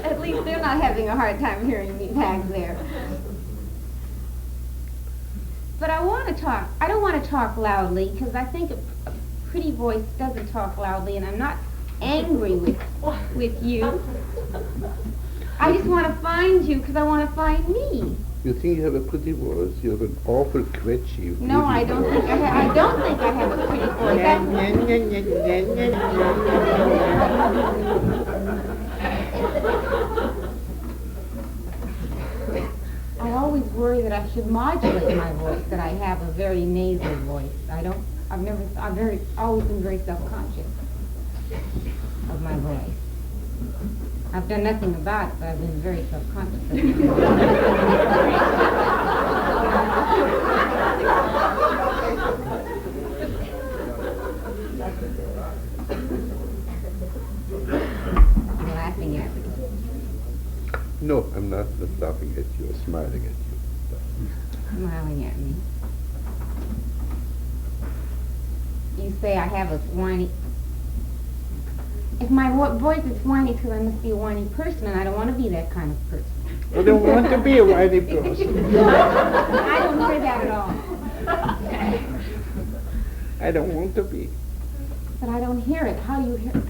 At least they're not having a hard time hearing me back there. But I want to talk. I don't want to talk loudly because I think a pretty voice doesn't talk loudly, and I'm not angry with you. I just want to find you because I want to find me. You think you have a pretty voice? You have an awful quetchy. No, I don't think I have. I don't think I have a pretty voice. I always worry that I should modulate my voice. That I have a very nasal voice. I've always been very self-conscious of my voice. I've done nothing about it, but I've been very self-conscious of You're laughing at me. No, I'm not laughing at you or smiling at you. Smiling at me. You say I have a whiny... If my voice is whiny because I must be a whiny person, and I don't want to be that kind of person. I don't want to be a whiny person. I don't say that at all. I don't want to be. But I don't hear it. How do you hear it?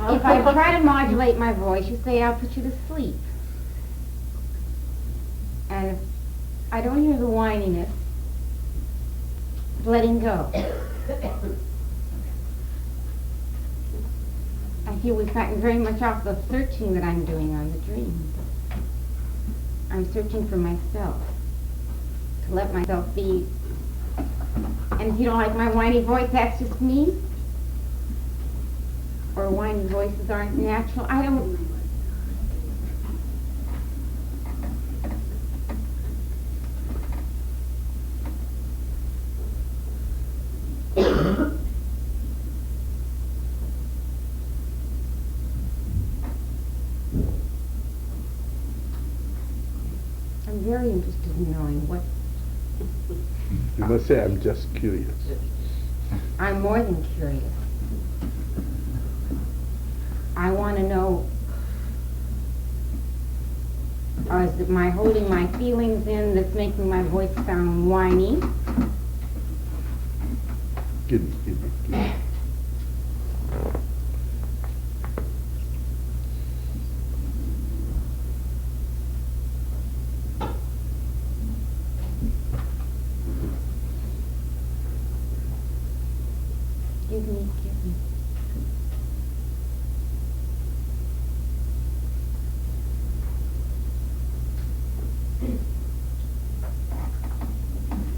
If I try to modulate my voice, you say I'll put you to sleep. And if I don't hear the whininess, letting go. I feel we've gotten very much off the searching that I'm doing on the dream. I'm searching for myself, to let myself be. And if you don't like my whiny voice, that's just me. Or whiny voices aren't natural. I don't... I'm very interested in knowing what... You must say I'm just curious. I'm more than curious. I want to know, or is it my holding my feelings in that's making my voice sound whiny? Give me. Give me.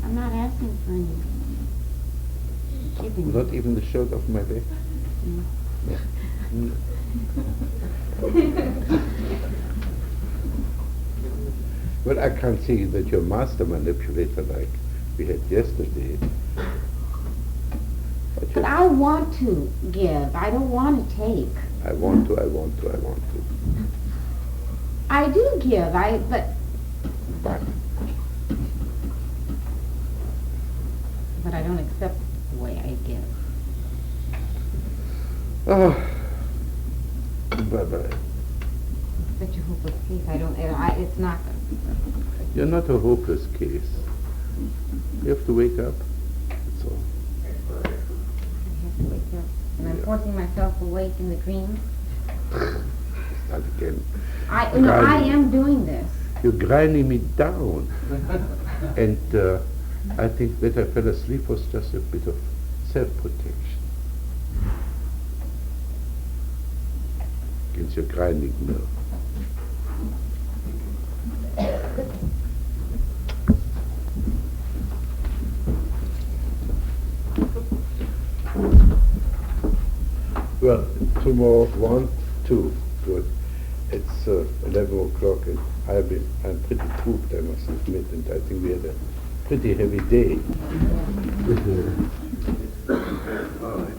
I'm not asking for any. Giving. Not even the shirt off my back? No. Well, I can't see that you're a master manipulator like we had yesterday. But I want to give. I don't want to take. I want to. I do give. But I don't accept the way I give. Oh. Bye-bye. Such a hopeless case. It's not. You're not a hopeless case. You have to wake up. That's all. I have to wake up. And I'm forcing myself awake in the dream. Not again. I am doing this. You're grinding me down. And I think that I fell asleep was just a bit of self-protection against your grinding nerve. Well, tomorrow, 1, 2, good. It's 11 o'clock and I'm pretty pooped, I must admit, and I think we had a pretty heavy day. All right.